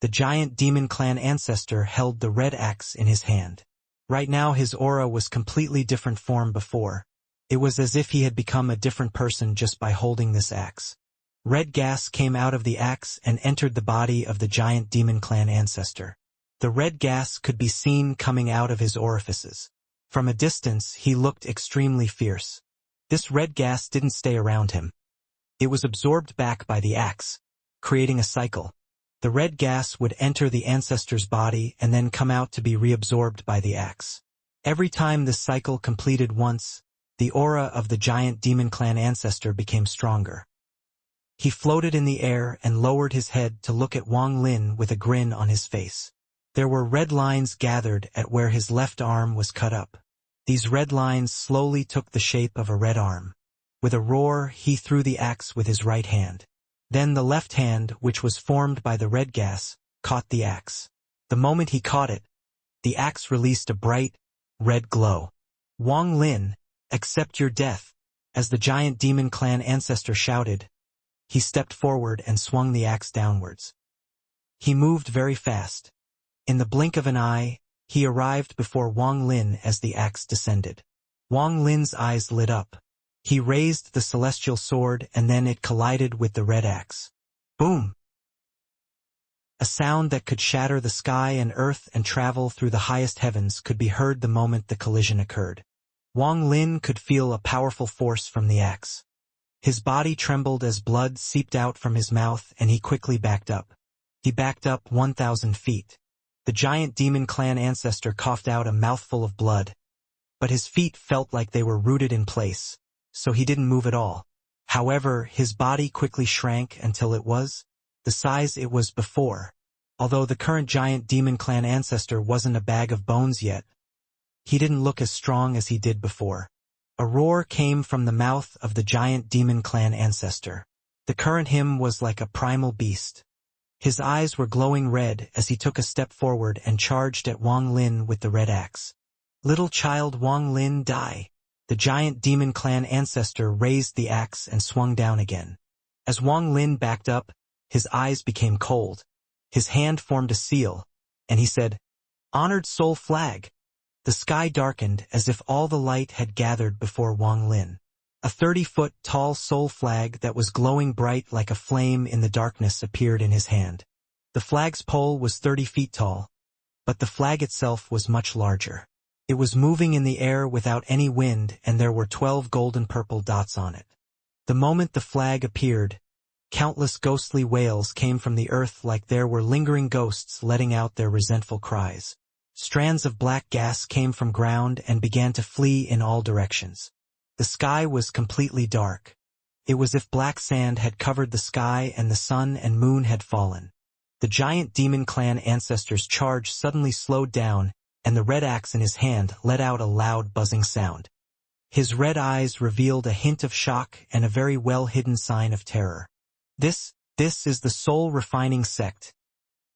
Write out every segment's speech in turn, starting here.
the giant demon clan ancestor held the red axe in his hand. Right now his aura was completely different from before. It was as if he had become a different person just by holding this axe. Red gas came out of the axe and entered the body of the giant demon clan ancestor. The red gas could be seen coming out of his orifices. From a distance he looked extremely fierce. This red gas didn't stay around him. It was absorbed back by the axe, creating a cycle. The red gas would enter the ancestor's body and then come out to be reabsorbed by the axe. Every time this cycle completed once, the aura of the giant demon clan ancestor became stronger. He floated in the air and lowered his head to look at Wang Lin with a grin on his face. There were red lines gathered at where his left arm was cut up. These red lines slowly took the shape of a red arm. With a roar, he threw the axe with his right hand. Then the left hand, which was formed by the red gas, caught the axe. The moment he caught it, the axe released a bright, red glow. Wang Lin, accept your death, as the giant demon clan ancestor shouted. He stepped forward and swung the axe downwards. He moved very fast. In the blink of an eye, he arrived before Wang Lin as the axe descended. Wang Lin's eyes lit up. He raised the celestial sword and then it collided with the red axe. Boom! A sound that could shatter the sky and earth and travel through the highest heavens could be heard the moment the collision occurred. Wang Lin could feel a powerful force from the axe. His body trembled as blood seeped out from his mouth and he quickly backed up. He backed up 1,000 feet. The giant demon clan ancestor coughed out a mouthful of blood. But his feet felt like they were rooted in place, so he didn't move at all. However, his body quickly shrank until it was the size it was before. Although the current giant demon clan ancestor wasn't a bag of bones yet, he didn't look as strong as he did before. A roar came from the mouth of the giant demon clan ancestor. The current him was like a primal beast. His eyes were glowing red as he took a step forward and charged at Wang Lin with the red axe. Little child Wang Lin, die. The giant demon clan ancestor raised the axe and swung down again. As Wang Lin backed up, his eyes became cold. His hand formed a seal, and he said, "Honored soul flag." The sky darkened as if all the light had gathered before Wang Lin. A 30-foot-tall soul flag that was glowing bright like a flame in the darkness appeared in his hand. The flag's pole was 30 feet tall, but the flag itself was much larger. It was moving in the air without any wind and there were 12 golden-purple dots on it. The moment the flag appeared, countless ghostly wails came from the earth like there were lingering ghosts letting out their resentful cries. Strands of black gas came from ground and began to flee in all directions. The sky was completely dark. It was as if black sand had covered the sky and the sun and moon had fallen. The giant demon clan ancestor's charge suddenly slowed down, and the red axe in his hand let out a loud buzzing sound. His red eyes revealed a hint of shock and a very well-hidden sign of terror. This is the soul-refining sect.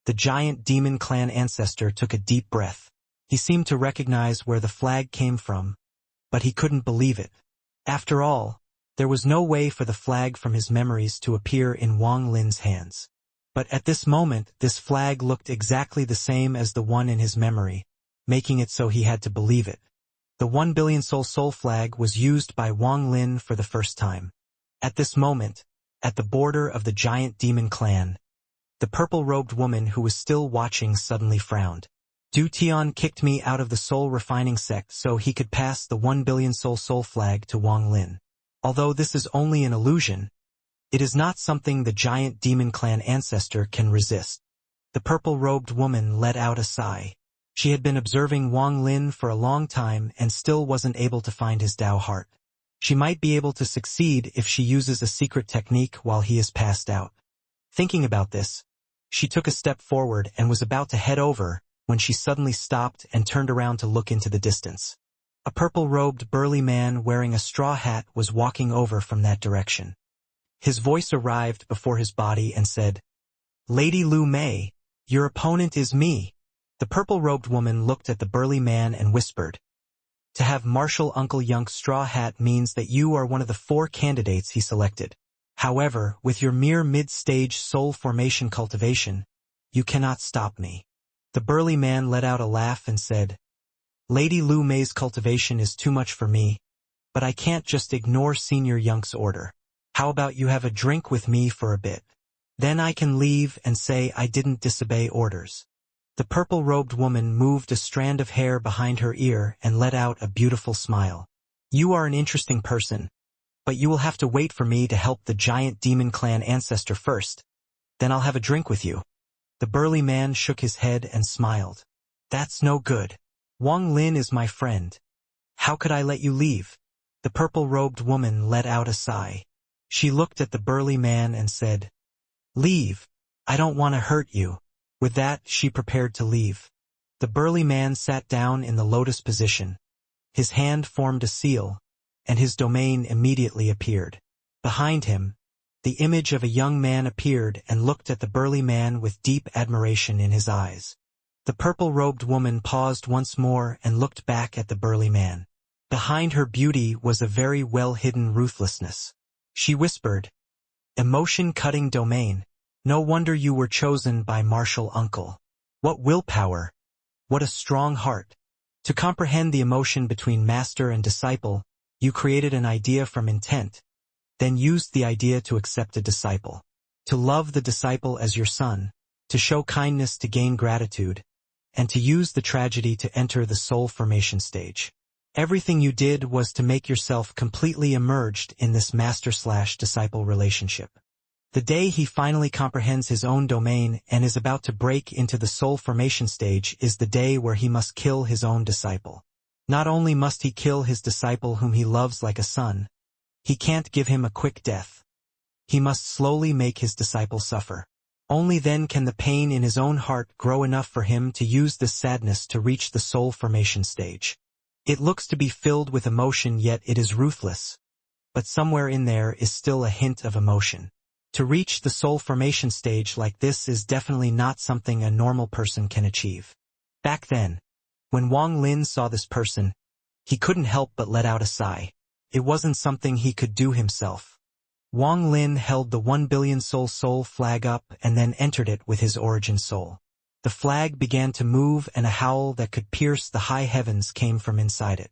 The giant demon clan ancestor took a deep breath. He seemed to recognize where the flag came from, but he couldn't believe it. After all, there was no way for the flag from his memories to appear in Wang Lin's hands. But at this moment, this flag looked exactly the same as the one in his memory, making it so he had to believe it. The 1 billion soul flag was used by Wang Lin for the first time. At this moment, at the border of the giant demon clan, the purple-robed woman who was still watching suddenly frowned. Du Tian kicked me out of the soul-refining sect so he could pass the 1 billion soul flag to Wang Lin. Although this is only an illusion, it is not something the giant demon clan ancestor can resist. The purple-robed woman let out a sigh. She had been observing Wang Lin for a long time and still wasn't able to find his Tao heart. She might be able to succeed if she uses a secret technique while he is passed out. Thinking about this, she took a step forward and was about to head over when she suddenly stopped and turned around to look into the distance. A purple-robed burly man wearing a straw hat was walking over from that direction. His voice arrived before his body and said, "Lady Lu Mei, your opponent is me." The purple-robed woman looked at the burly man and whispered, "To have Marshal Uncle Yunk's straw hat means that you are one of the 4 candidates he selected. However, with your mere mid-stage soul formation cultivation, You cannot stop me. The burly man let out a laugh and said, Lady Lu Mei's cultivation is too much for me, but I can't just ignore Senior Young's order. How about you have a drink with me for a bit? Then I can leave and say I didn't disobey orders. The purple-robed woman moved a strand of hair behind her ear and let out a beautiful smile. You are an interesting person, but you will have to wait for me to help the giant demon clan ancestor first. Then I'll have a drink with you. The burly man shook his head and smiled. That's no good. Wang Lin is my friend. How could I let you leave? The purple-robed woman let out a sigh. She looked at the burly man and said, Leave. I don't want to hurt you. With that, she prepared to leave. The burly man sat down in the lotus position. His hand formed a seal, and his domain immediately appeared. Behind him, the image of a young man appeared and looked at the burly man with deep admiration in his eyes. The purple-robed woman paused once more and looked back at the burly man. Behind her beauty was a very well-hidden ruthlessness. She whispered, Emotion-cutting domain. No wonder you were chosen by Martial Uncle. What willpower! What a strong heart! To comprehend the emotion between master and disciple, you created an idea from intent, then used the idea to accept a disciple. To love the disciple as your son, to show kindness to gain gratitude, and to use the tragedy to enter the soul formation stage. Everything you did was to make yourself completely immersed in this master-slash-disciple relationship. The day he finally comprehends his own domain and is about to break into the soul formation stage is the day where he must kill his own disciple. Not only must he kill his disciple whom he loves like a son, he can't give him a quick death. He must slowly make his disciple suffer. Only then can the pain in his own heart grow enough for him to use this sadness to reach the soul formation stage. It looks to be filled with emotion, yet it is ruthless. But somewhere in there is still a hint of emotion. To reach the soul formation stage like this is definitely not something a normal person can achieve. Back then, when Wang Lin saw this person, he couldn't help but let out a sigh. It wasn't something he could do himself. Wang Lin held the 1 billion soul flag up and then entered it with his origin soul. The flag began to move and a howl that could pierce the high heavens came from inside it.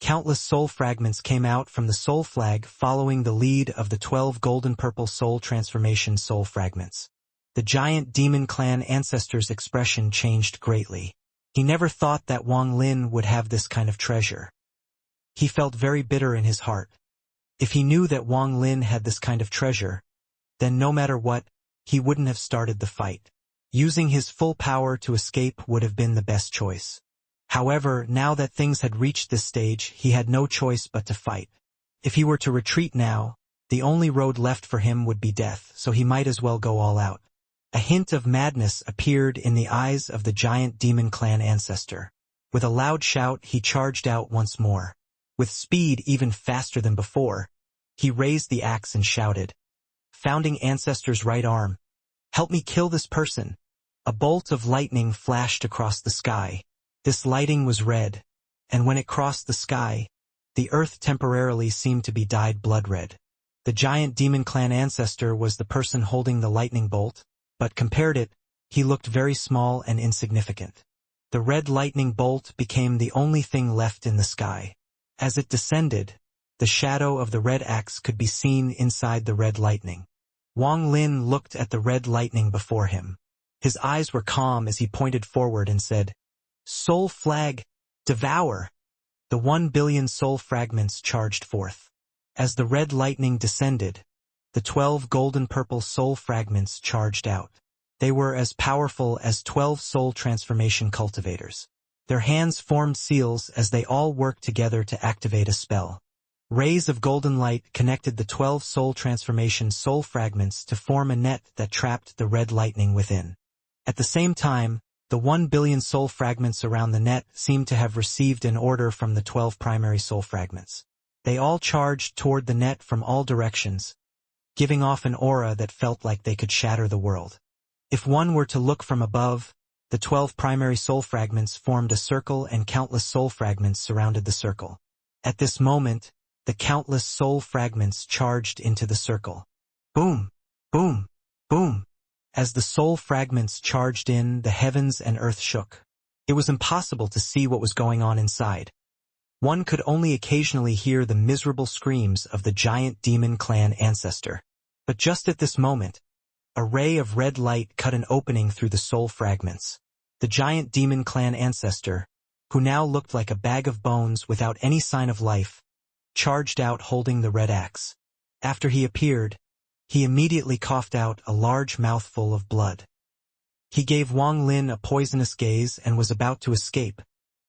Countless soul fragments came out from the soul flag following the lead of the 12 golden purple soul transformation soul fragments. The giant demon clan ancestor's expression changed greatly. He never thought that Wang Lin would have this kind of treasure. He felt very bitter in his heart. If he knew that Wang Lin had this kind of treasure, then no matter what, he wouldn't have started the fight. Using his full power to escape would have been the best choice. However, now that things had reached this stage, he had no choice but to fight. If he were to retreat now, the only road left for him would be death, so he might as well go all out. A hint of madness appeared in the eyes of the giant demon clan ancestor. With a loud shout, he charged out once more. With speed even faster than before, he raised the axe and shouted, Founding Ancestor's right arm, help me kill this person. A bolt of lightning flashed across the sky. This lighting was red, and when it crossed the sky, the earth temporarily seemed to be dyed blood red. The giant demon clan ancestor was the person holding the lightning bolt, but compared it, he looked very small and insignificant. The red lightning bolt became the only thing left in the sky. As it descended, the shadow of the red axe could be seen inside the red lightning. Wang Lin looked at the red lightning before him. His eyes were calm as he pointed forward and said, Soul flag, devour! The 1 billion soul fragments charged forth. As the red lightning descended, the 12 golden purple soul fragments charged out. They were as powerful as 12 soul transformation cultivators. Their hands formed seals as they all worked together to activate a spell. Rays of golden light connected the 12 soul transformation soul fragments to form a net that trapped the red lightning within. At the same time, the 1 billion soul fragments around the net seemed to have received an order from the 12 primary soul fragments. They all charged toward the net from all directions, giving off an aura that felt like they could shatter the world. If one were to look from above, the 12 primary soul fragments formed a circle and countless soul fragments surrounded the circle. At this moment, the countless soul fragments charged into the circle. Boom! Boom! Boom! As the soul fragments charged in, the heavens and earth shook. It was impossible to see what was going on inside. One could only occasionally hear the miserable screams of the giant demon clan ancestor. But just at this moment, a ray of red light cut an opening through the soul fragments. The giant demon clan ancestor, who now looked like a bag of bones without any sign of life, charged out holding the red axe. After he appeared, he immediately coughed out a large mouthful of blood. He gave Wang Lin a poisonous gaze and was about to escape,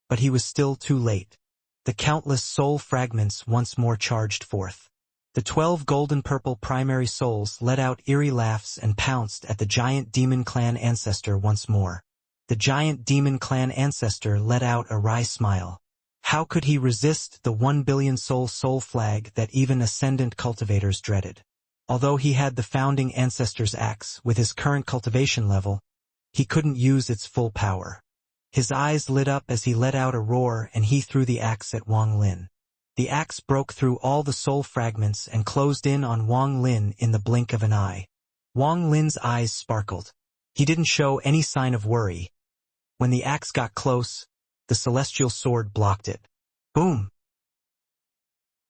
but he was still too late. The countless soul fragments once more charged forth. The 12 golden-purple primary souls let out eerie laughs and pounced at the giant demon clan ancestor once more. The giant demon clan ancestor let out a wry smile. How could he resist the 1 billion soul flag that even ascendant cultivators dreaded? Although he had the founding ancestor's axe with his current cultivation level, he couldn't use its full power. His eyes lit up as he let out a roar and he threw the axe at Wang Lin. The axe broke through all the soul fragments and closed in on Wang Lin in the blink of an eye. Wang Lin's eyes sparkled. He didn't show any sign of worry. When the axe got close, the celestial sword blocked it. Boom!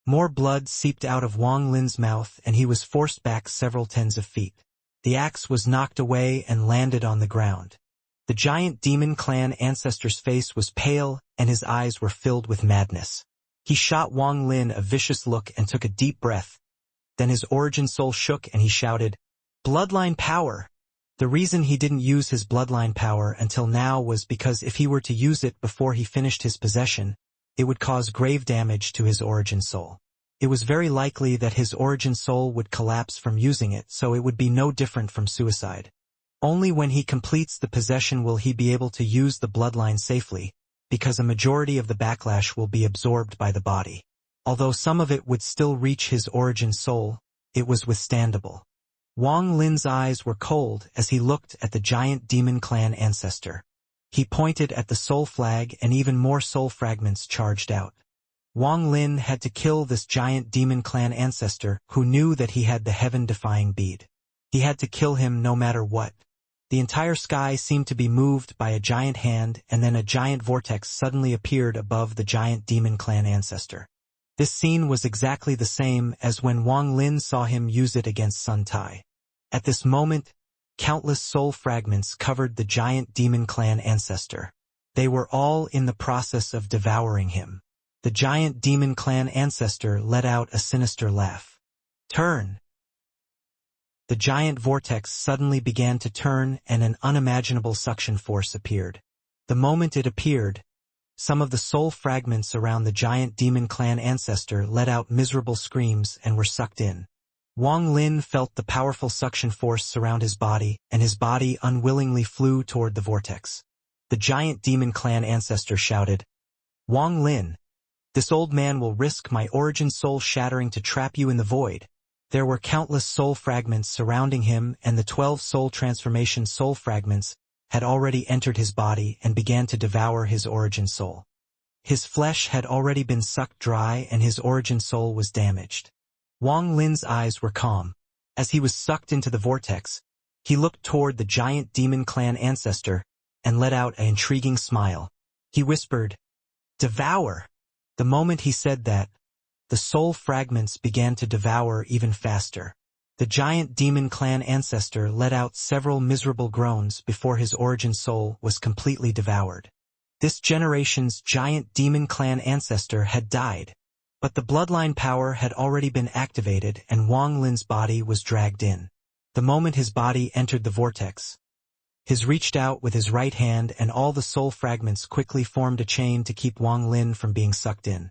More blood seeped out of Wang Lin's mouth and he was forced back several tens of feet. The axe was knocked away and landed on the ground. The giant demon clan ancestor's face was pale and his eyes were filled with madness. He shot Wang Lin a vicious look and took a deep breath. Then his origin soul shook and he shouted, "Bloodline power!" The reason he didn't use his bloodline power until now was because if he were to use it before he finished his possession, it would cause grave damage to his origin soul. It was very likely that his origin soul would collapse from using it, so it would be no different from suicide. Only when he completes the possession will he be able to use the bloodline safely, because a majority of the backlash will be absorbed by the body. Although some of it would still reach his origin soul, it was withstandable. Wang Lin's eyes were cold as he looked at the giant demon clan ancestor. He pointed at the soul flag and even more soul fragments charged out. Wang Lin had to kill this giant demon clan ancestor who knew that he had the heaven-defying bead. He had to kill him no matter what. The entire sky seemed to be moved by a giant hand and then a giant vortex suddenly appeared above the giant demon clan ancestor. This scene was exactly the same as when Wang Lin saw him use it against Sun Tai. At this moment, countless soul fragments covered the giant demon clan ancestor. They were all in the process of devouring him. The giant demon clan ancestor let out a sinister laugh. Turn! The giant vortex suddenly began to turn and an unimaginable suction force appeared. The moment it appeared, some of the soul fragments around the giant demon clan ancestor let out miserable screams and were sucked in. Wang Lin felt the powerful suction force surround his body, and his body unwillingly flew toward the vortex. The giant demon clan ancestor shouted, "Wang Lin, this old man will risk my origin soul shattering to trap you in the void." There were countless soul fragments surrounding him, and the 12 soul transformation soul fragments had already entered his body and began to devour his origin soul. His flesh had already been sucked dry and his origin soul was damaged. Wang Lin's eyes were calm. As he was sucked into the vortex, he looked toward the giant demon clan ancestor and let out an intriguing smile. He whispered, "Devour!" The moment he said that, the soul fragments began to devour even faster. The giant demon clan ancestor let out several miserable groans before his origin soul was completely devoured. This generation's giant demon clan ancestor had died, but the bloodline power had already been activated and Wang Lin's body was dragged in. The moment his body entered the vortex, he reached out with his right hand and all the soul fragments quickly formed a chain to keep Wang Lin from being sucked in.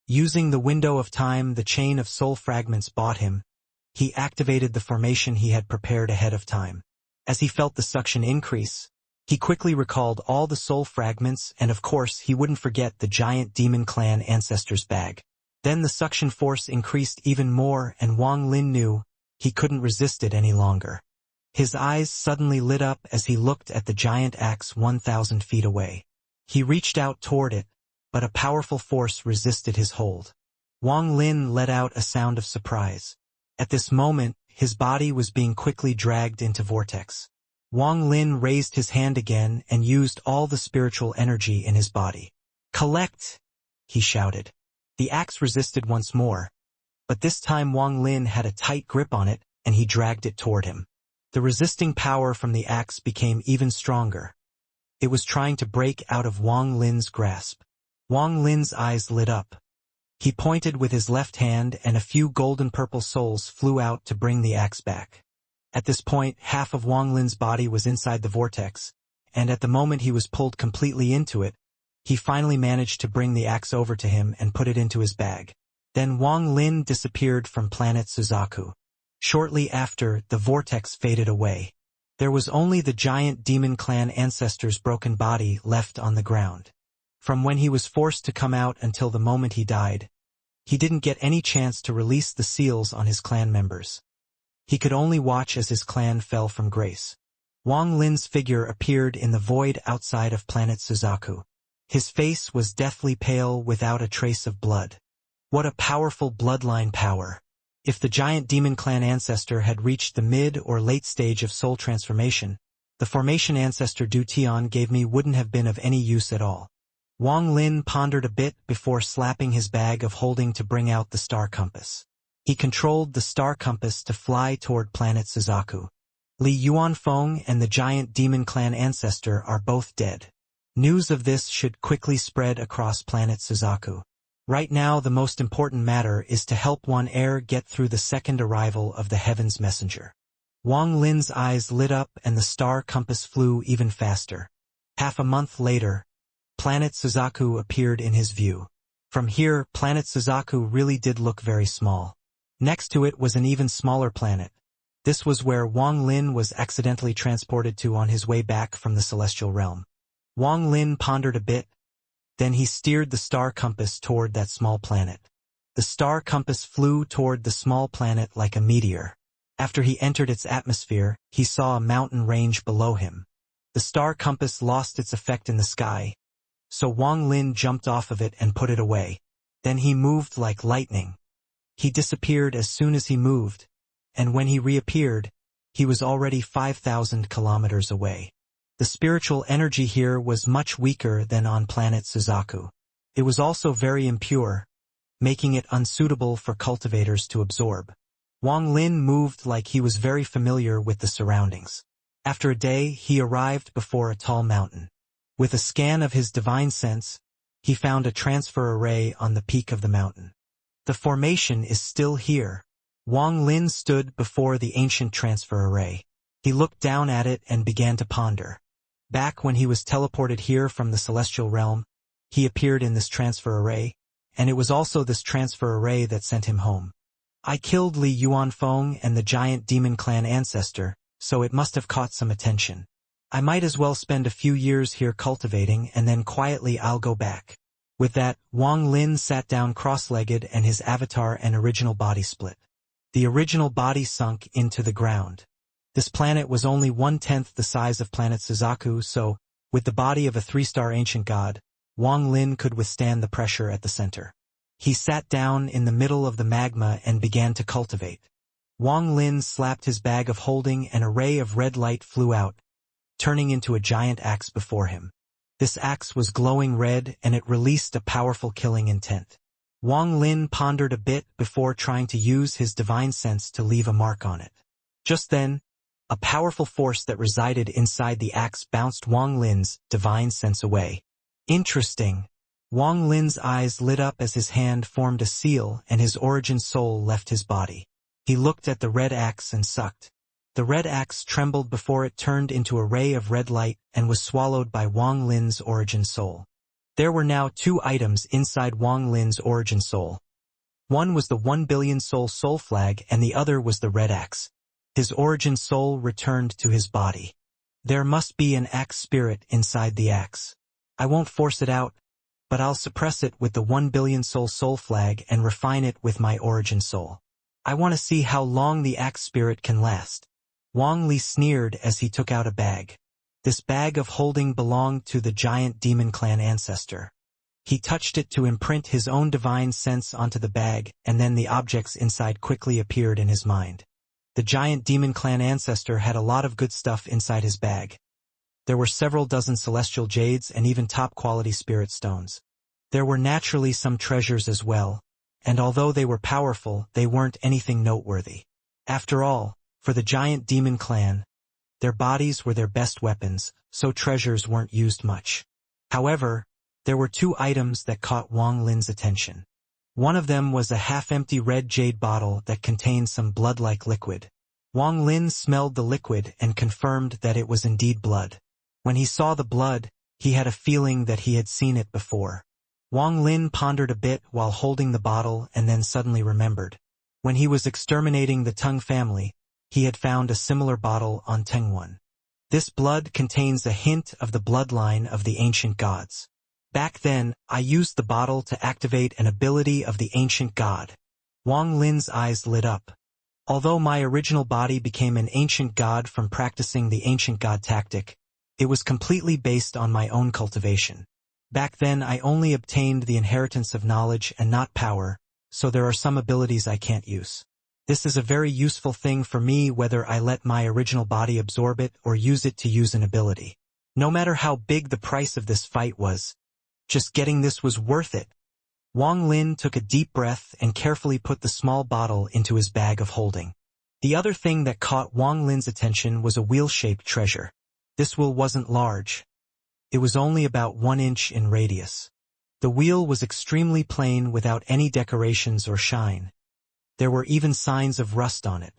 Using the window of time the chain of soul fragments bought him, he activated the formation he had prepared ahead of time. As he felt the suction increase, he quickly recalled all the soul fragments and of course he wouldn't forget the giant demon clan ancestor's bag. Then the suction force increased even more and Wang Lin knew he couldn't resist it any longer. His eyes suddenly lit up as he looked at the giant axe 1,000 feet away. He reached out toward it, but a powerful force resisted his hold. Wang Lin let out a sound of surprise. At this moment, his body was being quickly dragged into vortex. Wang Lin raised his hand again and used all the spiritual energy in his body. "Collect!" he shouted. The axe resisted once more, but this time Wang Lin had a tight grip on it and he dragged it toward him. The resisting power from the axe became even stronger. It was trying to break out of Wang Lin's grasp. Wang Lin's eyes lit up. He pointed with his left hand and a few golden-purple souls flew out to bring the axe back. At this point, half of Wang Lin's body was inside the vortex, and at the moment he was pulled completely into it, he finally managed to bring the axe over to him and put it into his bag. Then Wang Lin disappeared from planet Suzaku. Shortly after, the vortex faded away. There was only the giant demon clan ancestor's broken body left on the ground. From when he was forced to come out until the moment he died, he didn't get any chance to release the seals on his clan members. He could only watch as his clan fell from grace. Wang Lin's figure appeared in the void outside of planet Suzaku. His face was deathly pale without a trace of blood. What a powerful bloodline power! If the giant demon clan ancestor had reached the mid or late stage of soul transformation, the formation ancestor Du Tian gave me wouldn't have been of any use at all. Wang Lin pondered a bit before slapping his bag of holding to bring out the star compass. He controlled the star compass to fly toward planet Suzaku. Li Yuanfeng and the giant demon clan ancestor are both dead. News of this should quickly spread across planet Suzaku. Right now the most important matter is to help Wan Er get through the second arrival of the Heaven's Messenger. Wang Lin's eyes lit up and the star compass flew even faster. Half a month later, planet Suzaku appeared in his view. From here, planet Suzaku really did look very small. Next to it was an even smaller planet. This was where Wang Lin was accidentally transported to on his way back from the celestial realm. Wang Lin pondered a bit, then he steered the star compass toward that small planet. The star compass flew toward the small planet like a meteor. After he entered its atmosphere, he saw a mountain range below him. The star compass lost its effect in the sky, so Wang Lin jumped off of it and put it away. Then he moved like lightning. He disappeared as soon as he moved, and when he reappeared, he was already 5,000 kilometers away. The spiritual energy here was much weaker than on planet Suzaku. It was also very impure, making it unsuitable for cultivators to absorb. Wang Lin moved like he was very familiar with the surroundings. After a day, he arrived before a tall mountain. With a scan of his divine sense, he found a transfer array on the peak of the mountain. The formation is still here. Wang Lin stood before the ancient transfer array. He looked down at it and began to ponder. Back when he was teleported here from the celestial realm, he appeared in this transfer array, and it was also this transfer array that sent him home. I killed Li Yuanfeng and the giant demon clan ancestor, so it must have caught some attention. I might as well spend a few years here cultivating and then quietly I'll go back. With that, Wang Lin sat down cross-legged and his avatar and original body split. The original body sunk into the ground. This planet was only 1/10 the size of planet Suzaku, so, with the body of a 3-star ancient god, Wang Lin could withstand the pressure at the center. He sat down in the middle of the magma and began to cultivate. Wang Lin slapped his bag of holding and a ray of red light flew out, turning into a giant axe before him. This axe was glowing red and it released a powerful killing intent. Wang Lin pondered a bit before trying to use his divine sense to leave a mark on it. Just then, a powerful force that resided inside the axe bounced Wang Lin's divine sense away. Interesting. Wang Lin's eyes lit up as his hand formed a seal and his origin soul left his body. He looked at the red axe and sucked. The red axe trembled before it turned into a ray of red light and was swallowed by Wang Lin's origin soul. There were now 2 items inside Wang Lin's origin soul. One was the 1 billion soul flag and the other was the red axe. His origin soul returned to his body. There must be an axe spirit inside the axe. I won't force it out, but I'll suppress it with the 1 billion soul flag and refine it with my origin soul. I want to see how long the axe spirit can last. Wang Li sneered as he took out a bag. This bag of holding belonged to the giant demon clan ancestor. He touched it to imprint his own divine sense onto the bag, and then the objects inside quickly appeared in his mind. The giant demon clan ancestor had a lot of good stuff inside his bag. There were several dozen celestial jades and even top-quality spirit stones. There were naturally some treasures as well, and although they were powerful, they weren't anything noteworthy. After all, for the giant demon clan, their bodies were their best weapons, so treasures weren't used much. However, there were two items that caught Wang Lin's attention. One of them was a half-empty red jade bottle that contained some blood-like liquid. Wang Lin smelled the liquid and confirmed that it was indeed blood. When he saw the blood, he had a feeling that he had seen it before. Wang Lin pondered a bit while holding the bottle and then suddenly remembered. When he was exterminating the Teng family, he had found a similar bottle on Tengwan. This blood contains a hint of the bloodline of the ancient gods. Back then, I used the bottle to activate an ability of the ancient god. Wang Lin's eyes lit up. Although my original body became an ancient god from practicing the ancient god tactic, it was completely based on my own cultivation. Back then I only obtained the inheritance of knowledge and not power, so there are some abilities I can't use. This is a very useful thing for me whether I let my original body absorb it or use it to use an ability. No matter how big the price of this fight was, just getting this was worth it. Wang Lin took a deep breath and carefully put the small bottle into his bag of holding. The other thing that caught Wang Lin's attention was a wheel-shaped treasure. This wheel wasn't large. It was only about 1 inch in radius. The wheel was extremely plain without any decorations or shine. There were even signs of rust on it.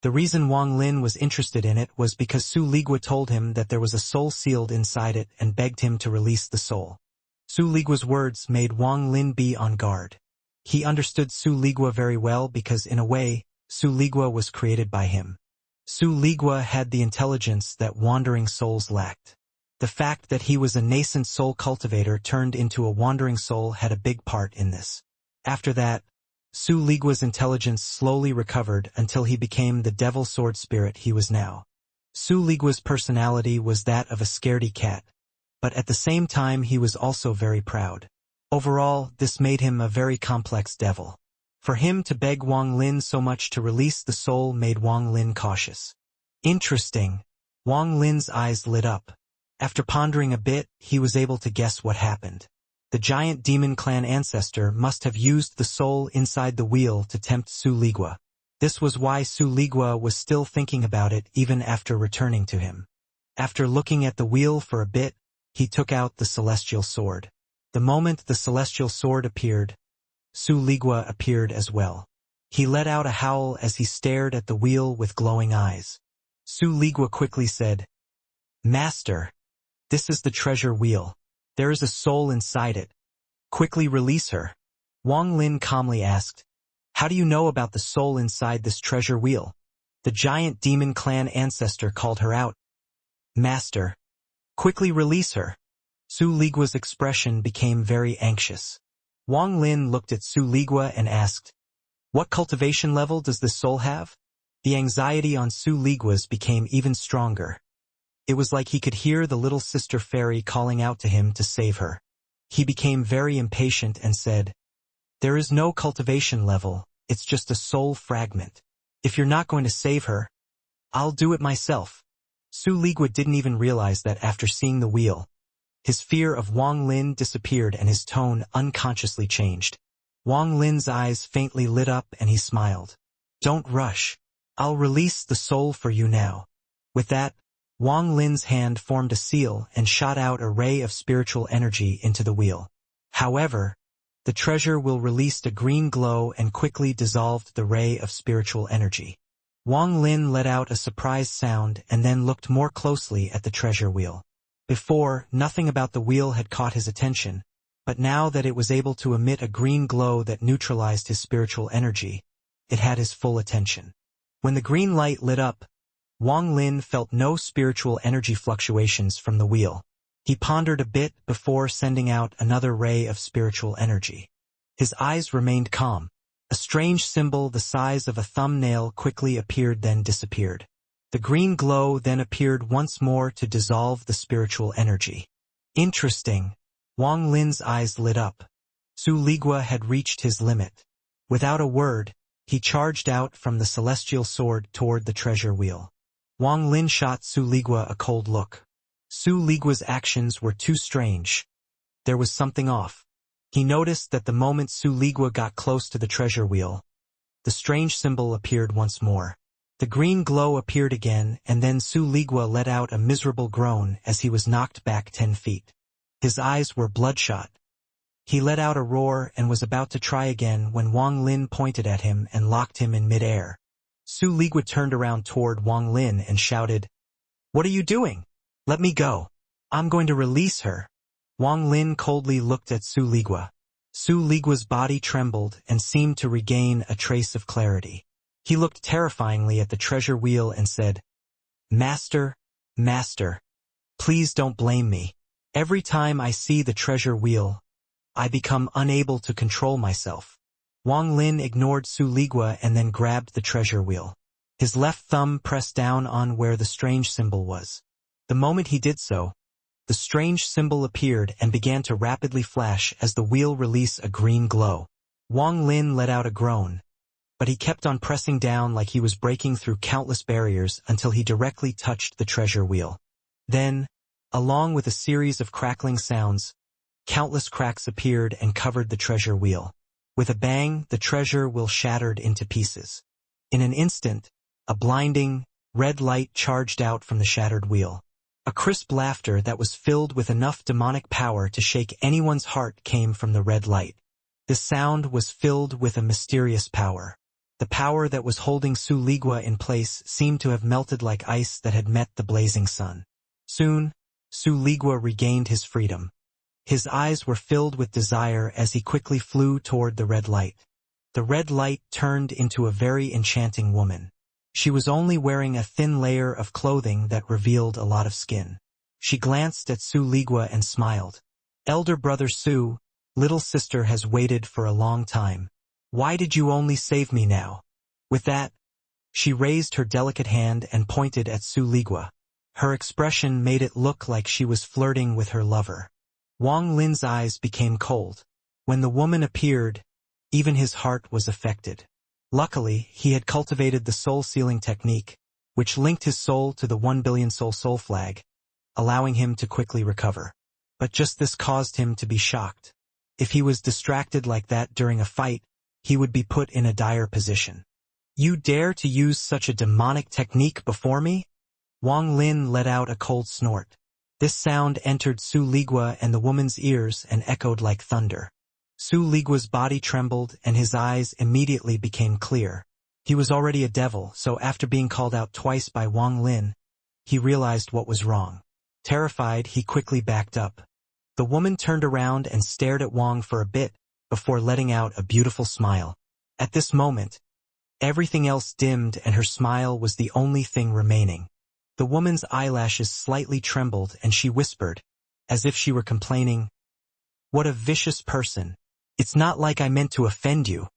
The reason Wang Lin was interested in it was because Su Ligua told him that there was a soul sealed inside it and begged him to release the soul. Su Ligua's words made Wang Lin be on guard. He understood Su Ligua very well because in a way, Su Ligua was created by him. Su Ligua had the intelligence that wandering souls lacked. The fact that he was a nascent soul cultivator turned into a wandering soul had a big part in this. After that, Su Ligua's intelligence slowly recovered until he became the devil sword spirit he was now. Su Ligua's personality was that of a scaredy cat, but at the same time he was also very proud. Overall, this made him a very complex devil. For him to beg Wang Lin so much to release the soul made Wang Lin cautious. Interesting. Wang Lin's eyes lit up. After pondering a bit, he was able to guess what happened. The giant demon clan ancestor must have used the soul inside the wheel to tempt Su Ligua. This was why Su Ligua was still thinking about it even after returning to him. After looking at the wheel for a bit, he took out the celestial sword. The moment the celestial sword appeared, Su Ligua appeared as well. He let out a howl as he stared at the wheel with glowing eyes. Su Ligua quickly said, "Master, this is the treasure wheel. There is a soul inside it. Quickly release her." Wang Lin calmly asked, "How do you know about the soul inside this treasure wheel?" The giant demon clan ancestor called her out. "Master, quickly release her." Su Ligua's expression became very anxious. Wang Lin looked at Su Ligua and asked, "What cultivation level does this soul have?" The anxiety on Su Ligua's became even stronger. It was like he could hear the little sister fairy calling out to him to save her. He became very impatient and said, "There is no cultivation level, it's just a soul fragment. If you're not going to save her, I'll do it myself." Su Ligua didn't even realize that after seeing the wheel, his fear of Wang Lin disappeared and his tone unconsciously changed. Wang Lin's eyes faintly lit up and he smiled. "Don't rush. I'll release the soul for you now." With that, Wang Lin's hand formed a seal and shot out a ray of spiritual energy into the wheel. However, the treasure wheel released a green glow and quickly dissolved the ray of spiritual energy. Wang Lin let out a surprised sound and then looked more closely at the treasure wheel. Before, nothing about the wheel had caught his attention, but now that it was able to emit a green glow that neutralized his spiritual energy, it had his full attention. When the green light lit up, Wang Lin felt no spiritual energy fluctuations from the wheel. He pondered a bit before sending out another ray of spiritual energy. His eyes remained calm. A strange symbol the size of a thumbnail quickly appeared then disappeared. The green glow then appeared once more to dissolve the spiritual energy. Interesting. Wang Lin's eyes lit up. Su Ligua had reached his limit. Without a word, He charged out from the celestial sword toward the treasure wheel. Wang Lin shot Su Ligua a cold look. Su Ligua's actions were too strange. There was something off. He noticed that the moment Su Ligua got close to the treasure wheel, the strange symbol appeared once more. The green glow appeared again, and then Su Ligua let out a miserable groan as he was knocked back 10 feet. His eyes were bloodshot. He let out a roar and was about to try again when Wang Lin pointed at him and locked him in mid-air. Su Ligua turned around toward Wang Lin and shouted, "What are you doing? Let me go. I'm going to release her." Wang Lin coldly looked at Su Ligua. Su Ligua's body trembled and seemed to regain a trace of clarity. He looked terrifyingly at the treasure wheel and said, "Master, Master, please don't blame me. Every time I see the treasure wheel, I become unable to control myself." Wang Lin ignored Su Ligua and then grabbed the treasure wheel. His left thumb pressed down on where the strange symbol was. The moment he did so, the strange symbol appeared and began to rapidly flash as the wheel released a green glow. Wang Lin let out a groan, but he kept on pressing down like he was breaking through countless barriers until he directly touched the treasure wheel. Then, along with a series of crackling sounds, countless cracks appeared and covered the treasure wheel. With a bang, the treasure wheel shattered into pieces. In an instant, a blinding, red light charged out from the shattered wheel. A crisp laughter that was filled with enough demonic power to shake anyone's heart came from the red light. This sound was filled with a mysterious power. The power that was holding Su Ligua in place seemed to have melted like ice that had met the blazing sun. Soon, Su Ligua regained his freedom. His eyes were filled with desire as he quickly flew toward the red light. The red light turned into a very enchanting woman. She was only wearing a thin layer of clothing that revealed a lot of skin. She glanced at Su Ligua and smiled. "Elder brother Su, little sister has waited for a long time. Why did you only save me now?" With that, she raised her delicate hand and pointed at Su Ligua. Her expression made it look like she was flirting with her lover. Wang Lin's eyes became cold. When the woman appeared, even his heart was affected. Luckily, he had cultivated the soul-sealing technique, which linked his soul to the 1 billion soul flag, allowing him to quickly recover. But just this caused him to be shocked. If he was distracted like that during a fight, he would be put in a dire position. "You dare to use such a demonic technique before me?" Wang Lin let out a cold snort. This sound entered Su Ligua and the woman's ears and echoed like thunder. Su Ligua's body trembled and his eyes immediately became clear. He was already a devil, so after being called out twice by Wang Lin, he realized what was wrong. Terrified, he quickly backed up. The woman turned around and stared at Wang for a bit, before letting out a beautiful smile. At this moment, everything else dimmed and her smile was the only thing remaining. The woman's eyelashes slightly trembled and she whispered, as if she were complaining, "What a vicious person. It's not like I meant to offend you."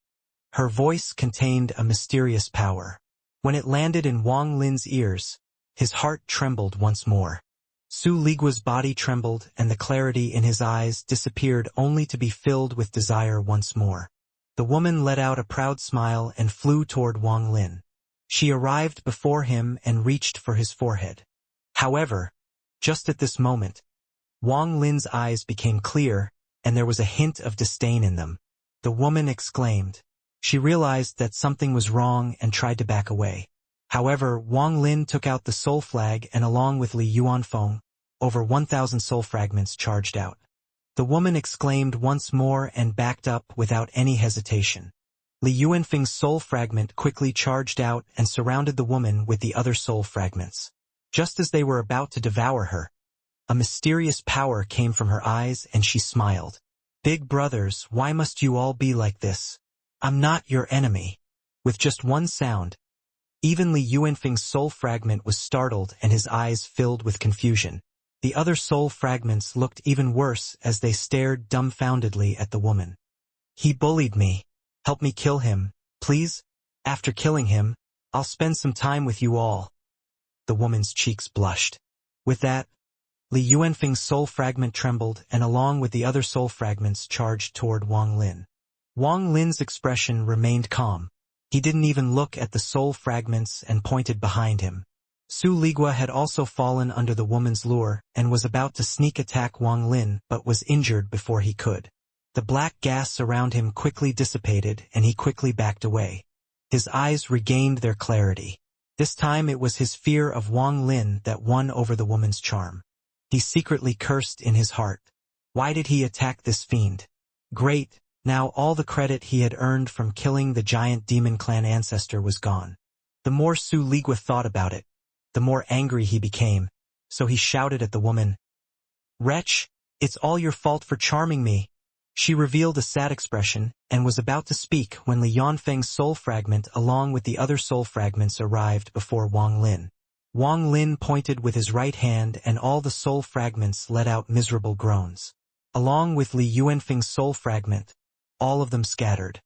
Her voice contained a mysterious power. When it landed in Wang Lin's ears, his heart trembled once more. Su Ligua's body trembled and the clarity in his eyes disappeared only to be filled with desire once more. The woman let out a proud smile and flew toward Wang Lin. She arrived before him and reached for his forehead. However, just at this moment, Wang Lin's eyes became clear, and there was a hint of disdain in them. The woman exclaimed. She realized that something was wrong and tried to back away. However, Wang Lin took out the soul flag and along with Li Yuanfeng, over 1,000 soul fragments charged out. The woman exclaimed once more and backed up without any hesitation. Li Yuanfeng's soul fragment quickly charged out and surrounded the woman with the other soul fragments. Just as they were about to devour her, a mysterious power came from her eyes and she smiled. "Big brothers, why must you all be like this? I'm not your enemy." With just one sound, even Li Yuanfeng's soul fragment was startled and his eyes filled with confusion. The other soul fragments looked even worse as they stared dumbfoundedly at the woman. "He bullied me. Help me kill him, please? After killing him, I'll spend some time with you all." The woman's cheeks blushed. With that, Li Yuanfeng's soul fragment trembled and along with the other soul fragments charged toward Wang Lin. Wang Lin's expression remained calm. He didn't even look at the soul fragments and pointed behind him. Su Ligua had also fallen under the woman's lure and was about to sneak attack Wang Lin but was injured before he could. The black gas around him quickly dissipated and he quickly backed away. His eyes regained their clarity. This time it was his fear of Wang Lin that won over the woman's charm. He secretly cursed in his heart. Why did he attack this fiend? Great, now all the credit he had earned from killing the giant demon clan ancestor was gone. The more Su Ligua thought about it, the more angry he became, so he shouted at the woman, "Wretch, it's all your fault for charming me." She revealed a sad expression and was about to speak when Li Yanfeng's soul fragment along with the other soul fragments arrived before Wang Lin. Wang Lin pointed with his right hand and all the soul fragments let out miserable groans. Along with Li Yanfeng's soul fragment, all of them scattered.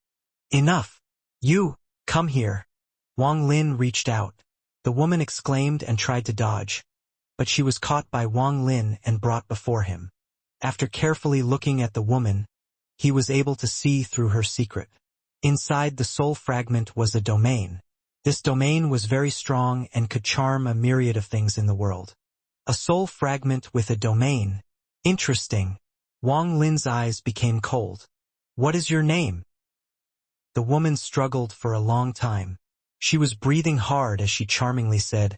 "Enough! You, come here!" Wang Lin reached out. The woman exclaimed and tried to dodge, but she was caught by Wang Lin and brought before him. After carefully looking at the woman, he was able to see through her secret. Inside the soul fragment was a domain. This domain was very strong and could charm a myriad of things in the world. A soul fragment with a domain. Interesting. Wang Lin's eyes became cold. "What is your name?" The woman struggled for a long time. She was breathing hard as she charmingly said,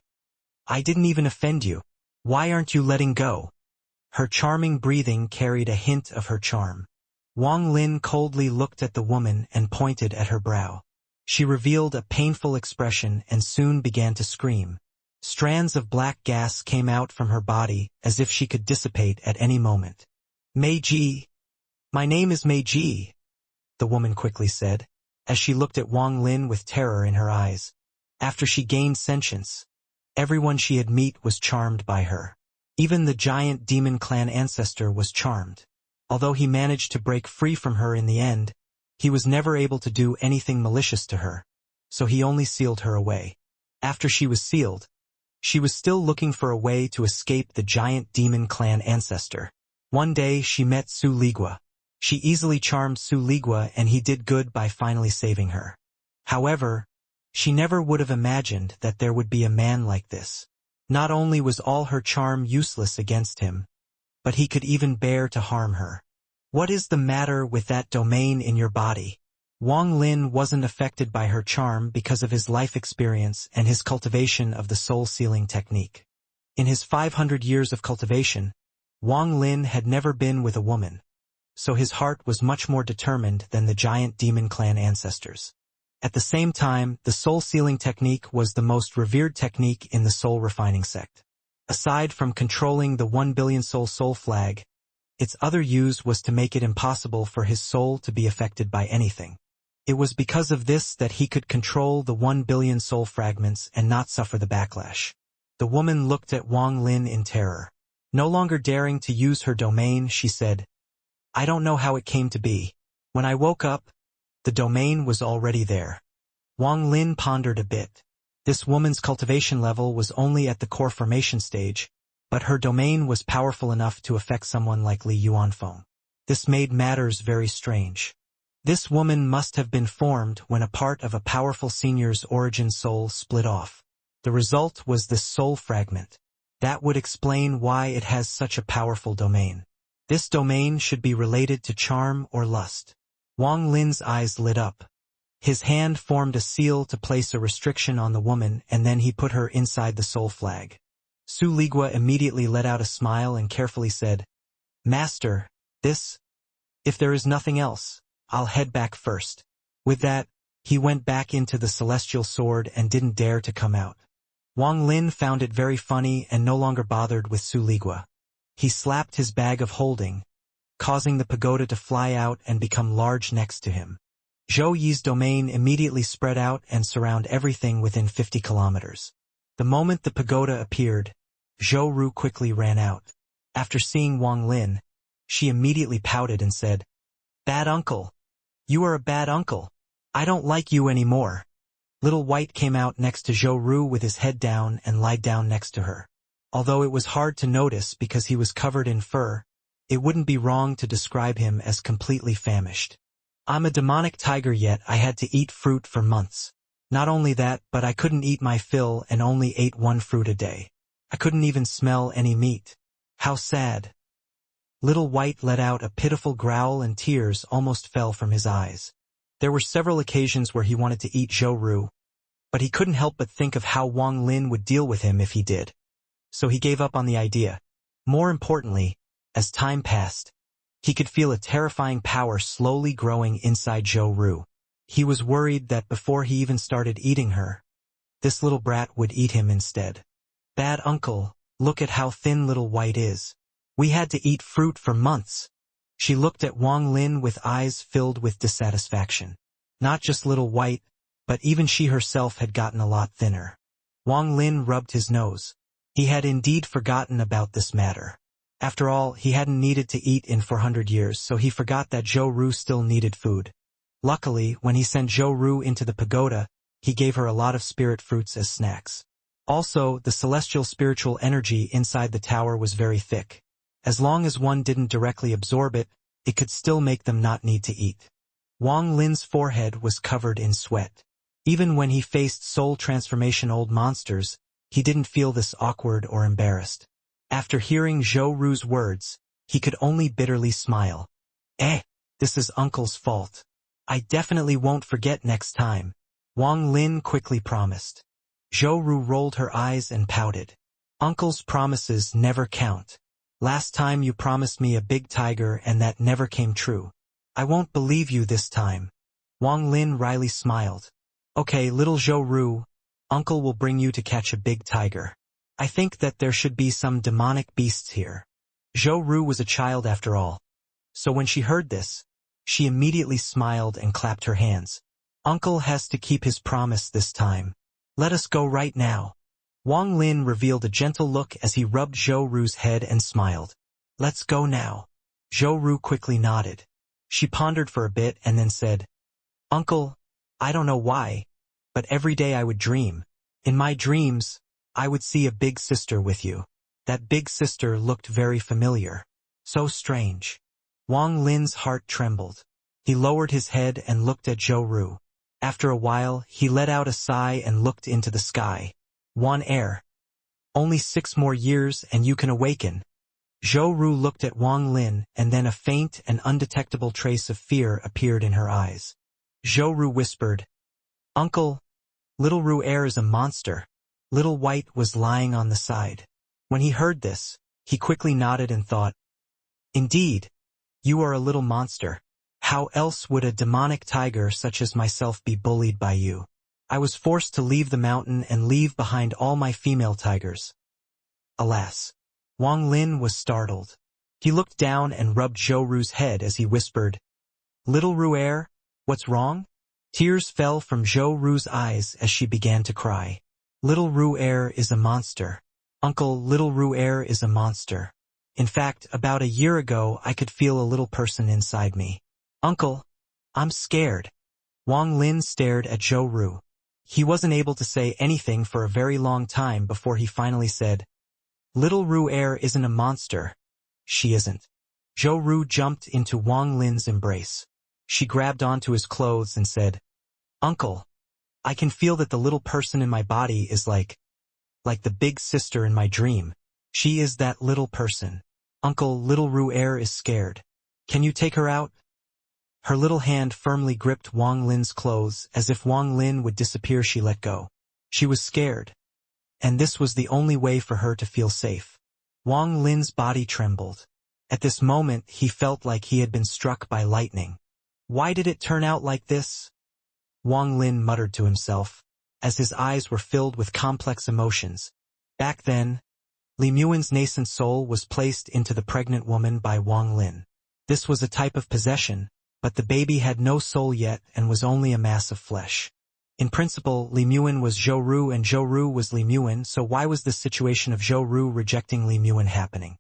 "I didn't even offend you. Why aren't you letting go?" Her charming breathing carried a hint of her charm. Wang Lin coldly looked at the woman and pointed at her brow. She revealed a painful expression and soon began to scream. Strands of black gas came out from her body as if she could dissipate at any moment. "Meiji. My name is Meiji," the woman quickly said, as she looked at Wang Lin with terror in her eyes. After she gained sentience, everyone she had met was charmed by her. Even the giant demon clan ancestor was charmed. Although he managed to break free from her in the end, he was never able to do anything malicious to her, so he only sealed her away. After she was sealed, she was still looking for a way to escape the giant demon clan ancestor. One day she met Su Ligua. She easily charmed Su Ligua and he did good by finally saving her. However, she never would have imagined that there would be a man like this. Not only was all her charm useless against him, but he could even bear to harm her. "What is the matter with that domain in your body?" Wang Lin wasn't affected by her charm because of his life experience and his cultivation of the soul-sealing technique. In his 500 years of cultivation, Wang Lin had never been with a woman, so his heart was much more determined than the giant demon clan ancestors. At the same time, the soul-sealing technique was the most revered technique in the soul-refining sect. Aside from controlling the 1 billion soul flag, its other use was to make it impossible for his soul to be affected by anything. It was because of this that he could control the 1 billion soul fragments and not suffer the backlash. The woman looked at Wang Lin in terror. No longer daring to use her domain, she said, "I don't know how it came to be. When I woke up, the domain was already there." Wang Lin pondered a bit. This woman's cultivation level was only at the core formation stage, but her domain was powerful enough to affect someone like Li Yuanfeng. This made matters very strange. This woman must have been formed when a part of a powerful senior's origin soul split off. The result was this soul fragment. That would explain why it has such a powerful domain. This domain should be related to charm or lust. Wang Lin's eyes lit up. His hand formed a seal to place a restriction on the woman and then he put her inside the soul flag. Su Ligua immediately let out a smile and carefully said, "Master, if there is nothing else, I'll head back first." With that, he went back into the celestial sword and didn't dare to come out. Wang Lin found it very funny and no longer bothered with Su Ligua. He slapped his bag of holding, causing the pagoda to fly out and become large next to him. Zhou Yi's domain immediately spread out and surround everything within 50 kilometers. The moment the pagoda appeared, Zhou Ru quickly ran out. After seeing Wang Lin, she immediately pouted and said, "Bad uncle. You are a bad uncle. I don't like you anymore." Little White came out next to Zhou Ru with his head down and lied down next to her. Although it was hard to notice because he was covered in fur, it wouldn't be wrong to describe him as completely famished. I'm a demonic tiger yet I had to eat fruit for months. Not only that, but I couldn't eat my fill and only ate one fruit a day. I couldn't even smell any meat. How sad. Little White let out a pitiful growl and tears almost fell from his eyes. There were several occasions where he wanted to eat Zhou Ru, but he couldn't help but think of how Wang Lin would deal with him if he did. So he gave up on the idea. More importantly, as time passed, he could feel a terrifying power slowly growing inside Zhou Ru. He was worried that before he even started eating her, this little brat would eat him instead. Bad uncle, look at how thin Little White is. We had to eat fruit for months. She looked at Wang Lin with eyes filled with dissatisfaction. Not just Little White, but even she herself had gotten a lot thinner. Wang Lin rubbed his nose. He had indeed forgotten about this matter. After all, he hadn't needed to eat in 400 years, so he forgot that Zhou Ru still needed food. Luckily, when he sent Zhou Ru into the pagoda, he gave her a lot of spirit fruits as snacks. Also, the celestial spiritual energy inside the tower was very thick. As long as one didn't directly absorb it, it could still make them not need to eat. Wang Lin's forehead was covered in sweat. Even when he faced soul transformation old monsters, he didn't feel this awkward or embarrassed. After hearing Zhou Ru's words, he could only bitterly smile. This is Uncle's fault. I definitely won't forget next time, Wang Lin quickly promised. Zhou Ru rolled her eyes and pouted. Uncle's promises never count. Last time you promised me a big tiger and that never came true. I won't believe you this time. Wang Lin wryly smiled. Okay, little Zhou Ru, Uncle will bring you to catch a big tiger. I think that there should be some demonic beasts here. Zhou Ru was a child after all. So when she heard this, she immediately smiled and clapped her hands. Uncle has to keep his promise this time. Let us go right now. Wang Lin revealed a gentle look as he rubbed Zhou Ru's head and smiled. Let's go now. Zhou Ru quickly nodded. She pondered for a bit and then said, Uncle, I don't know why, but every day I would dream. In my dreams, I would see a big sister with you. That big sister looked very familiar. So strange. Wang Lin's heart trembled. He lowered his head and looked at Zhou Ru. After a while, he let out a sigh and looked into the sky. One air. Only 6 more years and you can awaken. Zhou Ru looked at Wang Lin and then a faint and undetectable trace of fear appeared in her eyes. Zhou Ru whispered, Uncle, Little Ru Air is a monster. Little White was lying on the side. When he heard this, he quickly nodded and thought, Indeed, you are a little monster. How else would a demonic tiger such as myself be bullied by you? I was forced to leave the mountain and leave behind all my female tigers. Alas. Wang Lin was startled. He looked down and rubbed Zhou Ru's head as he whispered, Little Ru Air, what's wrong? Tears fell from Zhou Ru's eyes as she began to cry. Little Ru Air is a monster. Uncle, Little Ru Air is a monster. In fact, about a year ago I could feel a little person inside me. Uncle, I'm scared. Wang Lin stared at Zhou Ru. He wasn't able to say anything for a very long time before he finally said, Little Ru Air isn't a monster. She isn't. Zhou Ru jumped into Wang Lin's embrace. She grabbed onto his clothes and said, Uncle, I can feel that the little person in my body is like the big sister in my dream. She is that little person. Uncle, Little Ru Air is scared. Can you take her out? Her little hand firmly gripped Wang Lin's clothes as if Wang Lin would disappear. She let go. She was scared. And this was the only way for her to feel safe. Wang Lin's body trembled. At this moment, he felt like he had been struck by lightning. Why did it turn out like this? Wang Lin muttered to himself, as his eyes were filled with complex emotions. Back then, Li Muan's nascent soul was placed into the pregnant woman by Wang Lin. This was a type of possession, but the baby had no soul yet and was only a mass of flesh. In principle, Li Muan was Zhou Ru and Zhou Ru was Li Muan, so why was this situation of Zhou Ru rejecting Li Muan happening?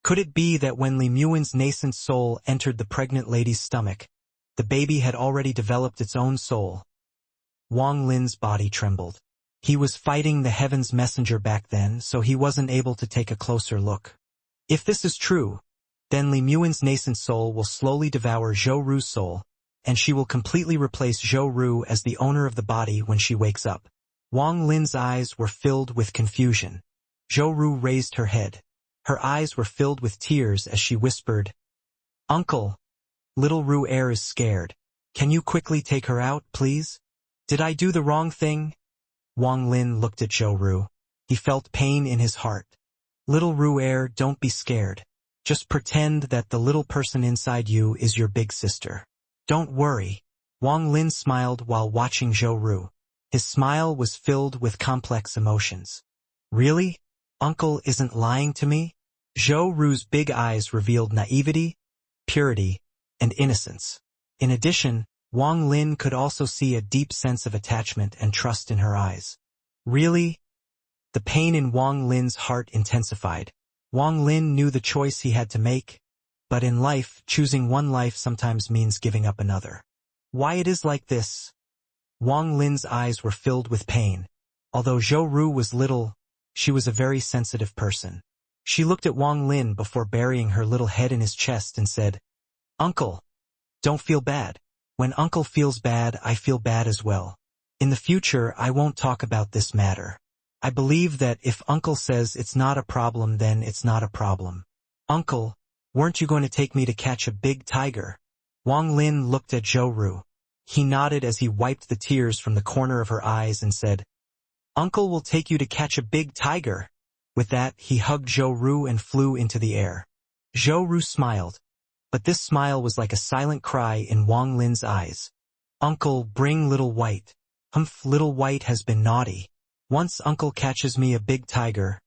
Could it be that when Li Muan's nascent soul entered the pregnant lady's stomach, the baby had already developed its own soul? Wang Lin's body trembled. He was fighting the heaven's messenger back then, so he wasn't able to take a closer look. If this is true, then Li Muan's nascent soul will slowly devour Zhou Ru's soul, and she will completely replace Zhou Ru as the owner of the body when she wakes up. Wang Lin's eyes were filled with confusion. Zhou Ru raised her head. Her eyes were filled with tears as she whispered, "Uncle, little Ru Air is scared. Can you quickly take her out, please? Did I do the wrong thing?" Wang Lin looked at Zhou Ru. He felt pain in his heart. "Little Ru Air, don't be scared. Just pretend that the little person inside you is your big sister. Don't worry." Wang Lin smiled while watching Zhou Ru. His smile was filled with complex emotions. "Really? Uncle isn't lying to me?" Zhou Ru's big eyes revealed naivety, purity, and innocence. In addition, Wang Lin could also see a deep sense of attachment and trust in her eyes. "Really?" The pain in Wang Lin's heart intensified. Wang Lin knew the choice he had to make, but in life, choosing one life sometimes means giving up another. "Why it is like this?" Wang Lin's eyes were filled with pain. Although Zhou Ru was little, she was a very sensitive person. She looked at Wang Lin before burying her little head in his chest and said, "Uncle, don't feel bad. When Uncle feels bad, I feel bad as well. In the future, I won't talk about this matter. I believe that if Uncle says it's not a problem, then it's not a problem." "Uncle, weren't you going to take me to catch a big tiger?" Wang Lin looked at Zhou Ru. He nodded as he wiped the tears from the corner of her eyes and said, "Uncle will take you to catch a big tiger." With that, he hugged Zhou Ru and flew into the air. Zhou Ru smiled, but this smile was like a silent cry in Wang Lin's eyes. "Uncle, bring Little White." "Humph, Little White has been naughty. Once Uncle catches me a big tiger,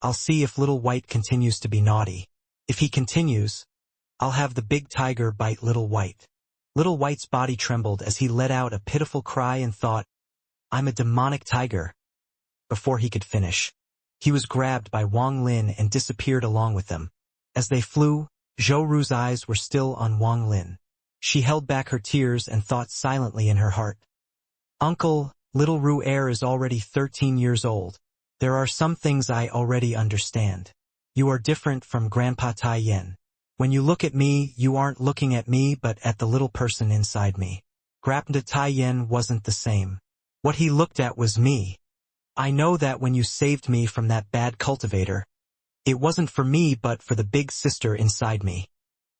I'll see if Little White continues to be naughty. If he continues, I'll have the big tiger bite Little White." Little White's body trembled as he let out a pitiful cry and thought, "I'm a demonic tiger." Before he could finish, he was grabbed by Wang Lin and disappeared along with them. As they flew, Zhou Ru's eyes were still on Wang Lin. She held back her tears and thought silently in her heart, "Uncle, little Ru Air is already 13 years old. There are some things I already understand. You are different from Grandpa Tai Yen. When you look at me, you aren't looking at me but at the little person inside me. Grandpa Tai Yen wasn't the same. What he looked at was me. I know that when you saved me from that bad cultivator, it wasn't for me but for the big sister inside me.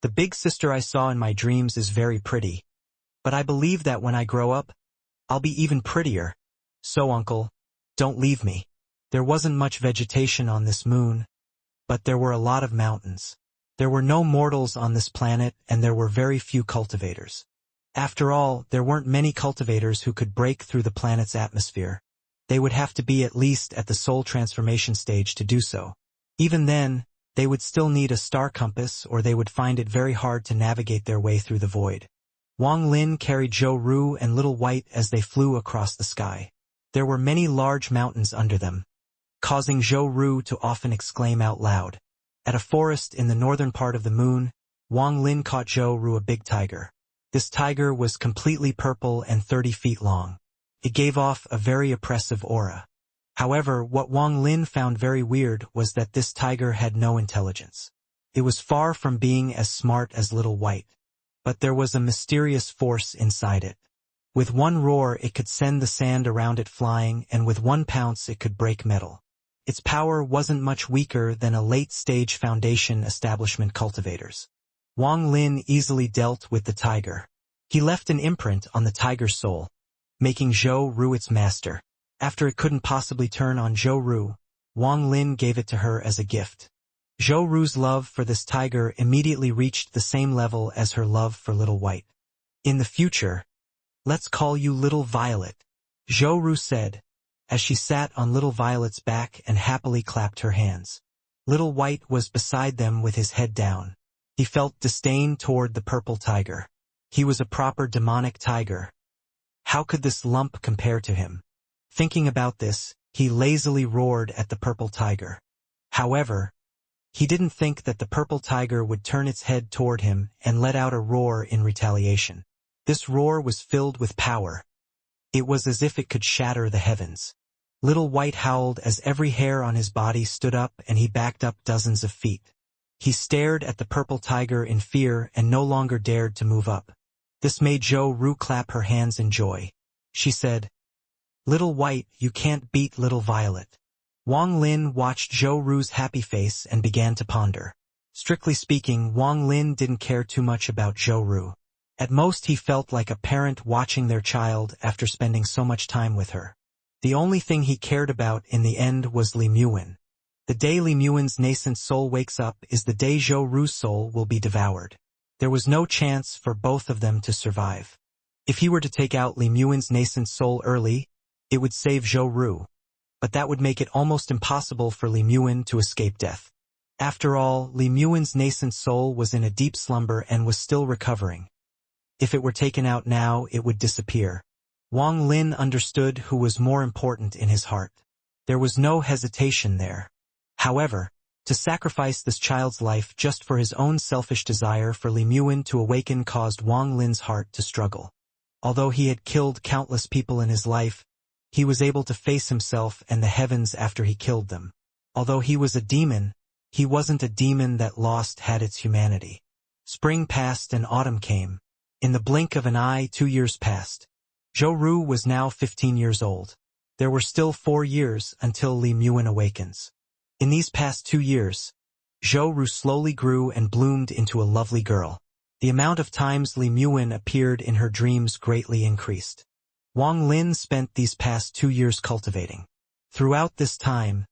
The big sister I saw in my dreams is very pretty. But I believe that when I grow up, I'll be even prettier. So Uncle, don't leave me." There wasn't much vegetation on this moon, but there were a lot of mountains. There were no mortals on this planet and there were very few cultivators. After all, there weren't many cultivators who could break through the planet's atmosphere. They would have to be at least at the soul transformation stage to do so. Even then, they would still need a star compass or they would find it very hard to navigate their way through the void. Wang Lin carried Zhou Ru and Little White as they flew across the sky. There were many large mountains under them, causing Zhou Ru to often exclaim out loud. At a forest in the northern part of the moon, Wang Lin caught Zhou Ru a big tiger. This tiger was completely purple and 30 feet long. It gave off a very oppressive aura. However, what Wang Lin found very weird was that this tiger had no intelligence. It was far from being as smart as Little White. But there was a mysterious force inside it. With one roar it could send the sand around it flying, and with one pounce it could break metal. Its power wasn't much weaker than a late-stage Foundation establishment cultivators. Wang Lin easily dealt with the tiger. He left an imprint on the tiger's soul, making Zhou Ru its master. After it couldn't possibly turn on Zhou Ru, Wang Lin gave it to her as a gift. Zhou Ru's love for this tiger immediately reached the same level as her love for Little White. "In the future, let's call you Little Violet," Zhou Ru said, as she sat on Little Violet's back and happily clapped her hands. Little White was beside them with his head down. He felt disdain toward the purple tiger. He was a proper demonic tiger. How could this lump compare to him? Thinking about this, he lazily roared at the purple tiger. However, he didn't think that the purple tiger would turn its head toward him and let out a roar in retaliation. This roar was filled with power. It was as if it could shatter the heavens. Little White howled as every hair on his body stood up and he backed up dozens of feet. He stared at the purple tiger in fear and no longer dared to move up. This made Zhou Ru clap her hands in joy. She said, "Little White, you can't beat Little Violet." Wang Lin watched Zhou Ru's happy face and began to ponder. Strictly speaking, Wang Lin didn't care too much about Zhou Ru. At most he felt like a parent watching their child after spending so much time with her. The only thing he cared about in the end was Li Muan. The day Li Muan's nascent soul wakes up is the day Zhou Ru's soul will be devoured. There was no chance for both of them to survive. If he were to take out Li Muan's nascent soul early, it would save Zhou Ru. But that would make it almost impossible for Li Muan to escape death. After all, Li Muan's nascent soul was in a deep slumber and was still recovering. If it were taken out now, it would disappear. Wang Lin understood who was more important in his heart. There was no hesitation there. However, to sacrifice this child's life just for his own selfish desire for Li Muan to awaken caused Wang Lin's heart to struggle. Although he had killed countless people in his life, he was able to face himself and the heavens after he killed them. Although he was a demon, he wasn't a demon that had its humanity. Spring passed and autumn came. In the blink of an eye, 2 years passed. Zhou Ru was now 15 years old. There were still 4 years until Li Muan awakens. In these past 2 years, Zhou Ru slowly grew and bloomed into a lovely girl. The amount of times Li Muan appeared in her dreams greatly increased. Wang Lin spent these past 2 years cultivating. Throughout this time,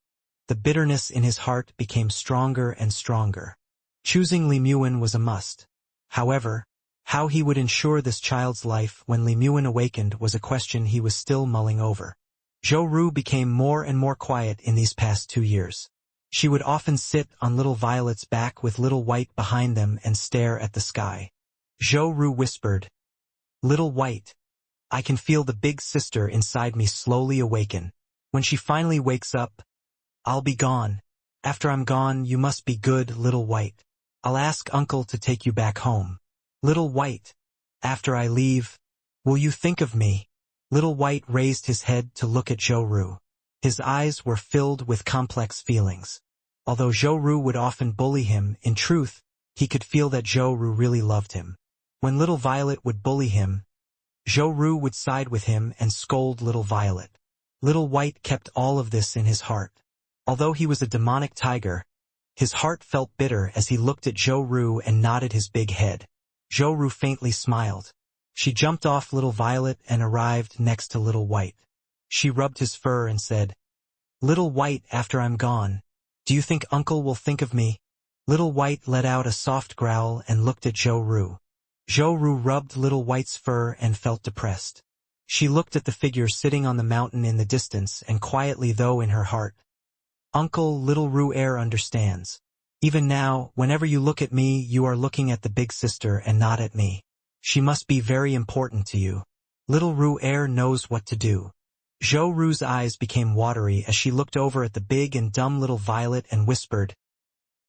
the bitterness in his heart became stronger and stronger. Choosing Li Muan was a must. However, how he would ensure this child's life when Li Muan awakened was a question he was still mulling over. Zhou Ru became more and more quiet in these past 2 years. She would often sit on Little Violet's back with Little White behind them and stare at the sky. Zhou Ru whispered, "Little White, I can feel the big sister inside me slowly awaken. When she finally wakes up, I'll be gone. After I'm gone, you must be good, Little White. I'll ask Uncle to take you back home. Little White, after I leave, will you think of me?" Little White raised his head to look at Zhou Ru. His eyes were filled with complex feelings. Although Zhou Ru would often bully him, in truth, he could feel that Zhou Ru really loved him. When Little Violet would bully him, Zhou Ru would side with him and scold Little Violet. Little White kept all of this in his heart. Although he was a demonic tiger, his heart felt bitter as he looked at Zhou Ru and nodded his big head. Zhou Ru faintly smiled. She jumped off Little Violet and arrived next to Little White. She rubbed his fur and said, "Little White, after I'm gone, do you think Uncle will think of me?" Little White let out a soft growl and looked at Zhou Ru. Zhou Ru rubbed Little White's fur and felt depressed. She looked at the figure sitting on the mountain in the distance and quietly though in her heart, "Uncle, Little Ru understands. Even now, whenever you look at me, you are looking at the big sister and not at me. She must be very important to you. Little Ru knows what to do." Zhou Ru's eyes became watery as she looked over at the big and dumb Little Violet and whispered,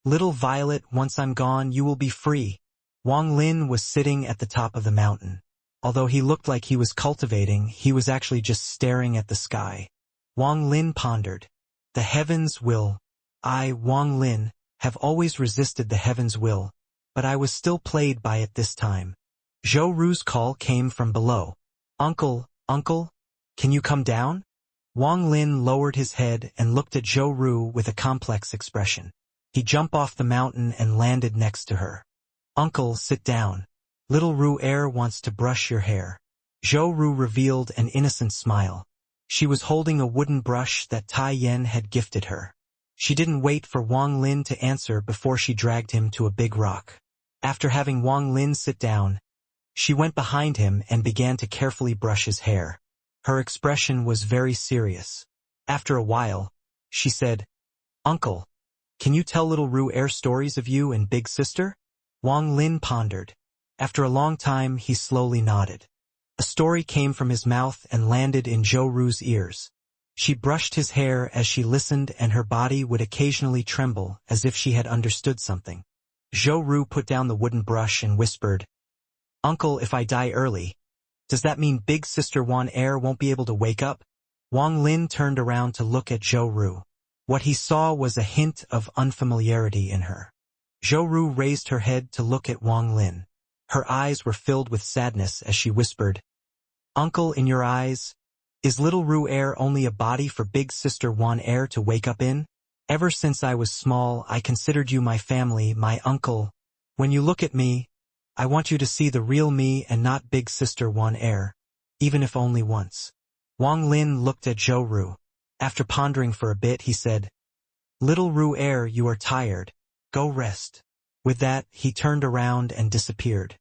"Little Violet, once I'm gone, you will be free." Wang Lin was sitting at the top of the mountain. Although he looked like he was cultivating, he was actually just staring at the sky. Wang Lin pondered, "The heavens will. I, Wang Lin, have always resisted the heavens' will, but I was still played by it this time." Zhou Ru's call came from below. "Uncle, Uncle, can you come down?" Wang Lin lowered his head and looked at Zhou Ru with a complex expression. He jumped off the mountain and landed next to her. "Uncle, sit down. Little Ru wants to brush your hair." Zhou Ru revealed an innocent smile. She was holding a wooden brush that Tai Yan had gifted her. She didn't wait for Wang Lin to answer before she dragged him to a big rock. After having Wang Lin sit down, she went behind him and began to carefully brush his hair. Her expression was very serious. After a while, she said, "Uncle, can you tell Little Ru stories of you and Big Sister?" Wang Lin pondered. After a long time, he slowly nodded. A story came from his mouth and landed in Zhou Ru's ears. She brushed his hair as she listened and her body would occasionally tremble as if she had understood something. Zhou Ru put down the wooden brush and whispered, "Uncle, if I die early, does that mean Big Sister Wan won't be able to wake up?" Wang Lin turned around to look at Zhou Ru. What he saw was a hint of unfamiliarity in her. Zhou Ru raised her head to look at Wang Lin. Her eyes were filled with sadness as she whispered, "Uncle, in your eyes, is little Ru Air only a body for big sister Wan Air to wake up in? Ever since I was small, I considered you my family, my uncle. When you look at me, I want you to see the real me and not big sister Wan Air, even if only once." Wang Lin looked at Zhou Ru. After pondering for a bit, he said, "Little Ru Air, you are tired. Go rest." With that, he turned around and disappeared.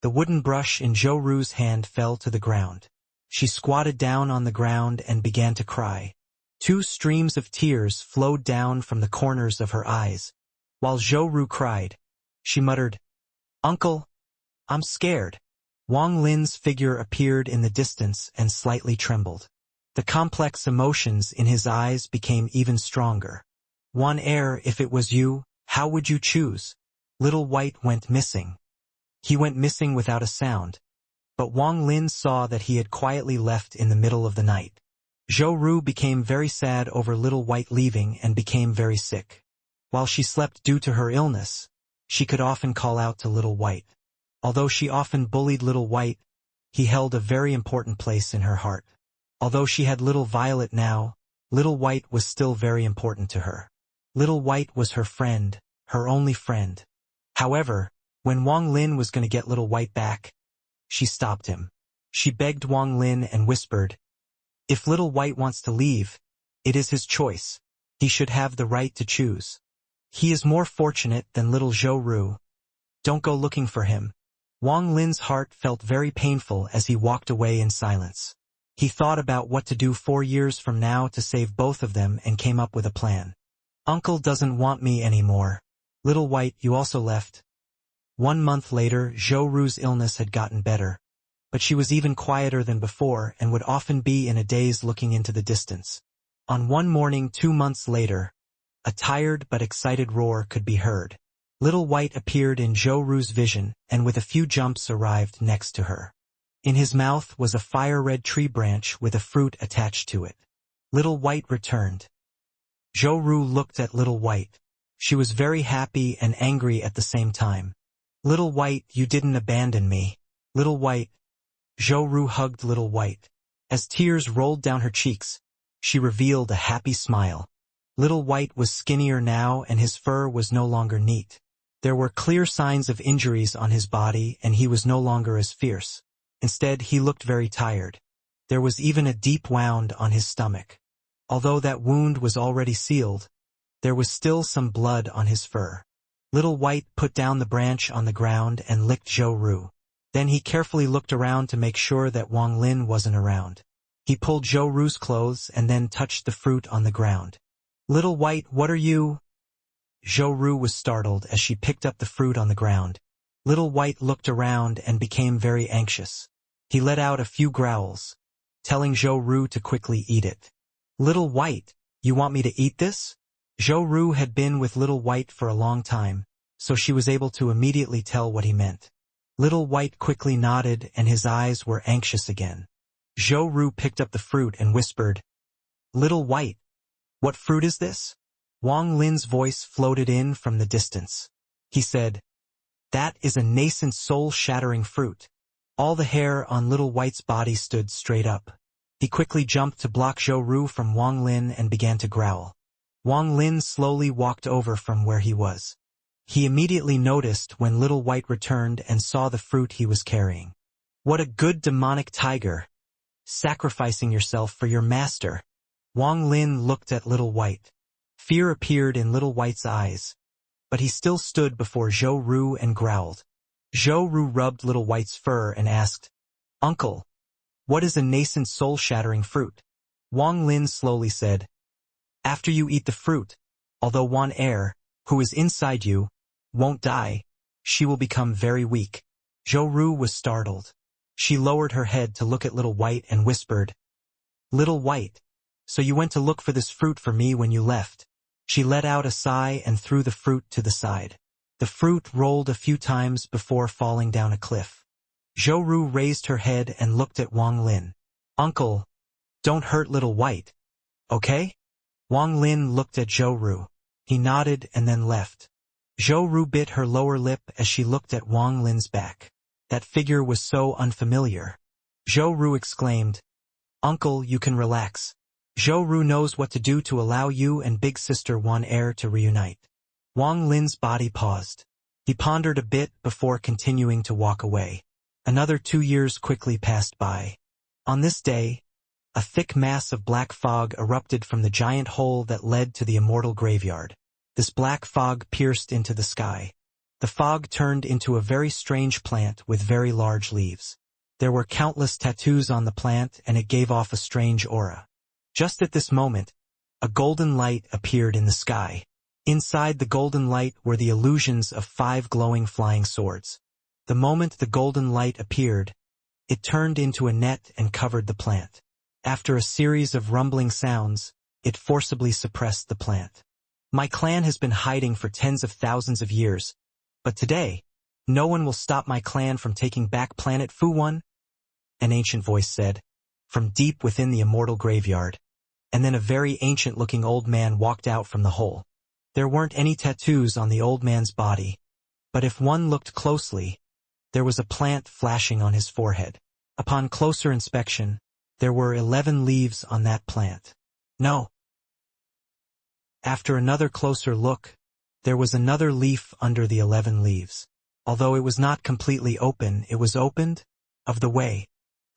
The wooden brush in Zhou Ru's hand fell to the ground. She squatted down on the ground and began to cry. 2 streams of tears flowed down from the corners of her eyes. While Zhou Ru cried, she muttered, "Uncle, I'm scared." Wang Lin's figure appeared in the distance and slightly trembled. The complex emotions in his eyes became even stronger. "Wan Air, if it was you, how would you choose?" Little White went missing. He went missing without a sound, but Wang Lin saw that he had quietly left in the middle of the night. Zhou Ru became very sad over Little White leaving and became very sick. While she slept due to her illness, she could often call out to Little White. Although she often bullied Little White, he held a very important place in her heart. Although she had Little Violet now, Little White was still very important to her. Little White was her friend, her only friend. However, when Wang Lin was going to get Little White back, she stopped him. She begged Wang Lin and whispered, "If Little White wants to leave, it is his choice. He should have the right to choose. He is more fortunate than little Zhou Ru. Don't go looking for him." Wang Lin's heart felt very painful as he walked away in silence. He thought about what to do 4 years from now to save both of them and came up with a plan. "Uncle doesn't want me anymore. Little White, you also left." 1 month later, Zhou Ru's illness had gotten better, but she was even quieter than before and would often be in a daze looking into the distance. On one morning 2 months later, a tired but excited roar could be heard. Little White appeared in Zhou Ru's vision and with a few jumps arrived next to her. In his mouth was a fire-red tree branch with a fruit attached to it. Little White returned. Zhou Ru looked at Little White. She was very happy and angry at the same time. "Little White, you didn't abandon me." "Little White." Zhou Ru hugged Little White. As tears rolled down her cheeks, she revealed a happy smile. Little White was skinnier now and his fur was no longer neat. There were clear signs of injuries on his body and he was no longer as fierce. Instead, he looked very tired. There was even a deep wound on his stomach. Although that wound was already sealed, there was still some blood on his fur. Little White put down the branch on the ground and licked Zhou Ru. Then he carefully looked around to make sure that Wang Lin wasn't around. He pulled Zhou Ru's clothes and then touched the fruit on the ground. "Little White, what are you?" Zhou Ru was startled as she picked up the fruit on the ground. Little White looked around and became very anxious. He let out a few growls, telling Zhou Ru to quickly eat it. "Little White, you want me to eat this?" Zhou Ru had been with Little White for a long time, so she was able to immediately tell what he meant. Little White quickly nodded and his eyes were anxious again. Zhou Ru picked up the fruit and whispered, "Little White, what fruit is this?" Wang Lin's voice floated in from the distance. He said, "That is a nascent soul-shattering fruit." All the hair on Little White's body stood straight up. He quickly jumped to block Zhou Ru from Wang Lin and began to growl. Wang Lin slowly walked over from where he was. He immediately noticed when Little White returned and saw the fruit he was carrying. "What a good demonic tiger! Sacrificing yourself for your master." Wang Lin looked at Little White. Fear appeared in Little White's eyes, but he still stood before Zhou Ru and growled. Zhou Ru rubbed Little White's fur and asked, "Uncle, what is a nascent soul-shattering fruit?" Wang Lin slowly said, "After you eat the fruit, although Wan Air, who is inside you, won't die, she will become very weak." Zhou Ru was startled. She lowered her head to look at Little White and whispered, "Little White, so you went to look for this fruit for me when you left." She let out a sigh and threw the fruit to the side. The fruit rolled a few times before falling down a cliff. Zhou Ru raised her head and looked at Wang Lin. "Uncle, don't hurt Little White, okay?" Wang Lin looked at Zhou Ru. He nodded and then left. Zhou Ru bit her lower lip as she looked at Wang Lin's back. That figure was so unfamiliar. Zhou Ru exclaimed, "Uncle, you can relax. Zhou Ru knows what to do to allow you and big sister Wan Er to reunite." Wang Lin's body paused. He pondered a bit before continuing to walk away. Another 2 years quickly passed by. On this day, a thick mass of black fog erupted from the giant hole that led to the Immortal graveyard. This black fog pierced into the sky. The fog turned into a very strange plant with very large leaves. There were countless tattoos on the plant, and it gave off a strange aura. Just at this moment, a golden light appeared in the sky. Inside the golden light were the illusions of 5 glowing flying swords. The moment the golden light appeared, it turned into a net and covered the plant. After a series of rumbling sounds, it forcibly suppressed the plant. "My clan has been hiding for tens of thousands of years, but today, no one will stop my clan from taking back planet Fu-1," an ancient voice said, from deep within the Immortal graveyard. And then a very ancient-looking old man walked out from the hole. There weren't any tattoos on the old man's body, but if one looked closely, there was a plant flashing on his forehead. Upon closer inspection, there were 11 leaves on that plant. No. After another closer look, there was another leaf under the 11 leaves. Although it was not completely open, it was opened, of the way.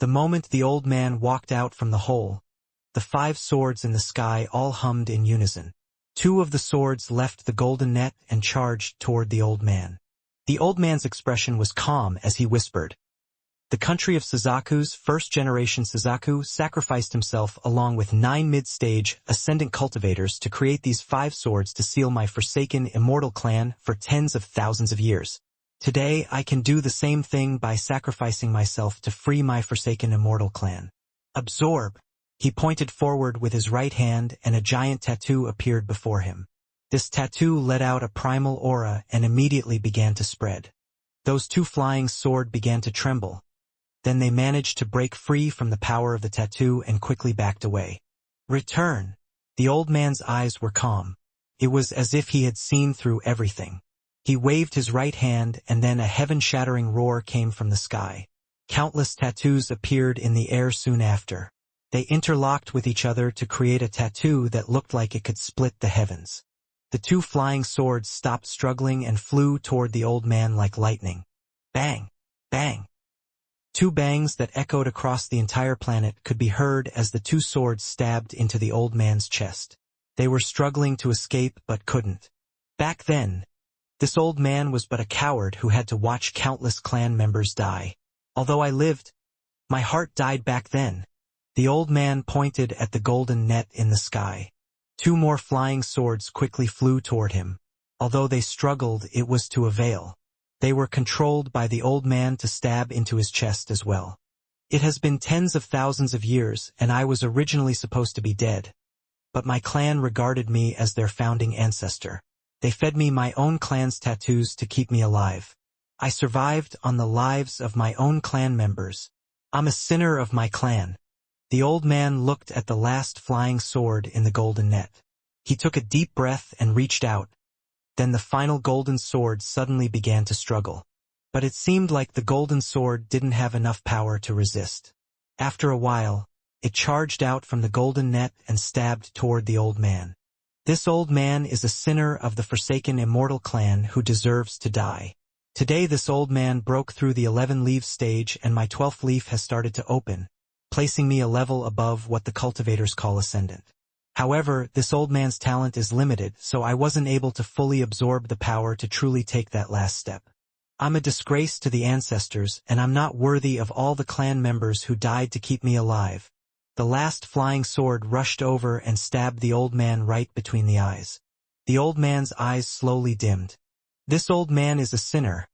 The moment the old man walked out from the hole, the 5 swords in the sky all hummed in unison. 2 of the swords left the golden net and charged toward the old man. The old man's expression was calm as he whispered, "The country of Suzaku's first-generation Suzaku sacrificed himself along with 9 mid-stage, ascendant cultivators to create these 5 swords to seal my forsaken Immortal clan for tens of thousands of years. Today I can do the same thing by sacrificing myself to free my forsaken Immortal clan. Absorb." He pointed forward with his right hand and a giant tattoo appeared before him. This tattoo let out a primal aura and immediately began to spread. Those 2 flying swords began to tremble. Then they managed to break free from the power of the tattoo and quickly backed away. "Return." The old man's eyes were calm. It was as if he had seen through everything. He waved his right hand and then a heaven-shattering roar came from the sky. Countless tattoos appeared in the air soon after. They interlocked with each other to create a tattoo that looked like it could split the heavens. The 2 flying swords stopped struggling and flew toward the old man like lightning. Bang! Bang! 2 bangs that echoed across the entire planet could be heard as the 2 swords stabbed into the old man's chest. They were struggling to escape but couldn't. Back then, this old man was but a coward who had to watch countless clan members die. Although I lived, my heart died back then. The old man pointed at the golden net in the sky. 2 more flying swords quickly flew toward him. Although they struggled, it was to avail. They were controlled by the old man to stab into his chest as well. "It has been tens of thousands of years, and I was originally supposed to be dead. But my clan regarded me as their founding ancestor. They fed me my own clan's tattoos to keep me alive. I survived on the lives of my own clan members. I'm a sinner of my clan." The old man looked at the last flying sword in the golden net. He took a deep breath and reached out. Then the final golden sword suddenly began to struggle. But it seemed like the golden sword didn't have enough power to resist. After a while, it charged out from the golden net and stabbed toward the old man. "This old man is a sinner of the forsaken Immortal clan who deserves to die. Today this old man broke through the 11 leaves stage and my 12th leaf has started to open, placing me a level above what the cultivators call ascendant. However, this old man's talent is limited, so I wasn't able to fully absorb the power to truly take that last step. I'm a disgrace to the ancestors, and I'm not worthy of all the clan members who died to keep me alive." The last flying sword rushed over and stabbed the old man right between the eyes. The old man's eyes slowly dimmed. "This old man is a sinner,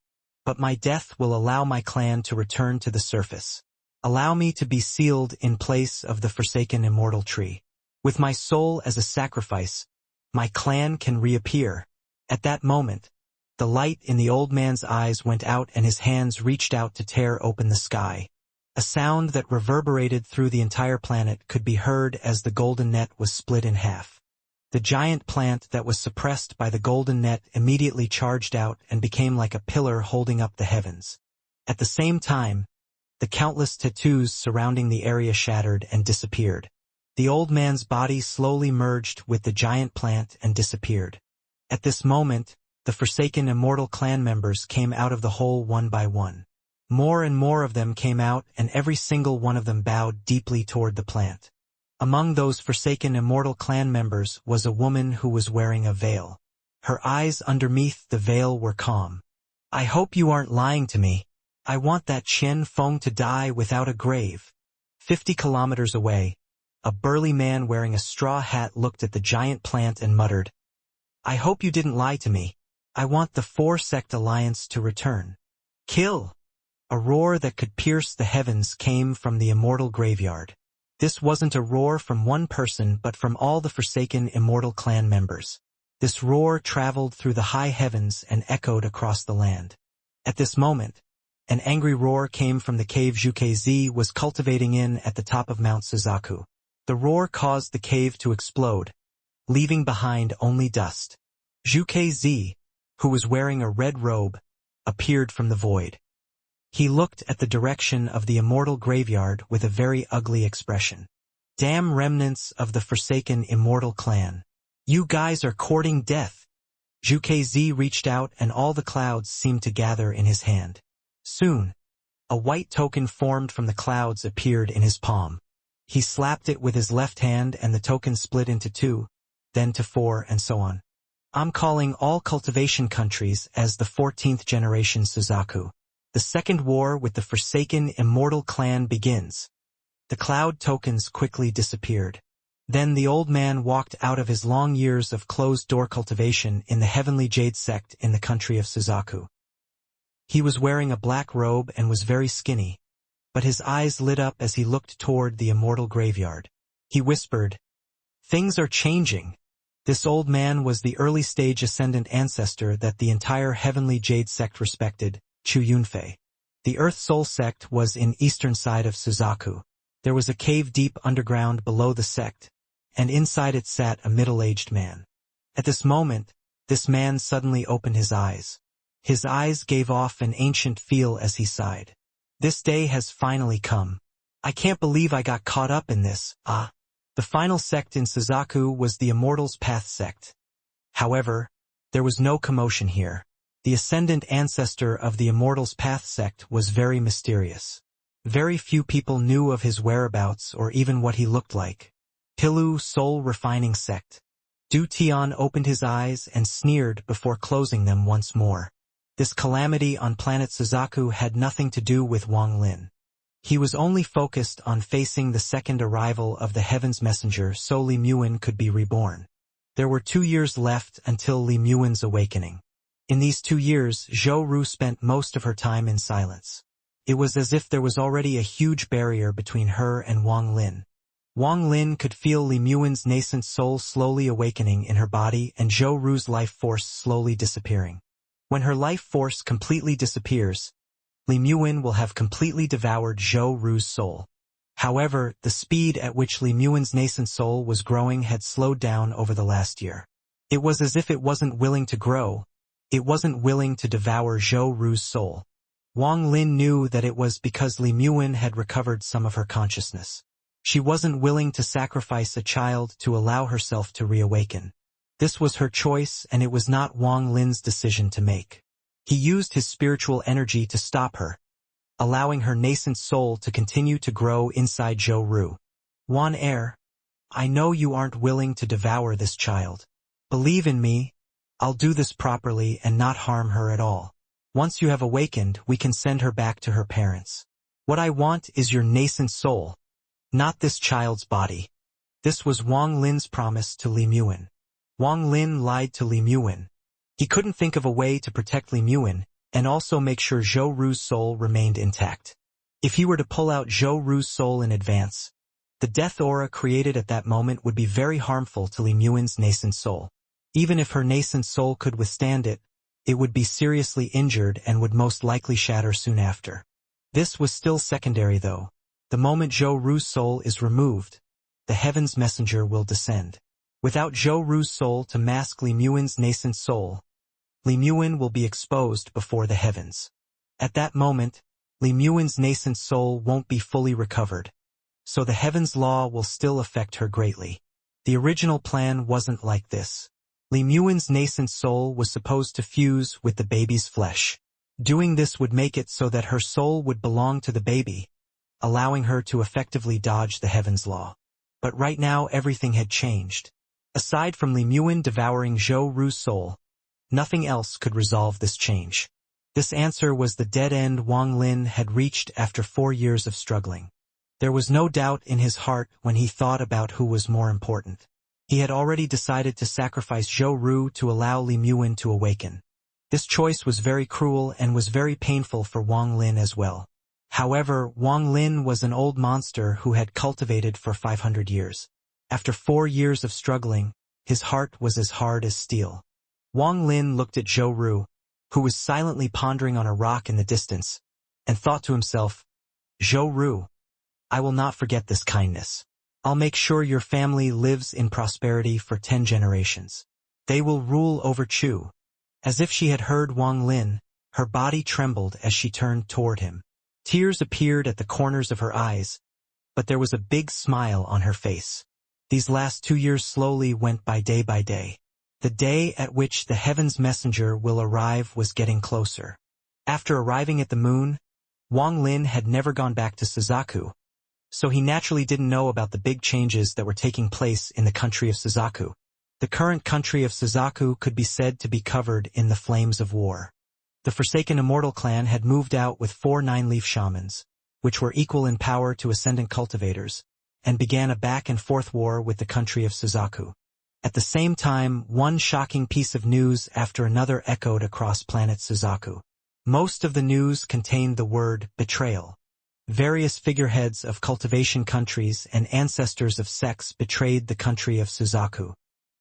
but my death will allow my clan to return to the surface. Allow me to be sealed in place of the forsaken Immortal tree. With my soul as a sacrifice, my clan can reappear." At that moment, the light in the old man's eyes went out and his hands reached out to tear open the sky. A sound that reverberated through the entire planet could be heard as the golden net was split in half. The giant plant that was suppressed by the golden net immediately charged out and became like a pillar holding up the heavens. At the same time, the countless tattoos surrounding the area shattered and disappeared. The old man's body slowly merged with the giant plant and disappeared. At this moment, the forsaken Immortal clan members came out of the hole one by one. More and more of them came out, and every single one of them bowed deeply toward the plant. Among those forsaken Immortal clan members was a woman who was wearing a veil. Her eyes underneath the veil were calm. "I hope you aren't lying to me. I want that Chen Feng to die without a grave." 50 kilometers away, a burly man wearing a straw hat looked at the giant plant and muttered, "I hope you didn't lie to me. I want the four-sect alliance to return. Kill!" A roar that could pierce the heavens came from the Immortal graveyard. This wasn't a roar from one person but from all the forsaken Immortal clan members. This roar traveled through the high heavens and echoed across the land. At this moment, an angry roar came from the cave Zhuke was cultivating in at the top of Mount Suzaku. The roar caused the cave to explode, leaving behind only dust. Zhuke, who was wearing a red robe, appeared from the void. He looked at the direction of the Immortal graveyard with a very ugly expression. "Damn remnants of the forsaken Immortal clan. You guys are courting death." Zhuke reached out and all the clouds seemed to gather in his hand. Soon, a white token formed from the clouds appeared in his palm. He slapped it with his left hand and the token split into 2, then to 4 and so on. "I'm calling all cultivation countries as the 14th generation Suzaku. The second war with the forsaken Immortal clan begins." The cloud tokens quickly disappeared. Then the old man walked out of his long years of closed-door cultivation in the Heavenly Jade sect in the country of Suzaku. He was wearing a black robe and was very skinny, but his eyes lit up as he looked toward the Immortal graveyard. He whispered, "Things are changing." This old man was the early-stage ascendant ancestor that the entire Heavenly Jade sect respected, Chu Yunfei. The Earth Soul sect was in eastern side of Suzaku. There was a cave deep underground below the sect, and inside it sat a middle-aged man. At this moment, this man suddenly opened his eyes. His eyes gave off an ancient feel as he sighed. "This day has finally come. I can't believe I got caught up in this, ah." The final sect in Suzaku was the Immortal's Path sect. However, there was no commotion here. The ascendant ancestor of the Immortal's Path sect was very mysterious. Very few people knew of his whereabouts or even what he looked like. Pilu Soul Refining Sect. Du Tian opened his eyes and sneered before closing them once more. This calamity on planet Suzaku had nothing to do with Wang Lin. He was only focused on facing the second arrival of the Heaven's Messenger so Li Muin could be reborn. There were 2 years left until Li Muin's awakening. In these 2 years, Zhou Ru spent most of her time in silence. It was as if there was already a huge barrier between her and Wang Lin. Wang Lin could feel Li Muin's nascent soul slowly awakening in her body and Zhou Ru's life force slowly disappearing. When her life force completely disappears, Li Muin will have completely devoured Zhou Ru's soul. However, the speed at which Li Muin's nascent soul was growing had slowed down over the last year. It was as if it wasn't willing to grow. It wasn't willing to devour Zhou Ru's soul. Wang Lin knew that it was because Li Muin had recovered some of her consciousness. She wasn't willing to sacrifice a child to allow herself to reawaken. This was her choice and it was not Wang Lin's decision to make. He used his spiritual energy to stop her, allowing her nascent soul to continue to grow inside Zhou Ru. "Wan Er, I know you aren't willing to devour this child. Believe in me. I'll do this properly and not harm her at all. Once you have awakened, we can send her back to her parents. What I want is your nascent soul, not this child's body." This was Wang Lin's promise to Li Muin. Wang Lin lied to Li Muin. He couldn't think of a way to protect Li Muin and also make sure Zhou Ru's soul remained intact. If he were to pull out Zhou Ru's soul in advance, the death aura created at that moment would be very harmful to Li Muin's nascent soul. Even if her nascent soul could withstand it, it would be seriously injured and would most likely shatter soon after. This was still secondary though. The moment Zhou Ru's soul is removed, the Heaven's Messenger will descend. Without Zhou Ru's soul to mask Li Muin's nascent soul, Li Muin will be exposed before the heavens. At that moment, Li Muin's nascent soul won't be fully recovered, so the heaven's law will still affect her greatly. The original plan wasn't like this. Li Muin's nascent soul was supposed to fuse with the baby's flesh. Doing this would make it so that her soul would belong to the baby, allowing her to effectively dodge the heaven's law. But right now everything had changed. Aside from Li Muin devouring Zhou Ru's soul, nothing else could resolve this change. This answer was the dead end Wang Lin had reached after 4 years of struggling. There was no doubt in his heart when he thought about who was more important. He had already decided to sacrifice Zhou Ru to allow Li Muin to awaken. This choice was very cruel and was very painful for Wang Lin as well. However, Wang Lin was an old monster who had cultivated for 500 years. After 4 years of struggling, his heart was as hard as steel. Wang Lin looked at Zhou Ru, who was silently pondering on a rock in the distance, and thought to himself, "Zhou Ru, I will not forget this kindness. I'll make sure your family lives in prosperity for 10 generations. They will rule over Chu." As if she had heard Wang Lin, her body trembled as she turned toward him. Tears appeared at the corners of her eyes, but there was a big smile on her face. These last 2 years slowly went by day by day. The day at which the heaven's messenger will arrive was getting closer. After arriving at the moon, Wang Lin had never gone back to Suzaku, so he naturally didn't know about the big changes that were taking place in the country of Suzaku. The current country of Suzaku could be said to be covered in the flames of war. The Forsaken Immortal clan had moved out with 4 nine-leaf shamans, which were equal in power to ascendant cultivators, and began a back-and-forth war with the country of Suzaku. At the same time, one shocking piece of news after another echoed across planet Suzaku. Most of the news contained the word betrayal. Various figureheads of cultivation countries and ancestors of sects betrayed the country of Suzaku.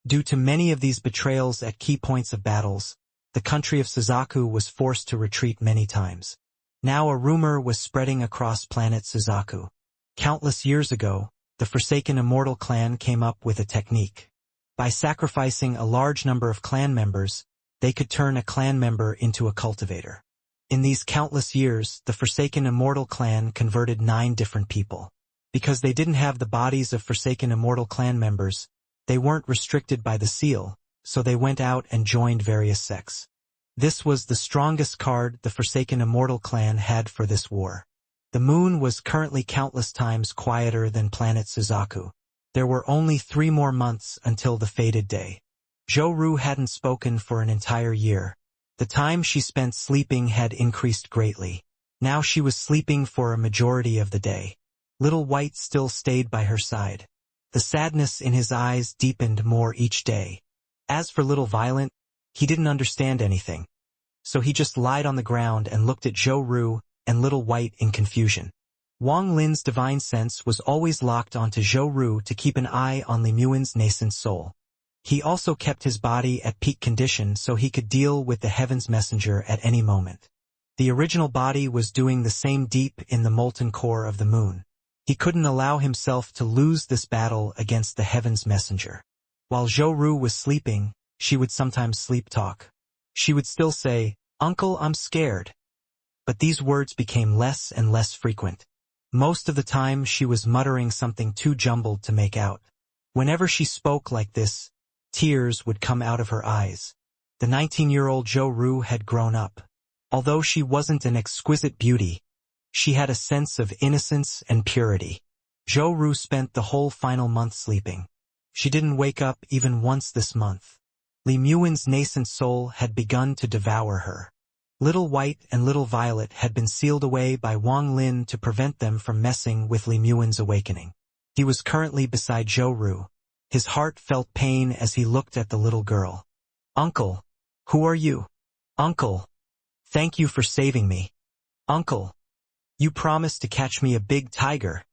Due to many of these betrayals at key points of battles, the country of Suzaku was forced to retreat many times. Now a rumor was spreading across planet Suzaku. Countless years ago, the Forsaken Immortal clan came up with a technique. By sacrificing a large number of clan members, they could turn a clan member into a cultivator. In these countless years, the Forsaken Immortal clan converted 9 different people. Because they didn't have the bodies of Forsaken Immortal clan members, they weren't restricted by the seal, so they went out and joined various sects. This was the strongest card the Forsaken Immortal clan had for this war. The moon was currently countless times quieter than planet Suzaku. There were only 3 more months until the fated day. Zhou Ru hadn't spoken for an entire year. The time she spent sleeping had increased greatly. Now she was sleeping for a majority of the day. Little White still stayed by her side. The sadness in his eyes deepened more each day. As for Little Violet, he didn't understand anything. So he just lied on the ground and looked at Zhou Ru and Little White in confusion. Wang Lin's divine sense was always locked onto Zhou Ru to keep an eye on Li Muin's nascent soul. He also kept his body at peak condition so he could deal with the heaven's messenger at any moment. The original body was doing the same deep in the molten core of the moon. He couldn't allow himself to lose this battle against the heaven's messenger. While Zhou Ru was sleeping, she would sometimes sleep talk. She would still say, "Uncle, I'm scared." But these words became less and less frequent. Most of the time she was muttering something too jumbled to make out. Whenever she spoke like this, tears would come out of her eyes. The 19-year-old Zhou Ru had grown up. Although she wasn't an exquisite beauty, she had a sense of innocence and purity. Zhou Ru spent the whole final month sleeping. She didn't wake up even once this month. Li Muin's nascent soul had begun to devour her. Little White and Little Violet had been sealed away by Wang Lin to prevent them from messing with Li Muin's awakening. He was currently beside Zhou Ru. His heart felt pain as he looked at the little girl. "Uncle, who are you? Uncle, thank you for saving me. Uncle, you promised to catch me a big tiger.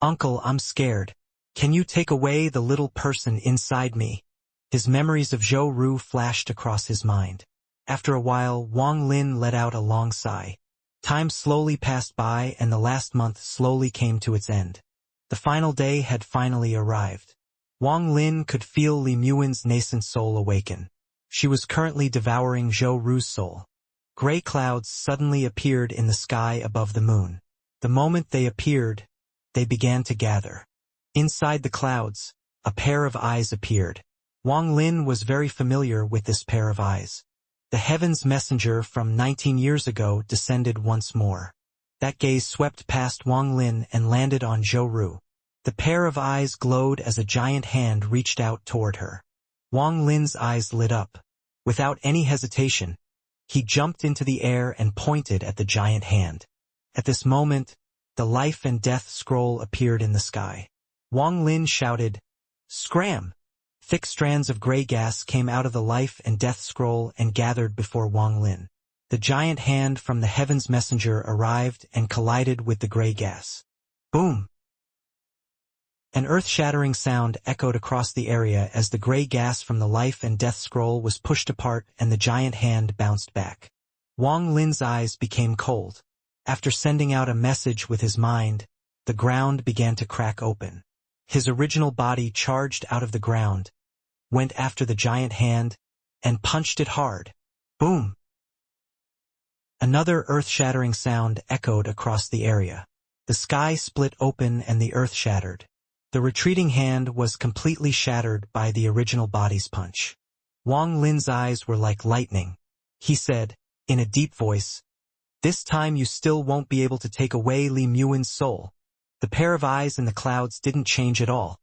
Uncle, I'm scared. Can you take away the little person inside me?" His memories of Zhou Ru flashed across his mind. After a while, Wang Lin let out a long sigh. Time slowly passed by and the last month slowly came to its end. The final day had finally arrived. Wang Lin could feel Li Muin's nascent soul awaken. She was currently devouring Zhou Ru's soul. Gray clouds suddenly appeared in the sky above the moon. The moment they appeared, they began to gather. Inside the clouds, a pair of eyes appeared. Wang Lin was very familiar with this pair of eyes. The heaven's messenger from 19 years ago descended once more. That gaze swept past Wang Lin and landed on Zhou Ru. The pair of eyes glowed as a giant hand reached out toward her. Wang Lin's eyes lit up. Without any hesitation, he jumped into the air and pointed at the giant hand. At this moment, the life and death scroll appeared in the sky. Wang Lin shouted, "Scram!" Thick strands of gray gas came out of the life and death scroll and gathered before Wang Lin. The giant hand from the heaven's messenger arrived and collided with the gray gas. Boom! An earth-shattering sound echoed across the area as the gray gas from the life and death scroll was pushed apart and the giant hand bounced back. Wang Lin's eyes became cold. After sending out a message with his mind, the ground began to crack open. His original body charged out of the ground, went after the giant hand, and punched it hard. Boom! Another earth-shattering sound echoed across the area. The sky split open and the earth shattered. The retreating hand was completely shattered by the original body's punch. Wang Lin's eyes were like lightning. He said, in a deep voice, "This time you still won't be able to take away Li Muin's soul." The pair of eyes in the clouds didn't change at all.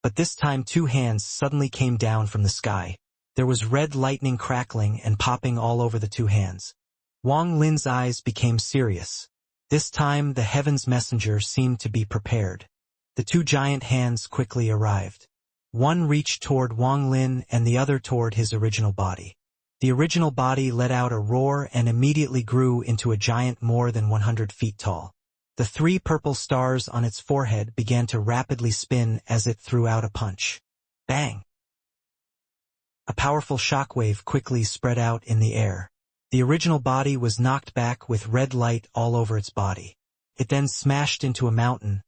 But this time 2 hands suddenly came down from the sky. There was red lightning crackling and popping all over the 2 hands. Wang Lin's eyes became serious. This time the heaven's messenger seemed to be prepared. The 2 giant hands quickly arrived. One reached toward Wang Lin and the other toward his original body. The original body let out a roar and immediately grew into a giant more than 100 feet tall. The 3 purple stars on its forehead began to rapidly spin as it threw out a punch. Bang! A powerful shockwave quickly spread out in the air. The original body was knocked back with red light all over its body. It then smashed into a mountain,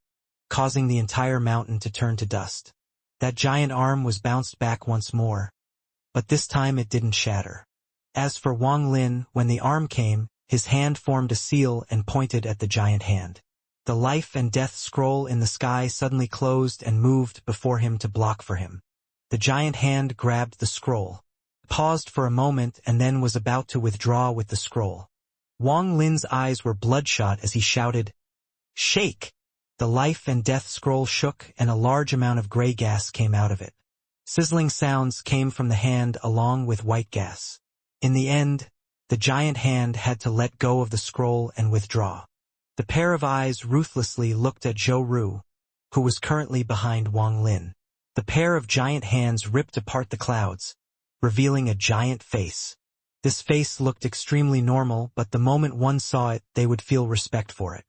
causing the entire mountain to turn to dust. That giant arm was bounced back once more, but this time it didn't shatter. As for Wang Lin, when the arm came, his hand formed a seal and pointed at the giant hand. The life and death scroll in the sky suddenly closed and moved before him to block for him. The giant hand grabbed the scroll, paused for a moment and then was about to withdraw with the scroll. Wang Lin's eyes were bloodshot as he shouted, "Shake!" The life and death scroll shook and a large amount of gray gas came out of it. Sizzling sounds came from the hand along with white gas. In the end, the giant hand had to let go of the scroll and withdraw. The pair of eyes ruthlessly looked at Zhou Ru, who was currently behind Wang Lin. The pair of giant hands ripped apart the clouds, revealing a giant face. This face looked extremely normal, but the moment one saw it, they would feel respect for it.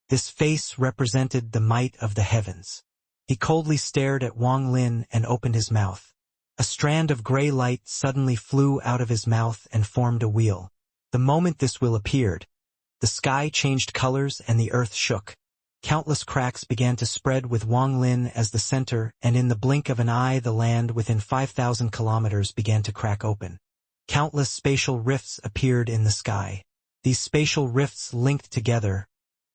This face represented the might of the heavens. He coldly stared at Wang Lin and opened his mouth. A strand of gray light suddenly flew out of his mouth and formed a wheel. The moment this wheel appeared, the sky changed colors and the earth shook. Countless cracks began to spread with Wang Lin as the center, and in the blink of an eye the land within 5,000 kilometers began to crack open. Countless spatial rifts appeared in the sky. These spatial rifts linked together,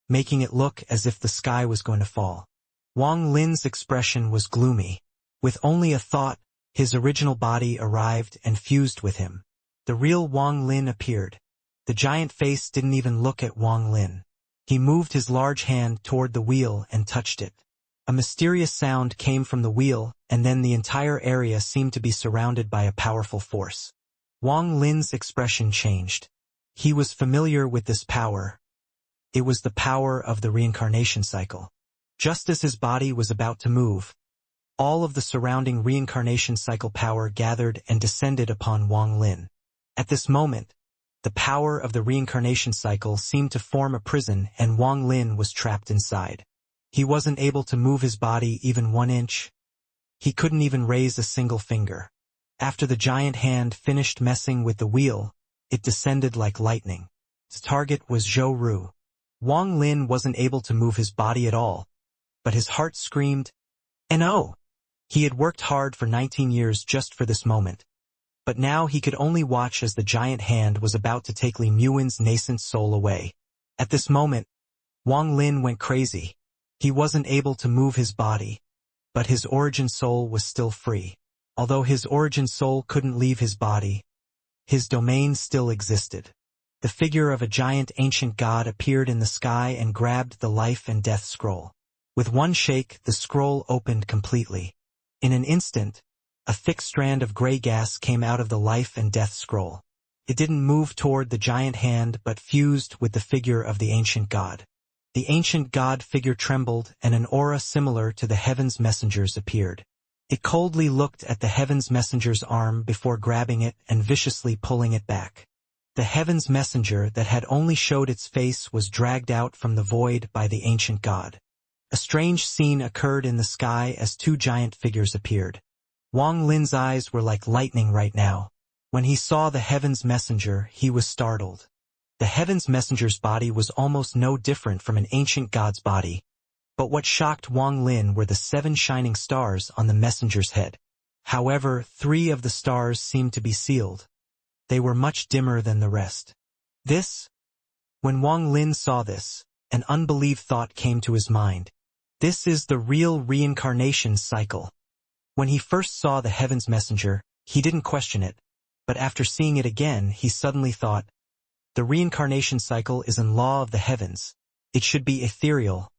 making it look as if the sky was going to fall. Wang Lin's expression was gloomy. With only a thought, his original body arrived and fused with him. The real Wang Lin appeared. The giant face didn't even look at Wang Lin. He moved his large hand toward the wheel and touched it. A mysterious sound came from the wheel, and then the entire area seemed to be surrounded by a powerful force. Wang Lin's expression changed. He was familiar with this power. It was the power of the reincarnation cycle. Just as his body was about to move, all of the surrounding reincarnation cycle power gathered and descended upon Wang Lin. At this moment, the power of the reincarnation cycle seemed to form a prison and Wang Lin was trapped inside. He wasn't able to move his body even 1 inch. He couldn't even raise a single finger. After the giant hand finished messing with the wheel, it descended like lightning. Its target was Zhou Ru. Wang Lin wasn't able to move his body at all, but his heart screamed, "No!" He had worked hard for 19 years just for this moment. but now he could only watch as the giant hand was about to take Li Muin's nascent soul away. At this moment, Wang Lin went crazy. He wasn't able to move his body, but his origin soul was still free. Although his origin soul couldn't leave his body, his domain still existed. The figure of a giant ancient god appeared in the sky and grabbed the life and death scroll. With one shake, the scroll opened completely. In an instant, a thick strand of gray gas came out of the life and death scroll. It didn't move toward the giant hand but fused with the figure of the ancient god. The ancient god figure trembled and an aura similar to the heaven's messenger's appeared. It coldly looked at the heaven's messenger's arm before grabbing it and viciously pulling it back. The heaven's messenger that had only showed its face was dragged out from the void by the ancient god. A strange scene occurred in the sky as two giant figures appeared. Wang Lin's eyes were like lightning right now. When he saw the heaven's messenger, he was startled. The heaven's messenger's body was almost no different from an ancient god's body. But what shocked Wang Lin were the 7 shining stars on the messenger's head. However, 3 of the stars seemed to be sealed. They were much dimmer than the rest. When Wang Lin saw this, an unbelieved thought came to his mind. This is the real reincarnation cycle. When he first saw the heaven's messenger, he didn't question it, but after seeing it again, he suddenly thought, the reincarnation cycle is in law of the heavens. It should be ethereal.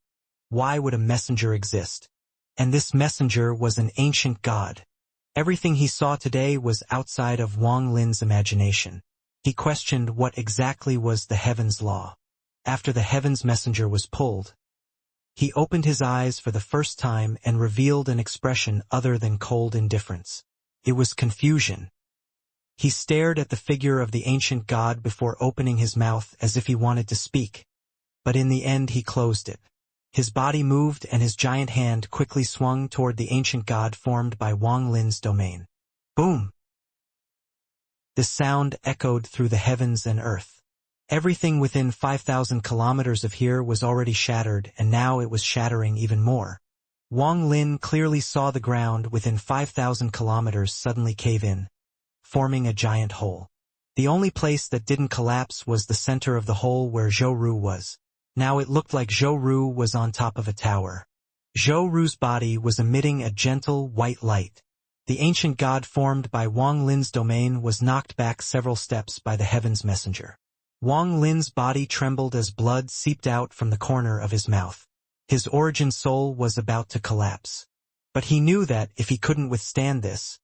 Why would a messenger exist? And this messenger was an ancient god. Everything he saw today was outside of Wang Lin's imagination. He questioned what exactly was the heaven's law. After the heaven's messenger was pulled, he opened his eyes for the first time and revealed an expression other than cold indifference. It was confusion. He stared at the figure of the ancient god before opening his mouth as if he wanted to speak, but in the end he closed it. His body moved and his giant hand quickly swung toward the ancient god formed by Wang Lin's domain. Boom! This sound echoed through the heavens and earth. Everything within 5,000 kilometers of here was already shattered, and now it was shattering even more. Wang Lin clearly saw the ground within 5,000 kilometers suddenly cave in, forming a giant hole. The only place that didn't collapse was the center of the hole where Zhou Ru was. Now it looked like Zhou Ru was on top of a tower. Zhou Ru's body was emitting a gentle white light. The ancient god formed by Wang Lin's domain was knocked back several steps by the heaven's messenger. Wang Lin's body trembled as blood seeped out from the corner of his mouth. His origin soul was about to collapse. But he knew that if he couldn't withstand this,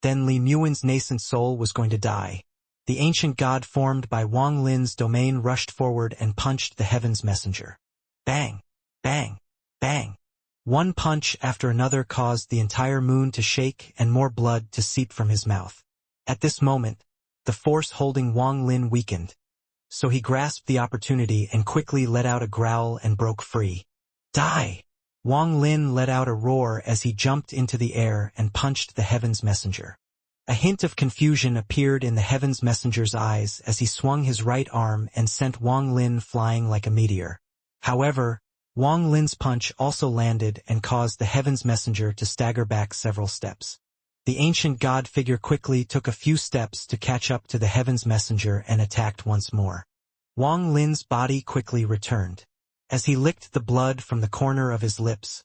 then Li Muin's nascent soul was going to die. The ancient god formed by Wang Lin's domain rushed forward and punched the heaven's messenger. Bang! Bang! Bang! One punch after another caused the entire moon to shake and more blood to seep from his mouth. At this moment, the force holding Wang Lin weakened, so he grasped the opportunity and quickly let out a growl and broke free. Die! Wang Lin let out a roar as he jumped into the air and punched the heaven's messenger. A hint of confusion appeared in the heaven's messenger's eyes as he swung his right arm and sent Wang Lin flying like a meteor. However, Wang Lin's punch also landed and caused the heaven's messenger to stagger back several steps. The ancient god figure quickly took a few steps to catch up to the heaven's messenger and attacked once more. Wang Lin's body quickly returned. As he licked the blood from the corner of his lips,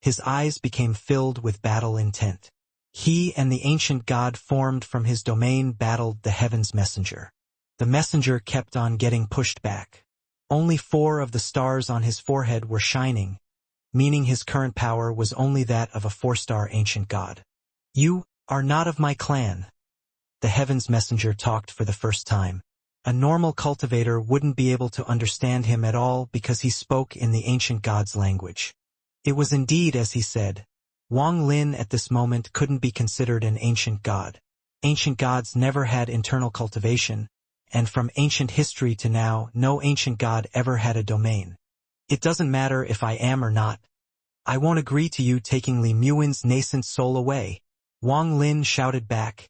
his eyes became filled with battle intent. He and the ancient god formed from his domain battled the heaven's messenger. The messenger kept on getting pushed back. Only 4 of the stars on his forehead were shining, meaning his current power was only that of a 4-star ancient god. You are not of my clan. The heaven's messenger talked for the first time. A normal cultivator wouldn't be able to understand him at all because he spoke in the ancient god's language. It was indeed as he said. Wang Lin at this moment couldn't be considered an ancient god. Ancient gods never had internal cultivation, and from ancient history to now, no ancient god ever had a domain. It doesn't matter if I am or not. I won't agree to you taking Li Muin's nascent soul away. Wang Lin shouted back,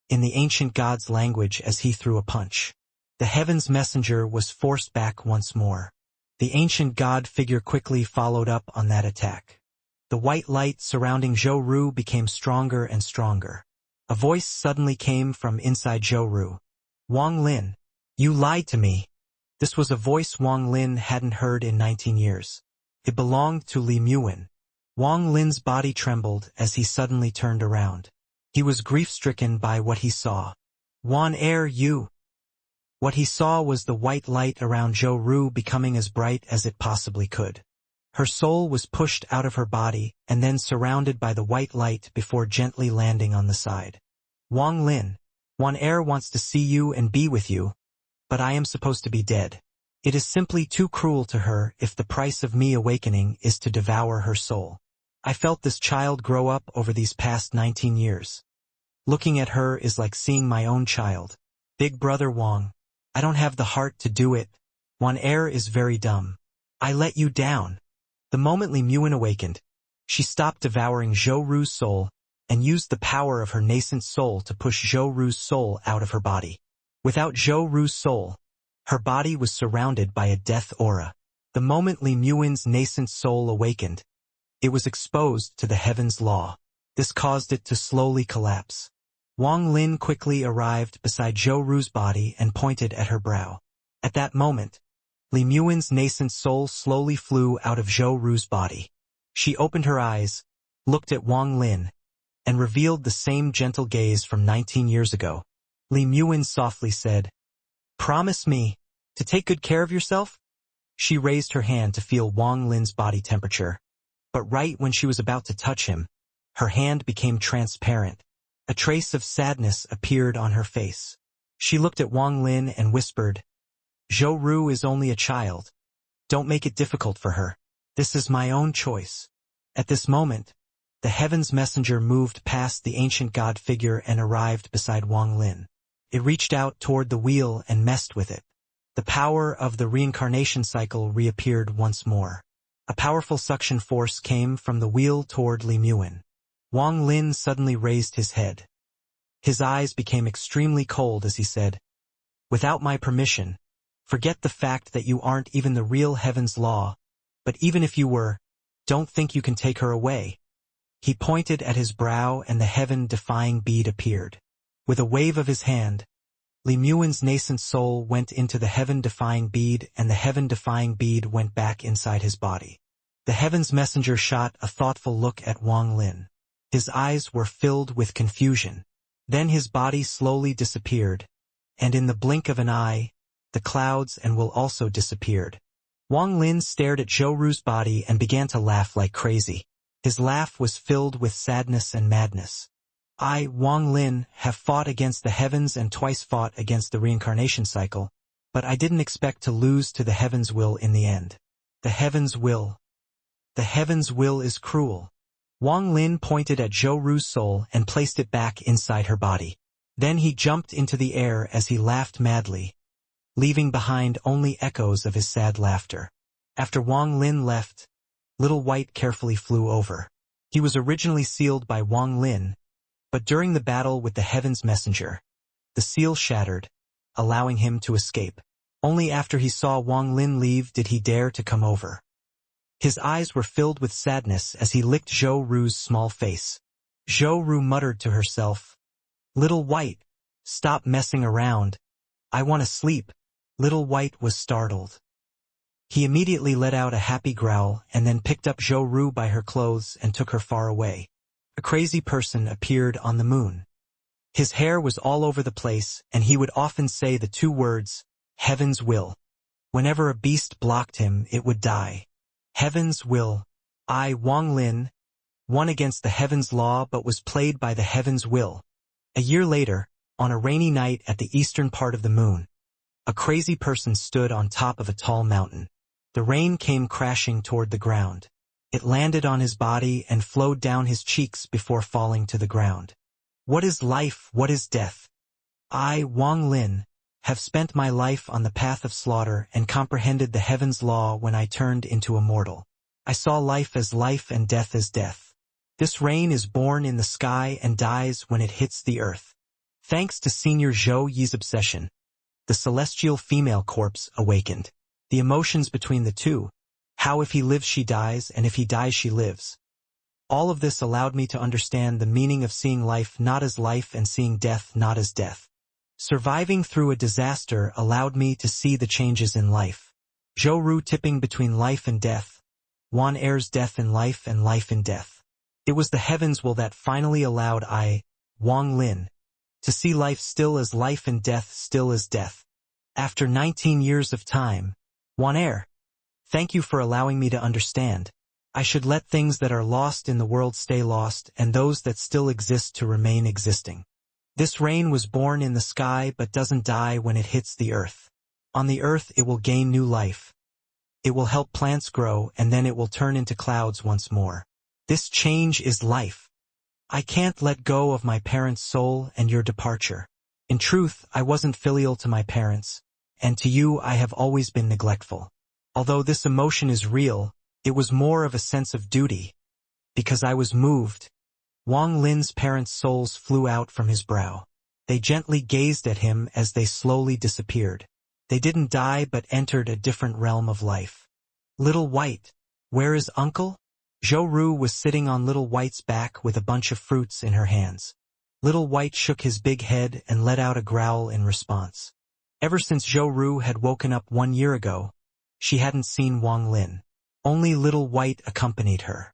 in the ancient god's language as he threw a punch. The heaven's messenger was forced back once more. The ancient god figure quickly followed up on that attack. The white light surrounding Zhou Ru became stronger and stronger. A voice suddenly came from inside Zhou Ru. Wang Lin, you lied to me. This was a voice Wang Lin hadn't heard in 19 years. It belonged to Li Muwen. Wang Lin's body trembled as he suddenly turned around. He was grief-stricken by what he saw. Wan you. What he saw was the white light around Zhou Ru becoming as bright as it possibly could. Her soul was pushed out of her body and then surrounded by the white light before gently landing on the side. Wang Lin, Wan wants to see you and be with you, but I am supposed to be dead. It is simply too cruel to her if the price of me awakening is to devour her soul. I felt this child grow up over these past 19 years. Looking at her is like seeing my own child. Big brother Wang, I don't have the heart to do it. Wan is very dumb. I let you down. The moment Li Muwen awakened, she stopped devouring Zhou Ru's soul and used the power of her nascent soul to push Zhou Ru's soul out of her body. Without Zhou Ru's soul, her body was surrounded by a death aura. The moment Li Muwen's nascent soul awakened, it was exposed to the heaven's law. This caused it to slowly collapse. Wang Lin quickly arrived beside Zhou Ru's body and pointed at her brow. At that moment, Li Muwen's nascent soul slowly flew out of Zhou Ru's body. She opened her eyes, looked at Wang Lin, and revealed the same gentle gaze from 19 years ago. Li Muwen softly said, "Promise me to take good care of yourself?" She raised her hand to feel Wang Lin's body temperature. But right when she was about to touch him, her hand became transparent. A trace of sadness appeared on her face. She looked at Wang Lin and whispered, "Zhou Ru is only a child. Don't make it difficult for her. This is my own choice." At this moment, the heaven's messenger moved past the ancient god figure and arrived beside Wang Lin. It reached out toward the wheel and messed with it. The power of the reincarnation cycle reappeared once more. A powerful suction force came from the wheel toward Li Muwen. Wang Lin suddenly raised his head. His eyes became extremely cold as he said, "Without my permission, forget the fact that you aren't even the real heaven's law, but even if you were, don't think you can take her away." He pointed at his brow and the heaven-defying bead appeared. With a wave of his hand, Li Muwen's nascent soul went into the heaven-defying bead and the heaven-defying bead went back inside his body. The heaven's messenger shot a thoughtful look at Wang Lin. His eyes were filled with confusion. Then his body slowly disappeared, and in the blink of an eye, the clouds and will also disappeared. Wang Lin stared at Zhou Ru's body and began to laugh like crazy. His laugh was filled with sadness and madness. "I, Wang Lin, have fought against the heavens and twice fought against the reincarnation cycle, but I didn't expect to lose to the heaven's will in the end. The heaven's will. The heaven's will is cruel." Wang Lin pointed at Zhou Ru's soul and placed it back inside her body. Then he jumped into the air as he laughed madly, leaving behind only echoes of his sad laughter. After Wang Lin left, Little White carefully flew over. He was originally sealed by Wang Lin, but during the battle with the heaven's messenger, the seal shattered, allowing him to escape. Only after he saw Wang Lin leave did he dare to come over. His eyes were filled with sadness as he licked Zhou Ru's small face. Zhou Ru muttered to herself, "Little White, stop messing around. I want to sleep." Little White was startled. He immediately let out a happy growl and then picked up Zhou Ru by her clothes and took her far away. A crazy person appeared on the moon. His hair was all over the place, and he would often say the two words, "Heaven's will." Whenever a beast blocked him, it would die. Heaven's will. I, Wang Lin, won against the heaven's law but was played by the heaven's will. A year later, on a rainy night at the eastern part of the moon, a crazy person stood on top of a tall mountain. The rain came crashing toward the ground. It landed on his body and flowed down his cheeks before falling to the ground. What is life? What is death? I, Wang Lin, have spent my life on the path of slaughter and comprehended the heaven's law when I turned into immortal. I saw life and death as death. This rain is born in the sky and dies when it hits the earth. Thanks to Senior Zhou Yi's obsession, the celestial female corpse awakened. The emotions between the two, how if he lives she dies and if he dies she lives. All of this allowed me to understand the meaning of seeing life not as life and seeing death not as death. Surviving through a disaster allowed me to see the changes in life. Zhou Ru tipping between life and death. Wan Er's death in life and life in death. It was the heavens will that finally allowed I, Wang Lin, to see life still as life and death still as death. After 19 years of time, Wan Er, thank you for allowing me to understand. I should let things that are lost in the world stay lost and those that still exist to remain existing. This rain was born in the sky but doesn't die when it hits the earth. On the earth it will gain new life. It will help plants grow and then it will turn into clouds once more. This change is life. I can't let go of my parents' soul and your departure. In truth, I wasn't filial to my parents, and to you I have always been neglectful. Although this emotion is real, it was more of a sense of duty. Because I was moved. Wang Lin's parents' souls flew out from his brow. They gently gazed at him as they slowly disappeared. They didn't die but entered a different realm of life. Little White, where is Uncle? Zhou Ru was sitting on Little White's back with a bunch of fruits in her hands. Little White shook his big head and let out a growl in response. Ever since Zhou Ru had woken up 1 year ago, she hadn't seen Wang Lin. Only Little White accompanied her.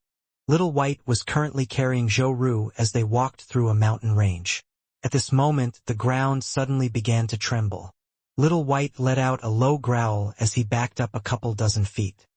Little White was currently carrying Zhou Ru as they walked through a mountain range. At this moment, the ground suddenly began to tremble. Little White let out a low growl as he backed up a couple dozen feet.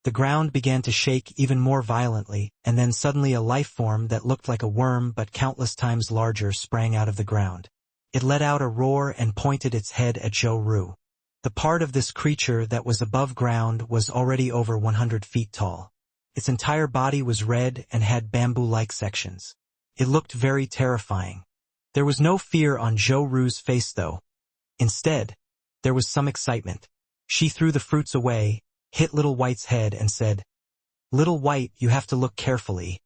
The ground began to shake even more violently, and then suddenly a life form that looked like a worm but countless times larger sprang out of the ground. It let out a roar and pointed its head at Zhou Ru. The part of this creature that was above ground was already over 100 feet tall. Its entire body was red and had bamboo-like sections. It looked very terrifying. There was no fear on Zhou Ru's face though. Instead, there was some excitement. She threw the fruits away, hit Little White's head and said, "Little White, you have to look carefully.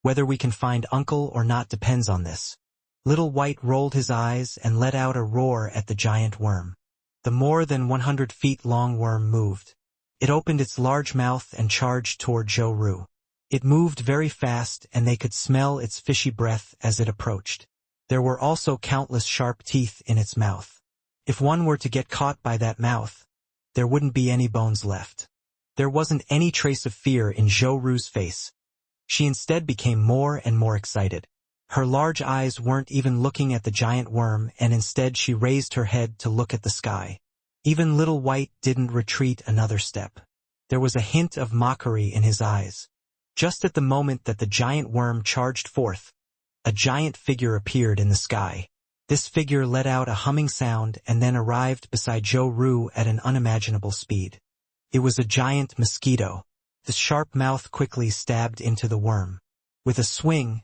Whether we can find Uncle or not depends on this." Little White rolled his eyes and let out a roar at the giant worm. The more than 100 feet long worm moved. It opened its large mouth and charged toward Zhou Ru. It moved very fast and they could smell its fishy breath as it approached. There were also countless sharp teeth in its mouth. If one were to get caught by that mouth, there wouldn't be any bones left. There wasn't any trace of fear in Zhou Ru's face. She instead became more and more excited. Her large eyes weren't even looking at the giant worm and instead she raised her head to look at the sky. Even Little White didn't retreat another step. There was a hint of mockery in his eyes. Just at the moment that the giant worm charged forth, a giant figure appeared in the sky. This figure let out a humming sound and then arrived beside Zhou Ru at an unimaginable speed. It was a giant mosquito. The sharp mouth quickly stabbed into the worm. With a swing,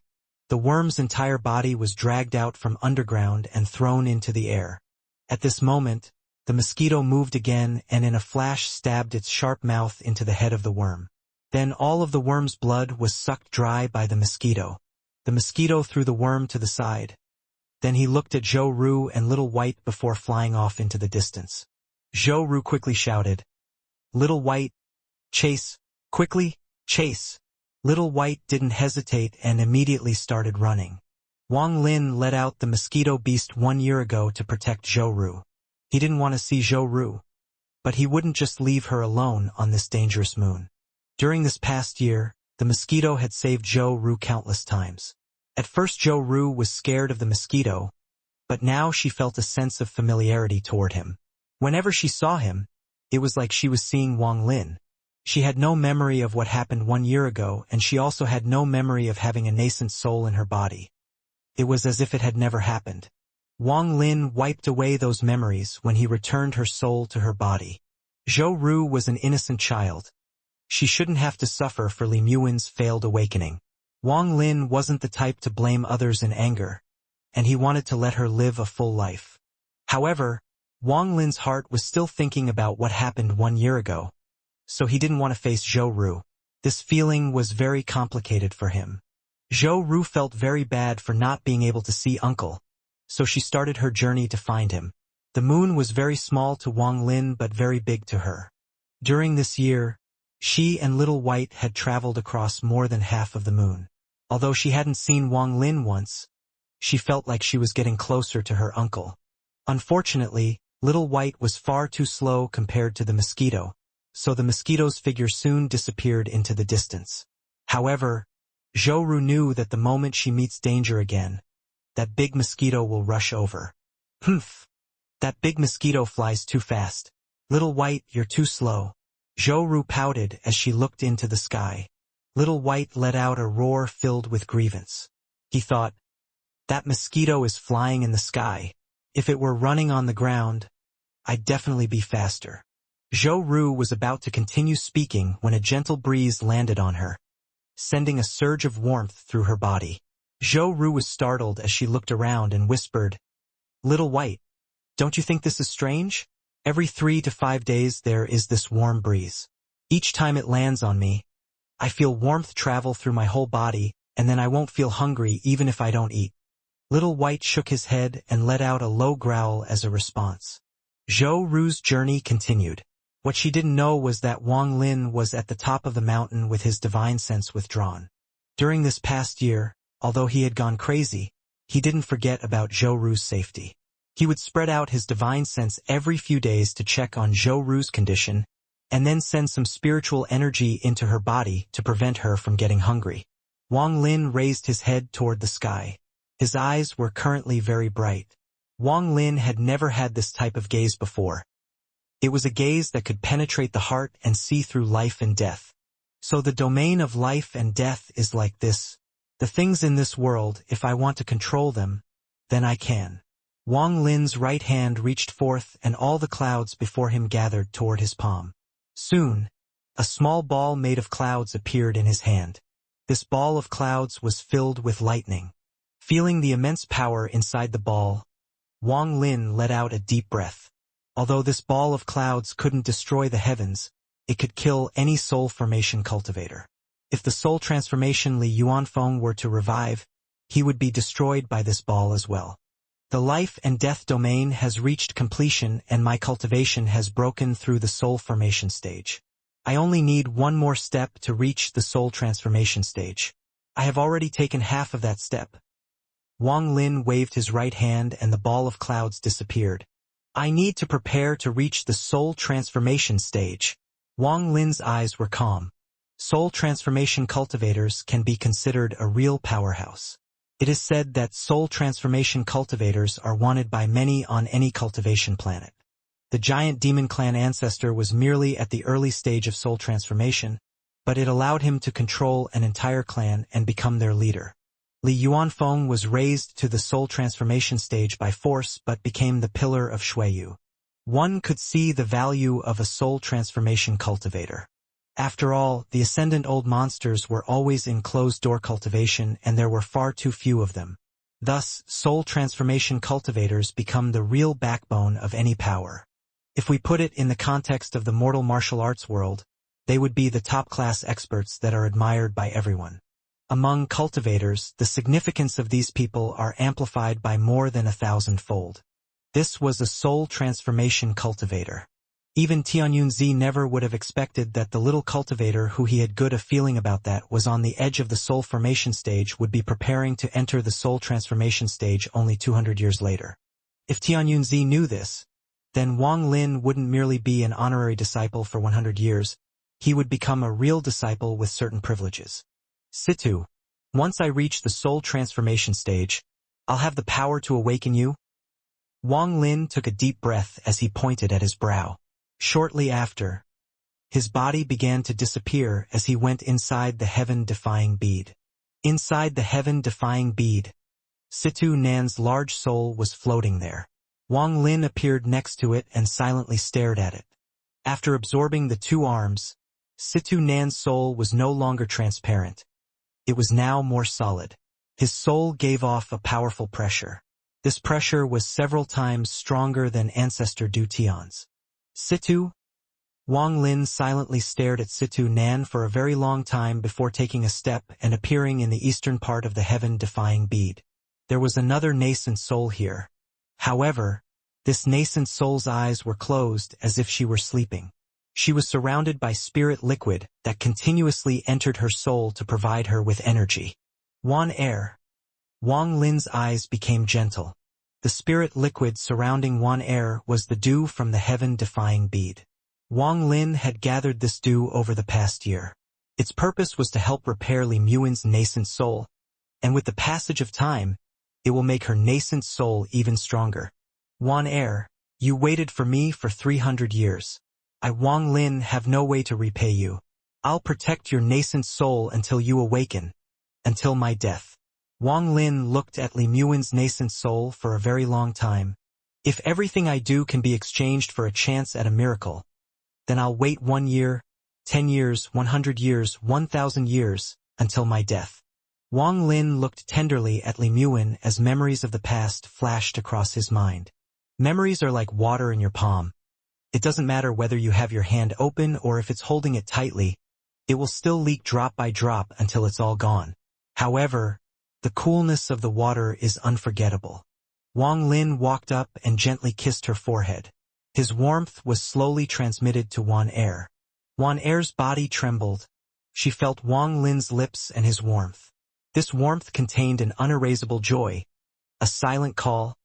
the worm's entire body was dragged out from underground and thrown into the air. At this moment, the mosquito moved again and in a flash stabbed its sharp mouth into the head of the worm. Then all of the worm's blood was sucked dry by the mosquito. The mosquito threw the worm to the side. Then he looked at Zhou Ru and Little White before flying off into the distance. Zhou Ru quickly shouted, "Little White, chase, quickly, chase." Little White didn't hesitate and immediately started running. Wang Lin let out the mosquito beast 1 year ago to protect Zhou Ru. He didn't want to see Zhou Ru. But he wouldn't just leave her alone on this dangerous moon. During this past year, the mosquito had saved Zhou Ru countless times. At first Zhou Ru was scared of the mosquito, but now she felt a sense of familiarity toward him. Whenever she saw him, it was like she was seeing Wang Lin. She had no memory of what happened 1 year ago, and she also had no memory of having a nascent soul in her body. It was as if it had never happened. Wang Lin wiped away those memories when he returned her soul to her body. Zhou Ru was an innocent child. She shouldn't have to suffer for Li Muin's failed awakening. Wang Lin wasn't the type to blame others in anger, and he wanted to let her live a full life. However, Wang Lin's heart was still thinking about what happened 1 year ago, so he didn't want to face Zhou Ru. This feeling was very complicated for him. Zhou Ru felt very bad for not being able to see Uncle, so she started her journey to find him. The moon was very small to Wang Lin but very big to her. During this year, she and Little White had traveled across more than half of the moon. Although she hadn't seen Wang Lin once, she felt like she was getting closer to her uncle. Unfortunately, Little White was far too slow compared to the mosquito, so the mosquito's figure soon disappeared into the distance. However, Zhou Ru knew that the moment she meets danger again, that big mosquito will rush over. Humph! That big mosquito flies too fast. Little White, you're too slow. Zhou Ru pouted as she looked into the sky. Little White let out a roar filled with grievance. He thought, that mosquito is flying in the sky. If it were running on the ground, I'd definitely be faster. Zhou Ru was about to continue speaking when a gentle breeze landed on her, sending a surge of warmth through her body. Zhou Ru was startled as she looked around and whispered, Little White, don't you think this is strange? Every 3 to 5 days there is this warm breeze. Each time it lands on me, I feel warmth travel through my whole body, and then I won't feel hungry even if I don't eat. Little White shook his head and let out a low growl as a response. Zhou Ru's journey continued. What she didn't know was that Wang Lin was at the top of the mountain with his divine sense withdrawn. During this past year, although he had gone crazy, he didn't forget about Zhou Ru's safety. He would spread out his divine sense every few days to check on Zhou Ru's condition, and then send some spiritual energy into her body to prevent her from getting hungry. Wang Lin raised his head toward the sky. His eyes were currently very bright. Wang Lin had never had this type of gaze before. It was a gaze that could penetrate the heart and see through life and death. So the domain of life and death is like this. The things in this world, if I want to control them, then I can. Wang Lin's right hand reached forth and all the clouds before him gathered toward his palm. Soon, a small ball made of clouds appeared in his hand. This ball of clouds was filled with lightning. Feeling the immense power inside the ball, Wang Lin let out a deep breath. Although this ball of clouds couldn't destroy the heavens, it could kill any soul formation cultivator. If the soul transformation Li Yuanfeng were to revive, he would be destroyed by this ball as well. The life and death domain has reached completion and my cultivation has broken through the soul formation stage. I only need one more step to reach the soul transformation stage. I have already taken half of that step. Wang Lin waved his right hand and the ball of clouds disappeared. I need to prepare to reach the soul transformation stage. Wang Lin's eyes were calm. Soul transformation cultivators can be considered a real powerhouse. It is said that soul transformation cultivators are wanted by many on any cultivation planet. The giant demon clan ancestor was merely at the early stage of soul transformation, but it allowed him to control an entire clan and become their leader. Li Yuanfeng was raised to the soul transformation stage by force but became the pillar of Shuiyu. One could see the value of a soul transformation cultivator. After all, the ascendant old monsters were always in closed-door cultivation and there were far too few of them. Thus, soul transformation cultivators become the real backbone of any power. If we put it in the context of the mortal martial arts world, they would be the top-class experts that are admired by everyone. Among cultivators, the significance of these people are amplified by more than 1,000-fold. This was a soul transformation cultivator. Even Tianyunzi never would have expected that the little cultivator who he had good a feeling about that was on the edge of the soul formation stage would be preparing to enter the soul transformation stage only 200 years later. If Tianyunzi knew this, then Wang Lin wouldn't merely be an honorary disciple for 100 years, he would become a real disciple with certain privileges. Situ, once I reach the soul transformation stage, I'll have the power to awaken you. Wang Lin took a deep breath as he pointed at his brow. Shortly after, his body began to disappear as he went inside the heaven-defying bead. Inside the heaven-defying bead, Situ Nan's large soul was floating there. Wang Lin appeared next to it and silently stared at it. After absorbing the 2 arms, Situ Nan's soul was no longer transparent. It was now more solid. His soul gave off a powerful pressure. This pressure was several times stronger than Ancestor Du Tian's. Situ? Wang Lin silently stared at Situ Nan for a very long time before taking a step and appearing in the eastern part of the heaven-defying bead. There was another nascent soul here. However, this nascent soul's eyes were closed as if she were sleeping. She was surrounded by spirit liquid that continuously entered her soul to provide her with energy. Wan air. Wang Lin's eyes became gentle. The spirit liquid surrounding Wan air was the dew from the heaven-defying bead. Wang Lin had gathered this dew over the past year. Its purpose was to help repair Li Muin's nascent soul, and with the passage of time, it will make her nascent soul even stronger. Wan air, you waited for me for 300 years. I, Wang Lin, have no way to repay you. I'll protect your nascent soul until you awaken, until my death. Wang Lin looked at Li Muin's nascent soul for a very long time. If everything I do can be exchanged for a chance at a miracle, then I'll wait 1 year, 10 years, 100 years, 1,000 years, until my death. Wang Lin looked tenderly at Li Muin as memories of the past flashed across his mind. Memories are like water in your palm. It doesn't matter whether you have your hand open or if it's holding it tightly, it will still leak drop by drop until it's all gone. However, the coolness of the water is unforgettable. Wang Lin walked up and gently kissed her forehead. His warmth was slowly transmitted to Wan air. Wan air's body trembled. She felt Wang Lin's lips and his warmth. This warmth contained an unerasable joy, a silent call,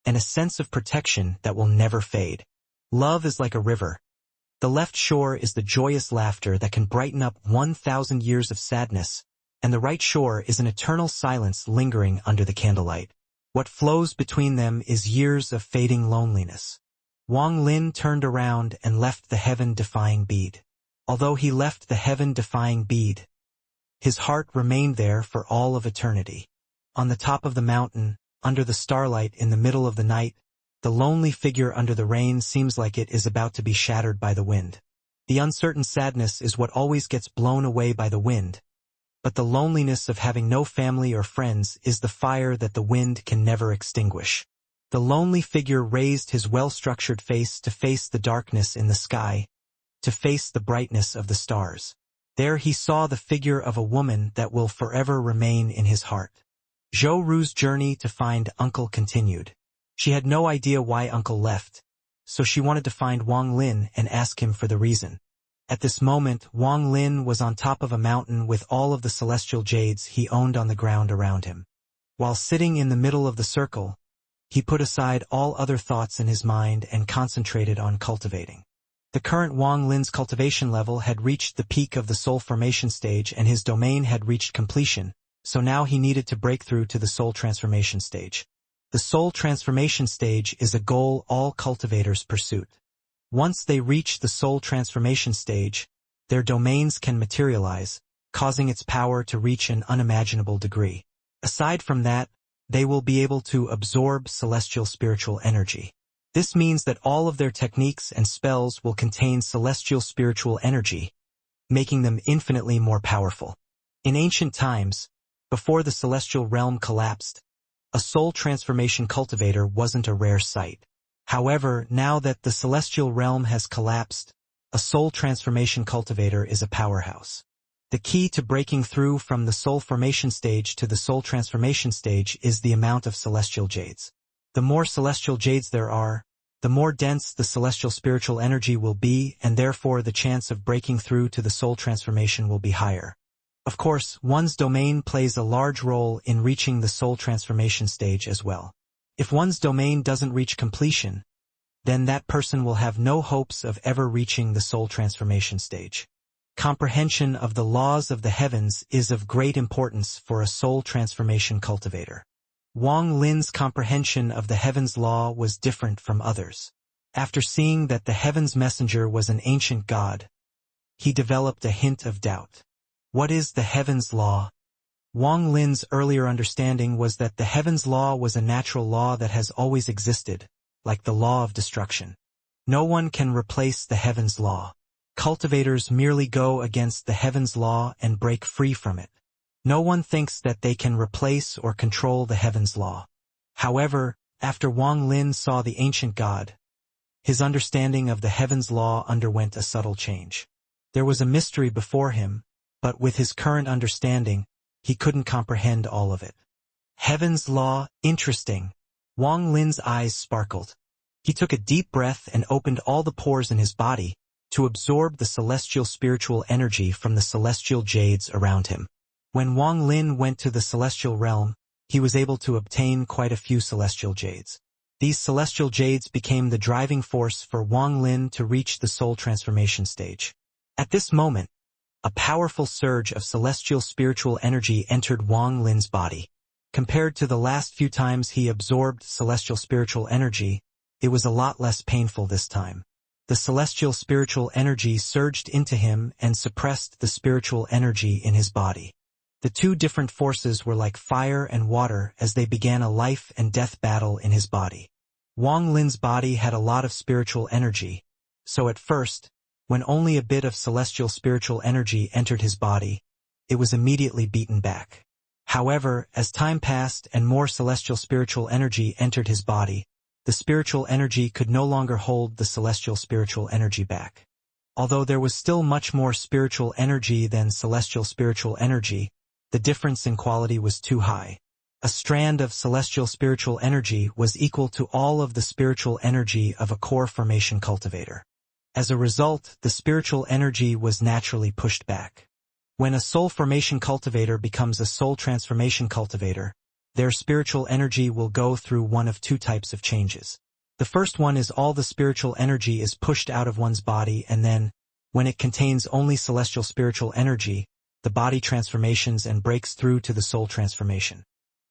and a sense of protection that will never fade. Love is like a river. The left shore is the joyous laughter that can brighten up 1,000 years of sadness, and the right shore is an eternal silence lingering under the candlelight. What flows between them is years of fading loneliness. Wang Lin turned around and left the heaven-defying bead. Although he left the heaven-defying bead, his heart remained there for all of eternity. On the top of the mountain, under the starlight in the middle of the night, the lonely figure under the rain seems like it is about to be shattered by the wind. The uncertain sadness is what always gets blown away by the wind, but the loneliness of having no family or friends is the fire that the wind can never extinguish. The lonely figure raised his well-structured face to face the darkness in the sky, to face the brightness of the stars. There he saw the figure of a woman that will forever remain in his heart. Zhou Ru's journey to find Uncle continued. She had no idea why Uncle left, so she wanted to find Wang Lin and ask him for the reason. At this moment, Wang Lin was on top of a mountain with all of the celestial jades he owned on the ground around him. While sitting in the middle of the circle, he put aside all other thoughts in his mind and concentrated on cultivating. The current Wang Lin's cultivation level had reached the peak of the soul formation stage and his domain had reached completion, so now he needed to break through to the soul transformation stage. The soul transformation stage is a goal all cultivators pursue. Once they reach the soul transformation stage, their domains can materialize, causing its power to reach an unimaginable degree. Aside from that, they will be able to absorb celestial spiritual energy. This means that all of their techniques and spells will contain celestial spiritual energy, making them infinitely more powerful. In ancient times, before the celestial realm collapsed, a soul transformation cultivator wasn't a rare sight. However, now that the celestial realm has collapsed, a soul transformation cultivator is a powerhouse. The key to breaking through from the soul formation stage to the soul transformation stage is the amount of celestial jades. The more celestial jades there are, the more dense the celestial spiritual energy will be, and therefore the chance of breaking through to the soul transformation will be higher. Of course, one's domain plays a large role in reaching the soul transformation stage as well. If one's domain doesn't reach completion, then that person will have no hopes of ever reaching the soul transformation stage. Comprehension of the laws of the heavens is of great importance for a soul transformation cultivator. Wang Lin's comprehension of the heavens law was different from others. After seeing that the heavens messenger was an ancient god, he developed a hint of doubt. What is the heavens law? Wang Lin's earlier understanding was that the heavens law was a natural law that has always existed, like the law of destruction. No one can replace the heavens law. Cultivators merely go against the heavens law and break free from it. No one thinks that they can replace or control the heavens law. However, after Wang Lin saw the ancient god, his understanding of the heavens law underwent a subtle change. There was a mystery before him, but with his current understanding, he couldn't comprehend all of it. Heaven's law, interesting. Wang Lin's eyes sparkled. He took a deep breath and opened all the pores in his body to absorb the celestial spiritual energy from the celestial jades around him. When Wang Lin went to the celestial realm, he was able to obtain quite a few celestial jades. These celestial jades became the driving force for Wang Lin to reach the soul transformation stage. At this moment, a powerful surge of celestial spiritual energy entered Wang Lin's body. Compared to the last few times he absorbed celestial spiritual energy, it was a lot less painful this time. The celestial spiritual energy surged into him and suppressed the spiritual energy in his body. The two different forces were like fire and water as they began a life and death battle in his body. Wang Lin's body had a lot of spiritual energy, so at first, when only a bit of celestial spiritual energy entered his body, it was immediately beaten back. However, as time passed and more celestial spiritual energy entered his body, the spiritual energy could no longer hold the celestial spiritual energy back. Although there was still much more spiritual energy than celestial spiritual energy, the difference in quality was too high. A strand of celestial spiritual energy was equal to all of the spiritual energy of a core formation cultivator. As a result, the spiritual energy was naturally pushed back. When a soul formation cultivator becomes a soul transformation cultivator, their spiritual energy will go through one of two types of changes. The first one is all the spiritual energy is pushed out of one's body, and then, when it contains only celestial spiritual energy, the body transformations and breaks through to the soul transformation.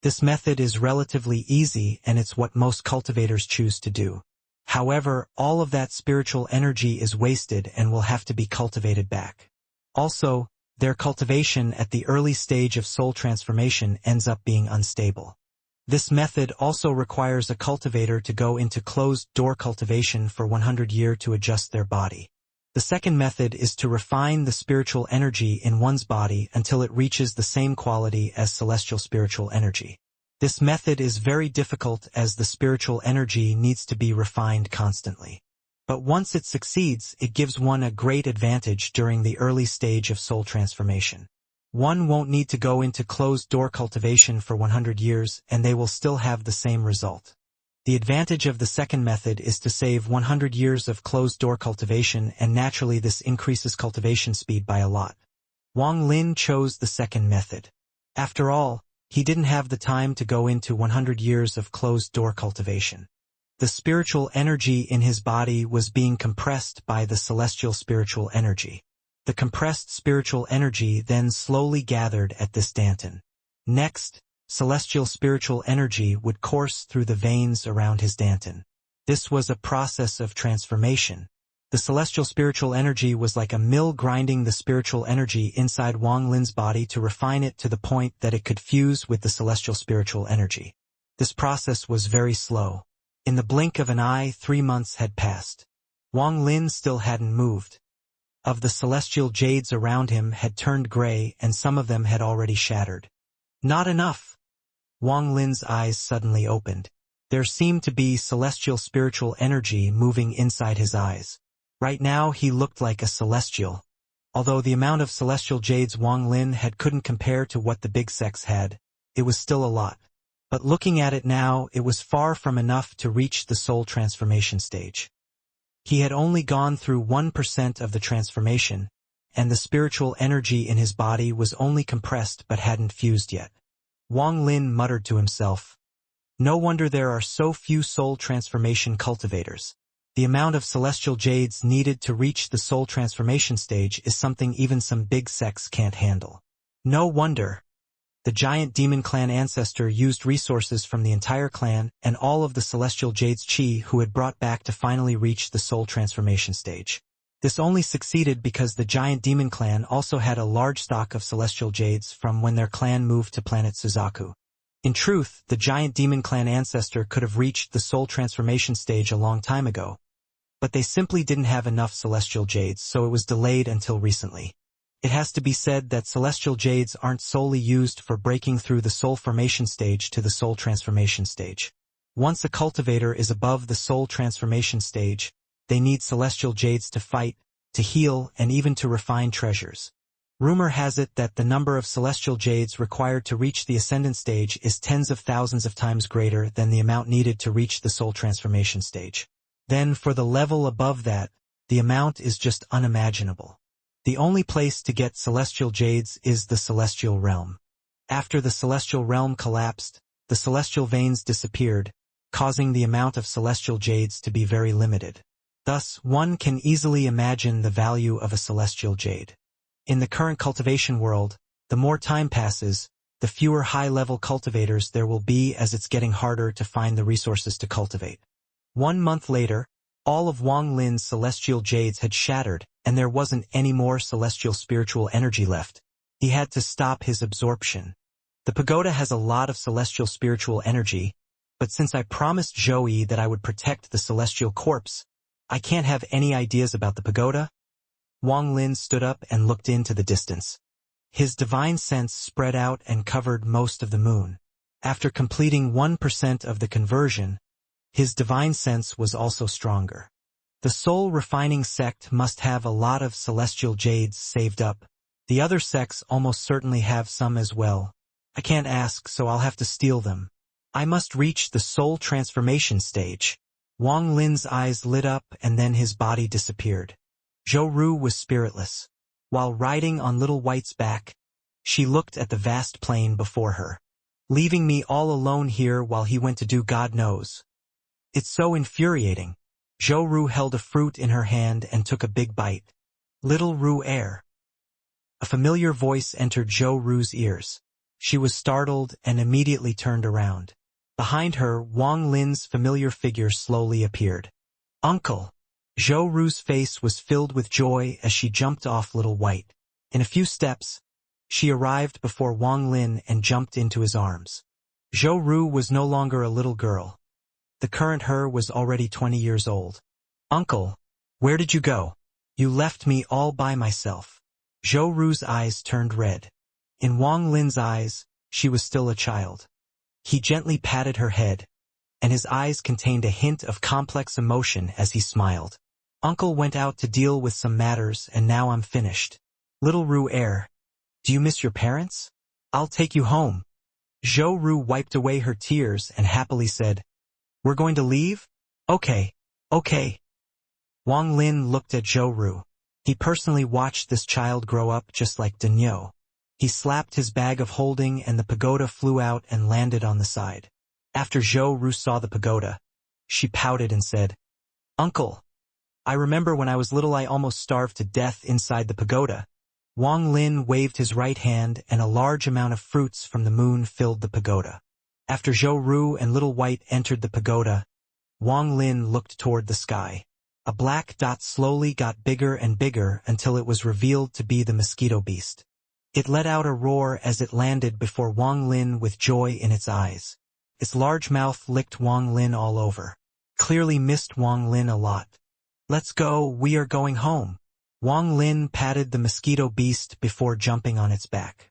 This method is relatively easy and it's what most cultivators choose to do. However, all of that spiritual energy is wasted and will have to be cultivated back. Also, their cultivation at the early stage of soul transformation ends up being unstable. This method also requires a cultivator to go into closed-door cultivation for 100 years to adjust their body. The second method is to refine the spiritual energy in one's body until it reaches the same quality as celestial spiritual energy. This method is very difficult as the spiritual energy needs to be refined constantly. But once it succeeds, it gives one a great advantage during the early stage of soul transformation. One won't need to go into closed-door cultivation for 100 years, and they will still have the same result. The advantage of the second method is to save 100 years of closed-door cultivation, and naturally this increases cultivation speed by a lot. Wang Lin chose the second method. After all, he didn't have the time to go into 100 years of closed-door cultivation. The spiritual energy in his body was being compressed by the celestial spiritual energy. The compressed spiritual energy then slowly gathered at this danton. Next, celestial spiritual energy would course through the veins around his danton. This was a process of transformation. The celestial spiritual energy was like a mill grinding the spiritual energy inside Wang Lin's body to refine it to the point that it could fuse with the celestial spiritual energy. This process was very slow. In the blink of an eye, 3 months had passed. Wang Lin still hadn't moved. Of the celestial jades around him had turned gray and some of them had already shattered. Not enough! Wang Lin's eyes suddenly opened. There seemed to be celestial spiritual energy moving inside his eyes. Right now he looked like a celestial. Although the amount of celestial jades Wang Lin had couldn't compare to what the big sects had, it was still a lot. But looking at it now, it was far from enough to reach the soul transformation stage. He had only gone through 1% of the transformation, and the spiritual energy in his body was only compressed but hadn't fused yet. Wang Lin muttered to himself, "No wonder there are so few soul transformation cultivators. The amount of celestial jades needed to reach the soul transformation stage is something even some big sects can't handle. No wonder." The giant demon clan ancestor used resources from the entire clan and all of the celestial jades chi who had brought back to finally reach the soul transformation stage. This only succeeded because the giant demon clan also had a large stock of celestial jades from when their clan moved to planet Suzaku. In truth, the giant demon clan ancestor could have reached the soul transformation stage a long time ago. But they simply didn't have enough celestial jades, so it was delayed until recently. It has to be said that celestial jades aren't solely used for breaking through the soul formation stage to the soul transformation stage. Once a cultivator is above the soul transformation stage, they need celestial jades to fight, to heal, and even to refine treasures. Rumor has it that the number of celestial jades required to reach the ascendant stage is tens of thousands of times greater than the amount needed to reach the soul transformation stage. Then for the level above that, the amount is just unimaginable. The only place to get celestial jades is the celestial realm. After the celestial realm collapsed, the celestial veins disappeared, causing the amount of celestial jades to be very limited. Thus, one can easily imagine the value of a celestial jade. In the current cultivation world, the more time passes, the fewer high-level cultivators there will be as it's getting harder to find the resources to cultivate. 1 month later, all of Wang Lin's celestial jades had shattered, and there wasn't any more celestial spiritual energy left. He had to stop his absorption. The pagoda has a lot of celestial spiritual energy, but since I promised Joey that I would protect the celestial corpse, I can't have any ideas about the pagoda. Wang Lin stood up and looked into the distance. His divine sense spread out and covered most of the moon. After completing 1% of the conversion, his divine sense was also stronger. The soul-refining sect must have a lot of celestial jades saved up. The other sects almost certainly have some as well. I can't ask, so I'll have to steal them. I must reach the soul transformation stage. Wang Lin's eyes lit up and then his body disappeared. Zhou Ru was spiritless. While riding on Little White's back, she looked at the vast plain before her. Leaving me all alone here while he went to do God knows. It's so infuriating. Zhou Ru held a fruit in her hand and took a big bite. Little Ru air. A familiar voice entered Zhou Ru's ears. She was startled and immediately turned around. Behind her, Wang Lin's familiar figure slowly appeared. Uncle! Zhou Ru's face was filled with joy as she jumped off Little White. In a few steps, she arrived before Wang Lin and jumped into his arms. Zhou Ru was no longer a little girl. The current her was already 20 years old. Uncle, where did you go? You left me all by myself. Zhou Ru's eyes turned red. In Wang Lin's eyes, she was still a child. He gently patted her head, and his eyes contained a hint of complex emotion as he smiled. Uncle went out to deal with some matters and now I'm finished. Little Ru air, do you miss your parents? I'll take you home. Zhou Ru wiped away her tears and happily said, We're going to leave? Okay. Wang Lin looked at Zhou Ru. He personally watched this child grow up just like Danyo. He slapped his bag of holding and the pagoda flew out and landed on the side. After Zhou Ru saw the pagoda, she pouted and said, Uncle, I remember when I was little I almost starved to death inside the pagoda. Wang Lin waved his right hand and a large amount of fruits from the moon filled the pagoda. After Zhou Ru and Little White entered the pagoda, Wang Lin looked toward the sky. A black dot slowly got bigger and bigger until it was revealed to be the mosquito beast. It let out a roar as it landed before Wang Lin with joy in its eyes. Its large mouth licked Wang Lin all over. Clearly missed Wang Lin a lot. Let's go, we are going home. Wang Lin patted the mosquito beast before jumping on its back.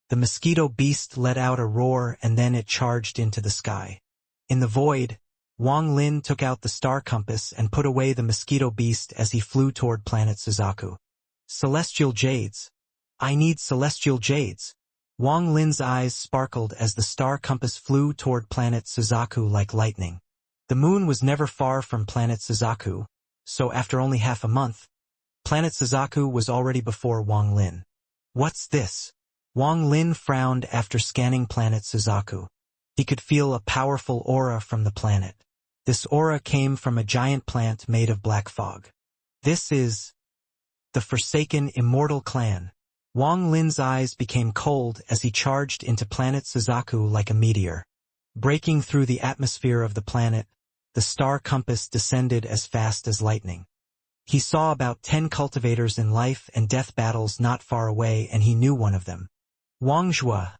The mosquito beast let out a roar and then it charged into the sky. In the void, Wang Lin took out the star compass and put away the mosquito beast as he flew toward planet Suzaku. Celestial jades. I need celestial jades. Wang Lin's eyes sparkled as the star compass flew toward planet Suzaku like lightning. The moon was never far from planet Suzaku, so after only half a month, planet Suzaku was already before Wang Lin. What's this? Wang Lin frowned after scanning planet Suzaku. He could feel a powerful aura from the planet. This aura came from a giant plant made of black fog. This is the Forsaken Immortal Clan. Wang Lin's eyes became cold as he charged into planet Suzaku like a meteor. Breaking through the atmosphere of the planet, the star compass descended as fast as lightning. He saw about 10 cultivators in life and death battles not far away and he knew one of them. Wang Zhua.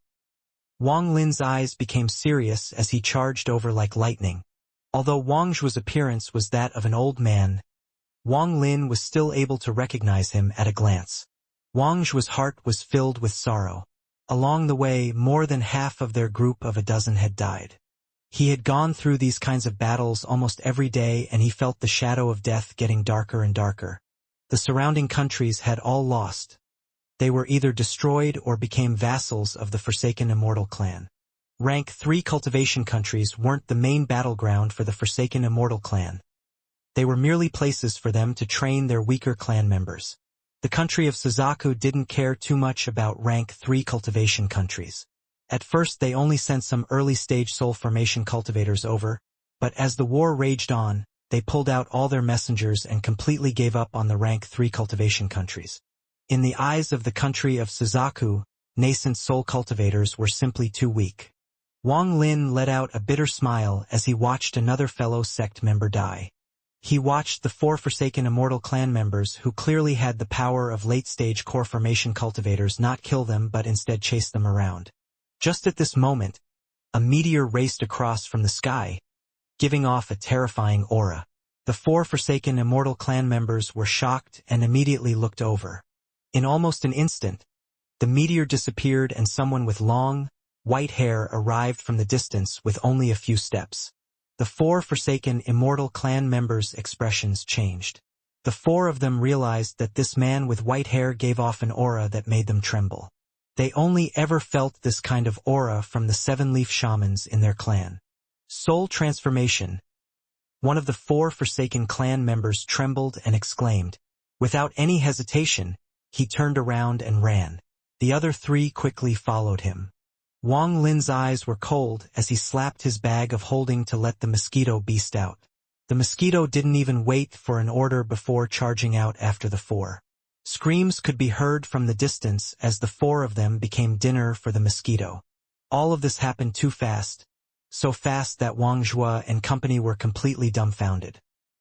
Wang Lin's eyes became serious as he charged over like lightning. Although Wang Zhua's appearance was that of an old man, Wang Lin was still able to recognize him at a glance. Wang Zhua's heart was filled with sorrow. Along the way, more than half of their group of a dozen had died. He had gone through these kinds of battles almost every day and he felt the shadow of death getting darker and darker. The surrounding countries had all lost. They were either destroyed or became vassals of the Forsaken Immortal Clan. Rank 3 cultivation countries weren't the main battleground for the Forsaken Immortal Clan. They were merely places for them to train their weaker clan members. The country of Suzaku didn't care too much about rank 3 cultivation countries. At first they only sent some early-stage soul formation cultivators over, but as the war raged on, they pulled out all their messengers and completely gave up on the rank 3 cultivation countries. In the eyes of the country of Suzaku, nascent soul cultivators were simply too weak. Wang Lin let out a bitter smile as he watched another fellow sect member die. He watched the 4 forsaken Immortal clan members who clearly had the power of late-stage core formation cultivators not kill them but instead chase them around. Just at this moment, a meteor raced across from the sky, giving off a terrifying aura. The 4 forsaken Immortal clan members were shocked and immediately looked over. In almost an instant, the meteor disappeared and someone with long, white hair arrived from the distance with only a few steps. The 4 forsaken Immortal clan members' expressions changed. The 4 of them realized that this man with white hair gave off an aura that made them tremble. They only ever felt this kind of aura from the 7-leaf shamans in their clan. Soul transformation. One of the 4 forsaken clan members trembled and exclaimed. Without any hesitation, he turned around and ran. The other 3 quickly followed him. Wang Lin's eyes were cold as he slapped his bag of holding to let the mosquito beast out. The mosquito didn't even wait for an order before charging out after the 4. Screams could be heard from the distance as the 4 of them became dinner for the mosquito. All of this happened too fast, so fast that Wang Zhua and company were completely dumbfounded.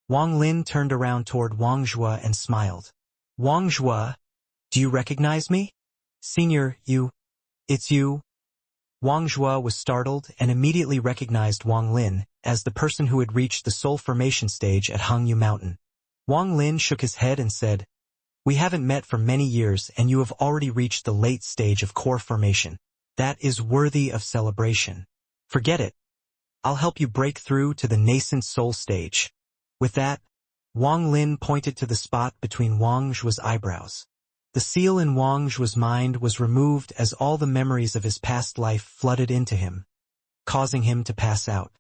Wang Lin turned around toward Wang Zhua and smiled. Wang Zhua, do you recognize me? Senior, it's you. Wang Zhua was startled and immediately recognized Wang Lin as the person who had reached the soul formation stage at Hangyu Mountain. Wang Lin shook his head and said, We haven't met for many years and you have already reached the late stage of core formation. That is worthy of celebration. Forget it. I'll help you break through to the nascent soul stage. With that, Wang Lin pointed to the spot between Wang Zhua's eyebrows. The seal in Wang Zhua's mind was removed as all the memories of his past life flooded into him, causing him to pass out.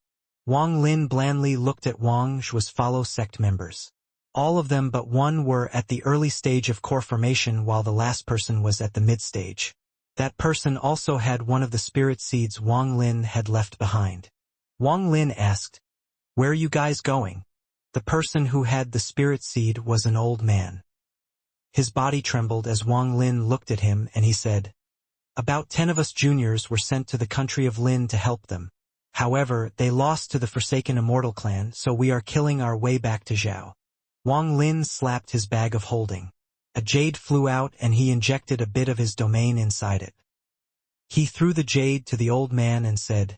Wang Lin blandly looked at Wang Zhua's fellow sect members. All of them but one were at the early stage of core formation while the last person was at the mid-stage. That person also had one of the spirit seeds Wang Lin had left behind. Wang Lin asked, Where are you guys going? The person who had the spirit seed was an old man. His body trembled as Wang Lin looked at him and he said, About 10 of us juniors were sent to the country of Lin to help them. However, they lost to the Forsaken Immortal clan, so we are killing our way back to Zhao. Wang Lin slapped his bag of holding. A jade flew out and he injected a bit of his domain inside it. He threw the jade to the old man and said,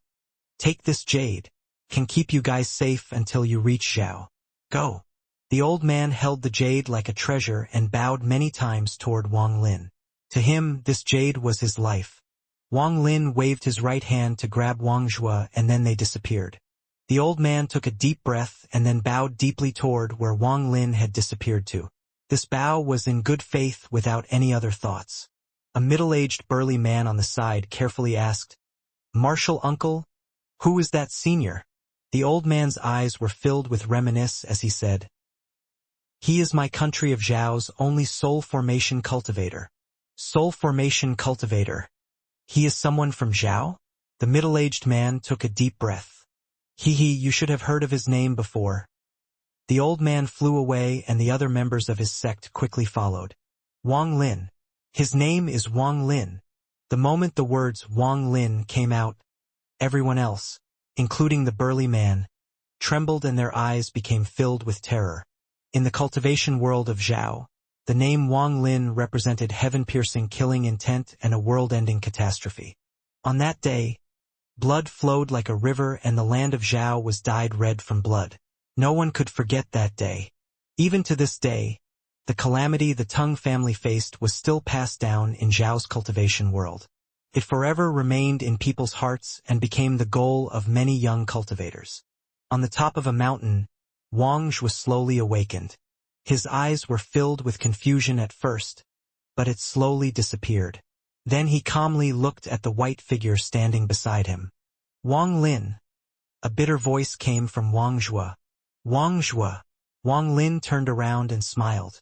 Take this jade. Can keep you guys safe until you reach Zhao. Go. The old man held the jade like a treasure and bowed many times toward Wang Lin. To him, this jade was his life. Wang Lin waved his right hand to grab Wang Zhua and then they disappeared. The old man took a deep breath and then bowed deeply toward where Wang Lin had disappeared to. This bow was in good faith without any other thoughts. A middle-aged burly man on the side carefully asked, Marshal uncle? Who is that senior? The old man's eyes were filled with reminiscence as he said, He is my country of Zhao's only soul formation cultivator. Soul formation cultivator. He is someone from Zhao? The middle-aged man took a deep breath. You should have heard of his name before. The old man flew away and the other members of his sect quickly followed. Wang Lin. His name is Wang Lin. The moment the words Wang Lin came out, everyone else, including the burly man, trembled and their eyes became filled with terror. In the cultivation world of Zhao, the name Wang Lin represented heaven-piercing killing intent and a world-ending catastrophe. On that day, blood flowed like a river and the land of Zhao was dyed red from blood. No one could forget that day. Even to this day, the calamity the Tang family faced was still passed down in Zhao's cultivation world. It forever remained in people's hearts and became the goal of many young cultivators. On the top of a mountain, Wang Zhu was slowly awakened. His eyes were filled with confusion at first, but it slowly disappeared. Then he calmly looked at the white figure standing beside him. Wang Lin. A bitter voice came from Wang Zhua. Wang Zhua. Wang Lin turned around and smiled.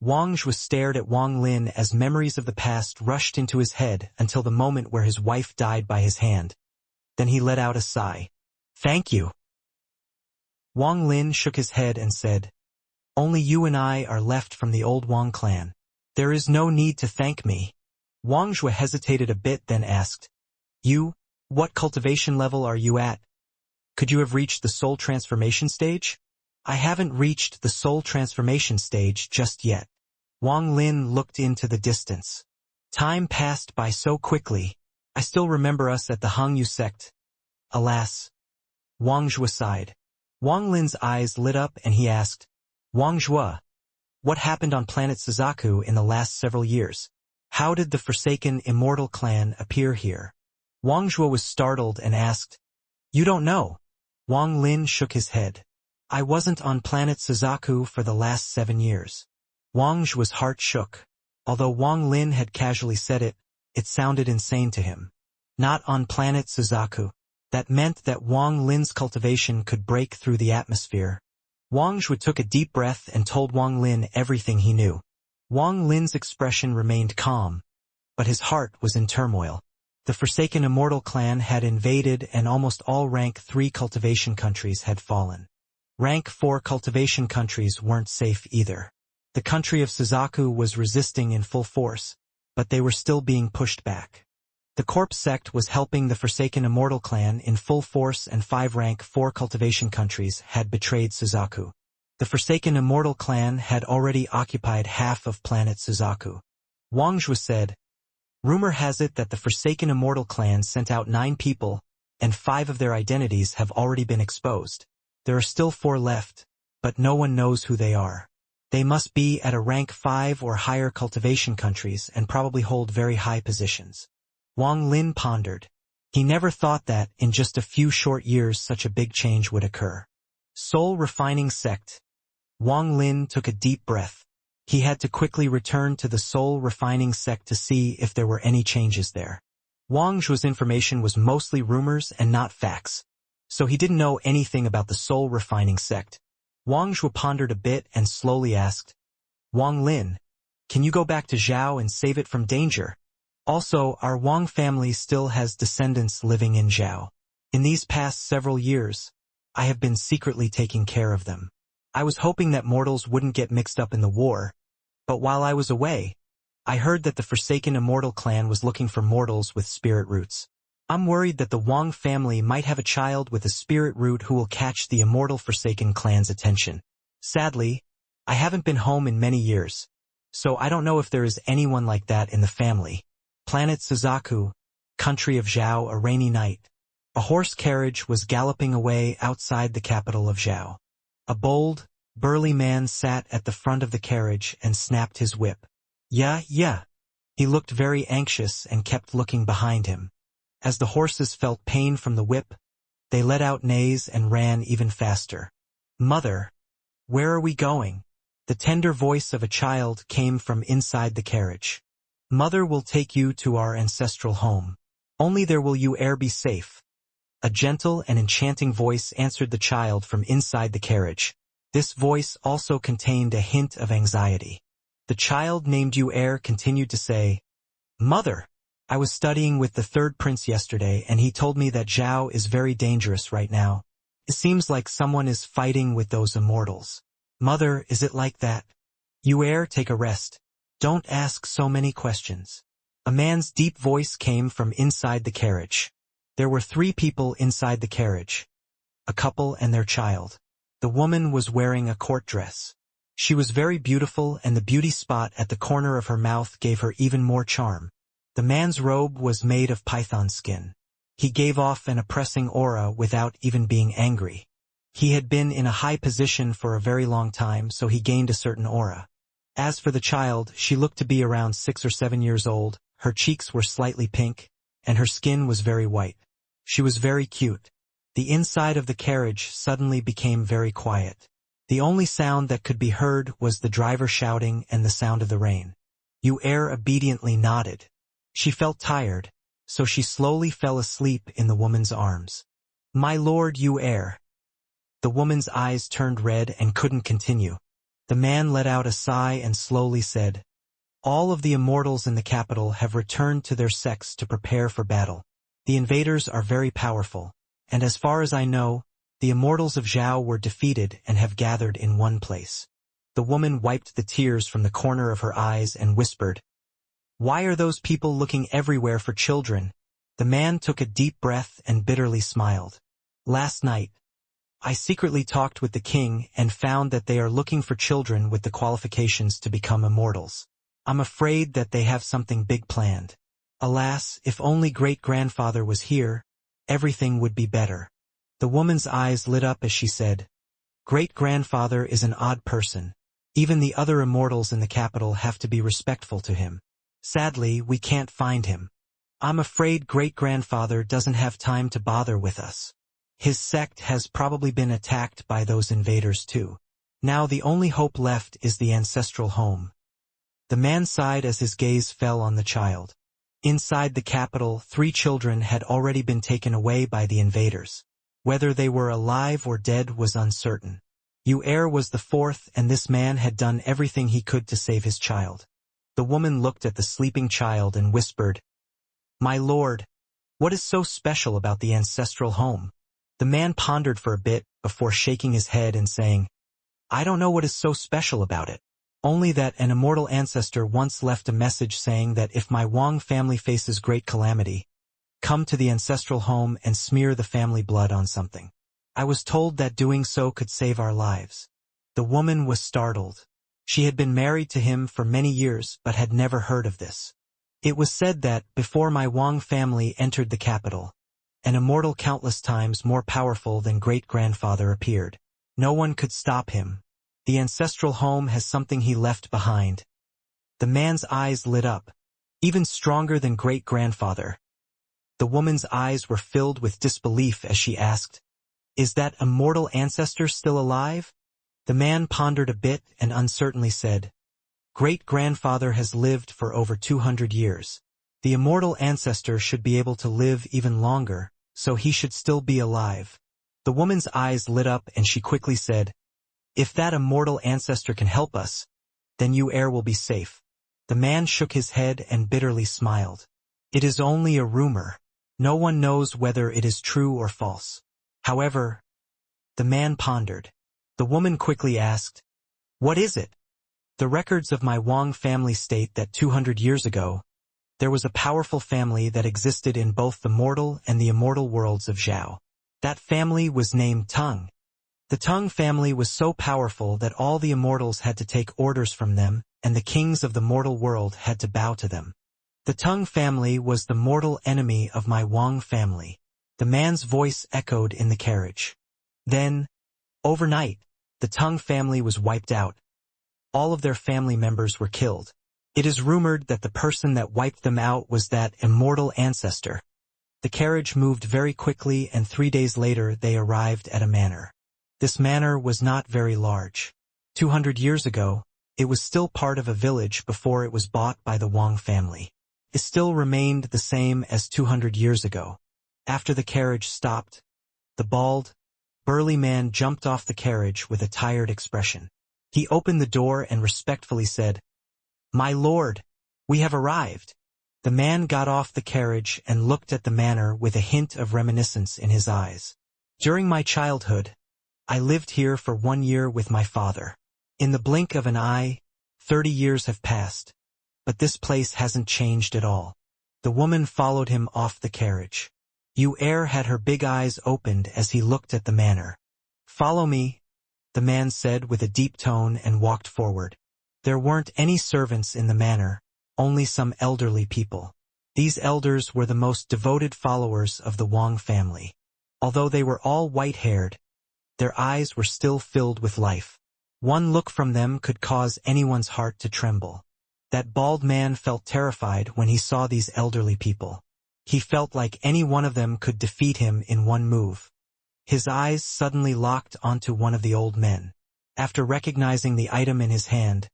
Wang Zhuo stared at Wang Lin as memories of the past rushed into his head until the moment where his wife died by his hand. Then he let out a sigh. "Thank you." Wang Lin shook his head and said, "Only you and I are left from the old Wang clan. There is no need to thank me." Wang Zhuo hesitated a bit, then asked, "You, what cultivation level are you at? Could you have reached the soul transformation stage?" "I haven't reached the soul transformation stage just yet." Wang Lin looked into the distance. "Time passed by so quickly. I still remember us at the Hangyu sect. Alas." Wang Zhuo sighed. Wang Lin's eyes lit up and he asked, "Wang Zhuo, what happened on planet Suzaku in the last several years? How did the forsaken Immortal clan appear here?" Wang Zhuo was startled and asked, "You don't know?" Wang Lin shook his head. "I wasn't on planet Suzaku for the last 7 years." Wang Zhuo's heart shook. Although Wang Lin had casually said it, it sounded insane to him. Not on planet Suzaku. That meant that Wang Lin's cultivation could break through the atmosphere. Wang Zhuo took a deep breath and told Wang Lin everything he knew. Wang Lin's expression remained calm, but his heart was in turmoil. The forsaken Immortal clan had invaded and almost all rank 3 cultivation countries had fallen. Rank 4 cultivation countries weren't safe either. The country of Suzaku was resisting in full force, but they were still being pushed back. The Corp sect was helping the forsaken Immortal clan in full force, and 5 rank 4 cultivation countries had betrayed Suzaku. The forsaken Immortal clan had already occupied half of planet Suzaku. Wang Zhuo said, "Rumor has it that the forsaken Immortal clan sent out 9 people, and 5 of their identities have already been exposed. There are still 4 left, but no one knows who they are. They must be at a rank 5 or higher cultivation countries and probably hold very high positions." Wang Lin pondered. He never thought that, in just a few short years, such a big change would occur. Soul refining sect. Wang Lin took a deep breath. He had to quickly return to the soul refining sect to see if there were any changes there. Wang Zhuo's information was mostly rumors and not facts, so he didn't know anything about the soul refining sect. Wang Zhuo pondered a bit and slowly asked, "Wang Lin, can you go back to Zhao and save it from danger? Also, our Wang family still has descendants living in Zhao. In these past several years, I have been secretly taking care of them. I was hoping that mortals wouldn't get mixed up in the war, but while I was away, I heard that the forsaken Immortal clan was looking for mortals with spirit roots. I'm worried that the Wang family might have a child with a spirit root who will catch the Immortal forsaken clan's attention. Sadly, I haven't been home in many years, so I don't know if there is anyone like that in the family." Planet Suzaku, country of Zhao, a rainy night. A horse carriage was galloping away outside the capital of Zhao. A bold, burly man sat at the front of the carriage and snapped his whip. Yeah. He looked very anxious and kept looking behind him. As the horses felt pain from the whip, they let out neighs and ran even faster. "Mother, where are we going?" The tender voice of a child came from inside the carriage. "Mother will take you to our ancestral home. Only there will you be safe." A gentle and enchanting voice answered the child from inside the carriage. This voice also contained a hint of anxiety. The child named Yu continued to say, "Mother, I was studying with the 3rd prince yesterday and he told me that Zhao is very dangerous right now. It seems like someone is fighting with those immortals. Mother, is it like that? Yu take a rest. Don't ask so many questions." A man's deep voice came from inside the carriage. There were 3 people inside the carriage, a couple and their child. The woman was wearing a court dress. She was very beautiful, and the beauty spot at the corner of her mouth gave her even more charm. The man's robe was made of python skin. He gave off an oppressing aura without even being angry. He had been in a high position for a very long time, so he gained a certain aura. As for the child, she looked to be around 6 or 7 years old, her cheeks were slightly pink, and her skin was very white. She was very cute. The inside of the carriage suddenly became very quiet. The only sound that could be heard was the driver shouting and the sound of the rain. Yu obediently nodded. She felt tired, so she slowly fell asleep in the woman's arms. "My lord Yu." The woman's eyes turned red and couldn't continue. The man let out a sigh and slowly said, "All of the immortals in the capital have returned to their sects to prepare for battle. The invaders are very powerful, and as far as I know, the immortals of Zhao were defeated and have gathered in one place." The woman wiped the tears from the corner of her eyes and whispered, "Why are those people looking everywhere for children?" The man took a deep breath and bitterly smiled. "Last night, I secretly talked with the king and found that they are looking for children with the qualifications to become immortals. I'm afraid that they have something big planned. Alas, if only great-grandfather was here, everything would be better." The woman's eyes lit up as she said, "Great-grandfather is an odd person. Even the other immortals in the capital have to be respectful to him. Sadly, we can't find him. I'm afraid great-grandfather doesn't have time to bother with us. His sect has probably been attacked by those invaders too. Now the only hope left is the ancestral home." The man sighed as his gaze fell on the child. Inside the capital, 3 children had already been taken away by the invaders. Whether they were alive or dead was uncertain. Yu was the 4th, and this man had done everything he could to save his child. The woman looked at the sleeping child and whispered, "My lord, what is so special about the ancestral home?" The man pondered for a bit before shaking his head and saying, "I don't know what is so special about it. Only that an immortal ancestor once left a message saying that if my Wang family faces great calamity, come to the ancestral home and smear the family blood on something. I was told that doing so could save our lives." The woman was startled. She had been married to him for many years but had never heard of this. "It was said that, before my Wang family entered the capital, an immortal countless times more powerful than great-grandfather appeared. No one could stop him. The ancestral home has something he left behind." The man's eyes lit up. "Even stronger than great-grandfather." The woman's eyes were filled with disbelief as she asked, "Is that immortal ancestor still alive?" The man pondered a bit and uncertainly said, "Great-grandfather has lived for over 200 years. The immortal ancestor should be able to live even longer, so he should still be alive." The woman's eyes lit up and she quickly said, "If that immortal ancestor can help us, then Yu will be safe." The man shook his head and bitterly smiled. "It is only a rumor. No one knows whether it is true or false. However," the man pondered. The woman quickly asked, "What is it?" "The records of my Wang family state that 200 years ago, there was a powerful family that existed in both the mortal and the immortal worlds of Zhao. That family was named Teng. The Teng family was so powerful that all the immortals had to take orders from them, and the kings of the mortal world had to bow to them. The Teng family was the mortal enemy of my Wang family." The man's voice echoed in the carriage. "Then, overnight, the Teng family was wiped out. All of their family members were killed. It is rumored that the person that wiped them out was that immortal ancestor." The carriage moved very quickly, and 3 days later they arrived at a manor. This manor was not very large. 200 years ago, it was still part of a village before it was bought by the Wang family. It still remained the same as 200 years ago. After the carriage stopped, the bald, burly man jumped off the carriage with a tired expression. He opened the door and respectfully said, "My lord, we have arrived." The man got off the carriage and looked at the manor with a hint of reminiscence in his eyes. "During my childhood, I lived here for 1 year with my father. In the blink of an eye, 30 years have passed. But this place hasn't changed at all." The woman followed him off the carriage. Yu had her big eyes opened as he looked at the manor. "Follow me," the man said with a deep tone and walked forward. There weren't any servants in the manor, only some elderly people. These elders were the most devoted followers of the Wang family. Although they were all white-haired, their eyes were still filled with life. One look from them could cause anyone's heart to tremble. That bald man felt terrified when he saw these elderly people. He felt like any one of them could defeat him in one move. His eyes suddenly locked onto one of the old men. After recognizing the item in his hand,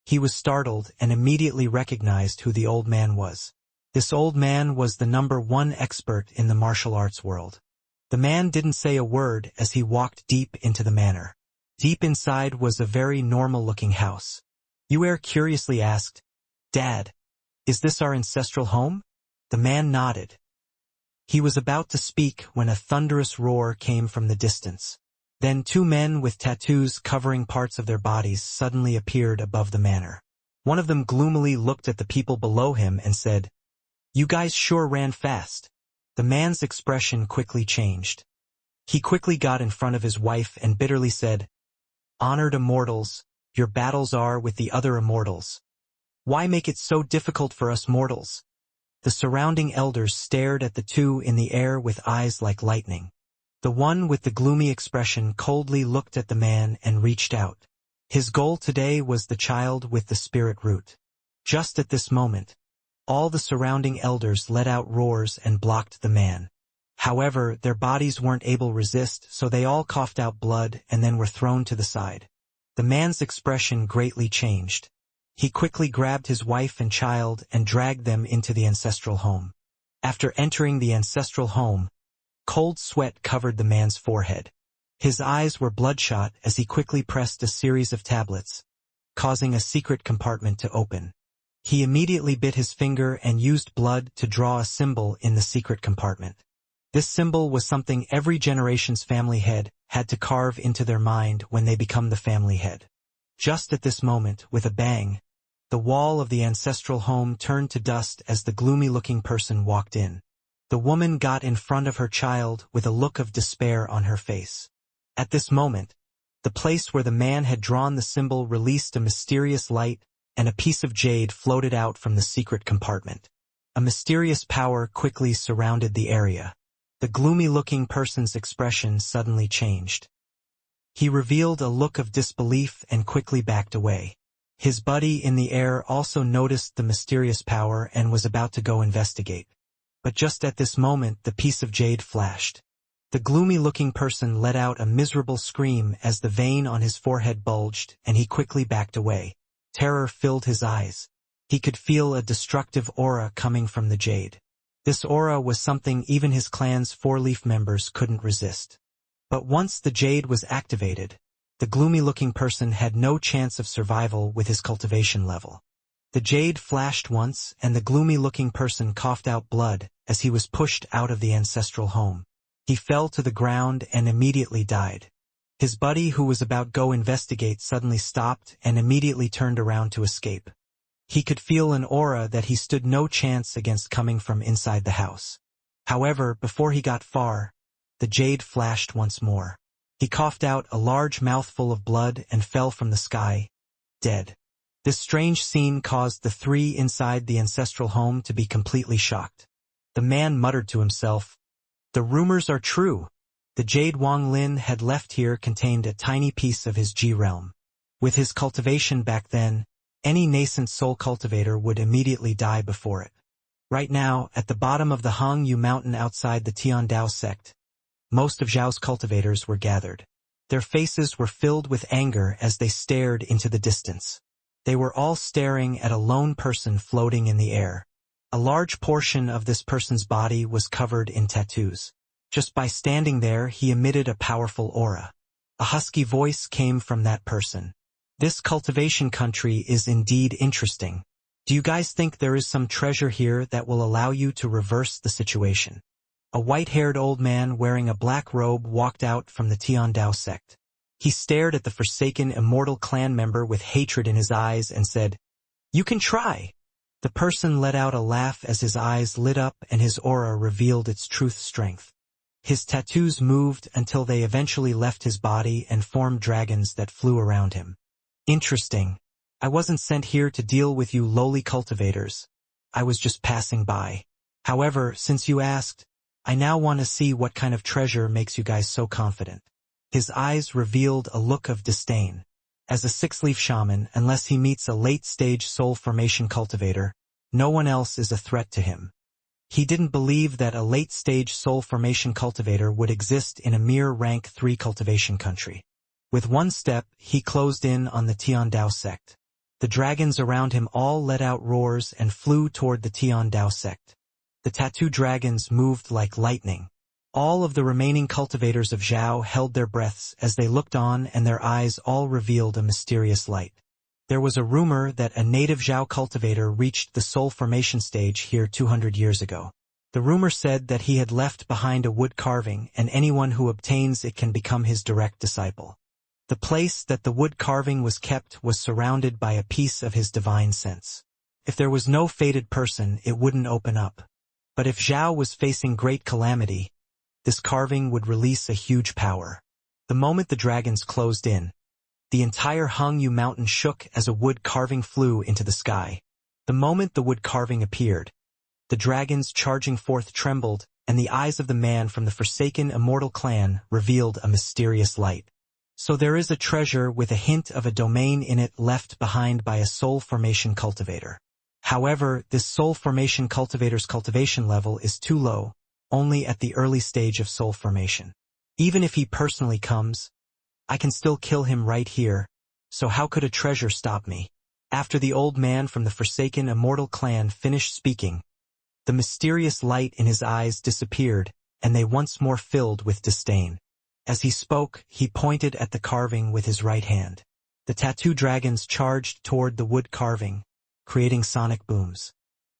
he was startled and immediately recognized who the old man was. This old man was the #1 expert in the martial arts world. The man didn't say a word as he walked deep into the manor. Deep inside was a very normal-looking house. Yue curiously asked, "Dad, is this our ancestral home?" The man nodded. He was about to speak when a thunderous roar came from the distance. Then two men with tattoos covering parts of their bodies suddenly appeared above the manor. One of them gloomily looked at the people below him and said, "You guys sure ran fast." The man's expression quickly changed. He quickly got in front of his wife and bitterly said, "Honored immortals, your battles are with the other immortals. Why make it so difficult for us mortals?" The surrounding elders stared at the two in the air with eyes like lightning. The one with the gloomy expression coldly looked at the man and reached out. His goal today was the child with the spirit root. Just at this moment, all the surrounding elders let out roars and blocked the man. However, their bodies weren't able to resist, so they all coughed out blood and then were thrown to the side. The man's expression greatly changed. He quickly grabbed his wife and child and dragged them into the ancestral home. After entering the ancestral home, cold sweat covered the man's forehead. His eyes were bloodshot as he quickly pressed a series of tablets, causing a secret compartment to open. He immediately bit his finger and used blood to draw a symbol in the secret compartment. This symbol was something every generation's family head had to carve into their mind when they become the family head. Just at this moment, with a bang, the wall of the ancestral home turned to dust as the gloomy-looking person walked in. The woman got in front of her child with a look of despair on her face. At this moment, the place where the man had drawn the symbol released a mysterious light, and a piece of jade floated out from the secret compartment. A mysterious power quickly surrounded the area. The gloomy-looking person's expression suddenly changed. He revealed a look of disbelief and quickly backed away. His buddy in the air also noticed the mysterious power and was about to go investigate. But just at this moment the piece of jade flashed. The gloomy-looking person let out a miserable scream as the vein on his forehead bulged, and he quickly backed away. Terror filled his eyes. He could feel a destructive aura coming from the jade. This aura was something even his clan's four-leaf members couldn't resist. But once the jade was activated, the gloomy-looking person had no chance of survival with his cultivation level. The jade flashed once, and the gloomy-looking person coughed out blood as he was pushed out of the ancestral home. He fell to the ground and immediately died. His buddy, who was about to go investigate, suddenly stopped and immediately turned around to escape. He could feel an aura that he stood no chance against coming from inside the house. However, before he got far, the jade flashed once more. He coughed out a large mouthful of blood and fell from the sky, dead. This strange scene caused the three inside the ancestral home to be completely shocked. The man muttered to himself, "The rumors are true. The jade Wang Lin had left here contained a tiny piece of his G realm. With his cultivation back then, any nascent soul cultivator would immediately die before it. Right now, at the bottom of the Hangyu mountain outside the Tiandao sect, most of Zhao's cultivators were gathered. Their faces were filled with anger as they stared into the distance. They were all staring at a lone person floating in the air. A large portion of this person's body was covered in tattoos. Just by standing there, he emitted a powerful aura. A husky voice came from that person. "This cultivation country is indeed interesting. Do you guys think there is some treasure here that will allow you to reverse the situation?" A white-haired old man wearing a black robe walked out from the Tiandao sect. He stared at the forsaken Immortal clan member with hatred in his eyes and said, "You can try." The person let out a laugh as his eyes lit up and his aura revealed its truth strength. His tattoos moved until they eventually left his body and formed dragons that flew around him. "Interesting. I wasn't sent here to deal with you lowly cultivators. I was just passing by. However, since you asked, I now want to see what kind of treasure makes you guys so confident." His eyes revealed a look of disdain. As a six-leaf shaman, unless he meets a late-stage soul formation cultivator, no one else is a threat to him. He didn't believe that a late-stage soul formation cultivator would exist in a mere rank 3 cultivation country. With one step, he closed in on the Tiandao sect. The dragons around him all let out roars and flew toward the Tiandao sect. The tattoo dragons moved like lightning. All of the remaining cultivators of Zhao held their breaths as they looked on, and their eyes all revealed a mysterious light. There was a rumor that a native Zhao cultivator reached the soul formation stage here 200 years ago. The rumor said that he had left behind a wood carving, and anyone who obtains it can become his direct disciple. The place that the wood carving was kept was surrounded by a piece of his divine sense. If there was no fated person, it wouldn't open up. But if Zhao was facing great calamity, this carving would release a huge power. The moment the dragons closed in, the entire Hangyu mountain shook as a wood carving flew into the sky. The moment the wood carving appeared, the dragons charging forth trembled, and the eyes of the man from the forsaken immortal clan revealed a mysterious light. So there is a treasure with a hint of a domain in it left behind by a soul formation cultivator. However, this soul formation cultivator's cultivation level is too low, only at the early stage of soul formation. Even if he personally comes, I can still kill him right here, so how could a treasure stop me? After the old man from the forsaken immortal clan finished speaking, the mysterious light in his eyes disappeared, and they once more filled with disdain. As he spoke, he pointed at the carving with his right hand. The tattoo dragons charged toward the wood carving, creating sonic booms.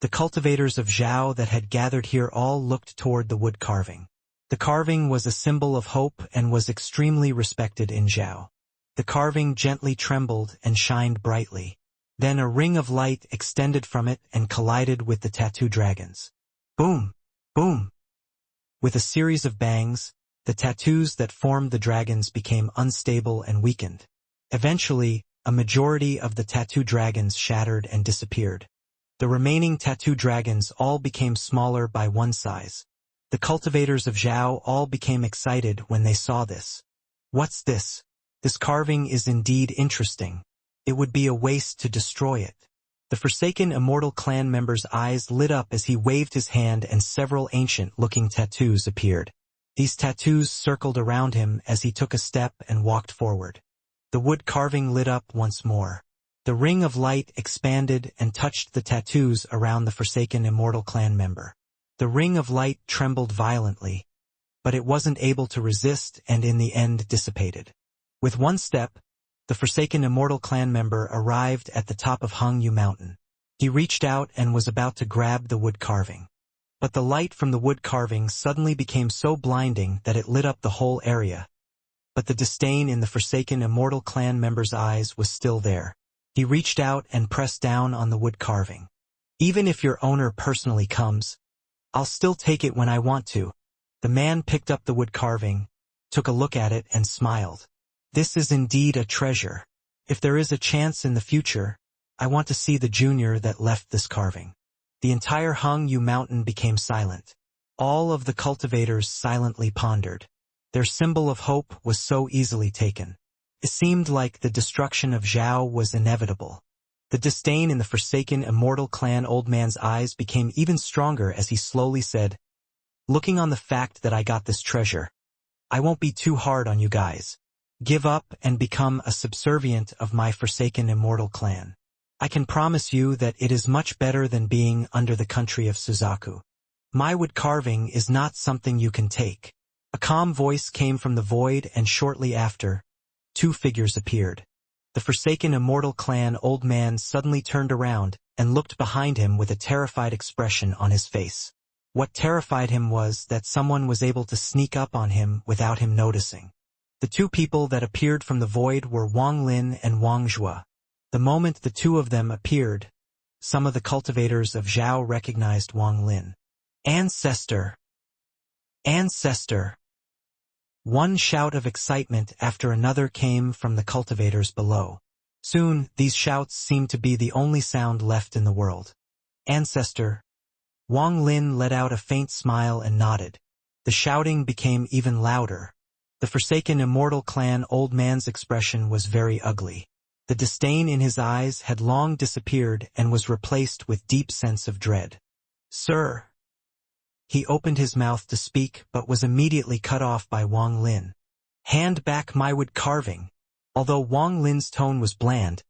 The cultivators of Zhao that had gathered here all looked toward the wood carving. The carving was a symbol of hope and was extremely respected in Zhao. The carving gently trembled and shined brightly. Then a ring of light extended from it and collided with the tattoo dragons. Boom! Boom! With a series of bangs, the tattoos that formed the dragons became unstable and weakened. Eventually, a majority of the tattoo dragons shattered and disappeared. The remaining tattoo dragons all became smaller by one size. The cultivators of Zhao all became excited when they saw this. What's this? This carving is indeed interesting. It would be a waste to destroy it. The forsaken immortal clan member's eyes lit up as he waved his hand, and several ancient-looking tattoos appeared. These tattoos circled around him as he took a step and walked forward. The wood carving lit up once more. The ring of light expanded and touched the tattoos around the forsaken immortal clan member. The ring of light trembled violently, but it wasn't able to resist and in the end dissipated. With one step, the forsaken immortal clan member arrived at the top of Hangyu Mountain. He reached out and was about to grab the wood carving. But the light from the wood carving suddenly became so blinding that it lit up the whole area. But the disdain in the forsaken immortal clan member's eyes was still there. He reached out and pressed down on the wood carving. Even if your owner personally comes, I'll still take it when I want to. The man picked up the wood carving, took a look at it and smiled. This is indeed a treasure. If there is a chance in the future, I want to see the junior that left this carving. The entire Hangyu Mountain became silent. All of the cultivators silently pondered. Their symbol of hope was so easily taken. It seemed like the destruction of Zhao was inevitable. The disdain in the forsaken immortal clan old man's eyes became even stronger as he slowly said, "Looking on the fact that I got this treasure, I won't be too hard on you guys. Give up and become a subservient of my forsaken immortal clan. I can promise you that it is much better than being under the country of Suzaku. My wood carving is not something you can take." A calm voice came from the void, and shortly after, two figures appeared. The forsaken immortal clan old man suddenly turned around and looked behind him with a terrified expression on his face. What terrified him was that someone was able to sneak up on him without him noticing. The two people that appeared from the void were Wang Lin and Wang Zhua. The moment the two of them appeared, some of the cultivators of Zhao recognized Wang Lin. "Ancestor! Ancestor!" One shout of excitement after another came from the cultivators below. Soon, these shouts seemed to be the only sound left in the world. "Ancestor!" Wang Lin let out a faint smile and nodded. The shouting became even louder. The forsaken immortal clan old man's expression was very ugly. The disdain in his eyes had long disappeared and was replaced with deep sense of dread. "Sir!" He opened his mouth to speak but was immediately cut off by Wang Lin. "Hand back my wood carving." Although Wang Lin's tone was bland,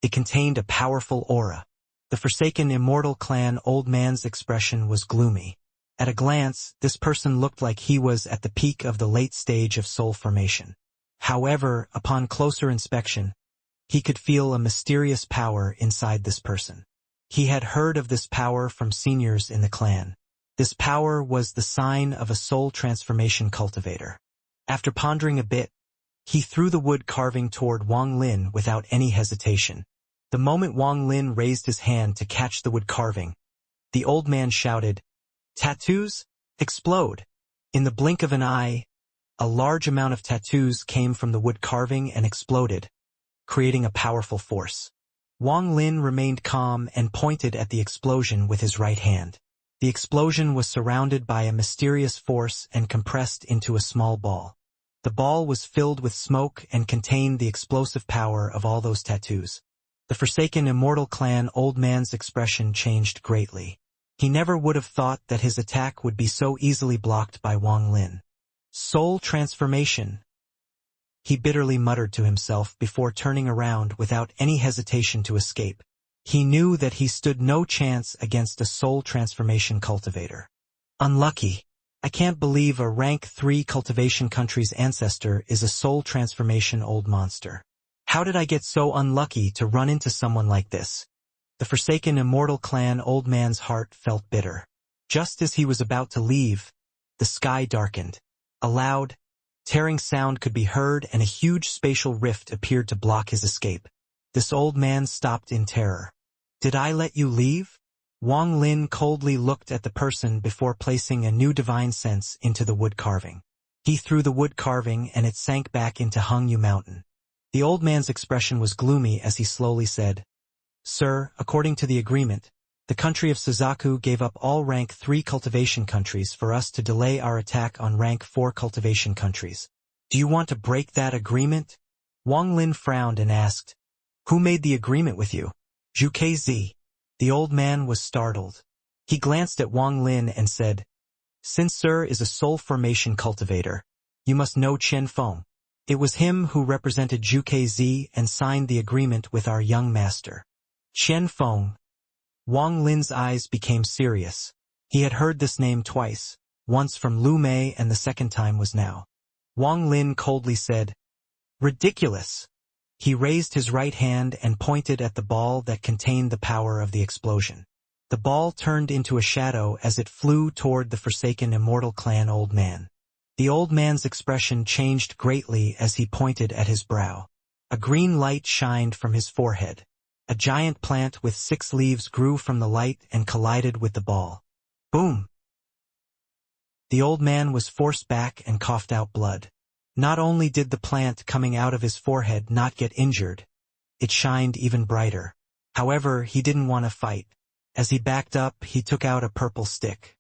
it contained a powerful aura. The forsaken immortal clan old man's expression was gloomy. At a glance, this person looked like he was at the peak of the late stage of soul formation. However, upon closer inspection, he could feel a mysterious power inside this person. He had heard of this power from seniors in the clan. This power was the sign of a soul transformation cultivator. After pondering a bit, he threw the wood carving toward Wang Lin without any hesitation. The moment Wang Lin raised his hand to catch the wood carving, the old man shouted, "Tattoos? Explode!" In the blink of an eye, a large amount of tattoos came from the wood carving and exploded, creating a powerful force. Wang Lin remained calm and pointed at the explosion with his right hand. The explosion was surrounded by a mysterious force and compressed into a small ball. The ball was filled with smoke and contained the explosive power of all those tattoos. The forsaken Immortal clan old man's expression changed greatly. He never would have thought that his attack would be so easily blocked by Wang Lin. Soul transformation, he bitterly muttered to himself before turning around without any hesitation to escape. He knew that he stood no chance against a soul transformation cultivator. Unlucky. I can't believe a rank 3 cultivation country's ancestor is a soul transformation old monster. How did I get so unlucky to run into someone like this? The forsaken Immortal clan old man's heart felt bitter. Just as he was about to leave, the sky darkened. A loud, tearing sound could be heard and a huge spatial rift appeared to block his escape. This old man stopped in terror. Did I let you leave? Wang Lin coldly looked at the person before placing a new divine sense into the wood carving. He threw the wood carving and it sank back into Hangyu Mountain. The old man's expression was gloomy as he slowly said, "Sir, according to the agreement, the country of Suzaku gave up all rank 3 cultivation countries for us to delay our attack on rank 4 cultivation countries. Do you want to break that agreement?" Wang Lin frowned and asked, "Who made the agreement with you?" "Zhu. The old man was startled. He glanced at Wang Lin and said, "Since Sir is a soul formation cultivator, you must know Chen Feng. It was him who represented Zhu and signed the agreement with our young master." Chen Feng. Wang Lin's eyes became serious. He had heard this name twice, once from Lu Mei and the second time was now. Wang Lin coldly said, "Ridiculous." He raised his right hand and pointed at the ball that contained the power of the explosion. The ball turned into a shadow as it flew toward the forsaken Immortal clan old man. The old man's expression changed greatly as he pointed at his brow. A green light shined from his forehead. A giant plant with 6 leaves grew from the light and collided with the ball. Boom! The old man was forced back and coughed out blood. Not only did the plant coming out of his forehead not get injured, it shined even brighter. However, he didn't want to fight. As he backed up, he took out a purple stick.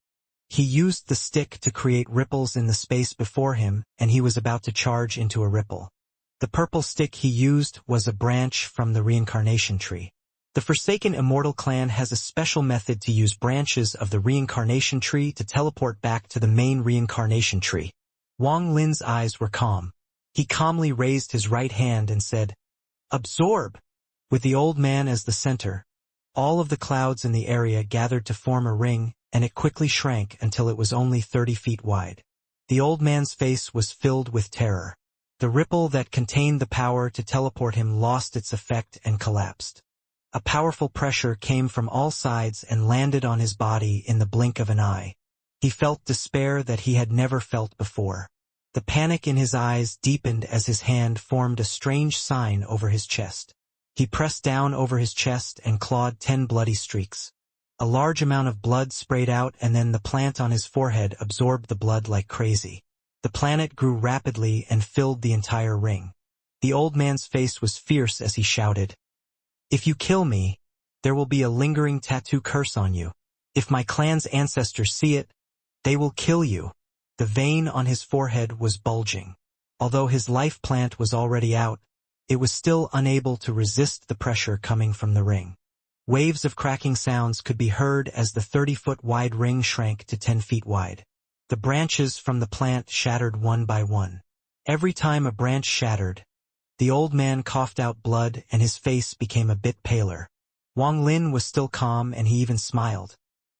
He used the stick to create ripples in the space before him, and he was about to charge into a ripple. The purple stick he used was a branch from the Reincarnation tree. The forsaken Immortal clan has a special method to use branches of the Reincarnation tree to teleport back to the main Reincarnation tree. Wang Lin's eyes were calm. He calmly raised his right hand and said, "Absorb!" With the old man as the center, all of the clouds in the area gathered to form a ring, and it quickly shrank until it was only 30 feet wide. The old man's face was filled with terror. The ripple that contained the power to teleport him lost its effect and collapsed. A powerful pressure came from all sides and landed on his body in the blink of an eye. He felt despair that he had never felt before. The panic in his eyes deepened as his hand formed a strange sign over his chest. He pressed down over his chest and clawed 10 bloody streaks. A large amount of blood sprayed out and then the plant on his forehead absorbed the blood like crazy. The planet grew rapidly and filled the entire ring. The old man's face was fierce as he shouted, "If you kill me, there will be a lingering tattoo curse on you. If my clan's ancestors see it, they will kill you." The vein on his forehead was bulging. Although his life plant was already out, it was still unable to resist the pressure coming from the ring. Waves of cracking sounds could be heard as the 30-foot wide ring shrank to 10 feet wide. The branches from the plant shattered one by one. Every time a branch shattered, the old man coughed out blood and his face became a bit paler. Wang Lin was still calm and he even smiled.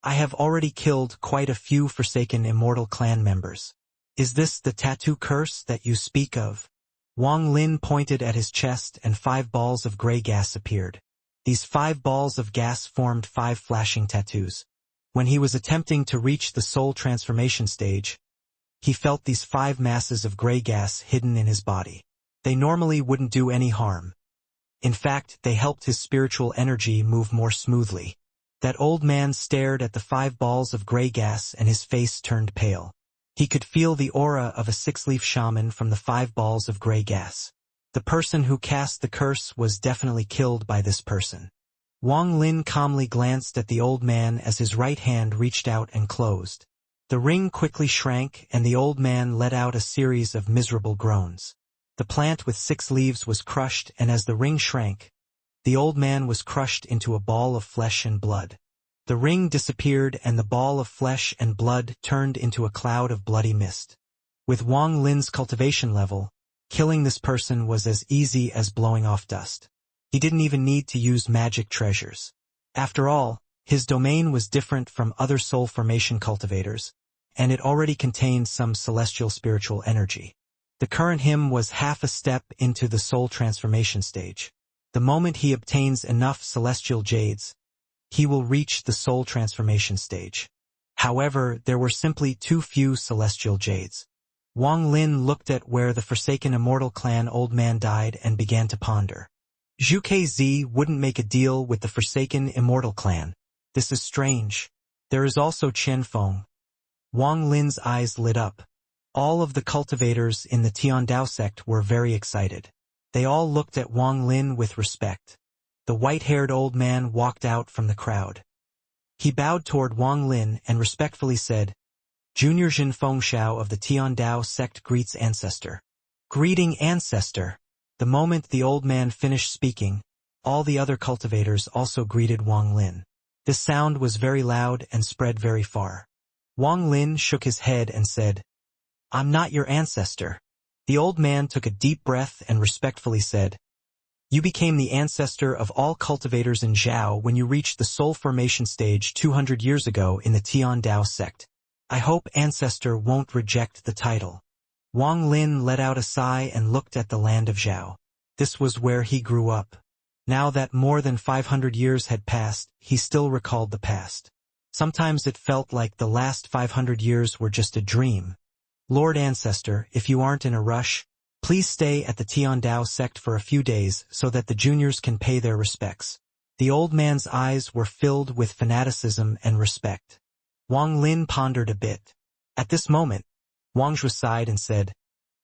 I have already killed quite a few forsaken Immortal clan members. Is this the tattoo curse that you speak of? Wang Lin pointed at his chest and 5 balls of gray gas appeared. These 5 balls of gas formed 5 flashing tattoos. When he was attempting to reach the soul transformation stage, he felt these 5 masses of gray gas hidden in his body. They normally wouldn't do any harm. In fact, they helped his spiritual energy move more smoothly. That old man stared at the 5 balls of gray gas and his face turned pale. He could feel the aura of a 6-leaf shaman from the 5 balls of gray gas. The person who cast the curse was definitely killed by this person. Wang Lin calmly glanced at the old man as his right hand reached out and closed. The ring quickly shrank and the old man let out a series of miserable groans. The plant with 6 leaves was crushed, and as the ring shrank, the old man was crushed into a ball of flesh and blood. The ring disappeared and the ball of flesh and blood turned into a cloud of bloody mist. With Wang Lin's cultivation level, killing this person was as easy as blowing off dust. He didn't even need to use magic treasures. After all, his domain was different from other soul formation cultivators, and it already contained some celestial spiritual energy. The current him was half a step into the soul transformation stage. The moment he obtains enough celestial jades, he will reach the soul transformation stage. However, there were simply too few celestial jades. Wang Lin looked at where the forsaken Immortal clan old man died and began to ponder. Zhu Kz wouldn't make a deal with the forsaken Immortal clan. This is strange. There is also Chen Feng. Wang Lin's eyes lit up. All of the cultivators in the Tiandao sect were very excited. They all looked at Wang Lin with respect. The white-haired old man walked out from the crowd. He bowed toward Wang Lin and respectfully said, "Junior Jin Fengxiao of the Tiandao sect greets ancestor." "Greeting ancestor." The moment the old man finished speaking, all the other cultivators also greeted Wang Lin. This sound was very loud and spread very far. Wang Lin shook his head and said, "I'm not your ancestor." The old man took a deep breath and respectfully said, "You became the ancestor of all cultivators in Zhao when you reached the soul formation stage 200 years ago in the Tiandao sect. I hope ancestor won't reject the title." Wang Lin let out a sigh and looked at the land of Zhao. This was where he grew up. Now that more than 500 years had passed, he still recalled the past. Sometimes it felt like the last 500 years were just a dream. "Lord Ancestor, if you aren't in a rush, please stay at the Tiandao sect for a few days so that the juniors can pay their respects." The old man's eyes were filled with fanaticism and respect. Wang Lin pondered a bit. At this moment, Wang Zhua sighed and said,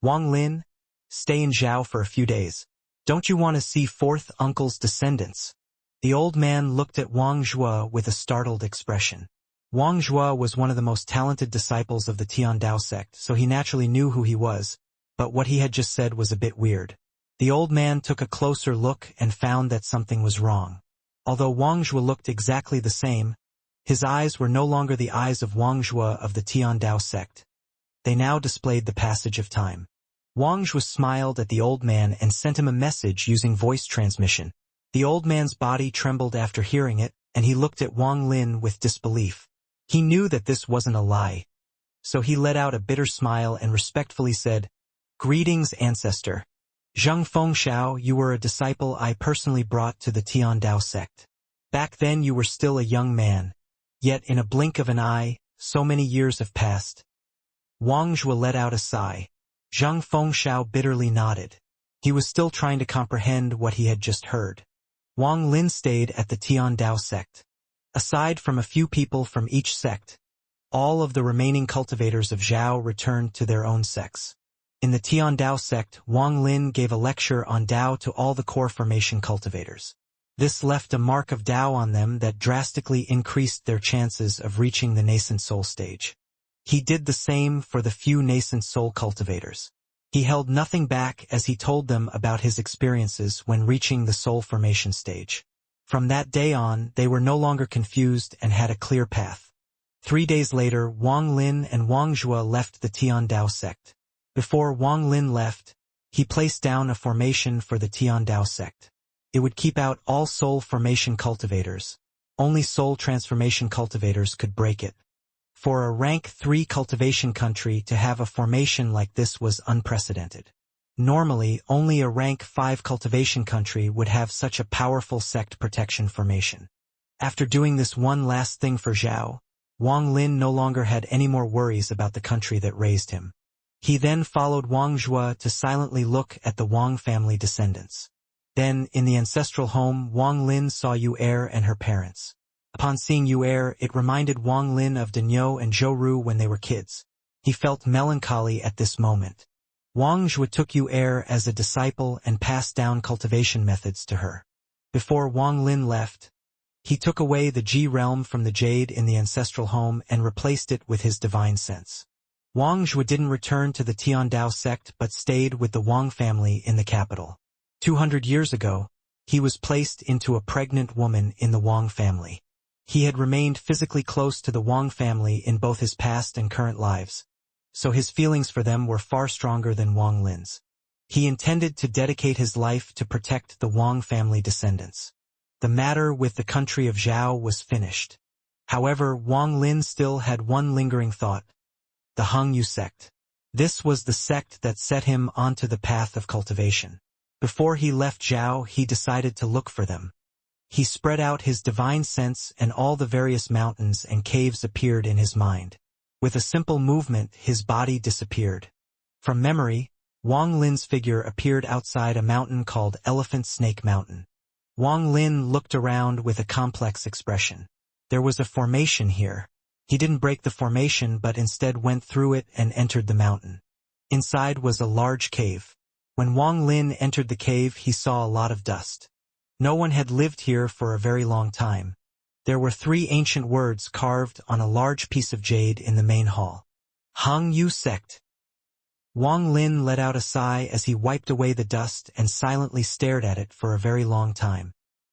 "Wang Lin, stay in Zhao for a few days. Don't you want to see fourth uncle's descendants?" The old man looked at Wang Zhua with a startled expression. Wang Zhua was one of the most talented disciples of the Tiandao sect, so he naturally knew who he was, but what he had just said was a bit weird. The old man took a closer look and found that something was wrong. Although Wang Zhua looked exactly the same, his eyes were no longer the eyes of Wang Zhua of the Tiandao sect. They now displayed the passage of time. Wang Zhua smiled at the old man and sent him a message using voice transmission. The old man's body trembled after hearing it, and he looked at Wang Lin with disbelief. He knew that this wasn't a lie. So he let out a bitter smile and respectfully said, "Greetings, ancestor. Zheng Fengxiao, you were a disciple I personally brought to the Tiandao sect. Back then you were still a young man. Yet in a blink of an eye, so many years have passed." Wang Zhua let out a sigh. Zheng Fengxiao bitterly nodded. He was still trying to comprehend what he had just heard. Wang Lin stayed at the Tiandao sect. Aside from a few people from each sect, all of the remaining cultivators of Zhao returned to their own sects. In the Tiandao sect, Wang Lin gave a lecture on Dao to all the core formation cultivators. This left a mark of Dao on them that drastically increased their chances of reaching the nascent soul stage. He did the same for the few nascent soul cultivators. He held nothing back as he told them about his experiences when reaching the soul formation stage. From that day on, they were no longer confused and had a clear path. 3 days later, Wang Lin and Wang Zhua left the Tiandao sect. Before Wang Lin left, he placed down a formation for the Tiandao sect. It would keep out all soul formation cultivators. Only soul transformation cultivators could break it. For a rank 3 cultivation country to have a formation like this was unprecedented. Normally, only a rank 5 cultivation country would have such a powerful sect protection formation. After doing this one last thing for Zhao, Wang Lin no longer had any more worries about the country that raised him. He then followed Wang Zhua to silently look at the Wang family descendants. Then, in the ancestral home, Wang Lin saw Yu Er and her parents. Upon seeing Yu Er, it reminded Wang Lin of Daniou and Zhou Ru when they were kids. He felt melancholy at this moment. Wang Zhua took Yu Er as a disciple and passed down cultivation methods to her. Before Wang Lin left, he took away the Ji realm from the jade in the ancestral home and replaced it with his divine sense. Wang Zhua didn't return to the Tiandao sect but stayed with the Wang family in the capital. 200 years ago, he was placed into a pregnant woman in the Wang family. He had remained physically close to the Wang family in both his past and current lives, so his feelings for them were far stronger than Wang Lin's. He intended to dedicate his life to protect the Wang family descendants. The matter with the country of Zhao was finished. However, Wang Lin still had one lingering thought: the Hongyu sect. This was the sect that set him onto the path of cultivation. Before he left Zhao, he decided to look for them. He spread out his divine sense and all the various mountains and caves appeared in his mind. With a simple movement, his body disappeared. From memory, Wang Lin's figure appeared outside a mountain called Elephant Snake Mountain. Wang Lin looked around with a complex expression. There was a formation here. He didn't break the formation but instead went through it and entered the mountain. Inside was a large cave. When Wang Lin entered the cave, he saw a lot of dust. No one had lived here for a very long time. There were 3 ancient words carved on a large piece of jade in the main hall. Hongyu sect. Wang Lin let out a sigh as he wiped away the dust and silently stared at it for a very long time.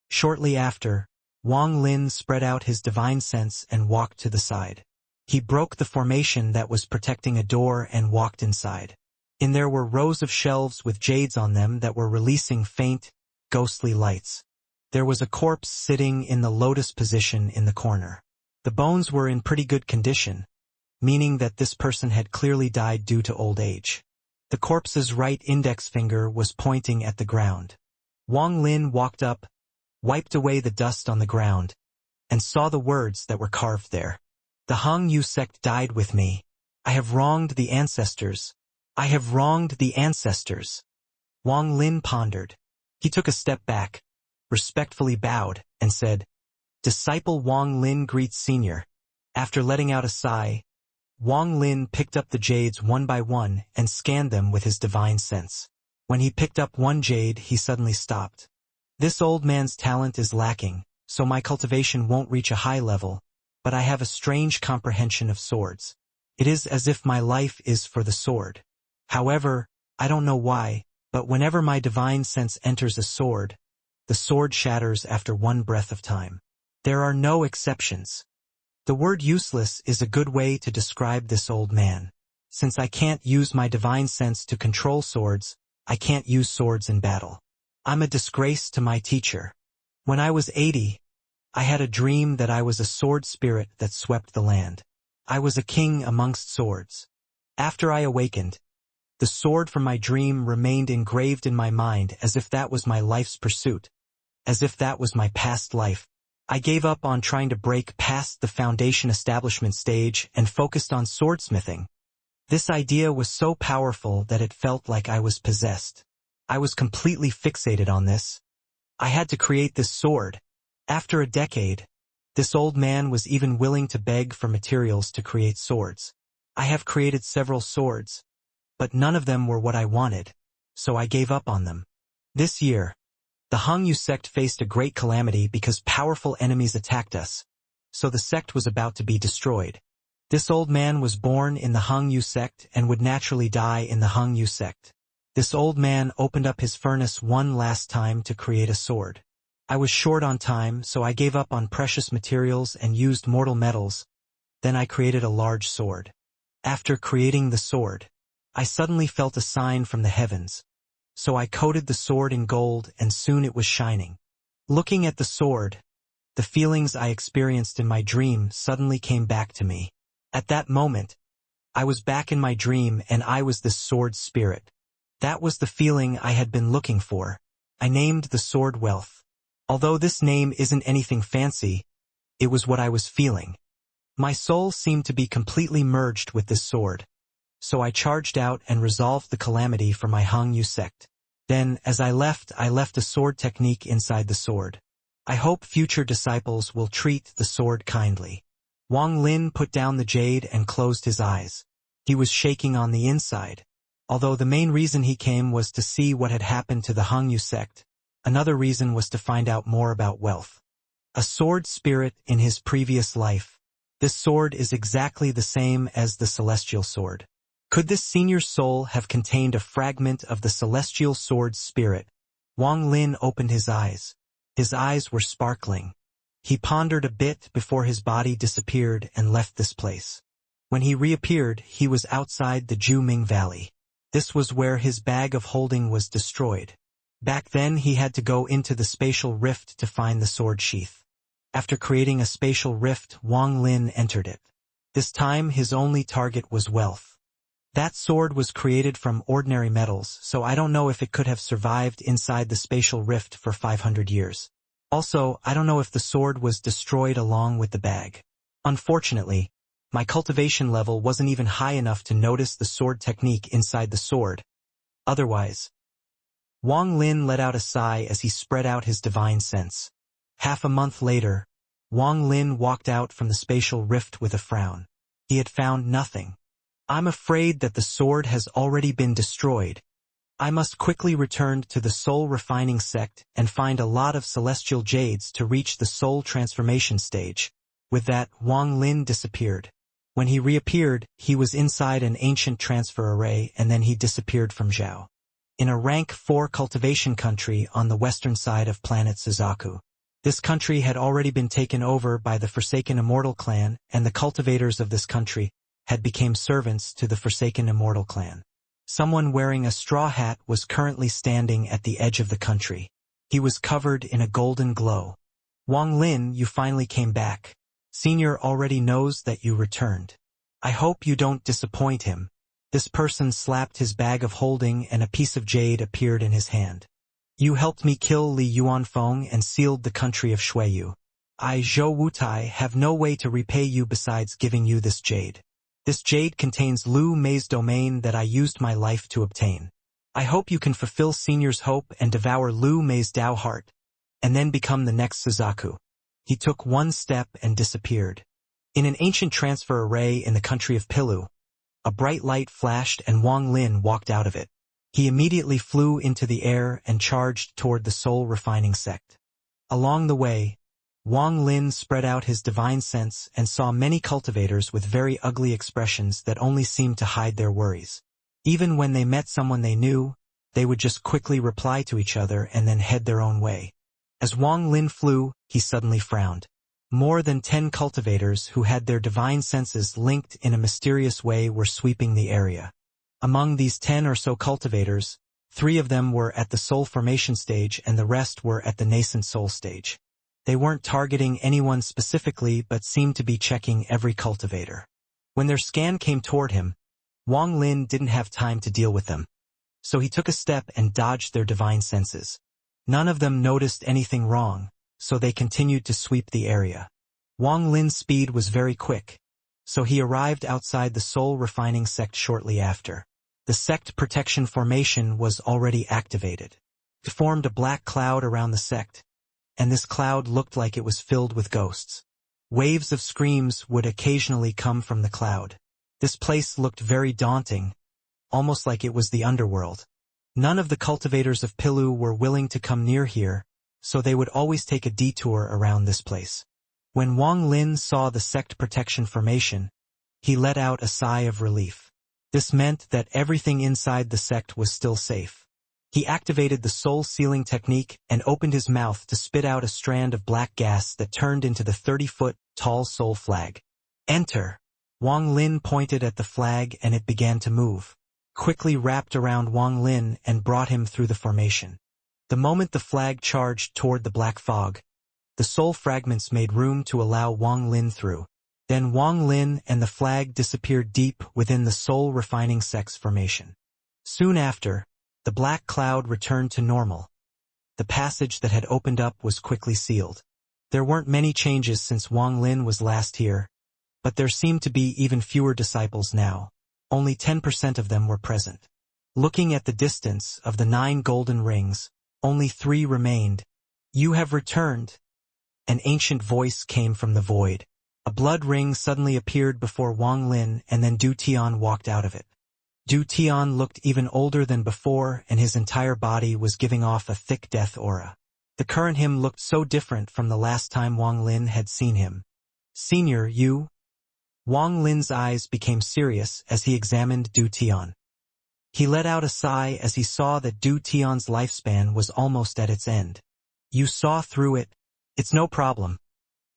Shortly after, Wang Lin spread out his divine sense and walked to the side. He broke the formation that was protecting a door and walked inside. In there were rows of shelves with jades on them that were releasing faint, ghostly lights. There was a corpse sitting in the lotus position in the corner. The bones were in pretty good condition, meaning that this person had clearly died due to old age. The corpse's right index finger was pointing at the ground. Wang Lin walked up, wiped away the dust on the ground, and saw the words that were carved there. The Hongyu sect died with me. I have wronged the ancestors. I have wronged the ancestors. Wang Lin pondered. He took a step back, respectfully bowed, and said, "Disciple Wang Lin greets Senior." After letting out a sigh, Wang Lin picked up the jades one by one and scanned them with his divine sense. When he picked up one jade, he suddenly stopped. This old man's talent is lacking, so my cultivation won't reach a high level, but I have a strange comprehension of swords. It is as if my life is for the sword. However, I don't know why, but whenever my divine sense enters a sword, the sword shatters after one breath of time. There are no exceptions. The word useless is a good way to describe this old man. Since I can't use my divine sense to control swords, I can't use swords in battle. I'm a disgrace to my teacher. When I was 80, I had a dream that I was a sword spirit that swept the land. I was a king amongst swords. After I awakened, the sword from my dream remained engraved in my mind as if that was my life's pursuit, as if that was my past life. I gave up on trying to break past the foundation establishment stage and focused on swordsmithing. This idea was so powerful that it felt like I was possessed. I was completely fixated on this. I had to create this sword. After a decade, this old man was even willing to beg for materials to create swords. I have created several swords, but none of them were what I wanted, so I gave up on them. This year, the Hongyu sect faced a great calamity because powerful enemies attacked us, so the sect was about to be destroyed. This old man was born in the Hongyu sect and would naturally die in the Hongyu sect. This old man opened up his furnace one last time to create a sword. I was short on time, so I gave up on precious materials and used mortal metals. Then I created a large sword. After creating the sword, I suddenly felt a sign from the heavens. So I coated the sword in gold and soon it was shining. Looking at the sword, the feelings I experienced in my dream suddenly came back to me. At that moment, I was back in my dream and I was this sword spirit. That was the feeling I had been looking for. I named the sword Wealth. Although this name isn't anything fancy, it was what I was feeling. My soul seemed to be completely merged with this sword. So I charged out and resolved the calamity for my Xianxia sect. Then, as I left a sword technique inside the sword. I hope future disciples will treat the sword kindly. Wang Lin put down the jade and closed his eyes. He was shaking on the inside. Although the main reason he came was to see what had happened to the Xianxia sect, another reason was to find out more about Wealth. A sword spirit in his previous life. This sword is exactly the same as the celestial sword. Could this senior soul have contained a fragment of the celestial sword's spirit? Wang Lin opened his eyes. His eyes were sparkling. He pondered a bit before his body disappeared and left this place. When he reappeared, he was outside the Juming Valley. This was where his bag of holding was destroyed. Back then he had to go into the spatial rift to find the sword sheath. After creating a spatial rift, Wang Lin entered it. This time his only target was Wealth. That sword was created from ordinary metals, so I don't know if it could have survived inside the spatial rift for 500 years. Also, I don't know if the sword was destroyed along with the bag. Unfortunately, my cultivation level wasn't even high enough to notice the sword technique inside the sword. Otherwise, Wang Lin let out a sigh as he spread out his divine sense. Half a month later, Wang Lin walked out from the spatial rift with a frown. He had found nothing. I'm afraid that the sword has already been destroyed. I must quickly return to the soul refining sect and find a lot of celestial jades to reach the soul transformation stage. With that, Wang Lin disappeared. When he reappeared, he was inside an ancient transfer array and then he disappeared from Zhao. In a rank 4 cultivation country on the western side of planet Suzaku. This country had already been taken over by the Forsaken Immortal clan, and the cultivators of this country had become servants to the Forsaken Immortal clan. Someone wearing a straw hat was currently standing at the edge of the country. He was covered in a golden glow. Wang Lin, you finally came back. Senior already knows that you returned. I hope you don't disappoint him. This person slapped his bag of holding and a piece of jade appeared in his hand. You helped me kill Li Yuanfeng and sealed the country of Shuiyu. I, Zhou Wutai, have no way to repay you besides giving you this jade. This jade contains Lu Mei's domain that I used my life to obtain. I hope you can fulfill Senior's hope and devour Lu Mei's Dao heart, and then become the next Suzaku. He took one step and disappeared. In an ancient transfer array in the country of Pilu, a bright light flashed and Wang Lin walked out of it. He immediately flew into the air and charged toward the soul refining sect. Along the way, Wang Lin spread out his divine sense and saw many cultivators with very ugly expressions that only seemed to hide their worries. Even when they met someone they knew, they would just quickly reply to each other and then head their own way. As Wang Lin flew, he suddenly frowned. More than 10 cultivators who had their divine senses linked in a mysterious way were sweeping the area. Among these 10 or so cultivators, 3 of them were at the soul formation stage and the rest were at the nascent soul stage. They weren't targeting anyone specifically but seemed to be checking every cultivator. When their scan came toward him, Wang Lin didn't have time to deal with them. So he took a step and dodged their divine senses. None of them noticed anything wrong, so they continued to sweep the area. Wang Lin's speed was very quick, so he arrived outside the soul refining sect shortly after. The sect protection formation was already activated. It formed a black cloud around the sect, and this cloud looked like it was filled with ghosts. Waves of screams would occasionally come from the cloud. This place looked very daunting, almost like it was the underworld. None of the cultivators of Pilu were willing to come near here, so they would always take a detour around this place. When Wang Lin saw the sect protection formation, he let out a sigh of relief. This meant that everything inside the sect was still safe. He activated the soul sealing technique and opened his mouth to spit out a strand of black gas that turned into the 30-foot-tall soul flag. Enter! Wang Lin pointed at the flag and it began to move, quickly wrapped around Wang Lin and brought him through the formation. The moment the flag charged toward the black fog, The soul fragments made room to allow Wang Lin through. Then Wang Lin and the flag disappeared deep within the soul refining sex formation. Soon after, the black cloud returned to normal. The passage that had opened up was quickly sealed. There weren't many changes since Wang Lin was last here, but there seemed to be even fewer disciples now. Only 10% of them were present. Looking at the distance of the 9 golden rings, only 3 remained. "You have returned." An ancient voice came from the void. A blood ring suddenly appeared before Wang Lin, and then Du Tian walked out of it. Du Tian looked even older than before, and his entire body was giving off a thick death aura. The current him looked so different from the last time Wang Lin had seen him. "Senior, you?" Wang Lin's eyes became serious as he examined Du Tian. He let out a sigh as he saw that Du Tian's lifespan was almost at its end. "You saw through it. It's no problem.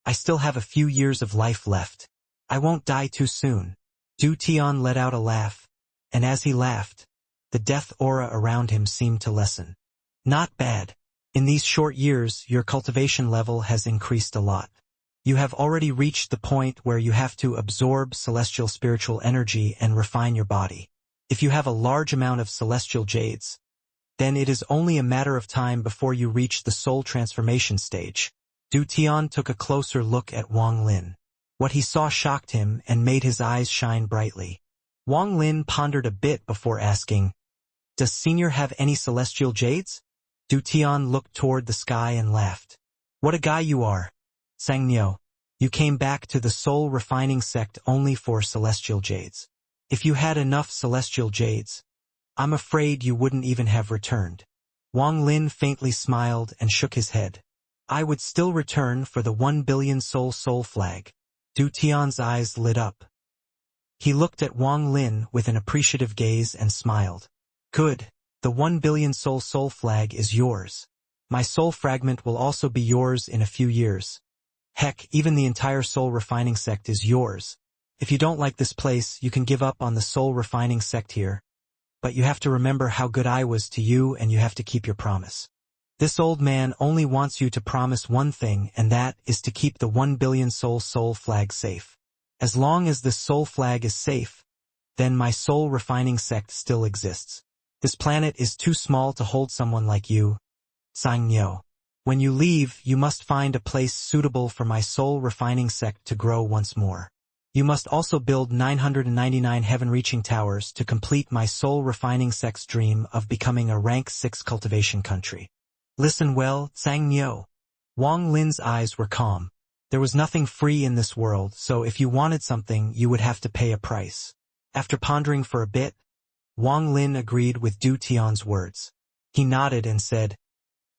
I still have a few years of life left. I won't die too soon." Du Tian let out a laugh, and as he laughed, the death aura around him seemed to lessen. "Not bad. In these short years, your cultivation level has increased a lot. You have already reached the point where you have to absorb celestial spiritual energy and refine your body. If you have a large amount of celestial jades, then it is only a matter of time before you reach the soul transformation stage." Du Tian took a closer look at Wang Lin. What he saw shocked him and made his eyes shine brightly. Wang Lin pondered a bit before asking, "Does Senior have any celestial jades?" Du Tian looked toward the sky and laughed. "What a guy you are, Xianxia. You came back to the soul refining sect only for celestial jades. If you had enough celestial jades, I'm afraid you wouldn't even have returned." Wang Lin faintly smiled and shook his head. "I would still return for the 1 billion soul flag." Du Tian's eyes lit up. He looked at Wang Lin with an appreciative gaze and smiled. "Good. The 1 billion soul flag is yours. My soul fragment will also be yours in a few years. Heck, even the entire soul refining sect is yours. If you don't like this place, you can give up on the soul refining sect here. But you have to remember how good I was to you, and you have to keep your promise. This old man only wants you to promise one thing, and that is to keep the 1 billion soul flag safe. As long as this soul flag is safe, then my soul refining sect still exists. This planet is too small to hold someone like you, Xianxia. When you leave, you must find a place suitable for my soul refining sect to grow once more. You must also build 999 heaven-reaching towers to complete my soul refining sect's dream of becoming a rank 6 cultivation country. Listen well, Xianxia." Wang Lin's eyes were calm. There was nothing free in this world, so if you wanted something, you would have to pay a price. After pondering for a bit, Wang Lin agreed with Du Tian's words. He nodded and said,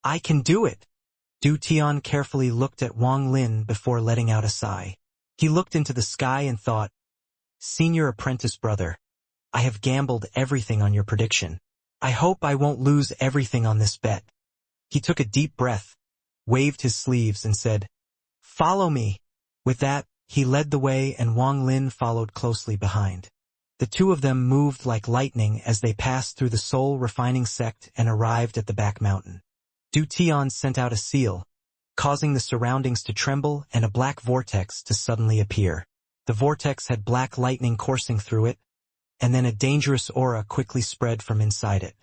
"I can do it." Du Tian carefully looked at Wang Lin before letting out a sigh. He looked into the sky and thought, "Senior apprentice brother, I have gambled everything on your prediction. I hope I won't lose everything on this bet." He took a deep breath, waved his sleeves and said, "Follow me." With that, he led the way and Wang Lin followed closely behind. The two of them moved like lightning as they passed through the soul refining sect and arrived at the back mountain. Du Tian sent out a seal, causing the surroundings to tremble and a black vortex to suddenly appear. The vortex had black lightning coursing through it, and then a dangerous aura quickly spread from inside it.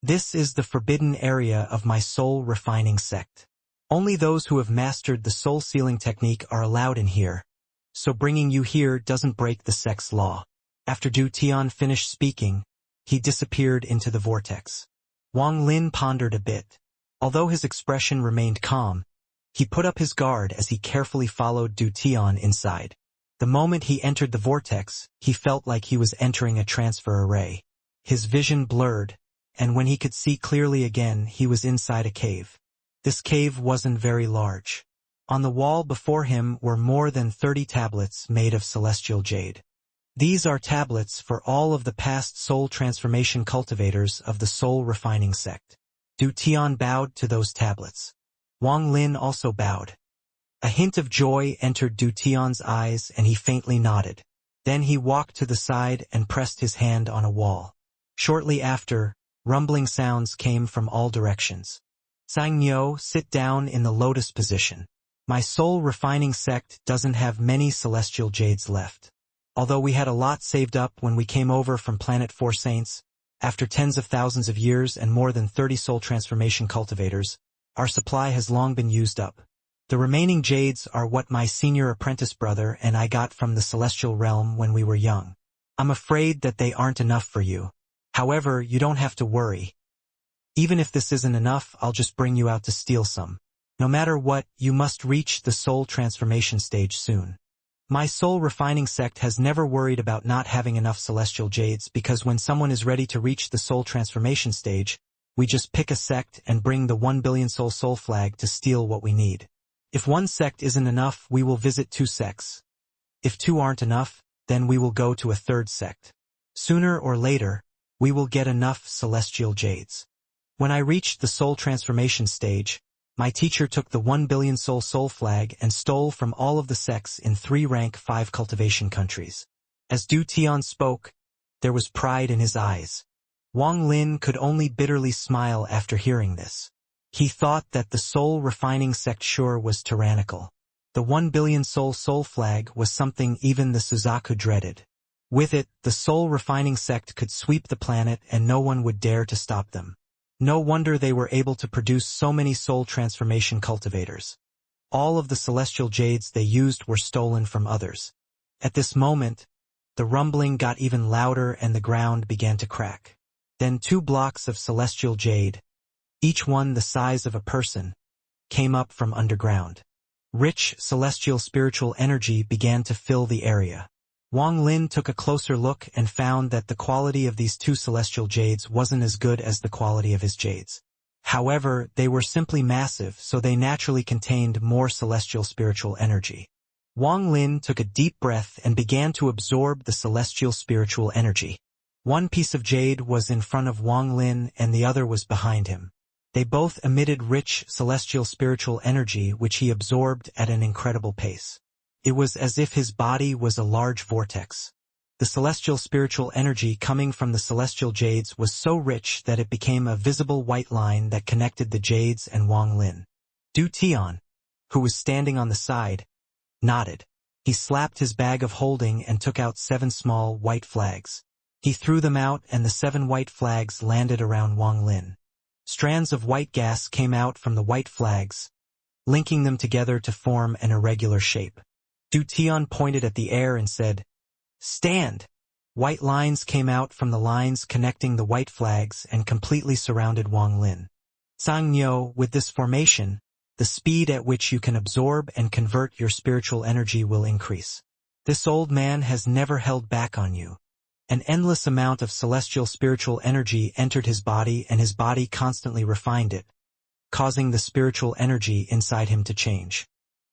"This is the forbidden area of my soul refining sect. Only those who have mastered the soul sealing technique are allowed in here, so bringing you here doesn't break the sect's law." After Du Tian finished speaking, he disappeared into the vortex. Wang Lin pondered a bit. Although his expression remained calm, he put up his guard as he carefully followed Du Tian inside. The moment he entered the vortex, he felt like he was entering a transfer array. His vision blurred, and when he could see clearly again, he was inside a cave. This cave wasn't very large. On the wall before him were more than 30 tablets made of celestial jade. These are tablets for all of the past soul transformation cultivators of the soul refining sect. Du Tian bowed to those tablets. Wang Lin also bowed. A hint of joy entered Du Tian's eyes and he faintly nodded. Then he walked to the side and pressed his hand on a wall. Shortly after, rumbling sounds came from all directions. "Xianxia, sit down in the lotus position." My soul refining sect doesn't have many celestial jades left. Although we had a lot saved up when we came over from Planet 4 Saints, after tens of thousands of years and more than 30 soul transformation cultivators, our supply has long been used up. The remaining jades are what my senior apprentice brother and I got from the celestial realm when we were young. I'm afraid that they aren't enough for you. However, you don't have to worry. Even if this isn't enough, I'll just bring you out to steal some. No matter what, you must reach the soul transformation stage soon. My soul refining sect has never worried about not having enough celestial jades because when someone is ready to reach the soul transformation stage, we just pick a sect and bring the 1 billion soul flag to steal what we need. If one sect isn't enough, we will visit 2 sects. If 2 aren't enough, then we will go to a 3rd sect. Sooner or later, we will get enough celestial jades. When I reached the soul transformation stage, my teacher took the 1 billion soul flag and stole from all of the sects in 3 rank 5 cultivation countries. As Du Tian spoke, there was pride in his eyes. Wang Lin could only bitterly smile after hearing this. He thought that the soul refining sect sure was tyrannical. The 1 billion soul flag was something even the Suzaku dreaded. With it, the soul refining sect could sweep the planet and no one would dare to stop them. No wonder they were able to produce so many soul transformation cultivators. All of the celestial jades they used were stolen from others. At this moment, the rumbling got even louder and the ground began to crack. Then 2 blocks of celestial jade, each one the size of a person, came up from underground. Rich celestial spiritual energy began to fill the area. Wang Lin took a closer look and found that the quality of these 2 celestial jades wasn't as good as the quality of his jades. However, they were simply massive, so they naturally contained more celestial spiritual energy. Wang Lin took a deep breath and began to absorb the celestial spiritual energy. One piece of jade was in front of Wang Lin and the other was behind him. They both emitted rich celestial spiritual energy which he absorbed at an incredible pace. It was as if his body was a large vortex. The celestial spiritual energy coming from the celestial jades was so rich that it became a visible white line that connected the jades and Wang Lin. Du Tian, who was standing on the side, nodded. He slapped his bag of holding and took out 7 small white flags. He threw them out and the 7 white flags landed around Wang Lin. Strands of white gas came out from the white flags, linking them together to form an irregular shape. Du Tian pointed at the air and said, "Stand!" White lines came out from the lines connecting the white flags and completely surrounded Wang Lin. Xianxia, with this formation, the speed at which you can absorb and convert your spiritual energy will increase. This old man has never held back on you. An endless amount of celestial spiritual energy entered his body and his body constantly refined it, causing the spiritual energy inside him to change.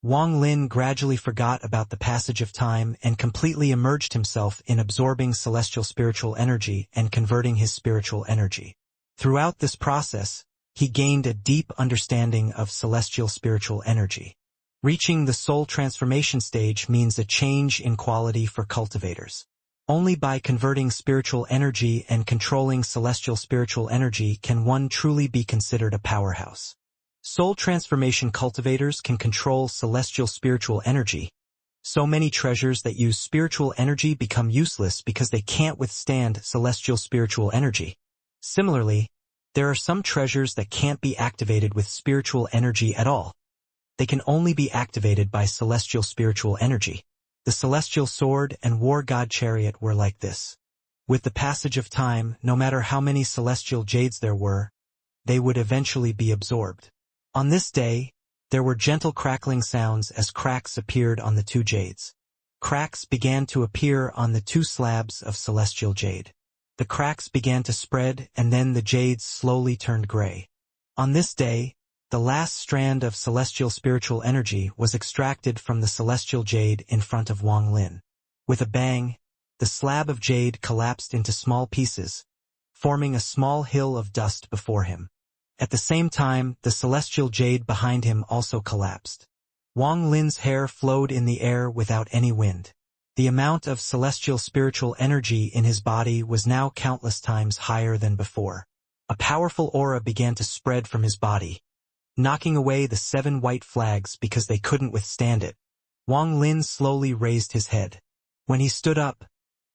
Wang Lin gradually forgot about the passage of time and completely immersed himself in absorbing celestial spiritual energy and converting his spiritual energy. Throughout this process, he gained a deep understanding of celestial spiritual energy. Reaching the soul transformation stage means a change in quality for cultivators. Only by converting spiritual energy and controlling celestial spiritual energy can one truly be considered a powerhouse. Soul transformation cultivators can control celestial spiritual energy. So many treasures that use spiritual energy become useless because they can't withstand celestial spiritual energy. Similarly, there are some treasures that can't be activated with spiritual energy at all. They can only be activated by celestial spiritual energy. The celestial sword and war god chariot were like this. With the passage of time, no matter how many celestial jades there were, they would eventually be absorbed. On this day, there were gentle crackling sounds as cracks appeared on the 2 jades. Cracks began to appear on the 2 slabs of celestial jade. The cracks began to spread and then the jades slowly turned gray. On this day, the last strand of celestial spiritual energy was extracted from the celestial jade in front of Wang Lin. With a bang, the slab of jade collapsed into small pieces, forming a small hill of dust before him. At the same time, the celestial jade behind him also collapsed. Wang Lin's hair flowed in the air without any wind. The amount of celestial spiritual energy in his body was now countless times higher than before. A powerful aura began to spread from his body. knocking away the 7 white flags because they couldn't withstand it. Wang Lin slowly raised his head. When he stood up,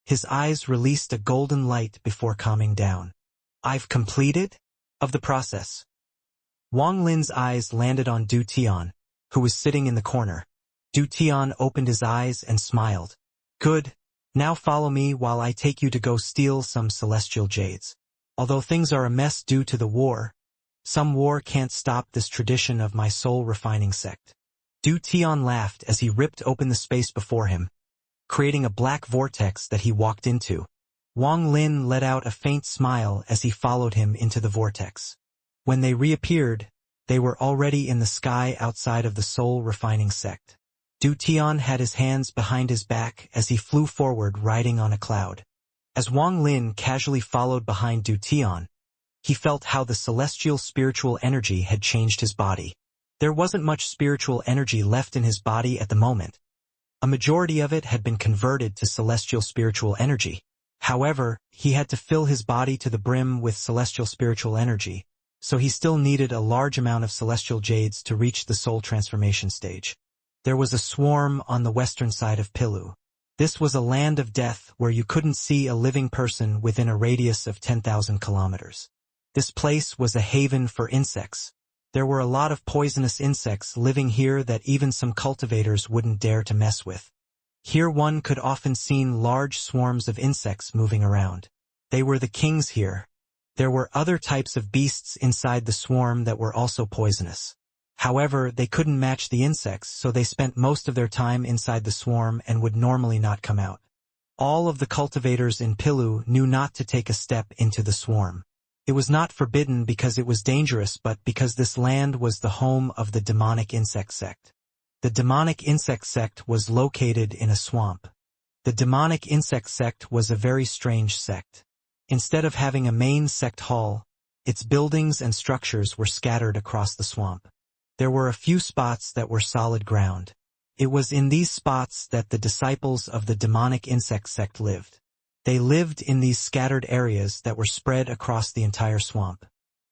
his eyes released a golden light before calming down. I've completed? Of the process. Wang Lin's eyes landed on Du Tian, who was sitting in the corner. Du Tian opened his eyes and smiled. Good. Now follow me while I take you to go steal some celestial jades. Although things are a mess due to the war, some war can't stop this tradition of my soul-refining sect. Du Tian laughed as he ripped open the space before him, creating a black vortex that he walked into. Wang Lin let out a faint smile as he followed him into the vortex. When they reappeared, they were already in the sky outside of the soul-refining sect. Du Tian had his hands behind his back as he flew forward riding on a cloud. As Wang Lin casually followed behind Du Tian, he felt how the celestial spiritual energy had changed his body. There wasn't much spiritual energy left in his body at the moment. A majority of it had been converted to celestial spiritual energy. However, he had to fill his body to the brim with celestial spiritual energy, so he still needed a large amount of celestial jades to reach the soul transformation stage. There was a swarm on the western side of Pilu. This was a land of death where you couldn't see a living person within a radius of 10,000 kilometers. This place was a haven for insects. There were a lot of poisonous insects living here that even some cultivators wouldn't dare to mess with. Here one could often see large swarms of insects moving around. They were the kings here. There were other types of beasts inside the swarm that were also poisonous. However, they couldn't match the insects, so they spent most of their time inside the swarm and would normally not come out. All of the cultivators in Pilu knew not to take a step into the swarm. It was not forbidden because it was dangerous, but because this land was the home of the demonic insect sect. The demonic insect sect was located in a swamp. The demonic insect sect was a very strange sect. Instead of having a main sect hall, its buildings and structures were scattered across the swamp. There were a few spots that were solid ground. It was in these spots that the disciples of the demonic insect sect lived. They lived in these scattered areas that were spread across the entire swamp.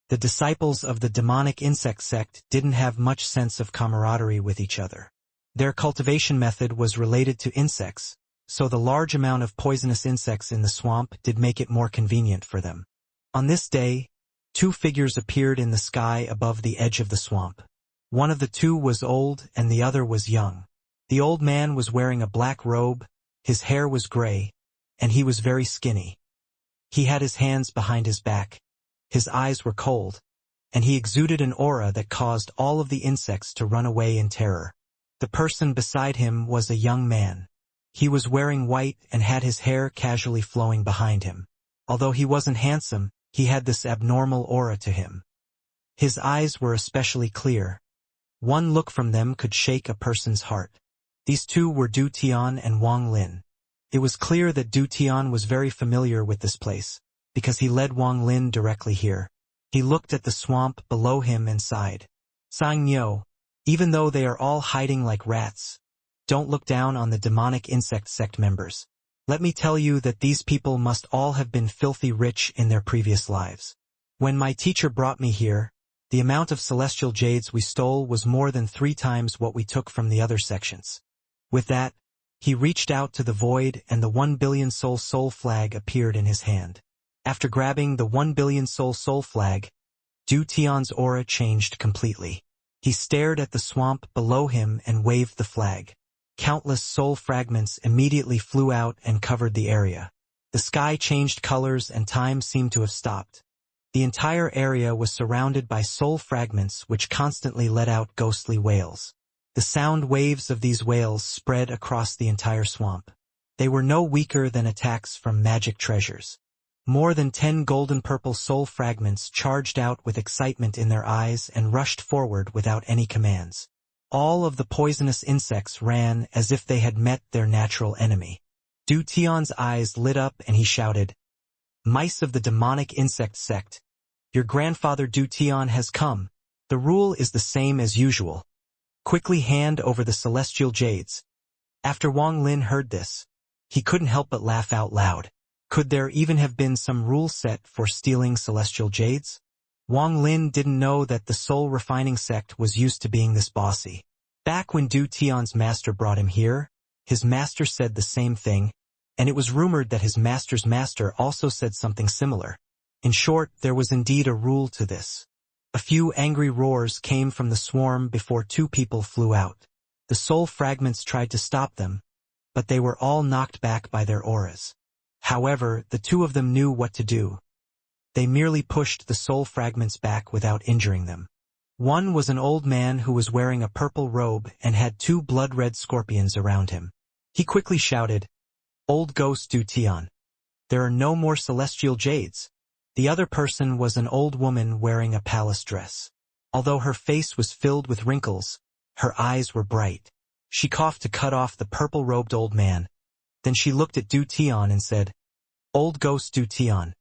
The disciples of the demonic insect sect didn't have much sense of camaraderie with each other. Their cultivation method was related to insects, so the large amount of poisonous insects in the swamp did make it more convenient for them. On this day, 2 figures appeared in the sky above the edge of the swamp. One of the 2 was old and the other was young. The old man was wearing a black robe, his hair was gray, and he was very skinny. He had his hands behind his back, his eyes were cold, and he exuded an aura that caused all of the insects to run away in terror. The person beside him was a young man. He was wearing white and had his hair casually flowing behind him. Although he wasn't handsome, he had this abnormal aura to him. His eyes were especially clear. One look from them could shake a person's heart. These 2 were Du Tian and Wang Lin. It was clear that Du Tian was very familiar with this place, because he led Wang Lin directly here. He looked at the swamp below him and sighed. Xianxia, even though they are all hiding like rats, don't look down on the demonic insect sect members. Let me tell you that these people must all have been filthy rich in their previous lives. When my teacher brought me here, the amount of celestial jades we stole was more than 3 times what we took from the other sections. With that, he reached out to the void and the 1 billion soul flag appeared in his hand. After grabbing the 1 billion soul flag, Du Tian's aura changed completely. He stared at the swamp below him and waved the flag. Countless soul fragments immediately flew out and covered the area. The sky changed colors and time seemed to have stopped. The entire area was surrounded by soul fragments which constantly let out ghostly wails. The sound waves of these wails spread across the entire swamp. They were no weaker than attacks from magic treasures. More than 10 golden-purple soul fragments charged out with excitement in their eyes and rushed forward without any commands. All of the poisonous insects ran as if they had met their natural enemy. Du Tian's eyes lit up and he shouted, "Mice of the demonic insect sect, your grandfather Du Tian has come. The rule is the same as usual. Quickly hand over the celestial jades." After Wang Lin heard this, he couldn't help but laugh out loud. Could there even have been some rule set for stealing celestial jades? Wang Lin didn't know that the soul refining sect was used to being this bossy. Back when Du Tian's master brought him here, his master said the same thing, and it was rumored that his master's master also said something similar. In short, there was indeed a rule to this. A few angry roars came from the swarm before two people flew out. The soul fragments tried to stop them, but they were all knocked back by their auras. However, the two of them knew what to do. They merely pushed the soul fragments back without injuring them. One was an old man who was wearing a purple robe and had two blood-red scorpions around him. He quickly shouted, "Old ghost Du Tian, there are no more celestial jades." The other person was an old woman wearing a palace dress. Although her face was filled with wrinkles, her eyes were bright. She coughed to cut off the purple-robed old man. Then she looked at Du Tian and said, "Old ghost Du Tian,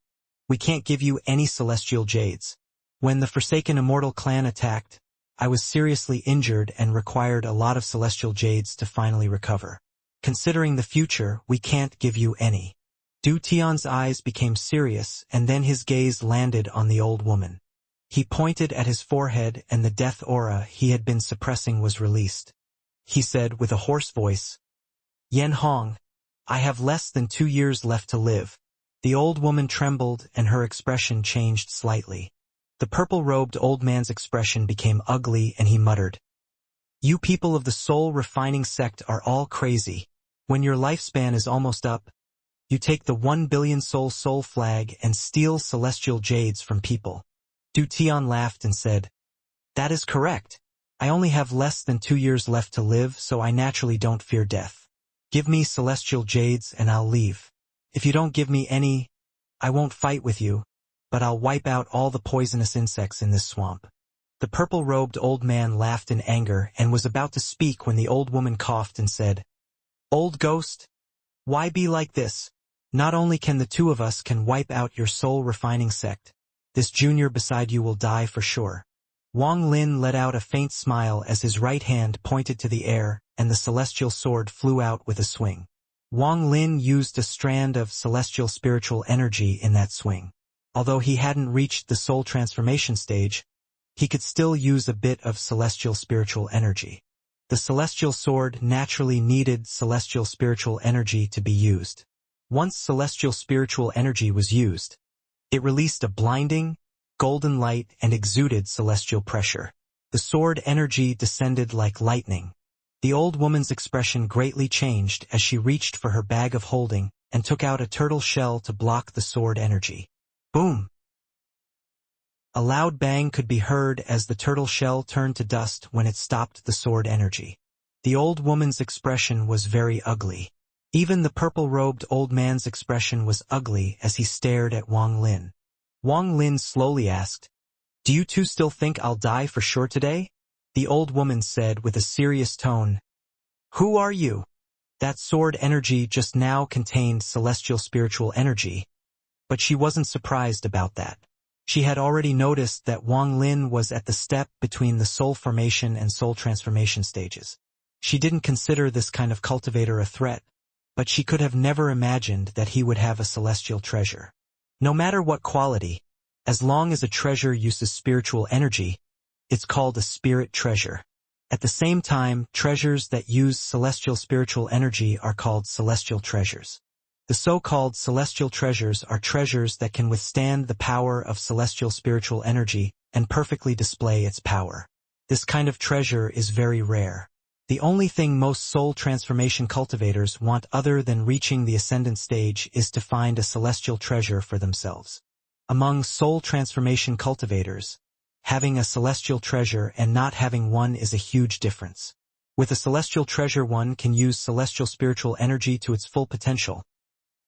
we can't give you any celestial jades. When the Forsaken Immortal clan attacked, I was seriously injured and required a lot of celestial jades to finally recover. Considering the future, we can't give you any." Du Tian's eyes became serious, and then his gaze landed on the old woman. He pointed at his forehead, and the death aura he had been suppressing was released. He said with a hoarse voice, "Yan Hong, I have less than 2 years left to live." The old woman trembled, and her expression changed slightly. The purple-robed old man's expression became ugly, and he muttered, "You people of the soul-refining sect are all crazy. When your lifespan is almost up, you take the 1 billion soul flag and steal celestial jades from people." Du Tian laughed and said, "That is correct. I only have less than 2 years left to live, so I naturally don't fear death. Give me celestial jades and I'll leave. If you don't give me any, I won't fight with you, but I'll wipe out all the poisonous insects in this swamp." The purple-robed old man laughed in anger and was about to speak when the old woman coughed and said, "Old ghost, why be like this? Not only can the two of us can wipe out your soul-refining sect, this junior beside you will die for sure." Wang Lin let out a faint smile as his right hand pointed to the air, and the celestial sword flew out with a swing. Wang Lin used a strand of celestial spiritual energy in that swing. Although he hadn't reached the soul transformation stage, he could still use a bit of celestial spiritual energy. The celestial sword naturally needed celestial spiritual energy to be used. Once celestial spiritual energy was used, it released a blinding, golden light and exuded celestial pressure. The sword energy descended like lightning. The old woman's expression greatly changed as she reached for her bag of holding and took out a turtle shell to block the sword energy. Boom! A loud bang could be heard as the turtle shell turned to dust when it stopped the sword energy. The old woman's expression was very ugly. Even the purple-robed old man's expression was ugly as he stared at Wang Lin. Wang Lin slowly asked, "Do you two still think I'll die for sure today?" The old woman said with a serious tone, "Who are you?" That sword energy just now contained celestial spiritual energy, but she wasn't surprised about that. She had already noticed that Wang Lin was at the step between the soul formation and soul transformation stages. She didn't consider this kind of cultivator a threat, but she could have never imagined that he would have a celestial treasure. No matter what quality, as long as a treasure uses spiritual energy, it's called a spirit treasure. At the same time, treasures that use celestial spiritual energy are called celestial treasures. The so-called celestial treasures are treasures that can withstand the power of celestial spiritual energy and perfectly display its power. This kind of treasure is very rare. The only thing most soul transformation cultivators want other than reaching the ascendant stage is to find a celestial treasure for themselves. Among soul transformation cultivators, having a celestial treasure and not having one is a huge difference. With a celestial treasure, one can use celestial spiritual energy to its full potential.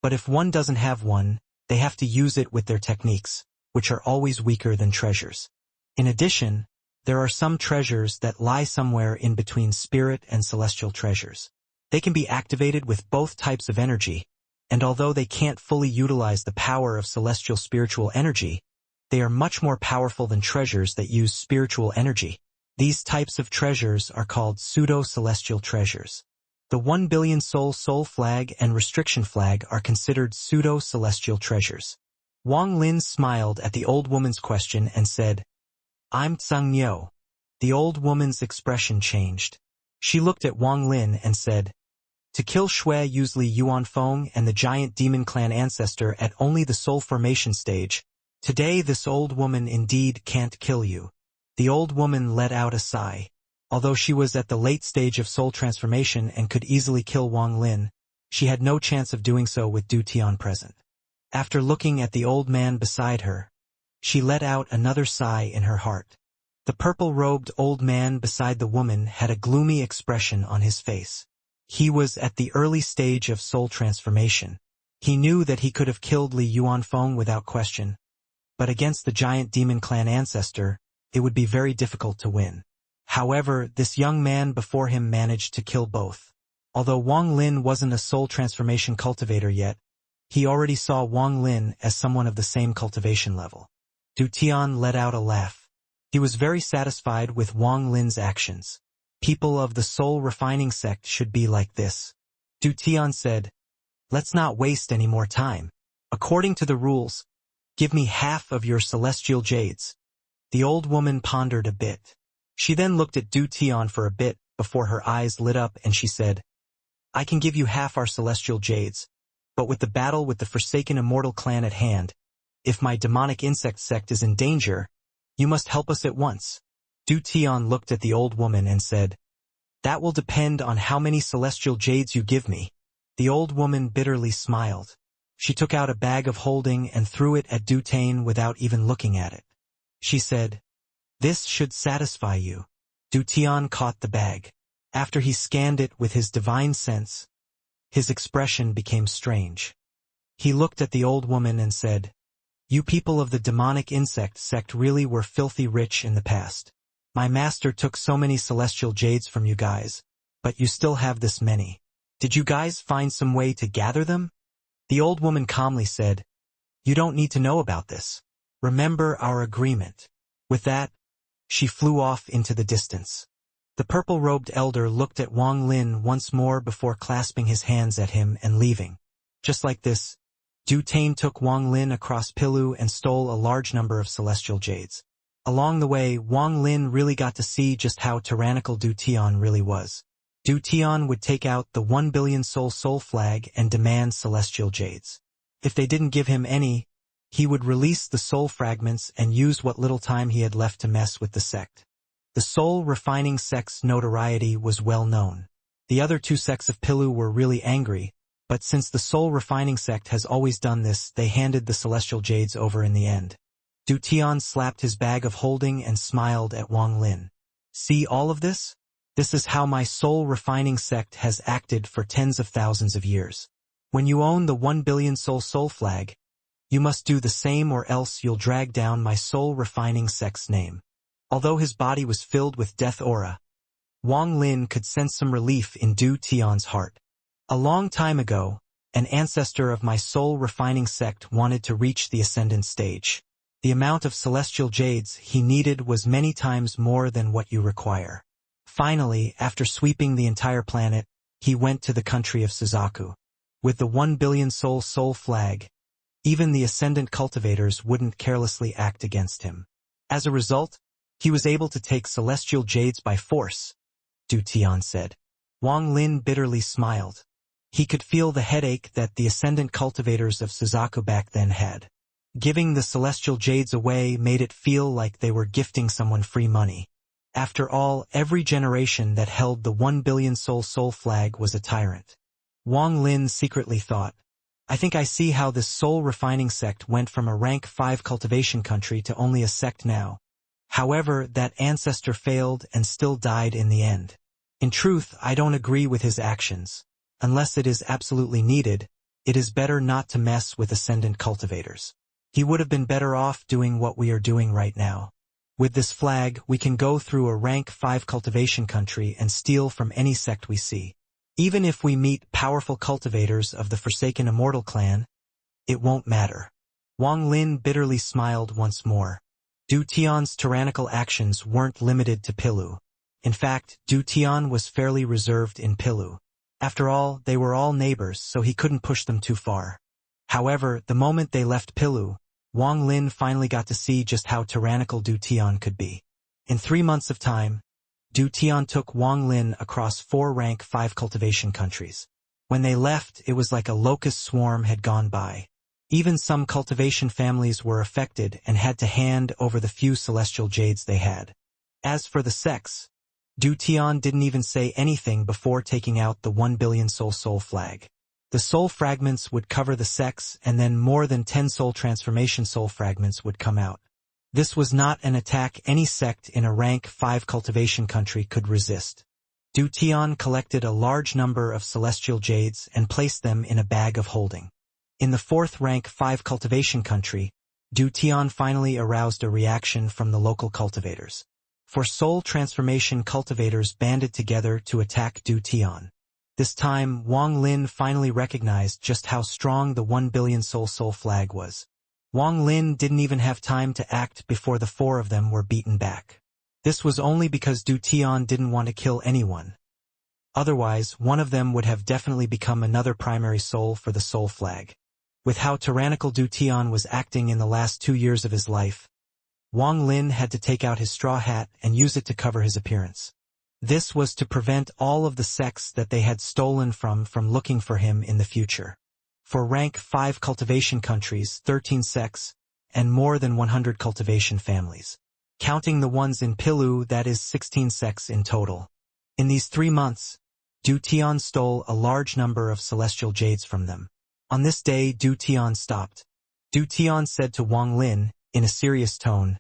But if one doesn't have one, they have to use it with their techniques, which are always weaker than treasures. In addition, there are some treasures that lie somewhere in between spirit and celestial treasures. They can be activated with both types of energy, and although they can't fully utilize the power of celestial spiritual energy, they are much more powerful than treasures that use spiritual energy. These types of treasures are called pseudo-celestial treasures. The 1 billion soul flag and restriction flag are considered pseudo-celestial treasures. Wang Lin smiled at the old woman's question and said, I'm Tsang Niu. The old woman's expression changed. She looked at Wang Lin and said, to kill Shui Yuzli Yuan Feng and the giant demon clan ancestor at only the soul formation stage, today this old woman indeed can't kill you. The old woman let out a sigh. Although she was at the late stage of soul transformation and could easily kill Wang Lin, she had no chance of doing so with Du Tian present. After looking at the old man beside her, she let out another sigh in her heart. The purple-robed old man beside the woman had a gloomy expression on his face. He was at the early stage of soul transformation. He knew that he could have killed Li Yuanfeng without question, but against the giant demon clan ancestor, it would be very difficult to win. However, this young man before him managed to kill both. Although Wang Lin wasn't a soul transformation cultivator yet, he already saw Wang Lin as someone of the same cultivation level. Du Tian let out a laugh. He was very satisfied with Wang Lin's actions. People of the soul refining sect should be like this. Du Tian said, let's not waste any more time. According to the rules, give me half of your celestial jades. The old woman pondered a bit. She then looked at Du Tian for a bit before her eyes lit up and she said, I can give you half our celestial jades, but with the battle with the forsaken immortal clan at hand, if my demonic insect sect is in danger, you must help us at once. Du Tian looked at the old woman and said, that will depend on how many celestial jades you give me. The old woman bitterly smiled. She took out a bag of holding and threw it at Du Tian without even looking at it. She said, this should satisfy you. Du Tian caught the bag. After he scanned it with his divine sense, his expression became strange. He looked at the old woman and said, you people of the demonic insect sect really were filthy rich in the past. My master took so many celestial jades from you guys, but you still have this many. Did you guys find some way to gather them? The old woman calmly said, you don't need to know about this. Remember our agreement. With that, she flew off into the distance. The purple-robed elder looked at Wang Lin once more before clasping his hands at him and leaving. Just like this, Du Tian took Wang Lin across Pilu and stole a large number of celestial jades. Along the way, Wang Lin really got to see just how tyrannical Du Tian really was. Du Tian would take out the 1 billion soul flag and demand celestial jades. If they didn't give him any, he would release the soul fragments and use what little time he had left to mess with the sect. The soul refining sect's notoriety was well known. The other two sects of Pilu were really angry, but since the soul refining sect has always done this, they handed the celestial jades over in the end. Du Tian slapped his bag of holding and smiled at Wang Lin. See all of this? This is how my soul refining sect has acted for tens of thousands of years. When you own the 1 billion soul flag, you must do the same or else you'll drag down my soul refining sect's name. Although his body was filled with death aura, Wang Lin could sense some relief in Du Tian's heart. A long time ago, an ancestor of my soul refining sect wanted to reach the ascendant stage. The amount of celestial jades he needed was many times more than what you require. Finally, after sweeping the entire planet, he went to the country of Suzaku. With the 1 billion soul flag, even the ascendant cultivators wouldn't carelessly act against him. As a result, he was able to take celestial jades by force, Du Tian said. Wang Lin bitterly smiled. He could feel the headache that the ascendant cultivators of Suzaku back then had. Giving the celestial jades away made it feel like they were gifting someone free money. After all, every generation that held the 1 billion soul flag was a tyrant. Wang Lin secretly thought, I think I see how this soul refining sect went from a rank 5 cultivation country to only a sect now. However, that ancestor failed and still died in the end. In truth, I don't agree with his actions. Unless it is absolutely needed, it is better not to mess with ascendant cultivators. He would have been better off doing what we are doing right now. With this flag, we can go through a rank 5 cultivation country and steal from any sect we see. Even if we meet powerful cultivators of the forsaken Immortal clan, it won't matter. Wang Lin bitterly smiled once more. Du Tian's tyrannical actions weren't limited to Pilu. In fact, Du Tian was fairly reserved in Pilu. After all, they were all neighbors, so he couldn't push them too far. However, the moment they left Pilu, Wang Lin finally got to see just how tyrannical Du Tian could be. In 3 months of time, Du Tian took Wang Lin across 4 rank 5 cultivation countries. When they left, it was like a locust swarm had gone by. Even some cultivation families were affected and had to hand over the few celestial jades they had. As for the sex, Du Tian didn't even say anything before taking out the 1 billion soul flag. The soul fragments would cover the sex, and then more than 10 soul transformation soul fragments would come out. This was not an attack any sect in a rank 5 cultivation country could resist. Du Tian collected a large number of celestial jades and placed them in a bag of holding. In the 4th rank 5 cultivation country, Du Tian finally aroused a reaction from the local cultivators. For soul transformation cultivators banded together to attack Du Tian. This time, Wang Lin finally recognized just how strong the 1 billion soul flag was. Wang Lin didn't even have time to act before the 4 of them were beaten back. This was only because Du Tian didn't want to kill anyone. Otherwise, one of them would have definitely become another primary soul for the soul flag. With how tyrannical Du Tian was acting in the last 2 years of his life, Wang Lin had to take out his straw hat and use it to cover his appearance. This was to prevent all of the sects that they had stolen from looking for him in the future. For rank 5 cultivation countries, 13 sects, and more than 100 cultivation families. Counting the ones in Pilu, that is 16 sects in total. In these 3 months, Du Tian stole a large number of celestial jades from them. On this day, Du Tian stopped. Du Tian said to Wang Lin, in a serious tone,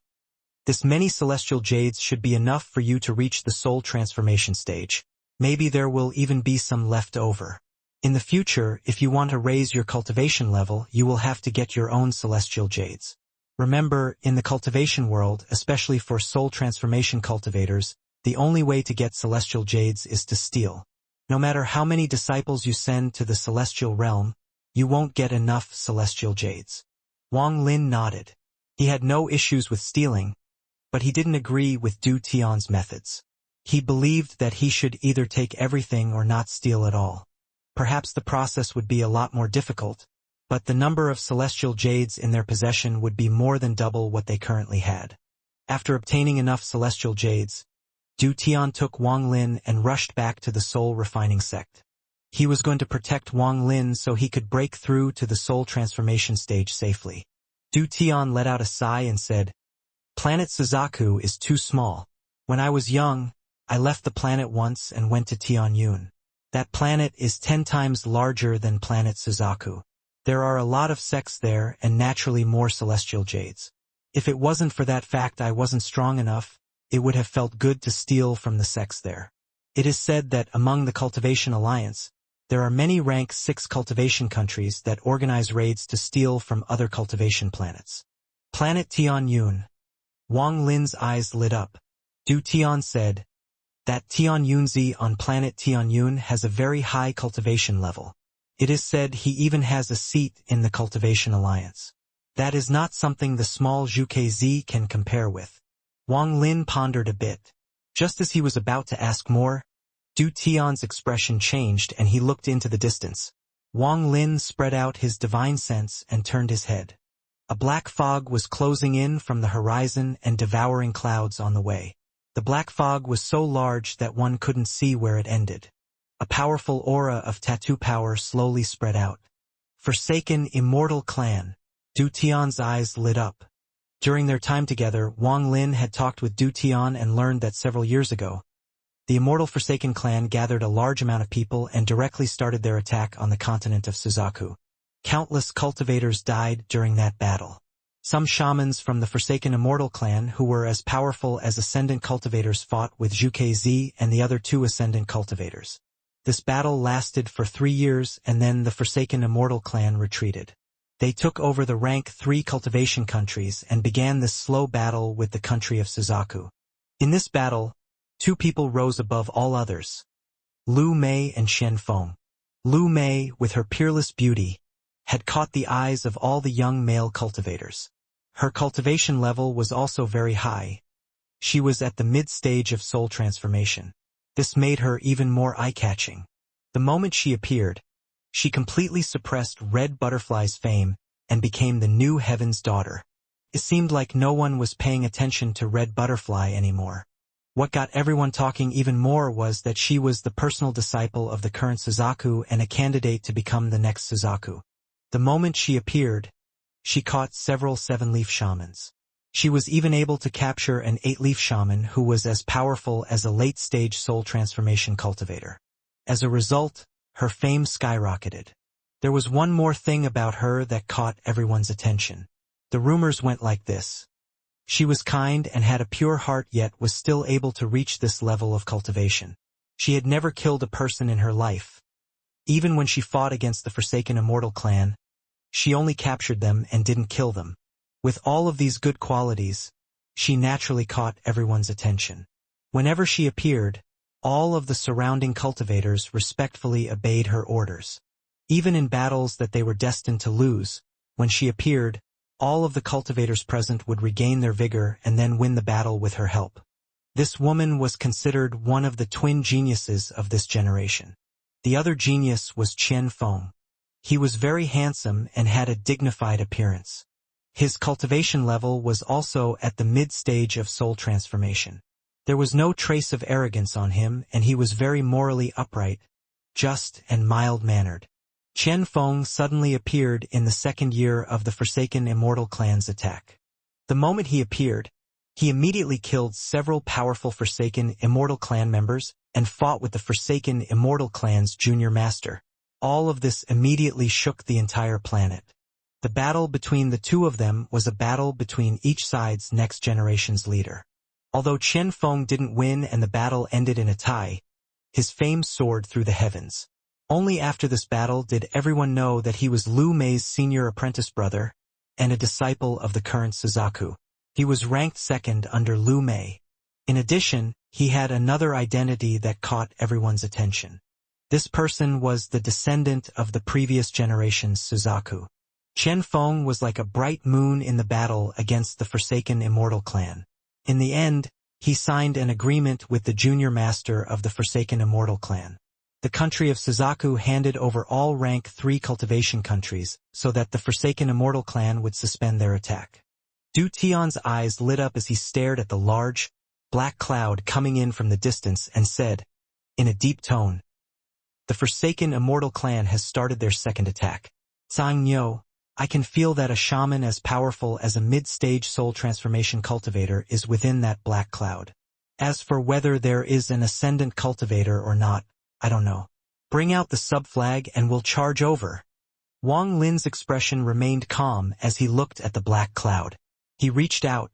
"This many celestial jades should be enough for you to reach the soul transformation stage. Maybe there will even be some left over. In the future, if you want to raise your cultivation level, you will have to get your own celestial jades. Remember, in the cultivation world, especially for soul transformation cultivators, the only way to get celestial jades is to steal. No matter how many disciples you send to the celestial realm, you won't get enough celestial jades." Wang Lin nodded. He had no issues with stealing, but he didn't agree with Du Tian's methods. He believed that he should either take everything or not steal at all. Perhaps the process would be a lot more difficult, but the number of celestial jades in their possession would be more than double what they currently had. After obtaining enough celestial jades, Du Tian took Wang Lin and rushed back to the soul refining sect. He was going to protect Wang Lin so he could break through to the soul transformation stage safely. Du Tian let out a sigh and said, "Planet Suzaku is too small. When I was young, I left the planet once and went to Tianyun. That planet is 10 times larger than planet Suzaku. There are a lot of sects there and naturally more celestial jades. If it wasn't for that fact I wasn't strong enough, it would have felt good to steal from the sects there. It is said that among the Cultivation Alliance, there are many rank 6 cultivation countries that organize raids to steal from other cultivation planets. Planet Tianyun." Wang Lin's eyes lit up. Du Tian said, "That Tianyunzi on planet Tianyun has a very high cultivation level. It is said he even has a seat in the Cultivation Alliance. That is not something the small Zhuke can compare with." Wang Lin pondered a bit. Just as he was about to ask more, Du Tian's expression changed and he looked into the distance. Wang Lin spread out his divine sense and turned his head. A black fog was closing in from the horizon and devouring clouds on the way. The black fog was so large that one couldn't see where it ended. A powerful aura of tattoo power slowly spread out. Forsaken Immortal Clan. Du Tian's eyes lit up. During their time together, Wang Lin had talked with Du Tian and learned that several years ago, the Immortal Forsaken Clan gathered a large amount of people and directly started their attack on the continent of Suzaku. Countless cultivators died during that battle. Some shamans from the Forsaken Immortal Clan who were as powerful as Ascendant cultivators fought with Zhuke and the other 2 Ascendant cultivators. This battle lasted for 3 years and then the Forsaken Immortal Clan retreated. They took over the rank 3 cultivation countries and began this slow battle with the country of Suzaku. In this battle, 2 people rose above all others: Lu Mei and Shen Feng. Lu Mei, with her peerless beauty, had caught the eyes of all the young male cultivators. Her cultivation level was also very high. She was at the mid-stage of soul transformation. This made her even more eye-catching. The moment she appeared, she completely suppressed Red Butterfly's fame and became the new Heaven's daughter. It seemed like no one was paying attention to Red Butterfly anymore. What got everyone talking even more was that she was the personal disciple of the current Suzaku and a candidate to become the next Suzaku. The moment she appeared, she caught several 7-leaf shamans. She was even able to capture an 8-leaf shaman who was as powerful as a late-stage soul transformation cultivator. As a result, her fame skyrocketed. There was one more thing about her that caught everyone's attention. The rumors went like this. She was kind and had a pure heart, yet was still able to reach this level of cultivation. She had never killed a person in her life. Even when she fought against the Forsaken Immortal clan, she only captured them and didn't kill them. With all of these good qualities, she naturally caught everyone's attention. Whenever she appeared, all of the surrounding cultivators respectfully obeyed her orders. Even in battles that they were destined to lose, when she appeared, all of the cultivators present would regain their vigor and then win the battle with her help. This woman was considered one of the twin geniuses of this generation. The other genius was Qian Feng. He was very handsome and had a dignified appearance. His cultivation level was also at the mid-stage of soul transformation. There was no trace of arrogance on him, and he was very morally upright, just and mild-mannered. Qian Feng suddenly appeared in the second year of the Forsaken Immortal clan's attack. The moment he appeared, he immediately killed several powerful Forsaken Immortal clan members and fought with the Forsaken Immortal clan's junior master. All of this immediately shook the entire planet. The battle between the two of them was a battle between each side's next generation's leader. Although Qian Feng didn't win and the battle ended in a tie, his fame soared through the heavens. Only after this battle did everyone know that he was Lu Mei's senior apprentice brother and a disciple of the current Suzaku. He was ranked second under Lu Mei. In addition, he had another identity that caught everyone's attention. This person was the descendant of the previous generation's Suzaku. Qian Feng was like a bright moon in the battle against the Forsaken Immortal clan. In the end, he signed an agreement with the junior master of the Forsaken Immortal clan. The country of Suzaku handed over all rank 3 cultivation countries so that the Forsaken Immortal clan would suspend their attack. Du Tian's eyes lit up as he stared at the large, black cloud coming in from the distance and said, in a deep tone, "The Forsaken Immortal clan has started their second attack. Xianxia, I can feel that a shaman as powerful as a mid-stage soul transformation cultivator is within that black cloud. As for whether there is an ascendant cultivator or not, I don't know. Bring out the sub-flag and we'll charge over." Wang Lin's expression remained calm as he looked at the black cloud. He reached out,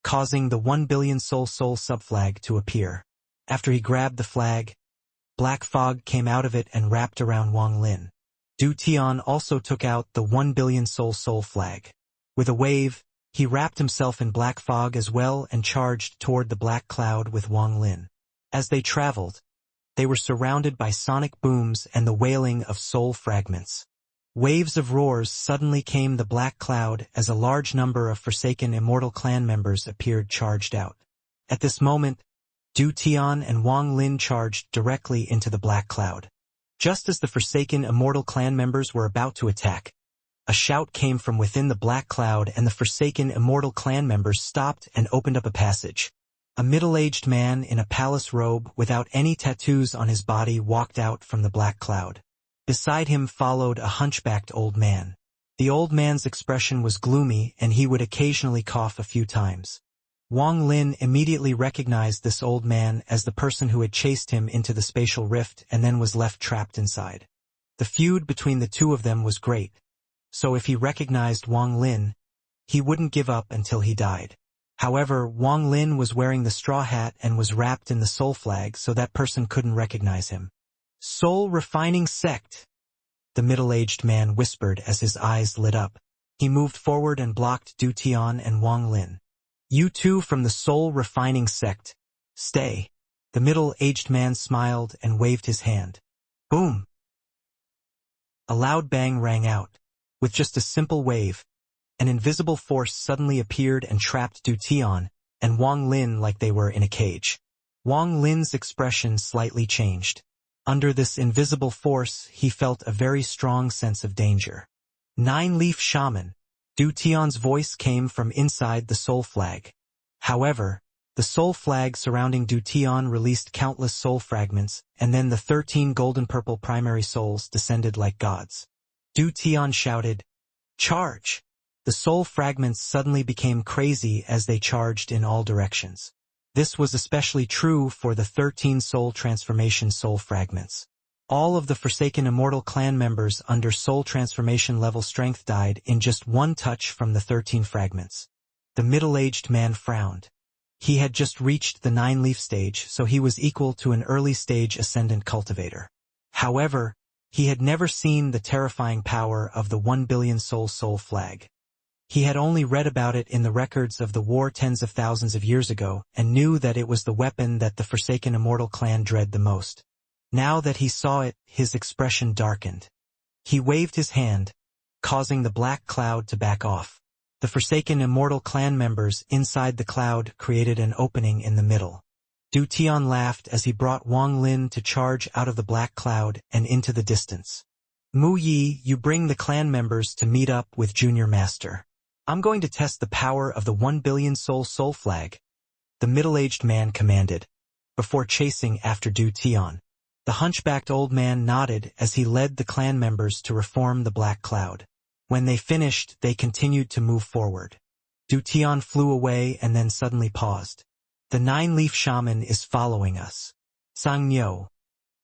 causing the 1 billion soul sub-flag to appear. After he grabbed the flag, black fog came out of it and wrapped around Wang Lin. Du Tian also took out the 1 billion soul flag. With a wave, he wrapped himself in black fog as well and charged toward the black cloud with Wang Lin. As they traveled, they were surrounded by sonic booms and the wailing of soul fragments. Waves of roars suddenly came the black cloud as a large number of Forsaken Immortal clan members appeared charged out. At this moment, Du Tian and Wang Lin charged directly into the black cloud. Just as the Forsaken Immortal clan members were about to attack, a shout came from within the black cloud and the Forsaken Immortal clan members stopped and opened up a passage. A middle-aged man in a palace robe without any tattoos on his body walked out from the black cloud. Beside him followed a hunchbacked old man. The old man's expression was gloomy and he would occasionally cough a few times. Wang Lin immediately recognized this old man as the person who had chased him into the spatial rift and then was left trapped inside. The feud between the two of them was great, so if he recognized Wang Lin, he wouldn't give up until he died. However, Wang Lin was wearing the straw hat and was wrapped in the soul flag so that person couldn't recognize him. "Soul refining sect," the middle-aged man whispered as his eyes lit up. He moved forward and blocked Du Tian and Wang Lin. "You two from the soul refining sect, stay." The middle-aged man smiled and waved his hand. Boom! A loud bang rang out. With just a simple wave, an invisible force suddenly appeared and trapped Du Tian and Wang Lin like they were in a cage. Wang Lin's expression slightly changed. Under this invisible force, he felt a very strong sense of danger. 9-leaf shaman, Du Tian's voice came from inside the soul flag. However, the soul flag surrounding Du Tian released countless soul fragments, and then the 13 golden-purple primary souls descended like gods. Du Tian shouted, "Charge!" The soul fragments suddenly became crazy as they charged in all directions. This was especially true for the 13 soul transformation soul fragments. All of the Forsaken Immortal clan members under soul transformation level strength died in just one touch from the 13 fragments. The middle-aged man frowned. He had just reached the 9-leaf stage, so he was equal to an early-stage ascendant cultivator. However, he had never seen the terrifying power of the 1 billion soul flag. He had only read about it in the records of the war tens of thousands of years ago, and knew that it was the weapon that the Forsaken Immortal clan dread the most. Now that he saw it, his expression darkened. He waved his hand, causing the black cloud to back off. The Forsaken Immortal clan members inside the cloud created an opening in the middle. Du Tian laughed as he brought Wang Lin to charge out of the black cloud and into the distance. "Mu Yi, you bring the clan members to meet up with Junior Master. I'm going to test the power of the 1 billion soul flag," the middle-aged man commanded, before chasing after Du Tian. The hunchbacked old man nodded as he led the clan members to reform the black cloud. When they finished, they continued to move forward. Du Tian flew away and then suddenly paused. "The 9-leaf shaman is following us. Xianxia,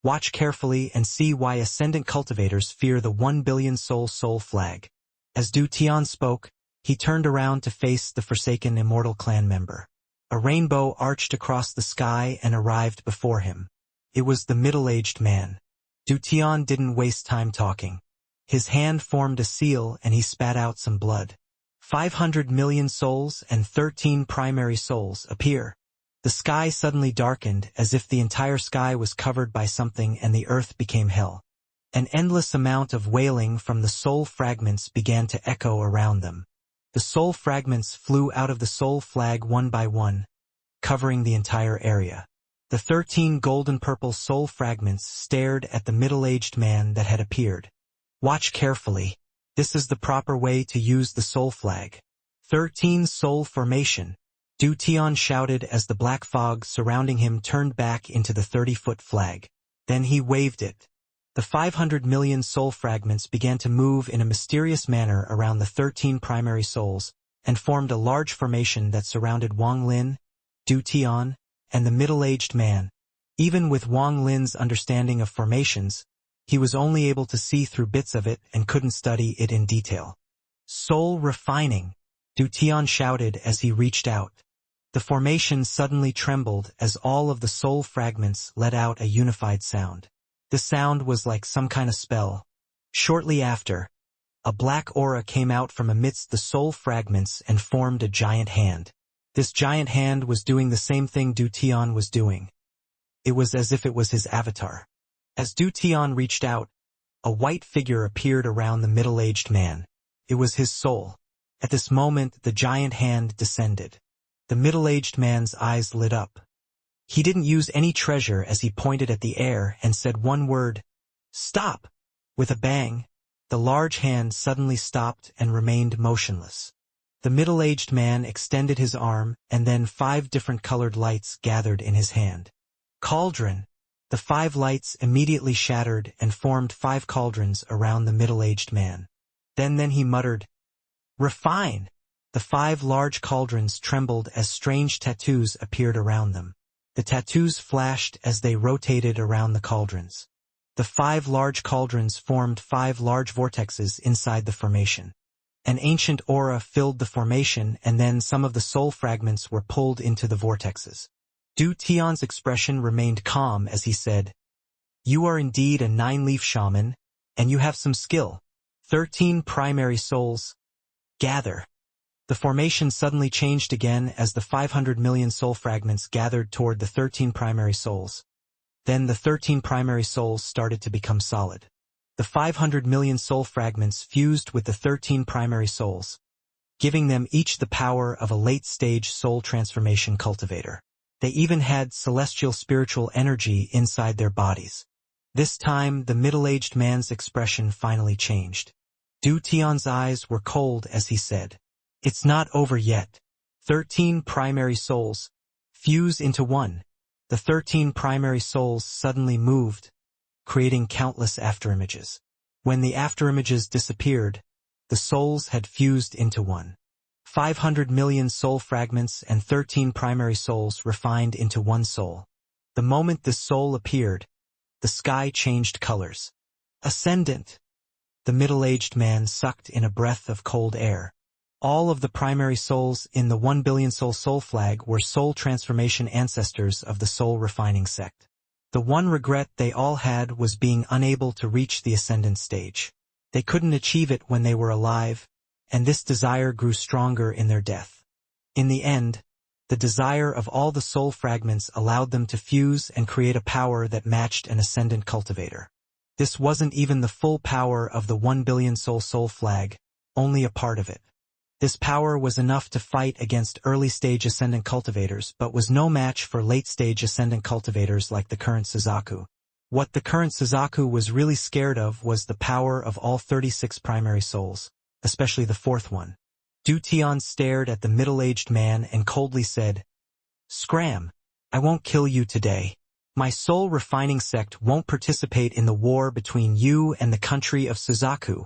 watch carefully and see why ascendant cultivators fear the 1 billion soul flag." As Du Tian spoke, he turned around to face the Forsaken Immortal clan member. A rainbow arched across the sky and arrived before him. It was the middle-aged man. Du Tian didn't waste time talking. His hand formed a seal and he spat out some blood. 500 million souls and 13 primary souls appear. The sky suddenly darkened as if the entire sky was covered by something and the earth became hell. An endless amount of wailing from the soul fragments began to echo around them. The soul fragments flew out of the soul flag one by one, covering the entire area. The 13 golden-purple soul fragments stared at the middle-aged man that had appeared. "Watch carefully. This is the proper way to use the soul flag. 13 soul formation," Du Tian shouted as the black fog surrounding him turned back into the 30-foot flag. Then he waved it. The 500 million soul fragments began to move in a mysterious manner around the 13 primary souls, and formed a large formation that surrounded Wang Lin, Du Tian, and the middle-aged man. Even with Wang Lin's understanding of formations, he was only able to see through bits of it and couldn't study it in detail. "Soul refining," Du Tian shouted as he reached out. The formation suddenly trembled as all of the soul fragments let out a unified sound. The sound was like some kind of spell. Shortly after, a black aura came out from amidst the soul fragments and formed a giant hand. This giant hand was doing the same thing Du Tian was doing. It was as if it was his avatar. As Du Tian reached out, a white figure appeared around the middle-aged man. It was his soul. At this moment, the giant hand descended. The middle-aged man's eyes lit up. He didn't use any treasure as he pointed at the air and said one word, "Stop!" With a bang, the large hand suddenly stopped and remained motionless. The middle-aged man extended his arm, and then 5 different colored lights gathered in his hand. Cauldron. The 5 lights immediately shattered and formed 5 cauldrons around the middle-aged man. Then he muttered, "Refine!" The 5 large cauldrons trembled as strange tattoos appeared around them. The tattoos flashed as they rotated around the cauldrons. The 5 large cauldrons formed 5 large vortexes inside the formation. An ancient aura filled the formation, and then some of the soul fragments were pulled into the vortexes. Du Tian's expression remained calm as he said, "You are indeed a 9-leaf shaman, and you have some skill. 13 primary souls. Gather." The formation suddenly changed again as the 500 million soul fragments gathered toward the 13 primary souls. Then the 13 primary souls started to become solid. The 500 million soul fragments fused with the 13 primary souls, giving them each the power of a late-stage soul transformation cultivator. They even had celestial spiritual energy inside their bodies. This time, the middle-aged man's expression finally changed. Du Tian's eyes were cold as he said, "It's not over yet. 13 primary souls fuse into one." The 13 primary souls suddenly moved, creating countless afterimages. When the afterimages disappeared, the souls had fused into one. 500 million soul fragments and 13 primary souls refined into one soul. The moment this soul appeared, the sky changed colors. Ascendant. The middle-aged man sucked in a breath of cold air. All of the primary souls in the 1 billion soul flag were soul transformation ancestors of the soul refining sect. The one regret they all had was being unable to reach the ascendant stage. They couldn't achieve it when they were alive, and this desire grew stronger in their death. In the end, the desire of all the soul fragments allowed them to fuse and create a power that matched an ascendant cultivator. This wasn't even the full power of the 1 billion soul flag, only a part of it. This power was enough to fight against early-stage ascendant cultivators but was no match for late-stage ascendant cultivators like the current Suzaku. What the current Suzaku was really scared of was the power of all 36 primary souls, especially the fourth one. Du Tian stared at the middle-aged man and coldly said, "Scram! I won't kill you today. My soul refining sect won't participate in the war between you and the country of Suzaku."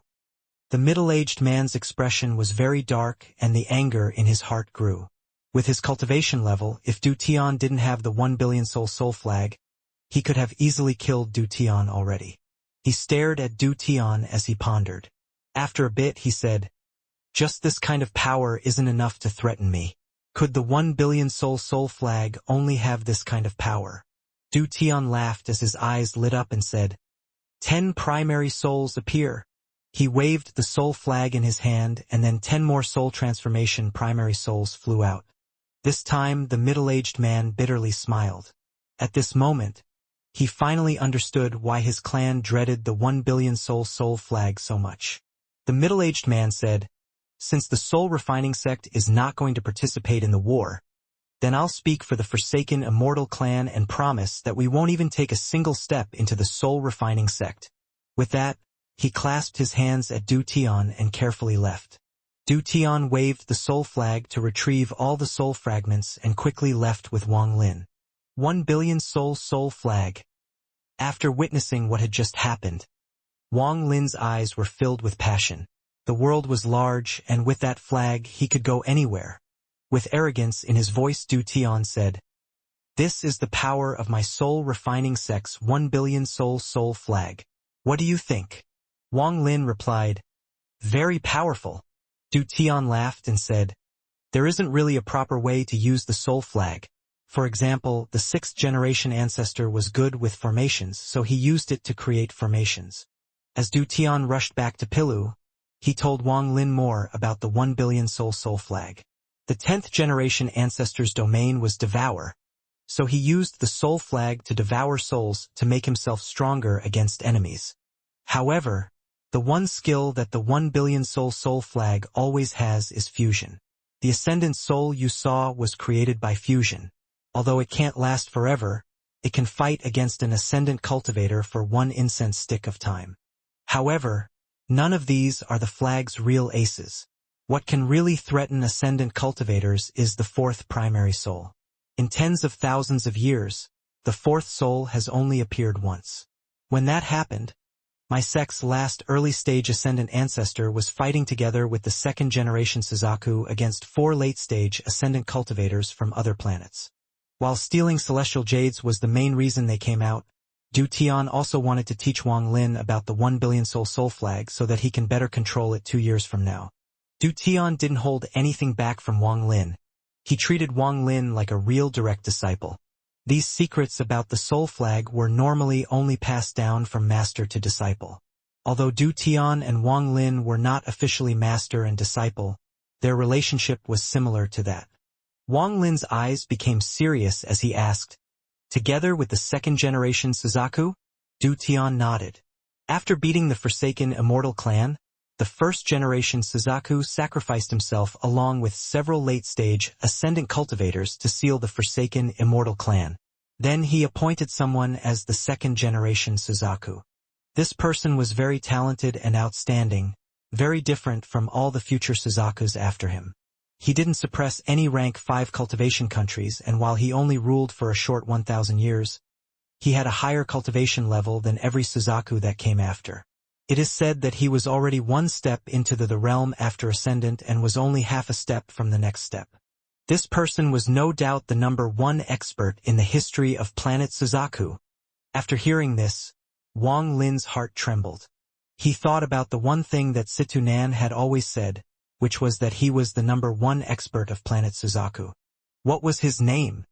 The middle-aged man's expression was very dark and the anger in his heart grew. With his cultivation level, if Du Tian didn't have the 1 billion soul flag, he could have easily killed Du Tian already. He stared at Du Tian as he pondered. After a bit he said, "Just this kind of power isn't enough to threaten me. Could the 1 billion soul flag only have this kind of power?" Du Tian laughed as his eyes lit up and said, "10 primary souls appear." He waved the soul flag in his hand and then 10 more soul transformation primary souls flew out. This time the middle-aged man bitterly smiled. At this moment, he finally understood why his clan dreaded the 1 billion soul flag so much. The middle-aged man said, "Since the soul refining sect is not going to participate in the war, then I'll speak for the forsaken Immortal clan and promise that we won't even take a single step into the soul refining sect." With that, he clasped his hands at Du Tian and carefully left. Du Tian waved the soul flag to retrieve all the soul fragments and quickly left with Wang Lin. 1 billion soul flag. After witnessing what had just happened, Wang Lin's eyes were filled with passion. The world was large, and with that flag he could go anywhere. With arrogance in his voice, Du Tian said, "This is the power of my soul refining sect's 1 billion soul flag. What do you think?" Wang Lin replied, "Very powerful." Du Tian laughed and said, "There isn't really a proper way to use the soul flag. For example, the 6th generation ancestor was good with formations, so he used it to create formations." As Du Tian rushed back to Pilu, he told Wang Lin more about the 1 billion soul flag. The 10th generation ancestor's domain was devour, so he used the soul flag to devour souls to make himself stronger against enemies. However, the one skill that the 1 billion soul flag always has is fusion. The ascendant soul you saw was created by fusion. Although it can't last forever, it can fight against an ascendant cultivator for 1 incense stick of time. However, none of these are the flag's real aces. What can really threaten ascendant cultivators is the 4th primary soul. In tens of thousands of years, the 4th soul has only appeared once. When that happened, my sect's last early-stage ascendant ancestor was fighting together with the 2nd generation Suzaku against 4 late-stage ascendant cultivators from other planets. While stealing celestial jades was the main reason they came out, Du Tian also wanted to teach Wang Lin about the 1 billion soul flag so that he can better control it 2 years from now. Du Tian didn't hold anything back from Wang Lin. He treated Wang Lin like a real direct disciple. These secrets about the soul flag were normally only passed down from master to disciple. Although Du Tian and Wang Lin were not officially master and disciple, their relationship was similar to that. Wang Lin's eyes became serious as he asked, "Together with the 2nd generation Suzaku?" Du Tian nodded. After beating the forsaken Immortal clan, the 1st generation Suzaku sacrificed himself along with several late-stage ascendant cultivators to seal the forsaken Immortal clan. Then he appointed someone as the 2nd generation Suzaku. This person was very talented and outstanding, very different from all the future Suzakus after him. He didn't suppress any rank 5 cultivation countries, and while he only ruled for a short 1,000 years, he had a higher cultivation level than every Suzaku that came after. It is said that he was already one step into the realm after Ascendant and was only half a step from the next step. This person was no doubt the #1 expert in the history of planet Suzaku. After hearing this, Wang Lin's heart trembled. He thought about the one thing that Situ Nan had always said, which was that he was the #1 expert of planet Suzaku. What was his name?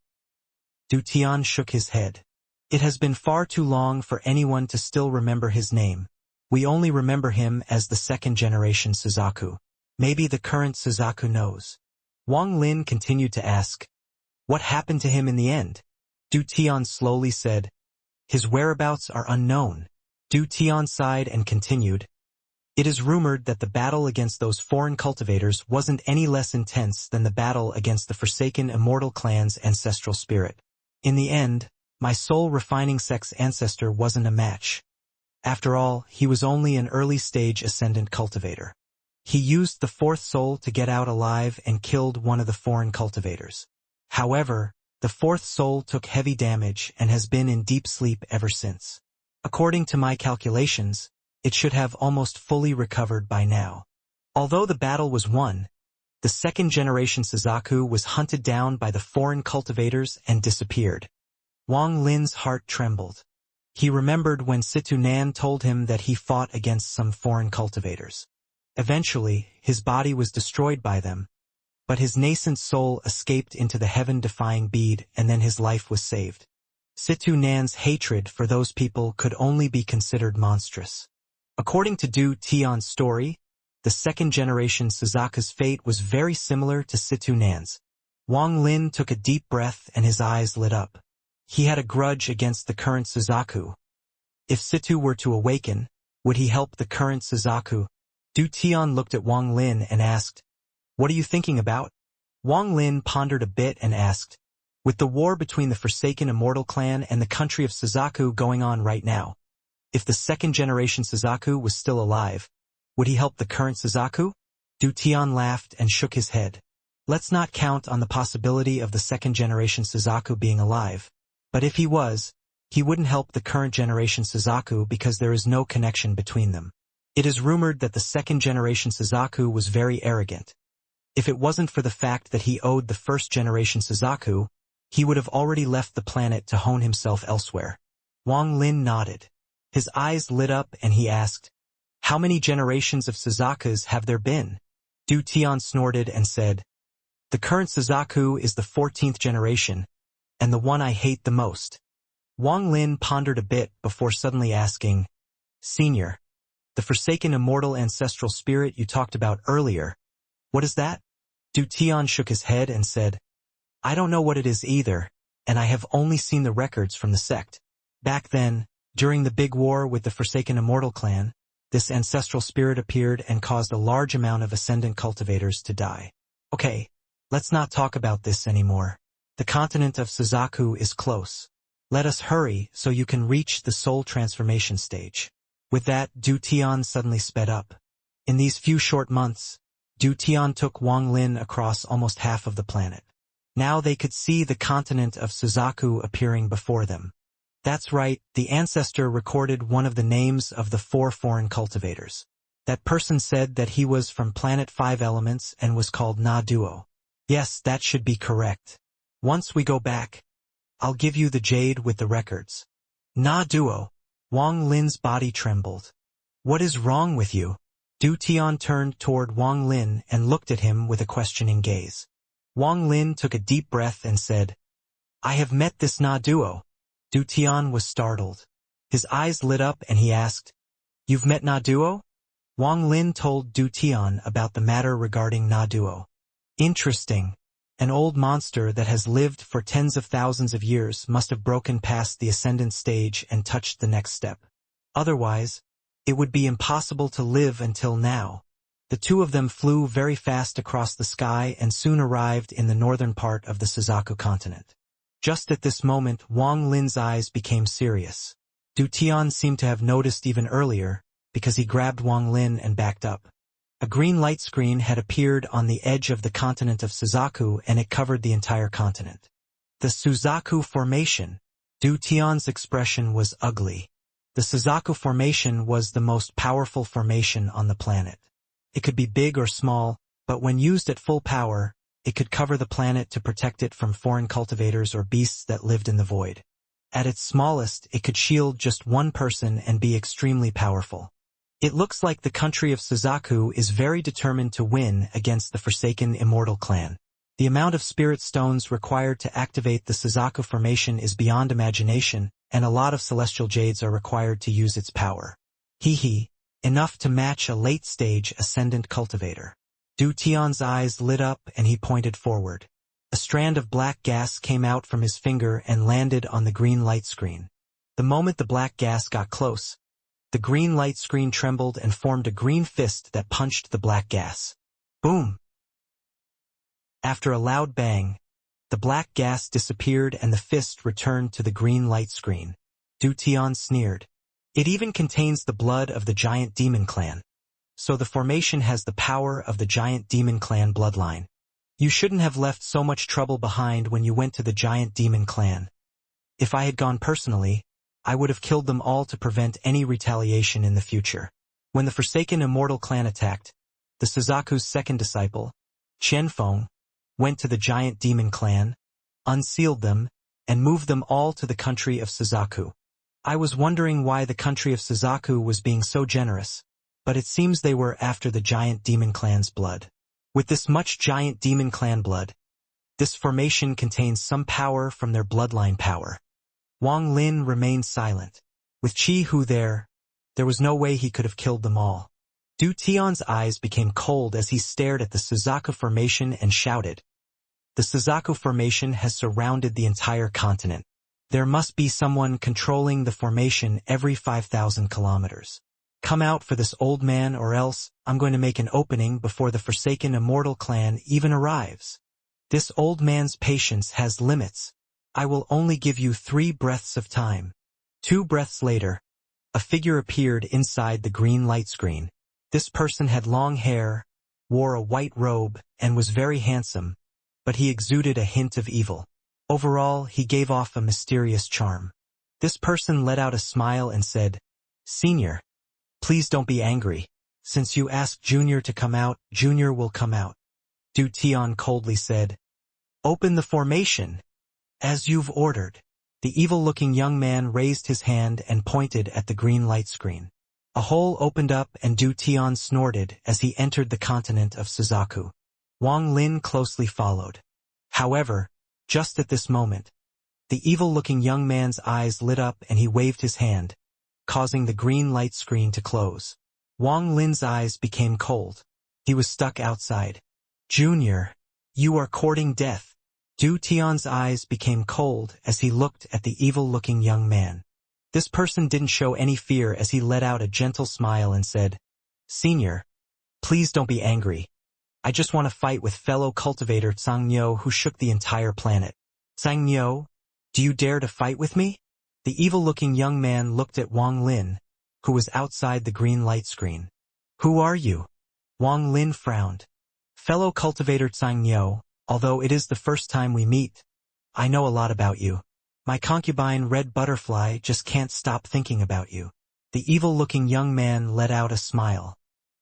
Du Tian shook his head. It has been far too long for anyone to still remember his name. We only remember him as the second-generation Suzaku. Maybe the current Suzaku knows. Wang Lin continued to ask, what happened to him in the end? Du Tian slowly said, his whereabouts are unknown. Du Tian sighed and continued, it is rumored that the battle against those foreign cultivators wasn't any less intense than the battle against the forsaken Immortal clan's ancestral spirit. In the end, my soul-refining sex ancestor wasn't a match. After all, he was only an early-stage ascendant cultivator. He used the fourth soul to get out alive and killed one of the foreign cultivators. However, the fourth soul took heavy damage and has been in deep sleep ever since. According to my calculations, it should have almost fully recovered by now. Although the battle was won, the second-generation Suzaku was hunted down by the foreign cultivators and disappeared. Wang Lin's heart trembled. He remembered when Situ Nan told him that he fought against some foreign cultivators. Eventually, his body was destroyed by them, but his nascent soul escaped into the heaven-defying bead, and then his life was saved. Situ Nan's hatred for those people could only be considered monstrous. According to Du Tian's story, the second-generation Suzaku's fate was very similar to Situ Nan's. Wang Lin took a deep breath and his eyes lit up. He had a grudge against the current Suzaku. If Situ were to awaken, would he help the current Suzaku? Du Tian looked at Wang Lin and asked, what are you thinking about? Wang Lin pondered a bit and asked, with the war between the forsaken Immortal clan and the country of Suzaku going on right now, if the second-generation Suzaku was still alive, would he help the current Suzaku? Du Tian laughed and shook his head. Let's not count on the possibility of the second-generation Suzaku being alive. But if he was, he wouldn't help the current-generation Suzaku because there is no connection between them. It is rumored that the second-generation Suzaku was very arrogant. If it wasn't for the fact that he owed the first-generation Suzaku, he would have already left the planet to hone himself elsewhere. Wang Lin nodded. His eyes lit up and he asked, how many generations of Suzakus have there been? Du Tian snorted and said, the current Suzaku is the 14th generation, and the one I hate the most. Wang Lin pondered a bit before suddenly asking, Senior, the forsaken immortal ancestral spirit you talked about earlier, what is that? Du Tian shook his head and said, I don't know what it is either, and I have only seen the records from the sect. Back then, during the big war with the forsaken Immortal clan, this ancestral spirit appeared and caused a large amount of ascendant cultivators to die. Okay, let's not talk about this anymore. The continent of Suzaku is close. Let us hurry so you can reach the soul transformation stage. With that, Du Tian suddenly sped up. In these few short months, Du Tian took Wang Lin across almost half of the planet. Now they could see the continent of Suzaku appearing before them. That's right, the ancestor recorded one of the names of the 4 foreign cultivators. That person said that he was from planet 5 elements and was called Na Duo. Yes, that should be correct. Once we go back, I'll give you the jade with the records. Na Duo. Wang Lin's body trembled. What is wrong with you? Du Tian turned toward Wang Lin and looked at him with a questioning gaze. Wang Lin took a deep breath and said, I have met this Na Duo. Du Tian was startled. His eyes lit up and he asked, You've met Na Duo? Wang Lin told Du Tian about the matter regarding Na Duo. Interesting. An old monster that has lived for tens of thousands of years must have broken past the ascendant stage and touched the next step. Otherwise, it would be impossible to live until now. The two of them flew very fast across the sky and soon arrived in the northern part of the Suzaku continent. Just at this moment, Wang Lin's eyes became serious. Du Tian seemed to have noticed even earlier, because he grabbed Wang Lin and backed up. A green light screen had appeared on the edge of the continent of Suzaku and it covered the entire continent. The Suzaku Formation. Du Tian's expression was ugly. The Suzaku Formation was the most powerful formation on the planet. It could be big or small, but when used at full power, it could cover the planet to protect it from foreign cultivators or beasts that lived in the void. At its smallest, it could shield just one person and be extremely powerful. It looks like the country of Suzaku is very determined to win against the forsaken Immortal clan. The amount of spirit stones required to activate the Suzaku Formation is beyond imagination, and a lot of celestial jades are required to use its power. Enough to match a late-stage ascendant cultivator. Du Tian's eyes lit up and he pointed forward. A strand of black gas came out from his finger and landed on the green light screen. The moment the black gas got close, the green light screen trembled and formed a green fist that punched the black gas. Boom! After a loud bang, the black gas disappeared and the fist returned to the green light screen. Du Tian sneered. It even contains the blood of the giant demon clan. So the formation has the power of the giant demon clan bloodline. You shouldn't have left so much trouble behind when you went to the giant demon clan. If I had gone personally, I would have killed them all to prevent any retaliation in the future. When the forsaken Immortal clan attacked, the Suzaku's second disciple, Qianfeng, went to the giant demon clan, unsealed them, and moved them all to the country of Suzaku. I was wondering why the country of Suzaku was being so generous, but it seems they were after the giant demon clan's blood. With this much giant demon clan blood, this formation contains some power from their bloodline power. Wang Lin remained silent. With Qi Hu there was no way he could have killed them all. Du Tian's eyes became cold as he stared at the Suzaku Formation and shouted. The Suzaku Formation has surrounded the entire continent. There must be someone controlling the formation every 5,000 kilometers. Come out for this old man or else I'm going to make an opening before the forsaken Immortal clan even arrives. This old man's patience has limits. I will only give you 3 breaths of time. 2 breaths later, a figure appeared inside the green light screen. This person had long hair, wore a white robe, and was very handsome, but he exuded a hint of evil. Overall, he gave off a mysterious charm. This person let out a smile and said, "Senior, please don't be angry. Since you asked Junior to come out, Junior will come out." Du Tian coldly said, "Open the formation, as you've ordered." The evil-looking young man raised his hand and pointed at the green light screen. A hole opened up and Du Tian snorted as he entered the continent of Suzaku. Wang Lin closely followed. However, just at this moment, the evil-looking young man's eyes lit up and he waved his hand, causing the green light screen to close. Wang Lin's eyes became cold. He was stuck outside. "Junior, you are courting death." Du Tian's eyes became cold as he looked at the evil-looking young man. This person didn't show any fear as he let out a gentle smile and said, "Senior, please don't be angry. I just want to fight with fellow cultivator Xianxia who shook the entire planet." "Xianxia, do you dare to fight with me?" The evil-looking young man looked at Wang Lin, who was outside the green light screen. "Who are you?" Wang Lin frowned. "Fellow cultivator Xianxia, although it is the first time we meet, I know a lot about you. My concubine Red Butterfly just can't stop thinking about you." The evil-looking young man let out a smile.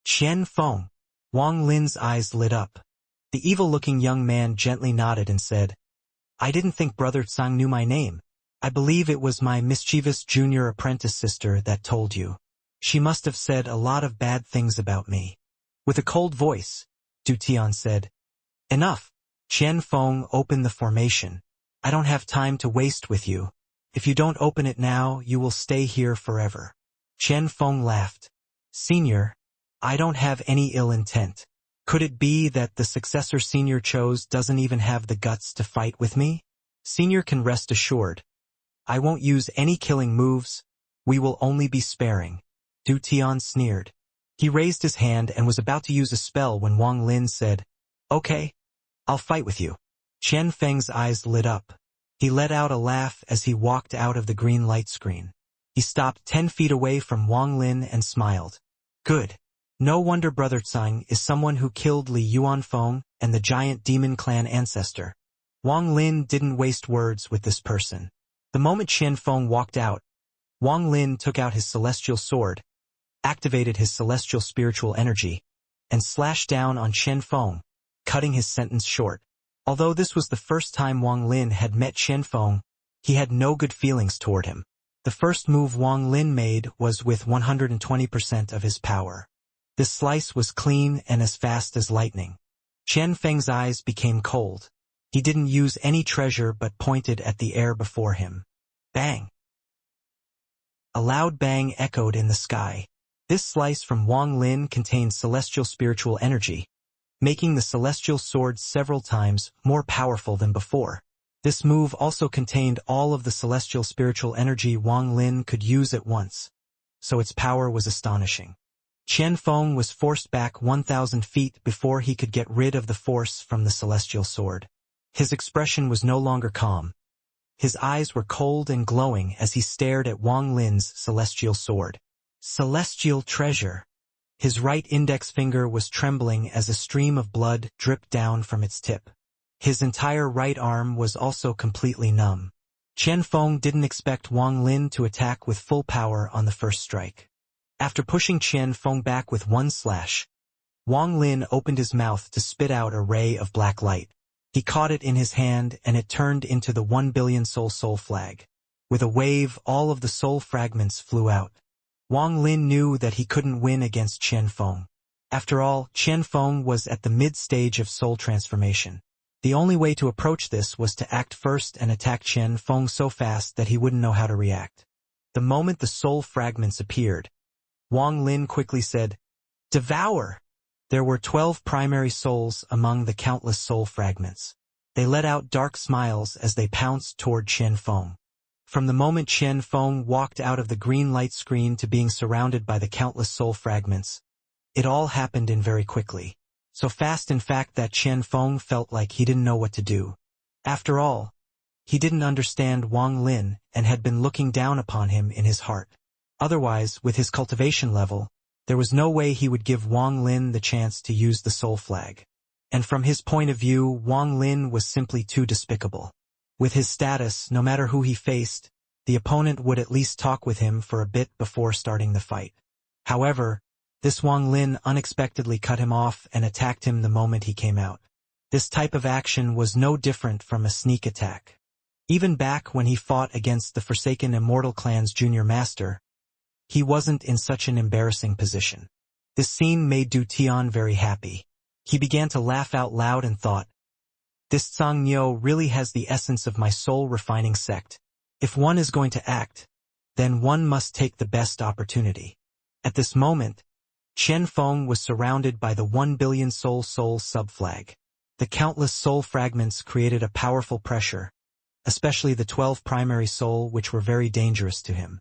"Qianfeng." Wang Lin's eyes lit up. The evil-looking young man gently nodded and said, "I didn't think Brother Tsang knew my name. I believe it was my mischievous junior apprentice sister that told you. She must have said a lot of bad things about me." With a cold voice, Du Tian said, "Enough. Qianfeng, open the formation. I don't have time to waste with you. If you don't open it now, you will stay here forever." Qianfeng laughed. "Senior, I don't have any ill intent. Could it be that the successor Senior chose doesn't even have the guts to fight with me? Senior can rest assured. I won't use any killing moves. We will only be sparing." Du Tian sneered. He raised his hand and was about to use a spell when Wang Lin said, "Okay, I'll fight with you." Qianfeng's eyes lit up. He let out a laugh as he walked out of the green light screen. He stopped 10 feet away from Wang Lin and smiled. "Good. No wonder Brother Tsang is someone who killed Li Yuanfeng and the giant demon clan ancestor. Wang Lin didn't waste words with this person. The moment Xianfeng walked out, Wang Lin took out his celestial sword, activated his celestial spiritual energy, and slashed down on Xianfeng, cutting his sentence short. Although this was the first time Wang Lin had met Xianfeng, he had no good feelings toward him. The first move Wang Lin made was with 120% of his power. This slice was clean and as fast as lightning. Xianfeng's eyes became cold. He didn't use any treasure but pointed at the air before him. Bang! A loud bang echoed in the sky. This slice from Wang Lin contained celestial spiritual energy, making the celestial sword several times more powerful than before. This move also contained all of the celestial spiritual energy Wang Lin could use at once, so its power was astonishing. Xianfeng was forced back 1,000 feet before he could get rid of the force from the celestial sword. His expression was no longer calm. His eyes were cold and glowing as he stared at Wang Lin's celestial sword. Celestial treasure. His right index finger was trembling as a stream of blood dripped down from its tip. His entire right arm was also completely numb. Xianfeng didn't expect Wang Lin to attack with full power on the first strike. After pushing Xianfeng back with one slash, Wang Lin opened his mouth to spit out a ray of black light. He caught it in his hand and it turned into the 1 billion soul flag. With a wave, all of the soul fragments flew out. Wang Lin knew that he couldn't win against Xianfeng. After all, Xianfeng was at the mid-stage of soul transformation. The only way to approach this was to act first and attack Xianfeng so fast that he wouldn't know how to react. The moment the soul fragments appeared, Wang Lin quickly said, "Devour!" There were 12 primary souls among the countless soul fragments. They let out dark smiles as they pounced toward Xianfeng. From the moment Xianfeng walked out of the green light screen to being surrounded by the countless soul fragments, it all happened in very quickly. So fast in fact that Xianfeng felt like he didn't know what to do. After all, he didn't understand Wang Lin and had been looking down upon him in his heart. Otherwise, with his cultivation level, there was no way he would give Wang Lin the chance to use the soul flag. And from his point of view, Wang Lin was simply too despicable. With his status, no matter who he faced, the opponent would at least talk with him for a bit before starting the fight. However, this Wang Lin unexpectedly cut him off and attacked him the moment he came out. This type of action was no different from a sneak attack. Even back when he fought against the Forsaken Immortal clan's junior master, he wasn't in such an embarrassing position. This scene made Du Tian very happy. He began to laugh out loud and thought, "This Tsang Niu really has the essence of my soul-refining sect. If one is going to act, then one must take the best opportunity." At this moment, Xianfeng was surrounded by the 1 billion soul subflag. The countless soul fragments created a powerful pressure, especially the 12 primary soul which were very dangerous to him.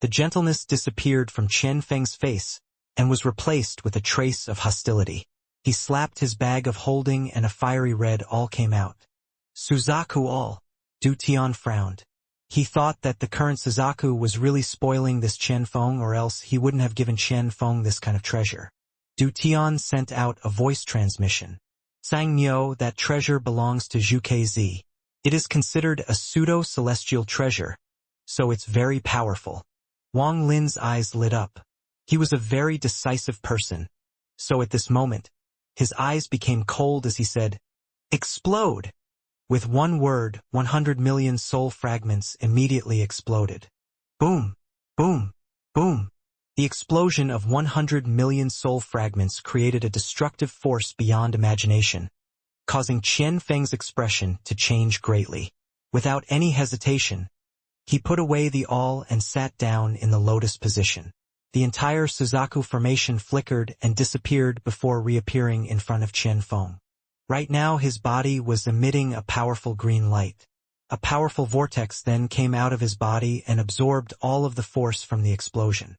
The gentleness disappeared from Xianfeng's face and was replaced with a trace of hostility. He slapped his bag of holding and a fiery red all came out. "Suzaku all." Du Tian frowned. He thought that the current Suzaku was really spoiling this Xianfeng, or else he wouldn't have given Xianfeng this kind of treasure. Du Tian sent out a voice transmission. "Tsang Niu, that treasure belongs to Zhu KZ. It is considered a pseudo-celestial treasure, so it's very powerful." Wang Lin's eyes lit up. He was a very decisive person, so at this moment, his eyes became cold as he said, "Explode!" With one word, 100 million soul fragments immediately exploded. Boom! Boom! Boom! The explosion of 100 million soul fragments created a destructive force beyond imagination, causing Xianfeng's expression to change greatly. Without any hesitation, he put away the awl and sat down in the lotus position. The entire Suzaku formation flickered and disappeared before reappearing in front of Xianfeng. Right now his body was emitting a powerful green light. A powerful vortex then came out of his body and absorbed all of the force from the explosion.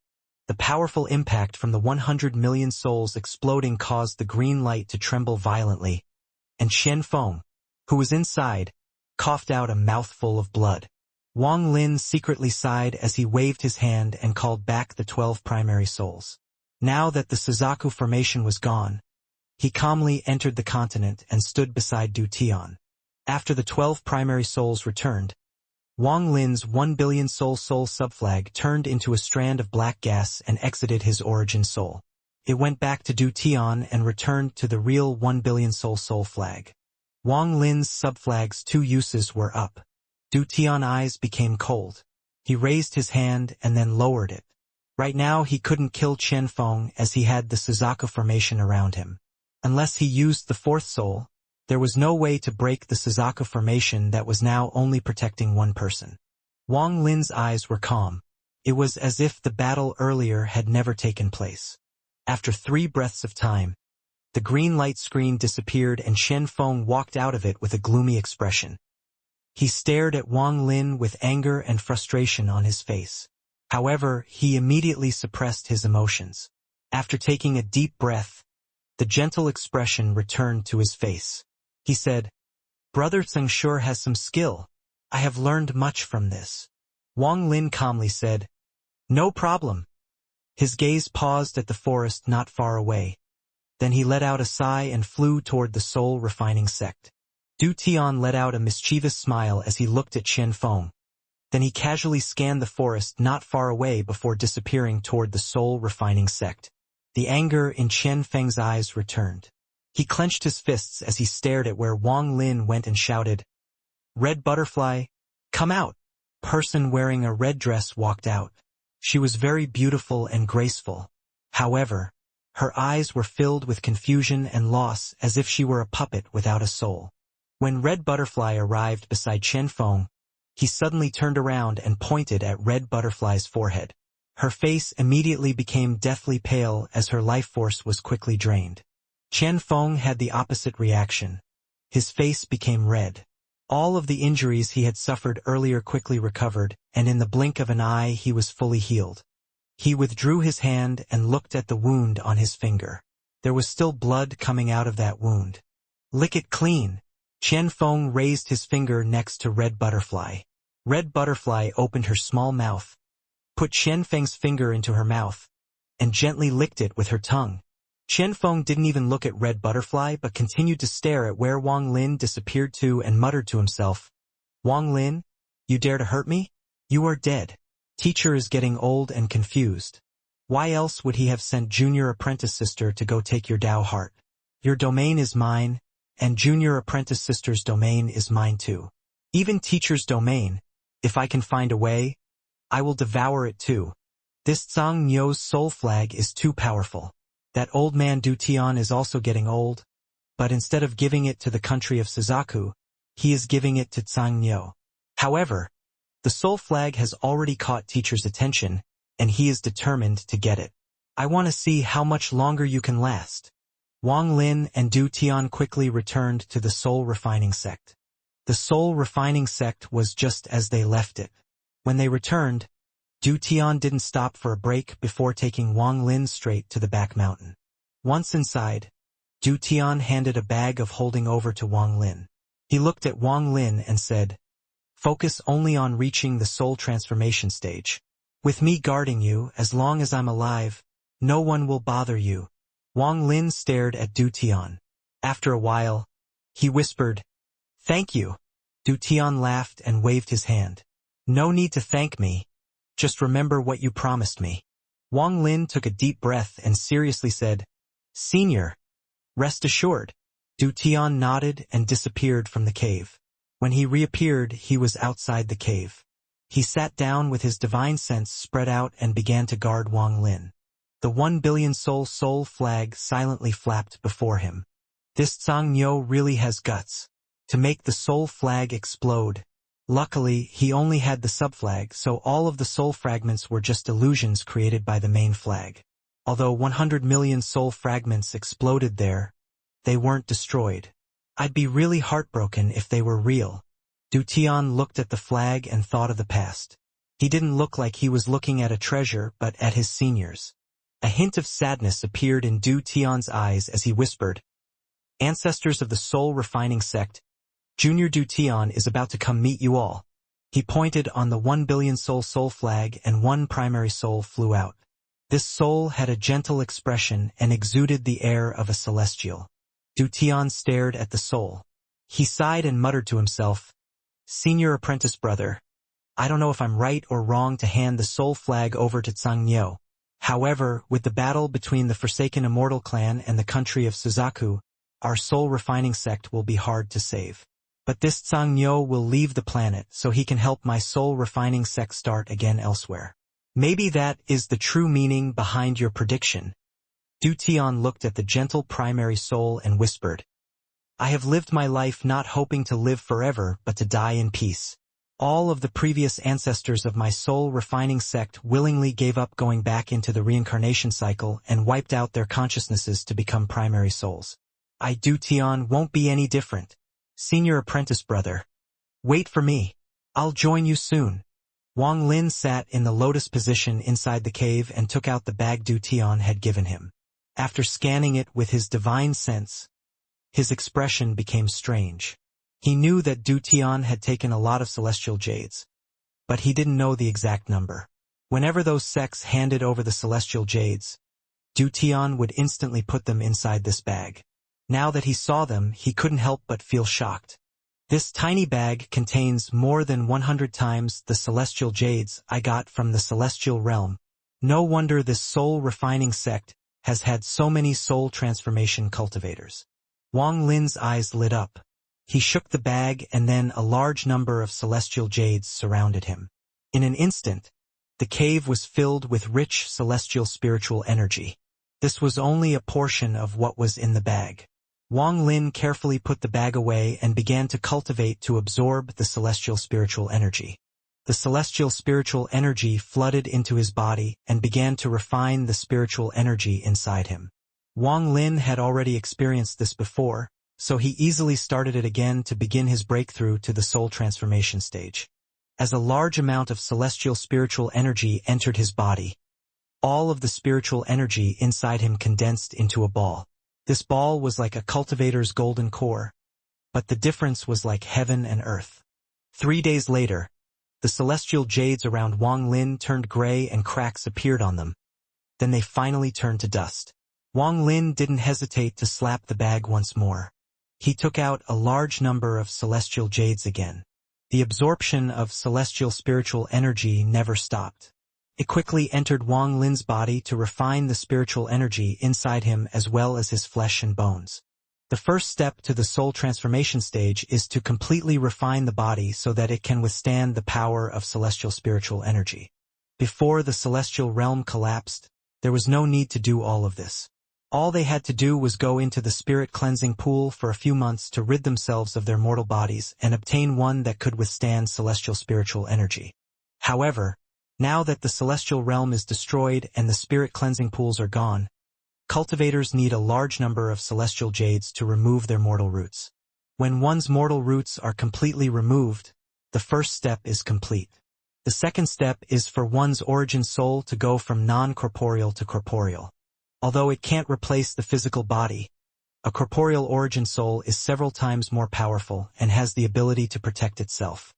The powerful impact from the 100 million souls exploding caused the green light to tremble violently, and Xianfeng, who was inside, coughed out a mouthful of blood. Wang Lin secretly sighed as he waved his hand and called back the 12 primary souls. Now that the Suzaku formation was gone, he calmly entered the continent and stood beside Du Tian. After the 12 primary souls returned, Wang Lin's 1 billion soul subflag turned into a strand of black gas and exited his origin soul. It went back to Du Tian and returned to the real 1 billion soul flag. Wang Lin's subflag's 2 uses were up. Du Tian's eyes became cold. He raised his hand and then lowered it. Right now he couldn't kill Chen Feng as he had the Suzaku formation around him. Unless he used the 4th soul, there was no way to break the Suzaku formation that was now only protecting one person. Wang Lin's eyes were calm. It was as if the battle earlier had never taken place. After 3 breaths of time, the green light screen disappeared and Chen Feng walked out of it with a gloomy expression. He stared at Wang Lin with anger and frustration on his face. However, he immediately suppressed his emotions. After taking a deep breath, the gentle expression returned to his face. He said, "Brother Tseng sure has some skill. I have learned much from this." Wang Lin calmly said, "No problem." His gaze paused at the forest not far away. Then he let out a sigh and flew toward the soul refining sect. Du Tian let out a mischievous smile as he looked at Chen Feng. Then he casually scanned the forest not far away before disappearing toward the soul refining sect. The anger in Chen Feng's eyes returned. He clenched his fists as he stared at where Wang Lin went and shouted, "Red butterfly, come out!" A person wearing a red dress walked out. She was very beautiful and graceful. However, her eyes were filled with confusion and loss as if she were a puppet without a soul. When Red Butterfly arrived beside Chen Feng, he suddenly turned around and pointed at Red Butterfly's forehead. Her face immediately became deathly pale as her life force was quickly drained. Chen Feng had the opposite reaction. His face became red. All of the injuries he had suffered earlier quickly recovered, and in the blink of an eye he was fully healed. He withdrew his hand and looked at the wound on his finger. There was still blood coming out of that wound. "Lick it clean." Chen Feng raised his finger next to Red Butterfly. Red Butterfly opened her small mouth, put Chen Feng's finger into her mouth, and gently licked it with her tongue. Chen Feng didn't even look at Red Butterfly but continued to stare at where Wang Lin disappeared to and muttered to himself, "Wang Lin, you dare to hurt me? You are dead." Teacher is getting old and confused. Why else would he have sent junior apprentice sister to go take your Dao heart? Your domain is mine, and junior apprentice sister's domain is mine too. Even teacher's domain, if I can find a way, I will devour it too. This Zhang Nio's soul flag is too powerful. That old man Du Tian is also getting old, but instead of giving it to the country of Suzaku, he is giving it to Zhang Nio. However, the soul flag has already caught teacher's attention, and he is determined to get it. I want to see how much longer you can last. Wang Lin and Du Tian quickly returned to the soul refining sect. The soul refining sect was just as they left it. When they returned, Du Tian didn't stop for a break before taking Wang Lin straight to the back mountain. Once inside, Du Tian handed a bag of holding over to Wang Lin. He looked at Wang Lin and said, "Focus only on reaching the soul transformation stage. With me guarding you, as long as I'm alive, no one will bother you." Wang Lin stared at Du Tian. After a while, he whispered, "Thank you." Du Tian laughed and waved his hand. "No need to thank me. Just remember what you promised me." Wang Lin took a deep breath and seriously said, "Senior, rest assured." Du Tian nodded and disappeared from the cave. When he reappeared, he was outside the cave. He sat down with his divine sense spread out and began to guard Wang Lin. The 1 billion soul flag silently flapped before him. This Zhang Nio really has guts. To make the soul flag explode. Luckily, he only had the subflag, so all of the soul fragments were just illusions created by the main flag. Although 100 million soul fragments exploded there, they weren't destroyed. I'd be really heartbroken if they were real. Du Tian looked at the flag and thought of the past. He didn't look like he was looking at a treasure but at his seniors. A hint of sadness appeared in Du Tian's eyes as he whispered, "Ancestors of the soul refining sect, Junior Du Tian is about to come meet you all." He pointed on the 1 billion soul flag and one primary soul flew out. This soul had a gentle expression and exuded the air of a celestial. Du Tian stared at the soul. He sighed and muttered to himself, "Senior apprentice brother, I don't know if I'm right or wrong to hand the soul flag over to Zhang. However, with the battle between the Forsaken Immortal clan and the country of Suzaku, our soul refining sect will be hard to save. But this Zhang will leave the planet so he can help my soul refining sect start again elsewhere. Maybe that is the true meaning behind your prediction." Du Tian looked at the gentle primary soul and whispered, "I have lived my life not hoping to live forever but to die in peace. All of the previous ancestors of my soul refining sect willingly gave up going back into the reincarnation cycle and wiped out their consciousnesses to become primary souls. I, Du Tian, won't be any different. Senior apprentice brother. Wait for me. I'll join you soon." Wang Lin sat in the lotus position inside the cave and took out the bag Du Tian had given him. After scanning it with his divine sense, his expression became strange. He knew that Du Tian had taken a lot of celestial jades, but he didn't know the exact number. Whenever those sects handed over the celestial jades, Du Tian would instantly put them inside this bag. Now that he saw them, he couldn't help but feel shocked. This tiny bag contains more than 100 times the celestial jades I got from the celestial realm. No wonder this soul refining sect has had so many soul transformation cultivators. Wang Lin's eyes lit up. He shook the bag and then a large number of celestial jades surrounded him. In an instant, the cave was filled with rich celestial spiritual energy. This was only a portion of what was in the bag. Wang Lin carefully put the bag away and began to cultivate to absorb the celestial spiritual energy. The celestial spiritual energy flooded into his body and began to refine the spiritual energy inside him. Wang Lin had already experienced this before, so he easily started it again to begin his breakthrough to the soul transformation stage. As a large amount of celestial spiritual energy entered his body, all of the spiritual energy inside him condensed into a ball. This ball was like a cultivator's golden core, but the difference was like heaven and earth. 3 days later, the celestial jades around Wang Lin turned gray and cracks appeared on them. Then they finally turned to dust. Wang Lin didn't hesitate to slap the bag once more. He took out a large number of celestial jades again. The absorption of celestial spiritual energy never stopped. It quickly entered Wang Lin's body to refine the spiritual energy inside him as well as his flesh and bones. The first step to the soul transformation stage is to completely refine the body so that it can withstand the power of celestial spiritual energy. Before the celestial realm collapsed, there was no need to do all of this. All they had to do was go into the spirit cleansing pool for a few months to rid themselves of their mortal bodies and obtain one that could withstand celestial spiritual energy. However, now that the celestial realm is destroyed and the spirit cleansing pools are gone, cultivators need a large number of celestial jades to remove their mortal roots. When one's mortal roots are completely removed, the first step is complete. The second step is for one's origin soul to go from non-corporeal to corporeal. Although it can't replace the physical body, a corporeal origin soul is several times more powerful and has the ability to protect itself.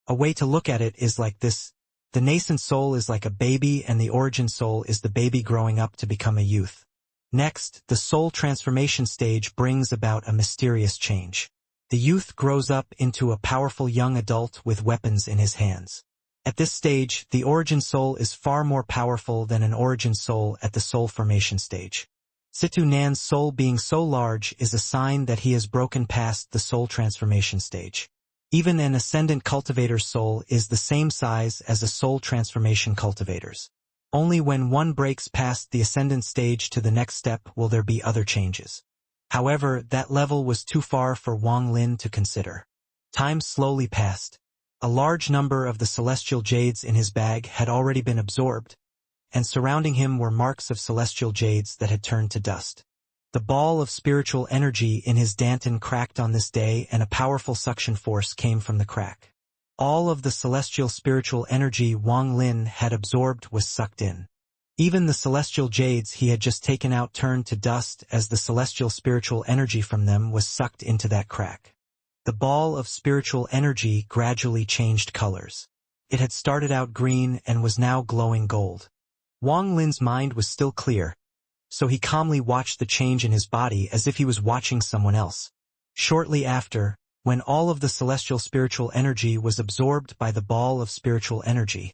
A way to look at it is like this. The nascent soul is like a baby and the origin soul is the baby growing up to become a youth. Next, the soul transformation stage brings about a mysterious change. The youth grows up into a powerful young adult with weapons in his hands. At this stage, the origin soul is far more powerful than an origin soul at the soul formation stage. Situ Nan's soul being so large is a sign that he has broken past the soul transformation stage. Even an ascendant cultivator's soul is the same size as a soul transformation cultivator's. Only when one breaks past the ascendant stage to the next step will there be other changes. However, that level was too far for Wang Lin to consider. Time slowly passed. A large number of the celestial jades in his bag had already been absorbed, and surrounding him were marks of celestial jades that had turned to dust. The ball of spiritual energy in his danton cracked on this day and a powerful suction force came from the crack. All of the celestial spiritual energy Wang Lin had absorbed was sucked in. Even the celestial jades he had just taken out turned to dust as the celestial spiritual energy from them was sucked into that crack. The ball of spiritual energy gradually changed colors. It had started out green and was now glowing gold. Wang Lin's mind was still clear, so he calmly watched the change in his body as if he was watching someone else. Shortly after, when all of the celestial spiritual energy was absorbed by the ball of spiritual energy,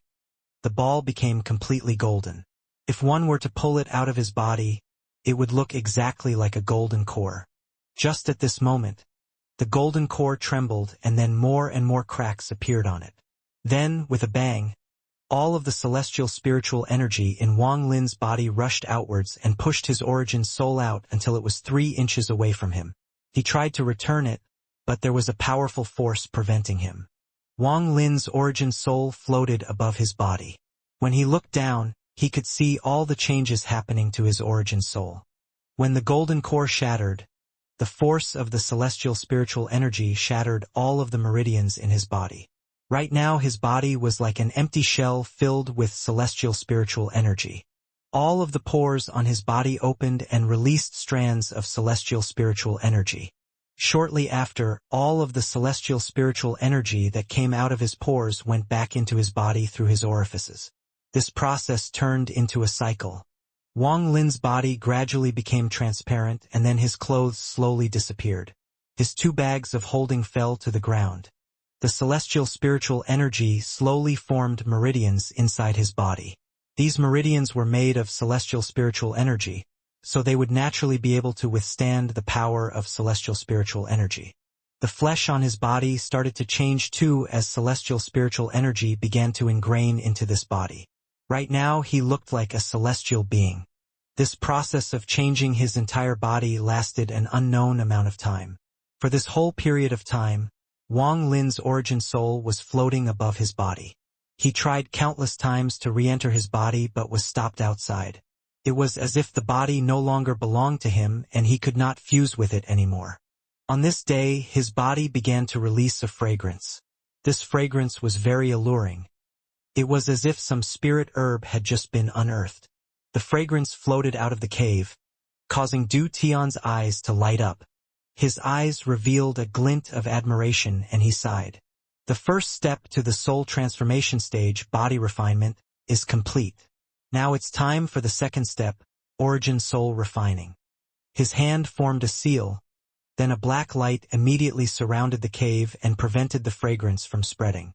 the ball became completely golden. If one were to pull it out of his body, it would look exactly like a golden core. Just at this moment, the golden core trembled and then more and more cracks appeared on it. Then, with a bang, all of the celestial spiritual energy in Wang Lin's body rushed outwards and pushed his origin soul out until it was 3 inches away from him. He tried to return it, but there was a powerful force preventing him. Wang Lin's origin soul floated above his body. When he looked down, he could see all the changes happening to his origin soul. When the golden core shattered, the force of the celestial spiritual energy shattered all of the meridians in his body. Right now his body was like an empty shell filled with celestial spiritual energy. All of the pores on his body opened and released strands of celestial spiritual energy. Shortly after, all of the celestial spiritual energy that came out of his pores went back into his body through his orifices. This process turned into a cycle. Wang Lin's body gradually became transparent and then his clothes slowly disappeared. His 2 bags of holding fell to the ground. The celestial spiritual energy slowly formed meridians inside his body. These meridians were made of celestial spiritual energy, so they would naturally be able to withstand the power of celestial spiritual energy. The flesh on his body started to change too as celestial spiritual energy began to ingrain into this body. Right now he looked like a celestial being. This process of changing his entire body lasted an unknown amount of time. For this whole period of time, Wang Lin's origin soul was floating above his body. He tried countless times to re-enter his body but was stopped outside. It was as if the body no longer belonged to him and he could not fuse with it anymore. On this day, his body began to release a fragrance. This fragrance was very alluring. It was as if some spirit herb had just been unearthed. The fragrance floated out of the cave, causing Du Tian's eyes to light up. His eyes revealed a glint of admiration and he sighed. The first step to the soul transformation stage, body refinement, is complete. Now it's time for the second step, origin soul refining. His hand formed a seal, then a black light immediately surrounded the cave and prevented the fragrance from spreading.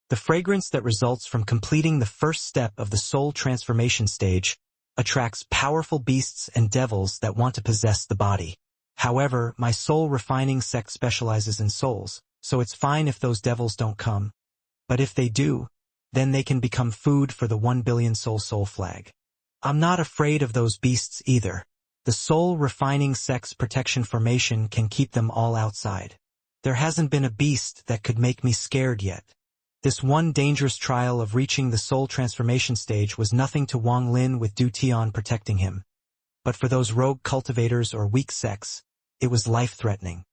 The fragrance that results from completing the first step of the soul transformation stage attracts powerful beasts and devils that want to possess the body. However, my soul refining sect specializes in souls, so it's fine if those devils don't come. But if they do, then they can become food for the 1 billion soul flag. I'm not afraid of those beasts either. The soul refining sect's protection formation can keep them all outside. There hasn't been a beast that could make me scared yet. This one dangerous trial of reaching the soul transformation stage was nothing to Wang Lin with Du Tian protecting him. But for those rogue cultivators or weak sects, it was life-threatening.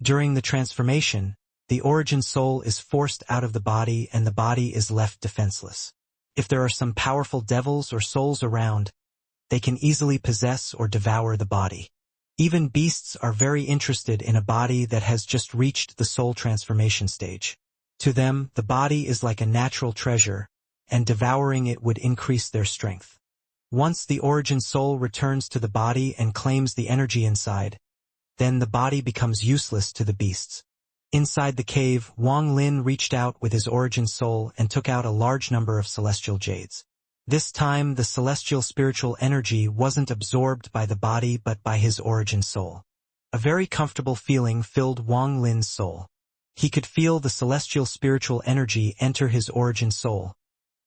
During the transformation, the origin soul is forced out of the body and the body is left defenseless. If there are some powerful devils or souls around, they can easily possess or devour the body. Even beasts are very interested in a body that has just reached the soul transformation stage. To them, the body is like a natural treasure, and devouring it would increase their strength. Once the origin soul returns to the body and claims the energy inside, then the body becomes useless to the beasts. Inside the cave, Wang Lin reached out with his origin soul and took out a large number of celestial jades. This time, the celestial spiritual energy wasn't absorbed by the body but by his origin soul. A very comfortable feeling filled Wang Lin's soul. He could feel the celestial spiritual energy enter his origin soul,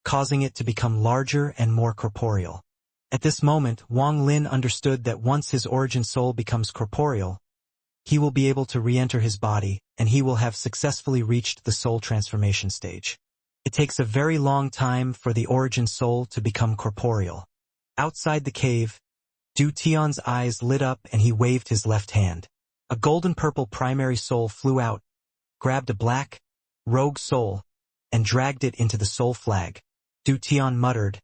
causing it to become larger and more corporeal. At this moment, Wang Lin understood that once his origin soul becomes corporeal, he will be able to re-enter his body, and he will have successfully reached the soul transformation stage. It takes a very long time for the origin soul to become corporeal. Outside the cave, Du Tian's eyes lit up and he waved his left hand. A golden-purple primary soul flew out, grabbed a black, rogue soul, and dragged it into the soul flag. Du Tian muttered,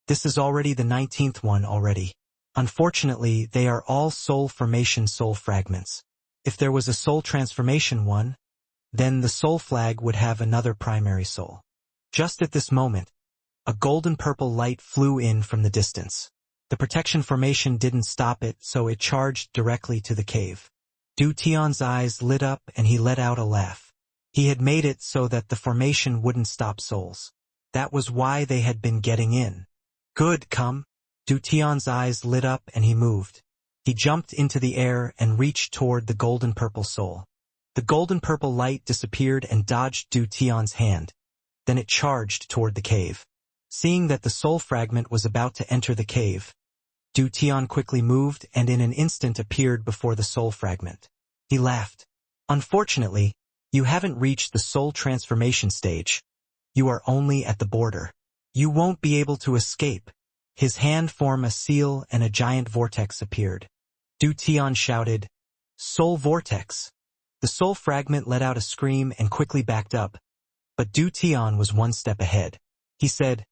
"This is already the 19th one already. Unfortunately, they are all soul formation soul fragments. If there was a soul transformation one, then the soul flag would have another primary soul." Just at this moment, A golden-purple light flew in from the distance. The protection formation didn't stop it, so it charged directly to the cave. Du Tian's eyes lit up and he let out a laugh. He had made it so that the formation wouldn't stop souls. That was why they had been getting in. Good, come. Du Tian's eyes lit up and he moved. He jumped into the air and reached toward the golden-purple soul. The golden-purple light disappeared and dodged Du Tian's hand. Then it charged toward the cave. Seeing that the soul fragment was about to enter the cave, Du Tian quickly moved and in an instant appeared before the soul fragment. He laughed. Unfortunately, you haven't reached the soul transformation stage. You are only at the border. You won't be able to escape. His hand formed a seal and a giant vortex appeared. Du Tian shouted, "Soul vortex!" The soul fragment let out a scream and quickly backed up, but Du Tian was one step ahead. He said,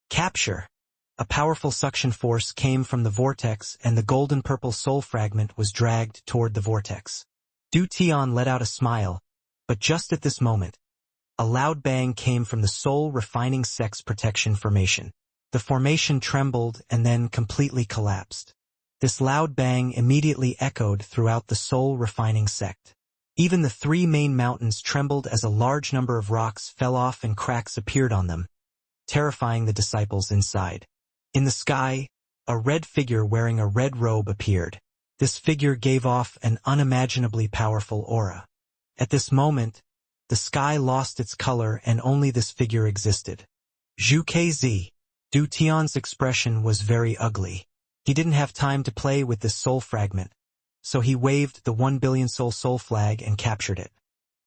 "Capture!" A powerful suction force came from the vortex and the golden-purple soul fragment was dragged toward the vortex. Du Tian let out a smile, but just at this moment, a loud bang came from the soul refining sex protection formation. The formation trembled and then completely collapsed. This loud bang immediately echoed throughout the soul refining sect. Even the three main mountains trembled as a large number of rocks fell off and cracks appeared on them, terrifying the disciples inside. In the sky, a red figure wearing a red robe appeared. This figure gave off an unimaginably powerful aura. At this moment, the sky lost its color and only this figure existed. Zhu Kz. Du Tian's expression was very ugly. He didn't have time to play with this soul fragment, so he waved the 1 billion soul flag and captured it.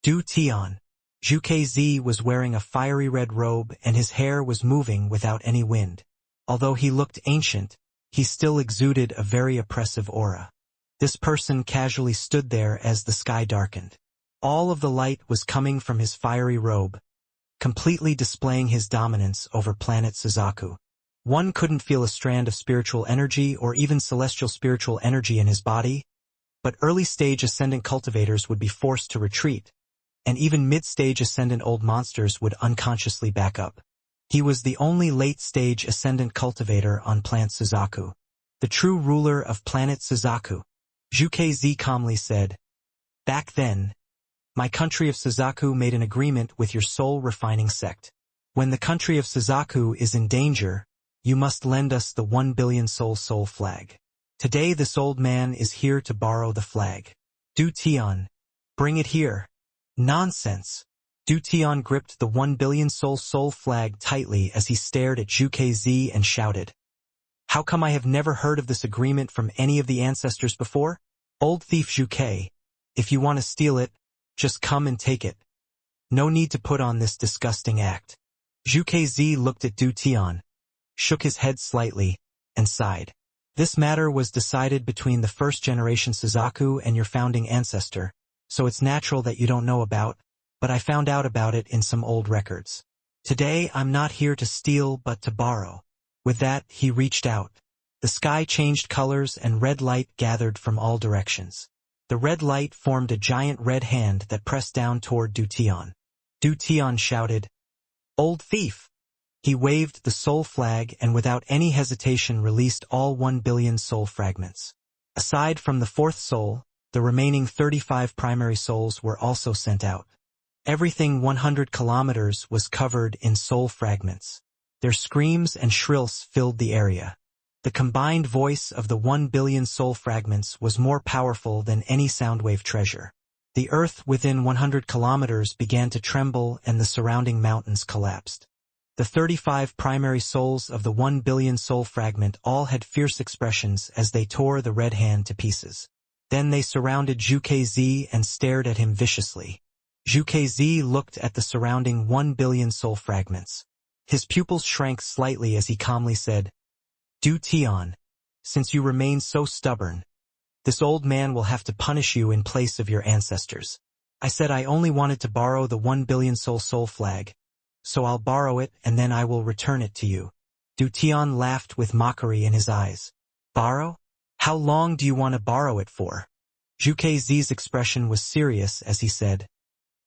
Du Tian. Zhu Kz was wearing a fiery red robe and his hair was moving without any wind. Although he looked ancient, he still exuded a very oppressive aura. This person casually stood there as the sky darkened. All of the light was coming from his fiery robe, completely displaying his dominance over planet Suzaku. One couldn't feel a strand of spiritual energy or even celestial spiritual energy in his body, but early-stage ascendant cultivators would be forced to retreat, and even mid-stage ascendant old monsters would unconsciously back up. He was the only late-stage ascendant cultivator on planet Suzaku, the true ruler of planet Suzaku. Zhu Kz calmly said, "Back then, my country of Suzaku made an agreement with your soul-refining sect. When the country of Suzaku is in danger, you must lend us the 1 billion soul flag. Today this old man is here to borrow the flag. Du Tian, bring it here." Nonsense. Du Tian gripped the 1 billion soul flag tightly as he stared at Zhu Kz and shouted, "How come I have never heard of this agreement from any of the ancestors before? Old thief Zhu K, if you want to steal it, just come and take it. No need to put on this disgusting act." Zhu Kz looked at Du Tian, shook his head slightly, and sighed. This matter was decided between the first-generation Suzaku and your founding ancestor, so it's natural that you don't know about, but I found out about it in some old records. Today I'm not here to steal but to borrow. With that, he reached out. The sky changed colors and red light gathered from all directions. The red light formed a giant red hand that pressed down toward Du Tian. Du Tian shouted, "Old thief!" He waved the soul flag and without any hesitation released all 1 billion soul fragments. Aside from the fourth soul, the remaining 35 primary souls were also sent out. Everything 100 kilometers was covered in soul fragments. Their screams and shrills filled the area. The combined voice of the 1 billion soul fragments was more powerful than any soundwave treasure. The earth within 100 kilometers began to tremble and the surrounding mountains collapsed. The 35 primary souls of the 1 billion soul fragment all had fierce expressions as they tore the red hand to pieces. Then they surrounded Zhu Kz and stared at him viciously. Zhu Kz looked at the surrounding 1 billion soul fragments. His pupils shrank slightly as he calmly said, "Du Tian, since you remain so stubborn, this old man will have to punish you in place of your ancestors. I said I only wanted to borrow the 1 billion soul flag, so I'll borrow it and then I will return it to you." Du Tian laughed with mockery in his eyes. "Borrow? How long do you want to borrow it for?" Zhu Kz's expression was serious as he said,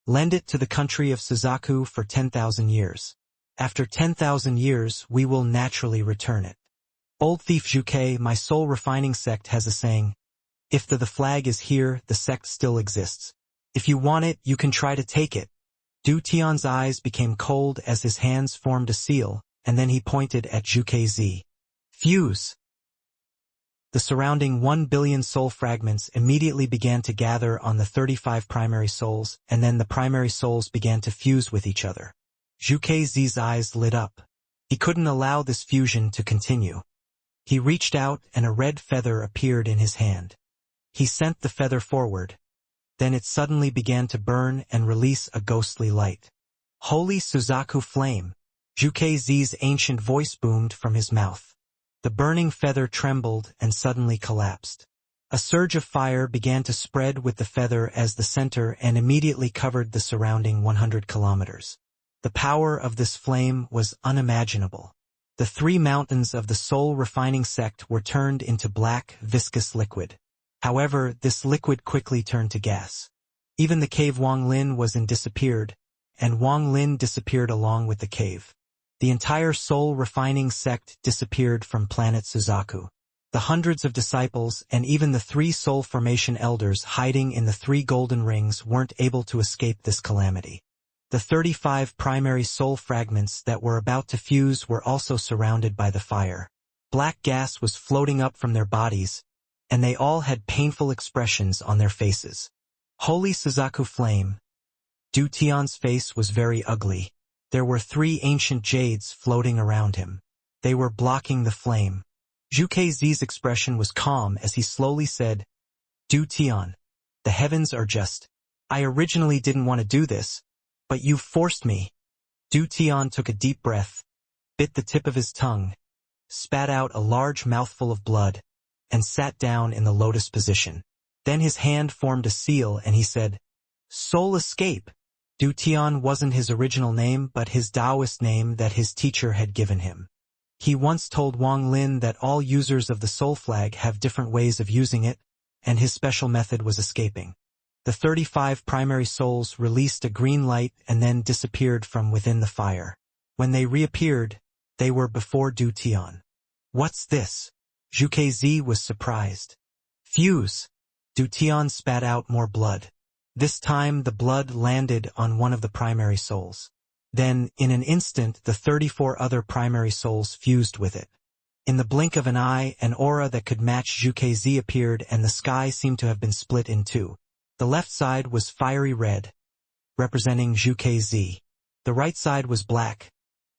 "Lend it to the country of Suzaku for 10,000 years. After 10,000 years, we will naturally return it. Old thief Zhuke, my soul-refining sect has a saying, if the flag is here, the sect still exists. If you want it, you can try to take it. Du Tian's eyes became cold as his hands formed a seal, and then he pointed at Zhuke Z. Fuse! The surrounding 1 billion soul fragments immediately began to gather on the 35 primary souls, and then the primary souls began to fuse with each other. Zhuke Z's eyes lit up. He couldn't allow this fusion to continue. He reached out and a red feather appeared in his hand. He sent the feather forward. Then it suddenly began to burn and release a ghostly light. Holy Suzaku flame! Zhuke Z's ancient voice boomed from his mouth. The burning feather trembled and suddenly collapsed. A surge of fire began to spread with the feather as the center and immediately covered the surrounding 100 kilometers. The power of this flame was unimaginable. The 3 mountains of the soul-refining sect were turned into black, viscous liquid. However, this liquid quickly turned to gas. Even the cave Wang Lin was in disappeared, and Wang Lin disappeared along with the cave. The entire soul-refining sect disappeared from planet Suzaku. The hundreds of disciples and even the 3 soul formation elders hiding in the 3 golden rings weren't able to escape this calamity. The 35 primary soul fragments that were about to fuse were also surrounded by the fire. Black gas was floating up from their bodies, and they all had painful expressions on their faces. Holy Suzaku flame! Du Tian's face was very ugly. There were 3 ancient jades floating around him. They were blocking the flame. Zhuke Z's expression was calm as he slowly said, Du Tian, the heavens are just. I originally didn't want to do this, but you forced me. Du Tian took a deep breath, bit the tip of his tongue, spat out a large mouthful of blood, and sat down in the lotus position. Then his hand formed a seal and he said, Soul escape! Du Tian wasn't his original name but his Taoist name that his teacher had given him. He once told Wang Lin that all users of the soul flag have different ways of using it, and his special method was escaping. The 35 primary souls released a green light and then disappeared from within the fire. When they reappeared, they were before Du Tian. What's this? Zhuke Z was surprised. Fuse! Du Tian spat out more blood. This time the blood landed on one of the primary souls. Then, in an instant, the 34 other primary souls fused with it. In the blink of an eye, an aura that could match Zhuke Z appeared and the sky seemed to have been split in 2. The left side was fiery red, representing Zhuke Z. The right side was black,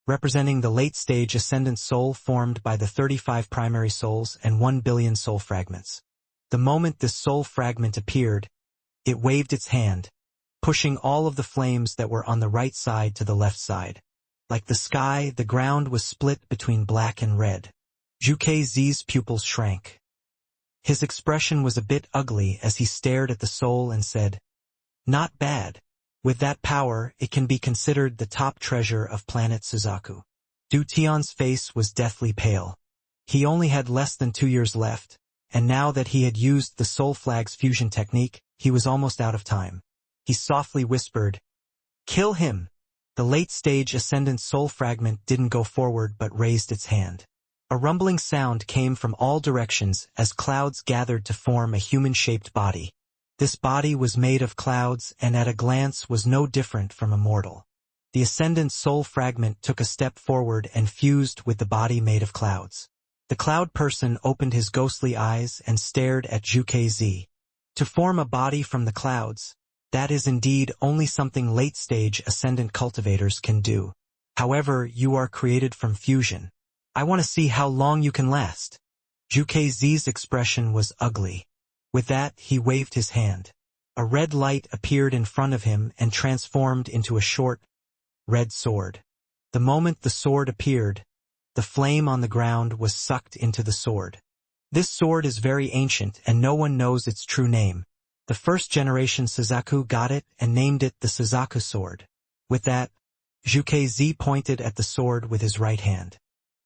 representing the late-stage ascendant soul formed by the 35 primary souls and 1 billion soul fragments. The moment this soul fragment appeared, it waved its hand, pushing all of the flames that were on the right side to the left side. Like the sky, the ground was split between black and red. Zhuke Z's pupils shrank. His expression was a bit ugly as he stared at the soul and said, Not bad. With that power, it can be considered the top treasure of planet Suzaku. Du Tian's face was deathly pale. He only had less than 2 years left, and now that he had used the soul flag's fusion technique, he was almost out of time. He softly whispered, Kill him! The late-stage ascendant soul fragment didn't go forward but raised its hand. A rumbling sound came from all directions as clouds gathered to form a human-shaped body. This body was made of clouds and at a glance was no different from Immortal. The ascendant soul fragment took a step forward and fused with the body made of clouds. The cloud person opened his ghostly eyes and stared at Zhuke Z. To form a body from the clouds, that is indeed only something late-stage ascendant cultivators can do. However, you are created from fusion. I want to see how long you can last. Zhuke Z's expression was ugly. With that, he waved his hand. A red light appeared in front of him and transformed into a short, red sword. The moment the sword appeared, the flame on the ground was sucked into the sword. This sword is very ancient and no one knows its true name. The first generation Suzaku got it and named it the Suzaku sword. With that, Zhuke Z pointed at the sword with his right hand.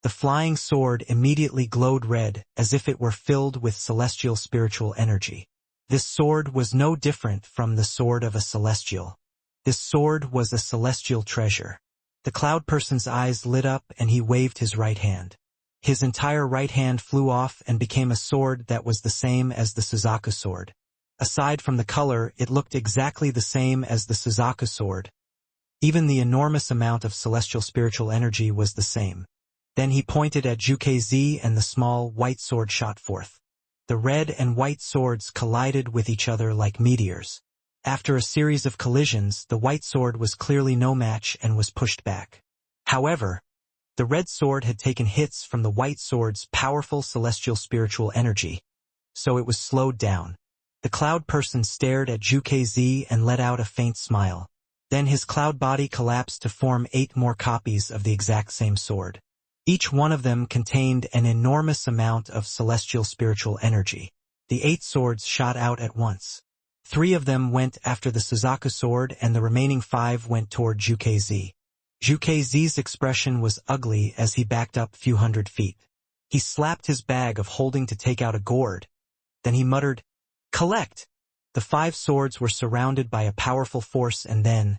The flying sword immediately glowed red as if it were filled with celestial spiritual energy. This sword was no different from the sword of a celestial. This sword was a celestial treasure. The cloud person's eyes lit up and he waved his right hand. His entire right hand flew off and became a sword that was the same as the Suzaku sword. Aside from the color, it looked exactly the same as the Suzaku sword. Even the enormous amount of celestial spiritual energy was the same. Then he pointed at Zhuke and the small, white sword shot forth. The red and white swords collided with each other like meteors. After a series of collisions, the white sword was clearly no match and was pushed back. However, the red sword had taken hits from the white sword's powerful celestial spiritual energy, so it was slowed down. The cloud person stared at Zhuke and let out a faint smile. Then his cloud body collapsed to form 8 more copies of the exact same sword. Each one of them contained an enormous amount of celestial spiritual energy. The 8 swords shot out at once. 3 of them went after the Suzaku sword and the remaining 5 went toward Zhuke. Zhuke's expression was ugly as he backed up a few hundred feet. He slapped his bag of holding to take out a gourd. Then he muttered, "Collect!" The 5 swords were surrounded by a powerful force and then,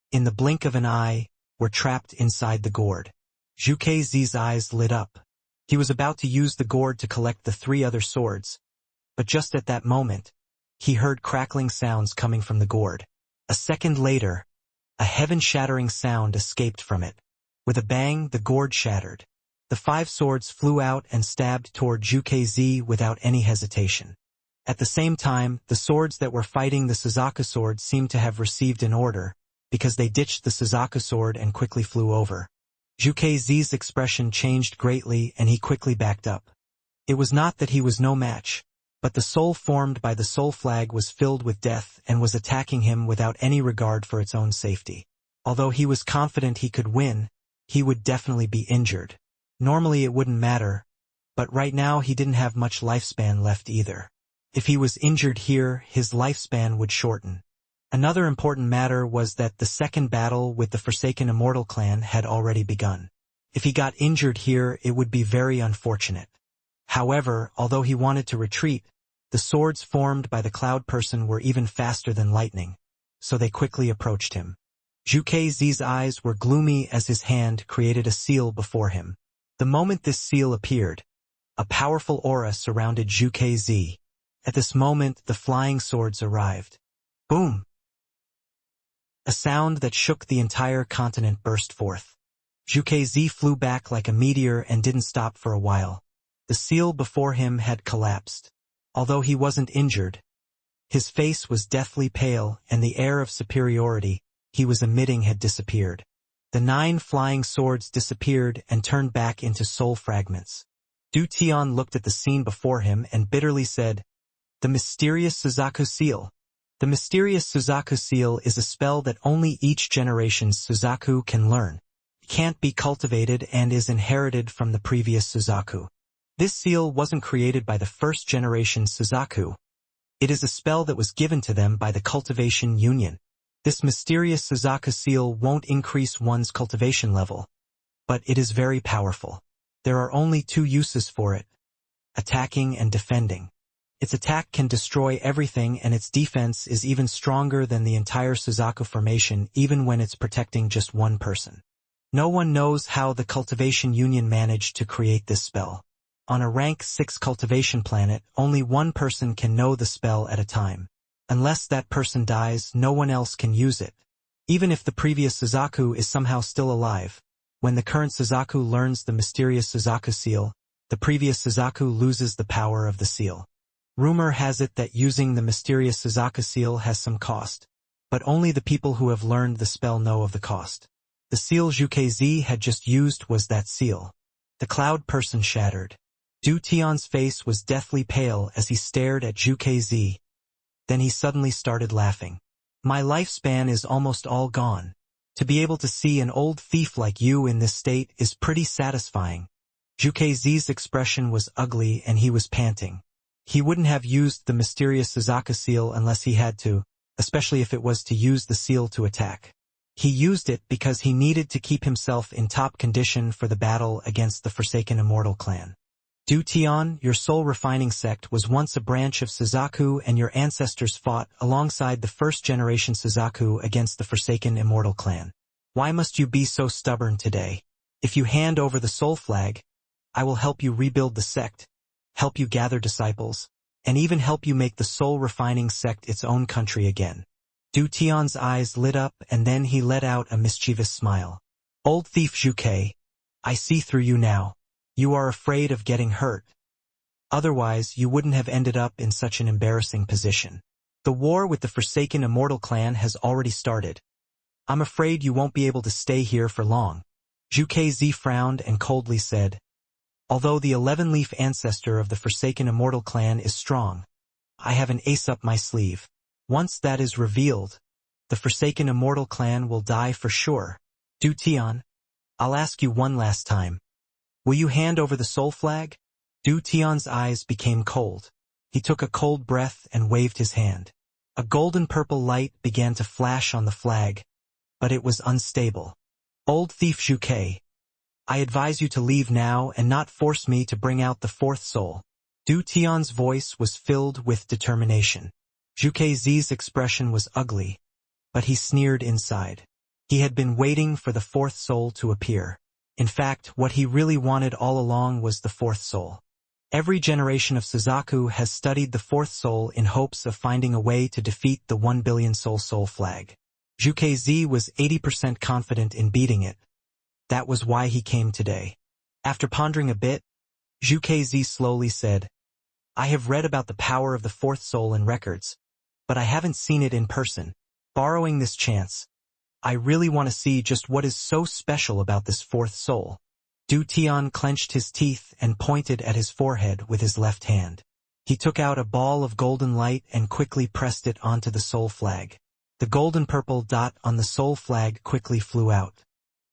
in the blink of an eye, were trapped inside the gourd. Zhuke's eyes lit up. He was about to use the gourd to collect the 3 other swords, but just at that moment, he heard crackling sounds coming from the gourd. A second later, a heaven-shattering sound escaped from it. With a bang, the gourd shattered. The 5 swords flew out and stabbed toward Zhuke without any hesitation. At the same time, the swords that were fighting the Suzaku sword seemed to have received an order, because they ditched the Suzaku sword and quickly flew over. Zhuke's expression changed greatly and he quickly backed up. It was not that he was no match, but the soul formed by the soul flag was filled with death and was attacking him without any regard for its own safety. Although he was confident he could win, he would definitely be injured. Normally it wouldn't matter, but right now he didn't have much lifespan left either. If he was injured here, his lifespan would shorten. Another important matter was that the second battle with the Forsaken Immortal clan had already begun. If he got injured here, it would be very unfortunate. However, although he wanted to retreat, the swords formed by the cloud person were even faster than lightning, so they quickly approached him. Zhuke's eyes were gloomy as his hand created a seal before him. The moment this seal appeared, a powerful aura surrounded Zhuke. At this moment, the flying swords arrived. Boom! A sound that shook the entire continent burst forth. Zhuke flew back like a meteor and didn't stop for a while. The seal before him had collapsed. Although he wasn't injured, his face was deathly pale and the air of superiority he was emitting had disappeared. The 9 flying swords disappeared and turned back into soul fragments. Du Tian looked at the scene before him and bitterly said, "The mysterious Suzaku seal. The mysterious Suzaku seal is a spell that only each generation's Suzaku can learn. It can't be cultivated and is inherited from the previous Suzaku. This seal wasn't created by the first generation Suzaku. It is a spell that was given to them by the Cultivation Union. This mysterious Suzaku seal won't increase one's cultivation level, but it is very powerful. There are only 2 uses for it: attacking and defending. Its attack can destroy everything and its defense is even stronger than the entire Suzaku formation even when it's protecting just one person. No one knows how the Cultivation Union managed to create this spell. On a rank 6 cultivation planet, only one person can know the spell at a time. Unless that person dies, no one else can use it. Even if the previous Suzaku is somehow still alive, when the current Suzaku learns the mysterious Suzaku seal, the previous Suzaku loses the power of the seal. Rumor has it that using the mysterious Suzaku seal has some cost, but only the people who have learned the spell know of the cost. The seal Zhuke had just used was that seal. The cloud person shattered. Du Tian's face was deathly pale as he stared at Zhuke. Then he suddenly started laughing. "My lifespan is almost all gone. To be able to see an old thief like you in this state is pretty satisfying." Zhuke's expression was ugly and he was panting. He wouldn't have used the mysterious Suzaku seal unless he had to, especially if it was to use the seal to attack. He used it because he needed to keep himself in top condition for the battle against the Forsaken Immortal clan. Du Tian, your soul refining sect was once a branch of Suzaku and your ancestors fought alongside the first generation Suzaku against the Forsaken Immortal clan. Why must you be so stubborn today? If you hand over the soul flag, I will help you rebuild the sect, help you gather disciples, and even help you make the soul-refining sect its own country again. Du Tian's eyes lit up and then he let out a mischievous smile. Old thief Zhuke, I see through you now. You are afraid of getting hurt. Otherwise, you wouldn't have ended up in such an embarrassing position. The war with the Forsaken Immortal clan has already started. I'm afraid you won't be able to stay here for long. Zhuke Z frowned and coldly said, although the 11-leaf ancestor of the Forsaken Immortal clan is strong, I have an ace up my sleeve. Once that is revealed, the Forsaken Immortal clan will die for sure. Du Tian, I'll ask you one last time. Will you hand over the soul flag? Du Tian's eyes became cold. He took a cold breath and waved his hand. A golden-purple light began to flash on the flag, but it was unstable. Old thief Zhuke, I advise you to leave now and not force me to bring out the fourth soul. Du Tian's voice was filled with determination. Zhuke Z's expression was ugly, but he sneered inside. He had been waiting for the fourth soul to appear. In fact, what he really wanted all along was the fourth soul. Every generation of Suzaku has studied the fourth soul in hopes of finding a way to defeat the 1 billion soul flag. Zhuke Z was 80% confident in beating it. That was why he came today. After pondering a bit, Zhuke Z slowly said, I have read about the power of the fourth soul in records, but I haven't seen it in person. Borrowing this chance, I really want to see just what is so special about this fourth soul. Du Tian clenched his teeth and pointed at his forehead with his left hand. He took out a ball of golden light and quickly pressed it onto the soul flag. The golden-purple dot on the soul flag quickly flew out.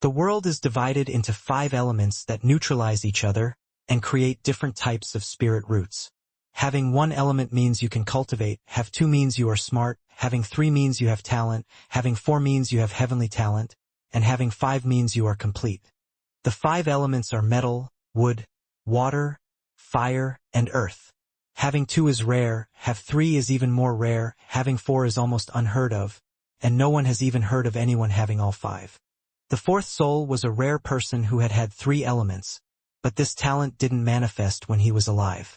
The world is divided into 5 elements that neutralize each other and create different types of spirit roots. Having 1 element means you can cultivate, have 2 means you are smart, having 3 means you have talent, having 4 means you have heavenly talent, and having 5 means you are complete. The 5 elements are metal, wood, water, fire, and earth. Having 2 is rare, have 3 is even more rare, having 4 is almost unheard of, and no one has even heard of anyone having all 5. The fourth soul was a rare person who had had 3 elements, but this talent didn't manifest when he was alive.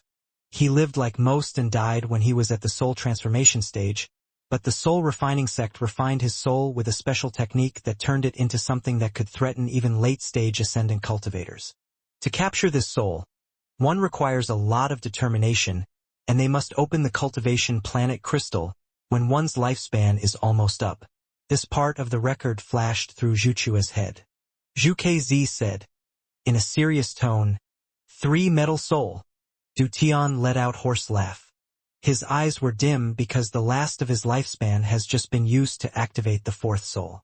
He lived like most and died when he was at the soul transformation stage, but the soul refining sect refined his soul with a special technique that turned it into something that could threaten even late-stage ascendant cultivators. To capture this soul, one requires a lot of determination, and they must open the cultivation planet crystal when one's lifespan is almost up. This part of the record flashed through Zhuchua's head. Zhuke Z said, in a serious tone, 3 metal soul. Du Tian let out hoarse laugh. His eyes were dim because the last of his lifespan has just been used to activate the fourth soul.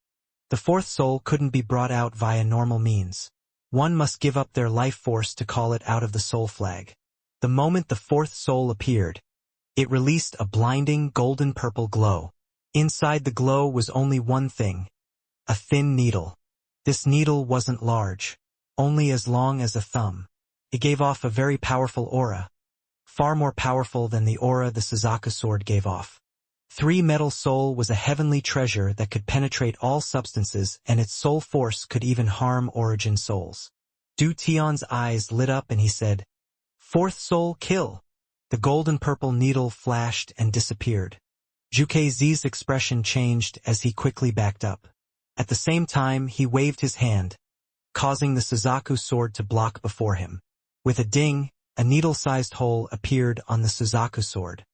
The fourth soul couldn't be brought out via normal means. One must give up their life force to call it out of the soul flag. The moment the fourth soul appeared, it released a blinding golden-purple glow. Inside the glow was only one thing, a thin needle. This needle wasn't large, only as long as a thumb. It gave off a very powerful aura, far more powerful than the aura the Suzaku sword gave off. 3 metal soul was a heavenly treasure that could penetrate all substances, and its soul force could even harm origin souls. Du Tian's eyes lit up and he said, "Fourth soul kill." The golden-purple needle flashed and disappeared. Zhuke Z's expression changed as he quickly backed up. At the same time, he waved his hand, causing the Suzaku sword to block before him. With a ding, a needle-sized hole appeared on the Suzaku sword.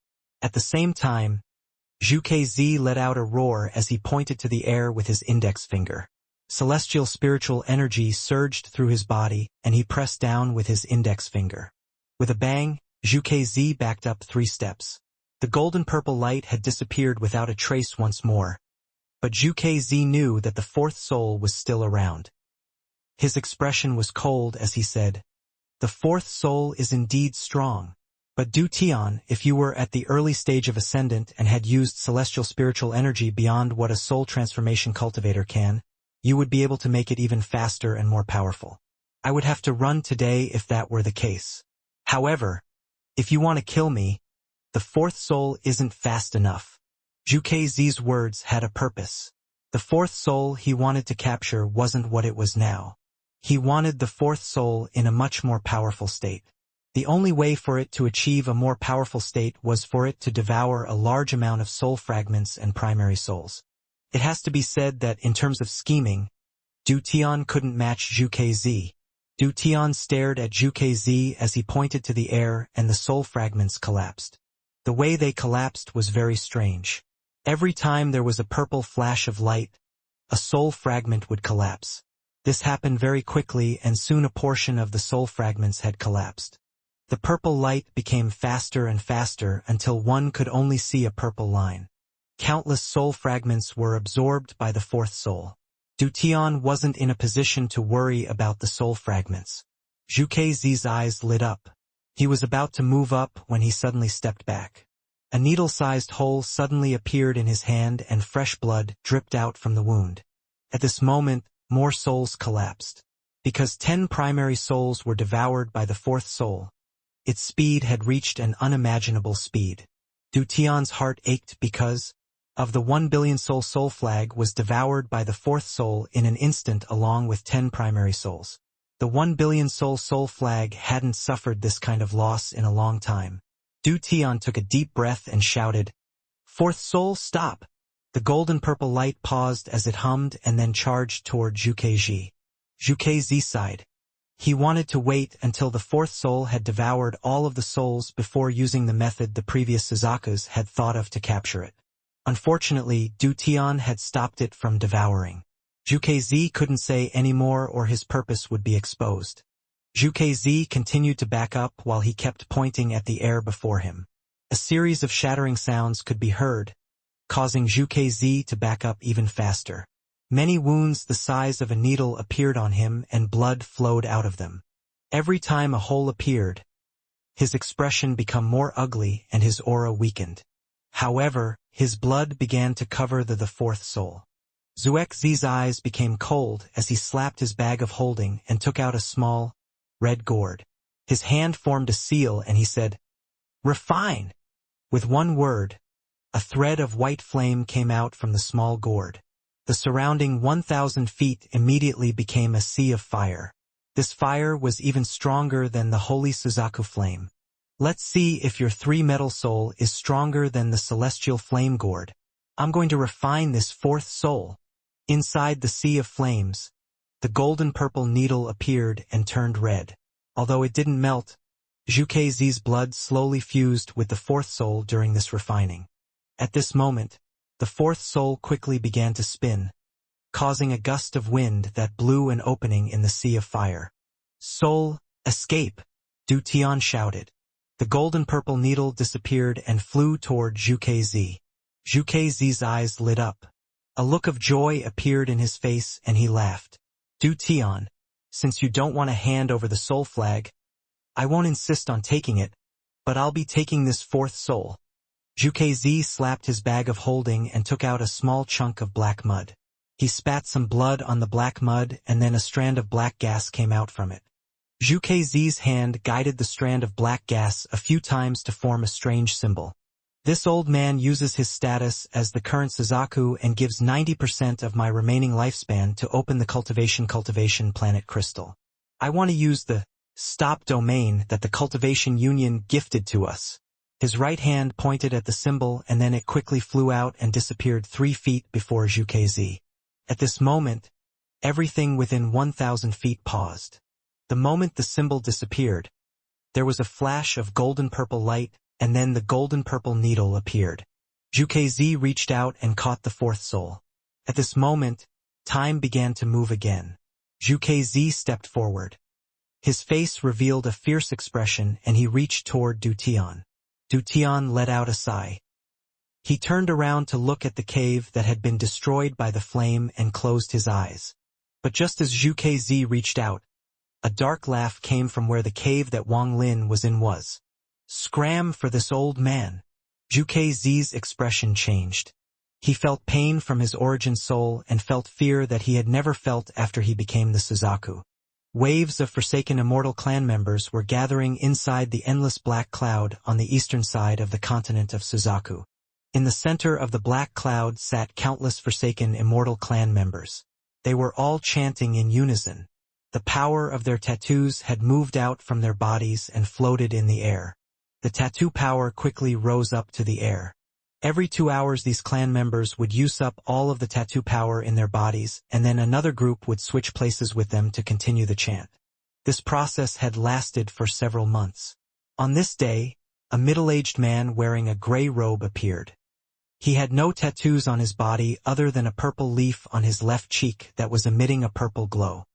At the same time, Zhuke Z let out a roar as he pointed to the air with his index finger. Celestial spiritual energy surged through his body, and he pressed down with his index finger. With a bang, Zhuke Z backed up 3 steps. The golden-purple light had disappeared without a trace once more, but Zhuke Z knew that the fourth soul was still around. His expression was cold as he said, "The fourth soul is indeed strong. But Du Tian, if you were at the early stage of Ascendant and had used celestial spiritual energy beyond what a soul transformation cultivator can, you would be able to make it even faster and more powerful. I would have to run today if that were the case. However, if you want to kill me, the fourth soul isn't fast enough." Zhuke Z's words had a purpose. The fourth soul he wanted to capture wasn't what it was now. He wanted the fourth soul in a much more powerful state. The only way for it to achieve a more powerful state was for it to devour a large amount of soul fragments and primary souls. It has to be said that in terms of scheming, Du Tian couldn't match Zhu Kz. Du Tian stared at Zhu Kz as he pointed to the air and the soul fragments collapsed. The way they collapsed was very strange. Every time there was a purple flash of light, a soul fragment would collapse. This happened very quickly and soon a portion of the soul fragments had collapsed. The purple light became faster and faster until one could only see a purple line. Countless soul fragments were absorbed by the fourth soul. Du Tian wasn't in a position to worry about the soul fragments. Zhu Kz's eyes lit up. He was about to move up when he suddenly stepped back. A needle-sized hole suddenly appeared in his hand and fresh blood dripped out from the wound. At this moment, more souls collapsed. Because 10 primary souls were devoured by the fourth soul, its speed had reached an unimaginable speed. Du Tian's heart ached because of the 1 billion soul flag was devoured by the fourth soul in an instant along with 10 primary souls. The 1 billion soul flag hadn't suffered this kind of loss in a long time. Du Tian took a deep breath and shouted, "Fourth soul, stop!" The golden-purple light paused as it hummed and then charged toward Zhu Kz. Zhu Kz sighed. He wanted to wait until the fourth soul had devoured all of the souls before using the method the previous Suzakus had thought of to capture it. Unfortunately, Du Tian had stopped it from devouring. Zhu Kz couldn't say any more or his purpose would be exposed. Zhu Kz continued to back up while he kept pointing at the air before him. A series of shattering sounds could be heard, causing Zhu Kz to back up even faster. Many wounds the size of a needle appeared on him and blood flowed out of them. Every time a hole appeared, his expression became more ugly and his aura weakened. However, his blood began to cover the fourth soul. Zhu Kz's eyes became cold as he slapped his bag of holding and took out a small, red gourd. His hand formed a seal and he said, "Refine!" With one word, a thread of white flame came out from the small gourd. The surrounding 1,000 feet immediately became a sea of fire. This fire was even stronger than the holy Suzaku flame. Let's see if your 3-metal soul is stronger than the celestial flame gourd. I'm going to refine this fourth soul. Inside the sea of flames, the golden-purple needle appeared and turned red. Although it didn't melt, Zhu Kz's blood slowly fused with the fourth soul during this refining. At this moment, the fourth soul quickly began to spin, causing a gust of wind that blew an opening in the sea of fire. "Soul, escape!" Du Tian shouted. The golden-purple needle disappeared and flew toward Zhu Kz. Zhu Kz's eyes lit up. A look of joy appeared in his face and he laughed. "Du Tian, since you don't want to hand over the soul flag, I won't insist on taking it, but I'll be taking this fourth soul." Zhu Kz slapped his bag of holding and took out a small chunk of black mud. He spat some blood on the black mud and then a strand of black gas came out from it. Zhu Kz's hand guided the strand of black gas a few times to form a strange symbol. "This old man uses his status as the current Suzaku and gives 90% of my remaining lifespan to open the Cultivation planet crystal. I want to use the stop domain that the Cultivation Union gifted to us." His right hand pointed at the symbol and then it quickly flew out and disappeared 3 feet before Zhu Kz. At this moment, everything within 1,000 feet paused. The moment the symbol disappeared, there was a flash of golden-purple light and then the golden-purple needle appeared. Zhu Kz reached out and caught the fourth soul. At this moment, time began to move again. Zhu Kz stepped forward. His face revealed a fierce expression and he reached toward Du Tian. Du Tian let out a sigh. He turned around to look at the cave that had been destroyed by the flame and closed his eyes. But just as Zhu Kz reached out, a dark laugh came from where the cave that Wang Lin was in was. "Scram for this old man." Zhu Kz's expression changed. He felt pain from his origin soul and felt fear that he had never felt after he became the Suzaku. Waves of forsaken Immortal clan members were gathering inside the endless black cloud on the eastern side of the continent of Suzaku. In the center of the black cloud sat countless forsaken Immortal clan members. They were all chanting in unison. The power of their tattoos had moved out from their bodies and floated in the air. The tattoo power quickly rose up to the air. Every 2 hours these clan members would use up all of the tattoo power in their bodies, and then another group would switch places with them to continue the chant. This process had lasted for several months. On this day, a middle-aged man wearing a gray robe appeared. He had no tattoos on his body other than a purple leaf on his left cheek that was emitting a purple glow.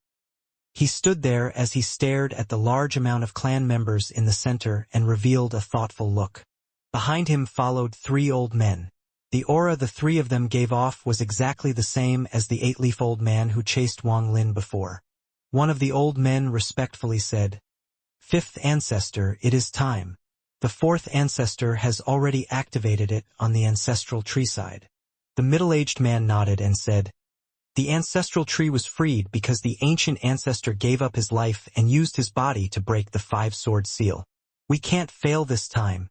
He stood there as he stared at the large amount of clan members in the center and revealed a thoughtful look. Behind him followed 3 old men. The aura the 3 of them gave off was exactly the same as the 8-leaf old man who chased Wang Lin before. One of the old men respectfully said, "Fifth ancestor, it is time. The 4th ancestor has already activated it on the ancestral tree side." The middle-aged man nodded and said, "The ancestral tree was freed because the ancient ancestor gave up his life and used his body to break the 5-sword seal. We can't fail this time.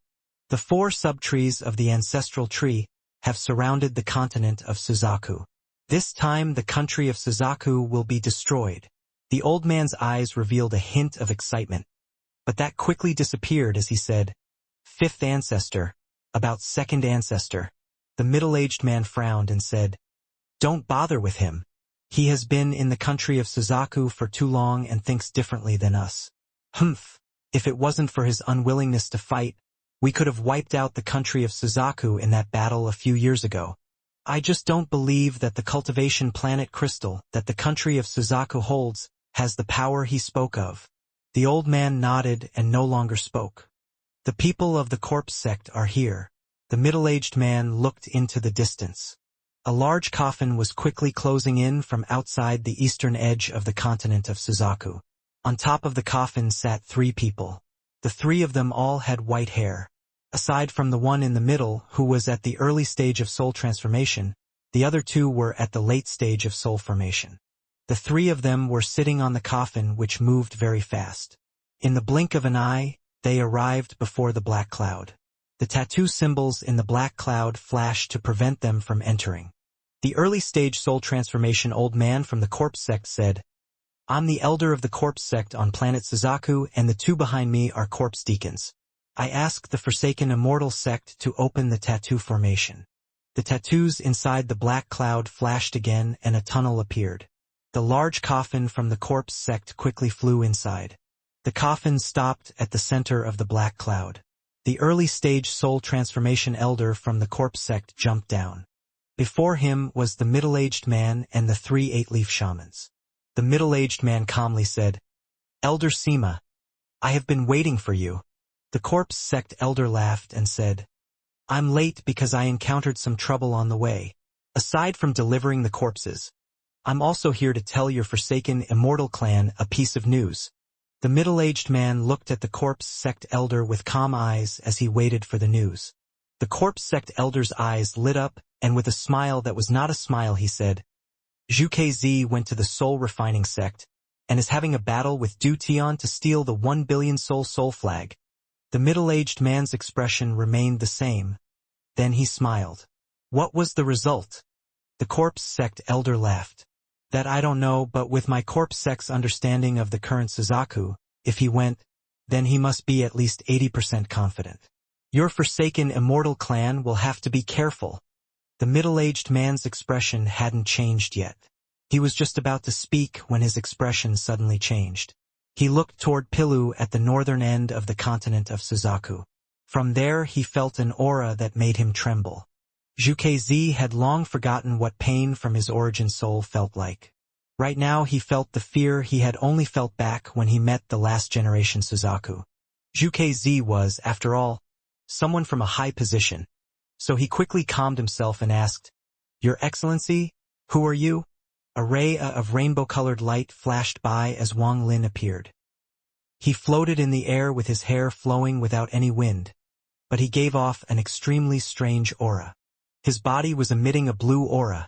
The 4 subtrees of the ancestral tree have surrounded the continent of Suzaku. This time the country of Suzaku will be destroyed." The old man's eyes revealed a hint of excitement, but that quickly disappeared as he said, "Fifth ancestor, about 2nd ancestor." The middle-aged man frowned and said, "Don't bother with him. He has been in the country of Suzaku for too long and thinks differently than us. Humph, if it wasn't for his unwillingness to fight, we could have wiped out the country of Suzaku in that battle a few years ago. I just don't believe that the cultivation planet crystal that the country of Suzaku holds has the power he spoke of." The old man nodded and no longer spoke. "The people of the corpse sect are here." The middle-aged man looked into the distance. A large coffin was quickly closing in from outside the eastern edge of the continent of Suzaku. On top of the coffin sat 3 people. The 3 of them all had white hair. Aside from the one in the middle who was at the early stage of soul transformation, the other 2 were at the late stage of soul formation. The 3 of them were sitting on the coffin, which moved very fast. In the blink of an eye, they arrived before the black cloud. The tattoo symbols in the black cloud flashed to prevent them from entering. The early stage soul transformation old man from the corpse sect said, "I'm the elder of the corpse sect on planet Suzaku, and the 2 behind me are corpse deacons. I asked the forsaken Immortal sect to open the tattoo formation." The tattoos inside the black cloud flashed again and a tunnel appeared. The large coffin from the corpse sect quickly flew inside. The coffin stopped at the center of the black cloud. The early stage soul transformation elder from the corpse sect jumped down. Before him was the middle-aged man and the 3 8-leaf shamans. The middle-aged man calmly said, "Elder Sima, I have been waiting for you." The corpse sect elder laughed and said, "I'm late because I encountered some trouble on the way. Aside from delivering the corpses, I'm also here to tell your forsaken Immortal clan a piece of news." The middle-aged man looked at the corpse sect elder with calm eyes as he waited for the news. The corpse sect elder's eyes lit up, and with a smile that was not a smile he said, "Zhu Kz went to the soul refining sect, and is having a battle with Du Tian to steal the 1 billion soul flag." The middle-aged man's expression remained the same. Then he smiled. "What was the result?" The corpse sect elder laughed. "That I don't know, but with my corpse sect's understanding of the current Suzaku, if he went, then he must be at least 80% confident. Your forsaken Immortal clan will have to be careful." The middle-aged man's expression hadn't changed yet. He was just about to speak when his expression suddenly changed. He looked toward Pilu at the northern end of the continent of Suzaku. From there he felt an aura that made him tremble. Zhu Kz had long forgotten what pain from his origin soul felt like. Right now he felt the fear he had only felt back when he met the last generation Suzaku. Zhu Kz was, after all, someone from a high position, so he quickly calmed himself and asked, "Your Excellency, who are you?" A ray of rainbow-colored light flashed by as Wang Lin appeared. He floated in the air with his hair flowing without any wind, but he gave off an extremely strange aura. His body was emitting a blue aura,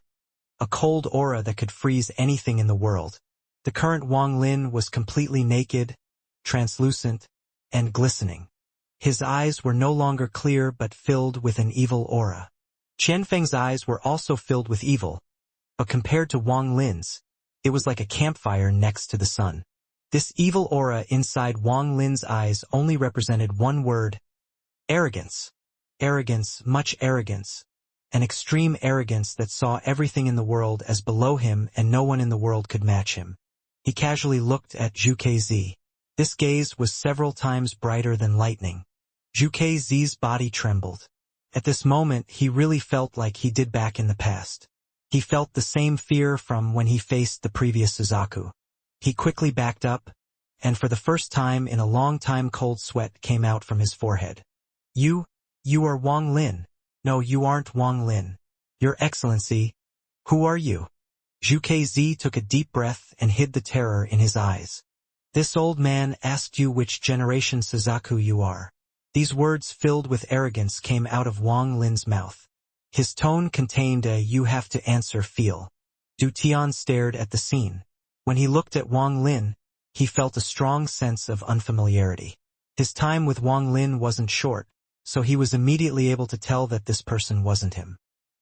a cold aura that could freeze anything in the world. The current Wang Lin was completely naked, translucent, and glistening. His eyes were no longer clear but filled with an evil aura. Qianfeng's eyes were also filled with evil, but compared to Wang Lin's, it was like a campfire next to the sun. This evil aura inside Wang Lin's eyes only represented one word: arrogance. Arrogance, much arrogance. An extreme arrogance that saw everything in the world as below him and no one in the world could match him. He casually looked at Zhu Kezi. This gaze was several times brighter than lightning. Zhu Kezi's body trembled. At this moment, he really felt like he did back in the past. He felt the same fear from when he faced the previous Suzaku. He quickly backed up, and for the first time in a long time cold sweat came out from his forehead. You are Wang Lin. No, you aren't Wang Lin. Your Excellency, who are you? Zhu Kezi took a deep breath and hid the terror in his eyes. This old man asked you which generation Suzaku you are. These words filled with arrogance came out of Wang Lin's mouth. His tone contained a "you have to answer" feel. Du Tian stared at the scene. When he looked at Wang Lin, he felt a strong sense of unfamiliarity. His time with Wang Lin wasn't short, so he was immediately able to tell that this person wasn't him.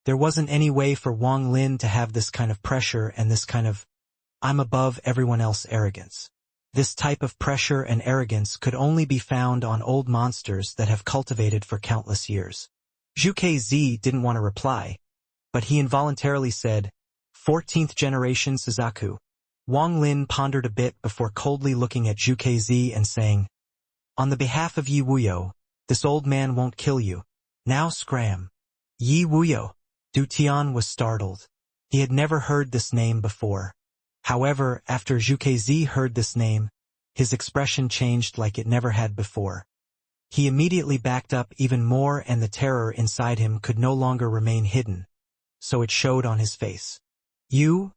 There wasn't any way for Wang Lin to have this kind of pressure and this kind of "I'm above everyone else" arrogance. This type of pressure and arrogance could only be found on old monsters that have cultivated for countless years. Zhu Kezi didn't want to reply, but he involuntarily said, 14th generation Suzaku. Wang Lin pondered a bit before coldly looking at Zhu Kezi and saying, on the behalf of Yi Wuyo, this old man won't kill you. Now scram. Yi Wuyo. Du Tian was startled. He had never heard this name before. However, after Zhu Kezi heard this name, his expression changed like it never had before. He immediately backed up even more, and the terror inside him could no longer remain hidden, so it showed on his face. You?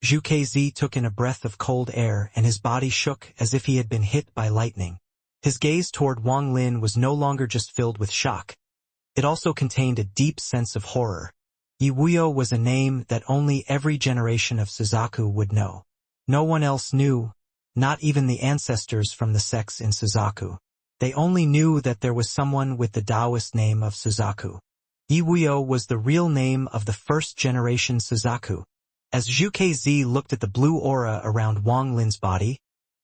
Zhu Kezi took in a breath of cold air, and his body shook as if he had been hit by lightning. His gaze toward Wang Lin was no longer just filled with shock. It also contained a deep sense of horror. Yi Wuyo was a name that only every generation of Suzaku would know. No one else knew, not even the ancestors from the sects in Suzaku. They only knew that there was someone with the Taoist name of Suzaku. Yi Wuyo was the real name of the first generation Suzaku. As Zhu Kezi looked at the blue aura around Wang Lin's body,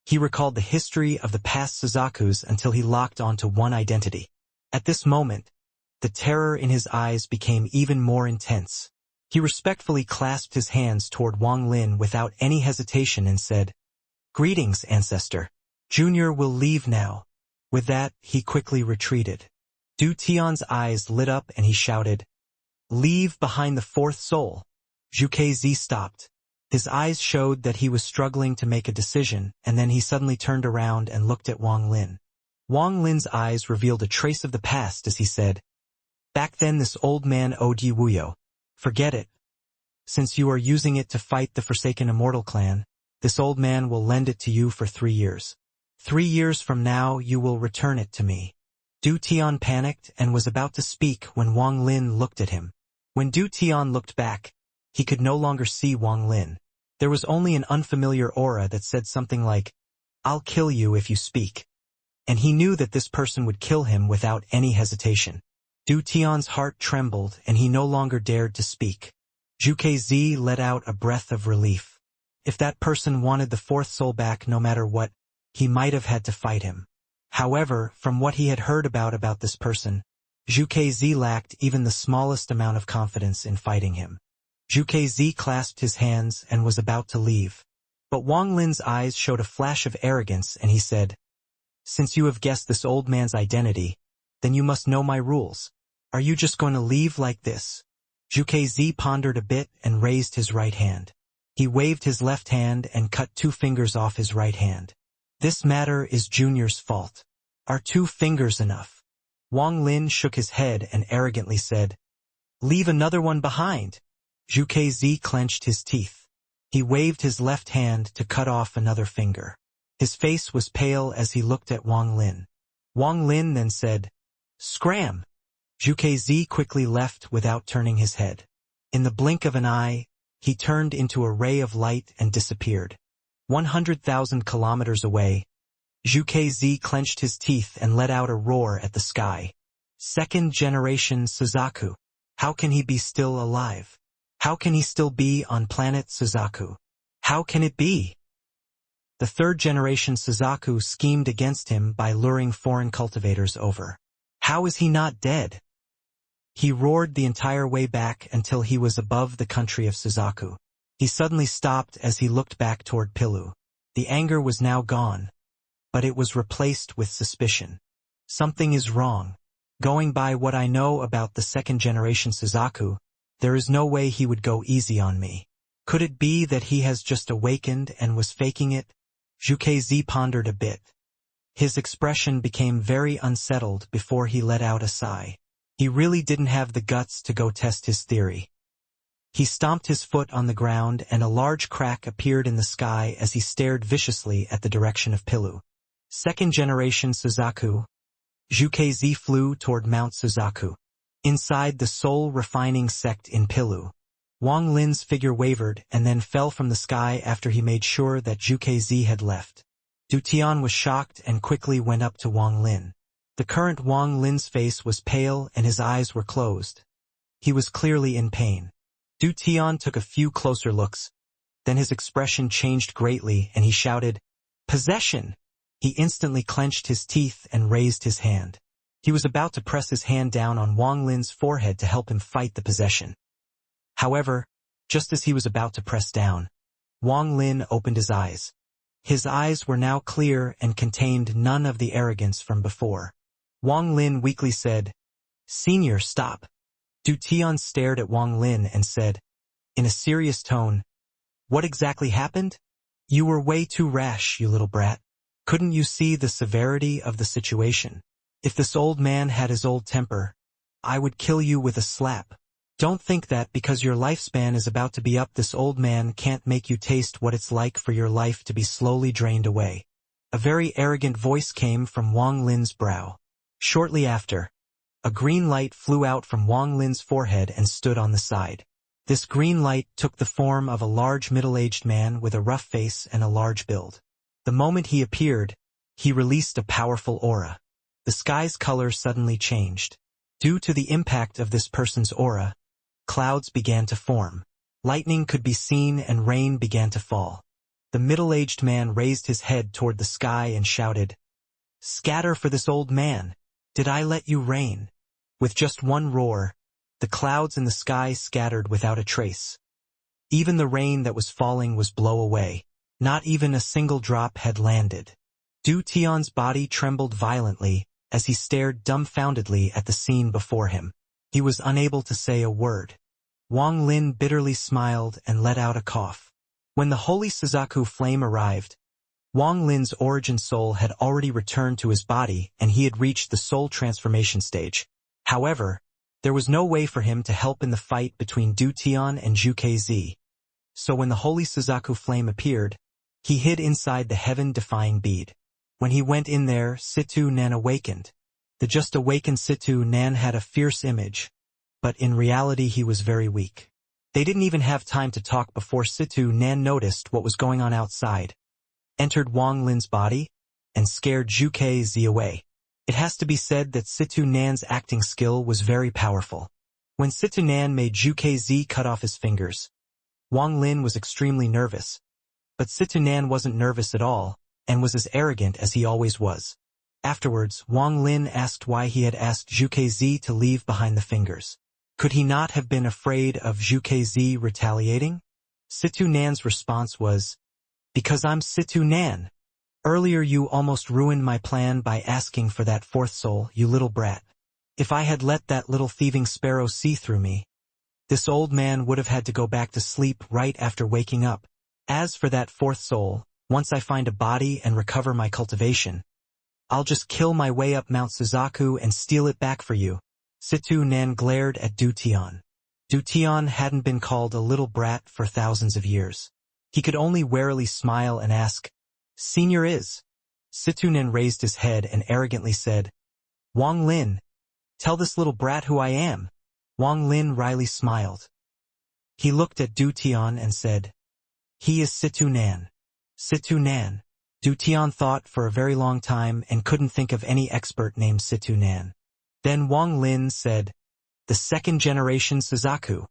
he recalled the history of the past Suzakus until he locked onto one identity. At this moment, the terror in his eyes became even more intense. He respectfully clasped his hands toward Wang Lin without any hesitation and said, Greetings, Ancestor. Junior will leave now. With that, he quickly retreated. Du Tian's eyes lit up and he shouted, Leave behind the fourth soul. Zhu Kezi stopped. His eyes showed that he was struggling to make a decision, and then he suddenly turned around and looked at Wang Lin. Wang Lin's eyes revealed a trace of the past as he said, Back then this old man owed Yi Wuyo. Forget it. Since you are using it to fight the Forsaken Immortal clan, this old man will lend it to you for 3 years. 3 years from now you will return it to me. Du Tian panicked and was about to speak when Wang Lin looked at him. When Du Tian looked back, he could no longer see Wang Lin. There was only an unfamiliar aura that said something like, I'll kill you if you speak. And he knew that this person would kill him without any hesitation. Du Tian's heart trembled and he no longer dared to speak. Zhu Kezi let out a breath of relief. If that person wanted the fourth soul back no matter what, he might have had to fight him. However, from what he had heard about this person, Zhu Kezi lacked even the smallest amount of confidence in fighting him. Zhu Kezi clasped his hands and was about to leave. But Wang Lin's eyes showed a flash of arrogance and he said, Since you have guessed this old man's identity, then you must know my rules. Are you just going to leave like this? Zhu Kezi pondered a bit and raised his right hand. He waved his left hand and cut 2 fingers off his right hand. This matter is Junior's fault. Are 2 fingers enough? Wang Lin shook his head and arrogantly said, Leave another one behind. Zhu Kezi clenched his teeth. He waved his left hand to cut off another finger. His face was pale as he looked at Wang Lin. Wang Lin then said, Scram! Zhu Kezi quickly left without turning his head. In the blink of an eye, he turned into a ray of light and disappeared. 100,000 kilometers away, Zhu Kezi clenched his teeth and let out a roar at the sky. Second generation Suzaku. How can he be still alive? How can he still be on planet Suzaku? How can it be? The third-generation Suzaku schemed against him by luring foreign cultivators over. How is he not dead? He roared the entire way back until he was above the country of Suzaku. He suddenly stopped as he looked back toward Pilu. The anger was now gone, but it was replaced with suspicion. Something is wrong. Going by what I know about the second-generation Suzaku, there is no way he would go easy on me. Could it be that he has just awakened and was faking it? Zhuge pondered a bit. His expression became very unsettled before he let out a sigh. He really didn't have the guts to go test his theory. He stomped his foot on the ground and a large crack appeared in the sky as he stared viciously at the direction of Pilu. Second-generation Suzaku. Zhuge flew toward Mount Suzaku. Inside the soul-refining sect in Pilu, Wang Lin's figure wavered and then fell from the sky after he made sure that Zhuge had left. Du Tian was shocked and quickly went up to Wang Lin. The current Wang Lin's face was pale and his eyes were closed. He was clearly in pain. Du Tian took a few closer looks. Then his expression changed greatly and he shouted, "Possession!" He instantly clenched his teeth and raised his hand. He was about to press his hand down on Wang Lin's forehead to help him fight the possession. However, just as he was about to press down, Wang Lin opened his eyes. His eyes were now clear and contained none of the arrogance from before. Wang Lin weakly said, "Senior, stop." Du Tian stared at Wang Lin and said, in a serious tone, "What exactly happened? You were way too rash, you little brat. Couldn't you see the severity of the situation? If this old man had his old temper, I would kill you with a slap. Don't think that because your lifespan is about to be up this old man can't make you taste what it's like for your life to be slowly drained away." A very arrogant voice came from Wang Lin's brow. Shortly after, a green light flew out from Wang Lin's forehead and stood on the side. This green light took the form of a large middle-aged man with a rough face and a large build. The moment he appeared, he released a powerful aura. The sky's color suddenly changed. Due to the impact of this person's aura, clouds began to form. Lightning could be seen and rain began to fall. The middle-aged man raised his head toward the sky and shouted, "Scatter for this old man! Did I let you rain?" With just one roar, the clouds in the sky scattered without a trace. Even the rain that was falling was blown away. Not even a single drop had landed. Du Tian's body trembled violently as he stared dumbfoundedly at the scene before him. He was unable to say a word. Wang Lin bitterly smiled and let out a cough. When the holy Suzaku flame arrived, Wang Lin's origin soul had already returned to his body and he had reached the soul transformation stage. However, there was no way for him to help in the fight between Du Tian and Zhuge. So when the holy Suzaku flame appeared, he hid inside the heaven-defying bead. When he went in there, Situ Nan awakened. The just awakened Situ Nan had a fierce image, but in reality he was very weak. They didn't even have time to talk before Situ Nan noticed what was going on outside, entered Wang Lin's body, and scared Zhuge away. It has to be said that Situ Nan's acting skill was very powerful. When Situ Nan made Zhuge cut off his fingers, Wang Lin was extremely nervous. But Situ Nan wasn't nervous at all, and was as arrogant as he always was. Afterwards, Wang Lin asked why he had asked Zhuge to leave behind the fingers. Could he not have been afraid of Zhuge retaliating? Situ Nan's response was, "Because I'm Situ Nan. Earlier you almost ruined my plan by asking for that fourth soul, you little brat. If I had let that little thieving sparrow see through me, this old man would have had to go back to sleep right after waking up. As for that fourth soul, once I find a body and recover my cultivation, I'll just kill my way up Mount Suzaku and steal it back for you." Situ Nan glared at Du Tian. Du Tian hadn't been called a little brat for thousands of years. He could only warily smile and ask, "Senior is?" Situ Nan raised his head and arrogantly said, "Wang Lin, tell this little brat who I am." Wang Lin wryly smiled. He looked at Du Tian and said, "He is Situ Nan." Situ Nan. Du Tian thought for a very long time and couldn't think of any expert named Situ Nan. Then Wang Lin said, The second generation Suzaku.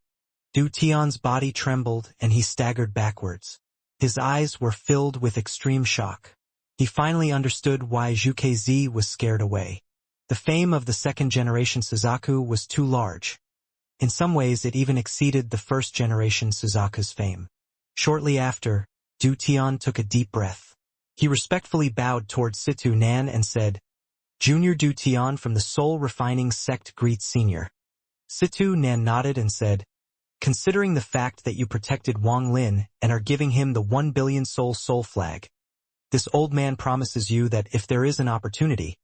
Du Tian's body trembled and he staggered backwards. His eyes were filled with extreme shock. He finally understood why Zhu Kezi was scared away. The fame of the second generation Suzaku was too large. In some ways it even exceeded the first generation Suzaku's fame. Shortly after, Du Tian took a deep breath. He respectfully bowed towards Situ Nan and said, "Junior Du Tian from the Soul Refining Sect greets Senior." Situ Nan nodded and said, "Considering the fact that you protected Wang Lin and are giving him the 1 billion soul flag, this old man promises you that if there is an opportunity,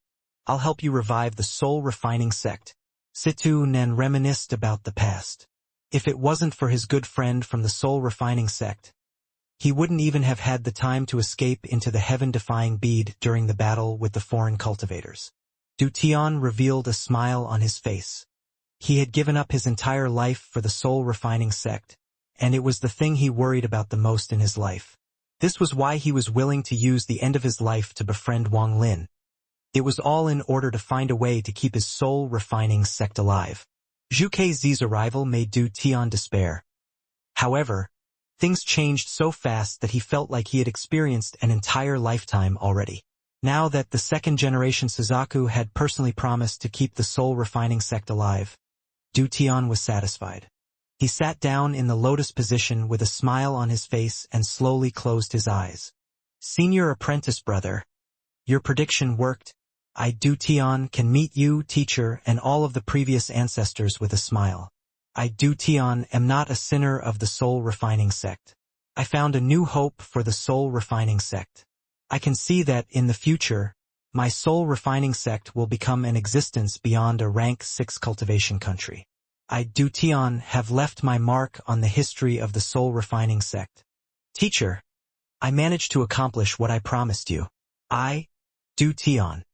I'll help you revive the Soul Refining Sect." Situ Nan reminisced about the past. If it wasn't for his good friend from the Soul Refining Sect, he wouldn't even have had the time to escape into the heaven-defying bead during the battle with the foreign cultivators. Du Tian revealed a smile on his face. He had given up his entire life for the Soul Refining Sect, and it was the thing he worried about the most in his life. This was why he was willing to use the end of his life to befriend Wang Lin. It was all in order to find a way to keep his Soul Refining Sect alive. Zhu Kezi's arrival made Du Tian despair. However, things changed so fast that he felt like he had experienced an entire lifetime already. Now that the second generation Suzaku had personally promised to keep the Soul Refining Sect alive, Du Tian was satisfied. He sat down in the lotus position with a smile on his face and slowly closed his eyes. "Senior apprentice brother, your prediction worked. I, Du Tian, can meet you, teacher, and all of the previous ancestors with a smile. I, Du Tian, am not a sinner of the Soul Refining Sect. I found a new hope for the Soul Refining Sect. I can see that, in the future, my Soul Refining Sect will become an existence beyond a rank 6 cultivation country. I, Du Tian, have left my mark on the history of the Soul Refining Sect. Teacher, I managed to accomplish what I promised you. I, Du Tian,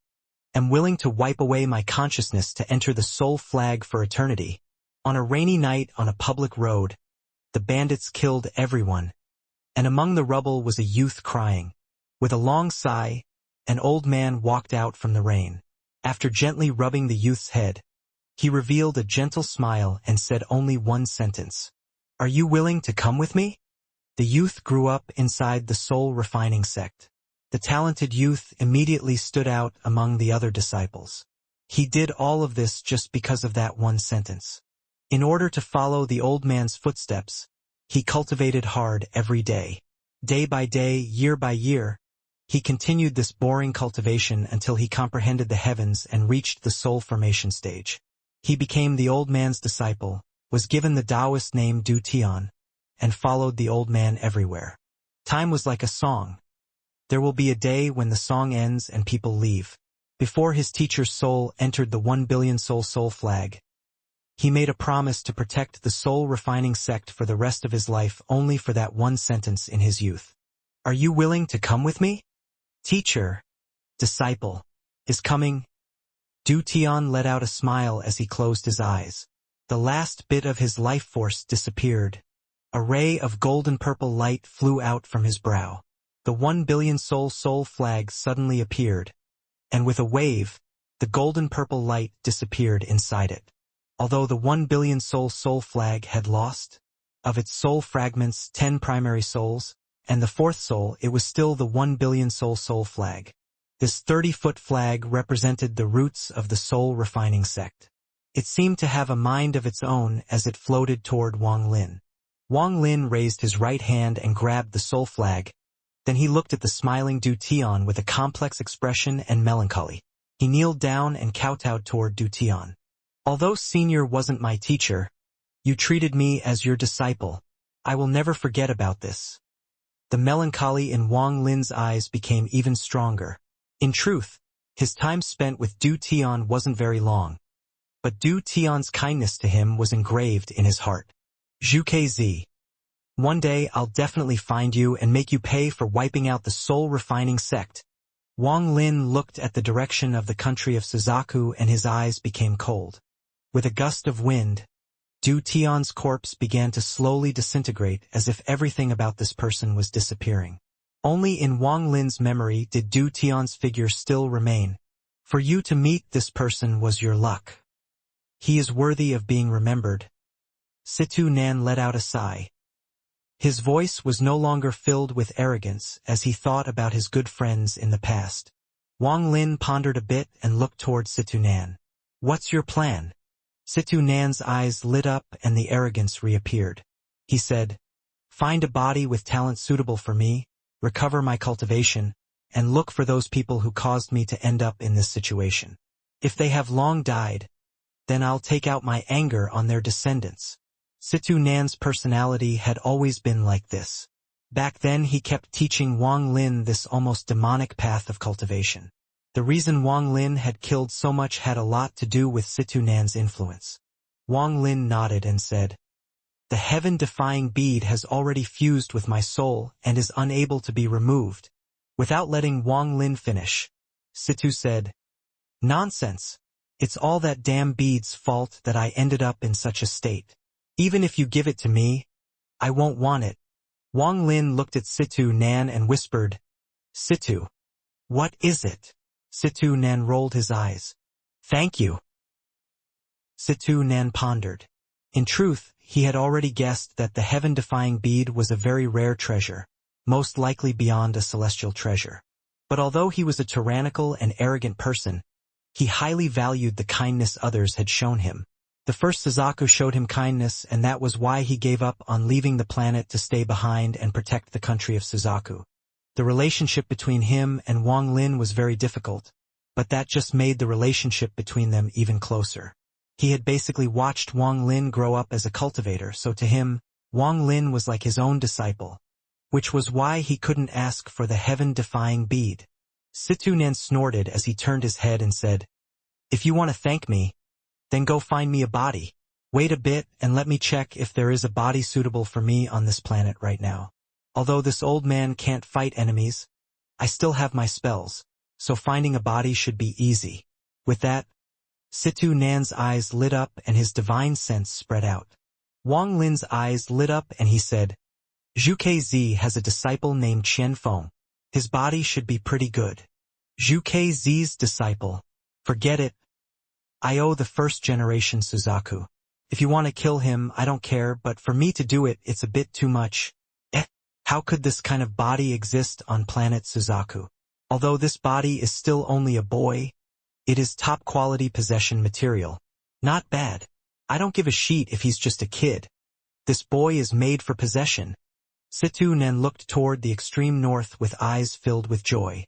am willing to wipe away my consciousness to enter the Soul Flag for eternity." On a rainy night on a public road, the bandits killed everyone, and among the rubble was a youth crying. With a long sigh, an old man walked out from the rain. After gently rubbing the youth's head, he revealed a gentle smile and said only one sentence. "Are you willing to come with me?" The youth grew up inside the Soul Refining Sect. The talented youth immediately stood out among the other disciples. He did all of this just because of that one sentence. In order to follow the old man's footsteps, he cultivated hard every day. Day by day, year by year, he continued this boring cultivation until he comprehended the heavens and reached the soul formation stage. He became the old man's disciple, was given the Taoist name Du Tian, and followed the old man everywhere. Time was like a song. There will be a day when the song ends and people leave. Before his teacher's soul entered the 1 billion soul flag, he made a promise to protect the Soul Refining Sect for the rest of his life only for that one sentence in his youth. "Are you willing to come with me?" Teacher, disciple, is coming. Du Tian let out a smile as he closed his eyes. The last bit of his life force disappeared. A ray of golden-purple light flew out from his brow. The 1 billion soul flag suddenly appeared, and with a wave, the golden-purple light disappeared inside it. Although the 1 billion soul flag had lost, of its soul fragments 10 primary souls, and the fourth soul, it was still the 1 billion soul flag. This 30-foot flag represented the roots of the Soul Refining Sect. It seemed to have a mind of its own as it floated toward Wang Lin. Wang Lin raised his right hand and grabbed the soul flag. Then he looked at the smiling Du Tian with a complex expression and melancholy. He kneeled down and kowtowed toward Du Tian. "Although Senior wasn't my teacher, you treated me as your disciple. I will never forget about this." The melancholy in Wang Lin's eyes became even stronger. In truth, his time spent with Du Tian wasn't very long, but Du Tian's kindness to him was engraved in his heart. "Zhu Kezi, one day I'll definitely find you and make you pay for wiping out the Soul Refining Sect." Wang Lin looked at the direction of the country of Suzaku and his eyes became cold. With a gust of wind, Du Tian's corpse began to slowly disintegrate as if everything about this person was disappearing. Only in Wang Lin's memory did Du Tian's figure still remain. For you to meet this person was your luck. He is worthy of being remembered. Situ Nan let out a sigh. His voice was no longer filled with arrogance as he thought about his good friends in the past. Wang Lin pondered a bit and looked toward Situ Nan. What's your plan? Situ Nan's eyes lit up and the arrogance reappeared. He said, find a body with talent suitable for me, recover my cultivation, and look for those people who caused me to end up in this situation. If they have long died, then I'll take out my anger on their descendants. Situ Nan's personality had always been like this. Back then he kept teaching Wang Lin this almost demonic path of cultivation. The reason Wang Lin had killed so much had a lot to do with Situ Nan's influence. Wang Lin nodded and said, the heaven-defying bead has already fused with my soul and is unable to be removed. Without letting Wang Lin finish, Situ said, nonsense. It's all that damn bead's fault that I ended up in such a state. Even if you give it to me, I won't want it. Wang Lin looked at Situ Nan and whispered, Situ, what is it? Situ Nan rolled his eyes. Thank you. Situ Nan pondered. In truth, he had already guessed that the heaven-defying bead was a very rare treasure, most likely beyond a celestial treasure. But although he was a tyrannical and arrogant person, he highly valued the kindness others had shown him. The first Suzaku showed him kindness, and that was why he gave up on leaving the planet to stay behind and protect the country of Suzaku. The relationship between him and Wang Lin was very difficult, but that just made the relationship between them even closer. He had basically watched Wang Lin grow up as a cultivator, so to him, Wang Lin was like his own disciple, which was why he couldn't ask for the heaven-defying bead. Situ Nan snorted as he turned his head and said, if you want to thank me, then go find me a body. Wait a bit and let me check if there is a body suitable for me on this planet right now. Although this old man can't fight enemies, I still have my spells, so finding a body should be easy. With that, Situ Nan's eyes lit up and his divine sense spread out. Wang Lin's eyes lit up and he said, Zhu Kzi has a disciple named Qian Feng. His body should be pretty good. Zhu Kzi's disciple. Forget it. I owe the first generation Suzaku. If you want to kill him, I don't care, but for me to do it, it's a bit too much. How could this kind of body exist on planet Suzaku? Although this body is still only a boy, it is top-quality possession material. Not bad. I don't give a shit if he's just a kid. This boy is made for possession. Situ Nan looked toward the extreme north with eyes filled with joy.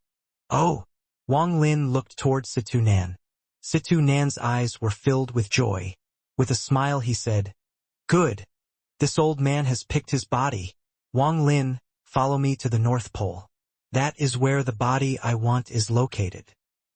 Oh! Wang Lin looked toward Situ Nan. Situ Nan's eyes were filled with joy. With a smile he said, Good. This old man has picked his body. Wang Lin, follow me to the North Pole. That is where the body I want is located.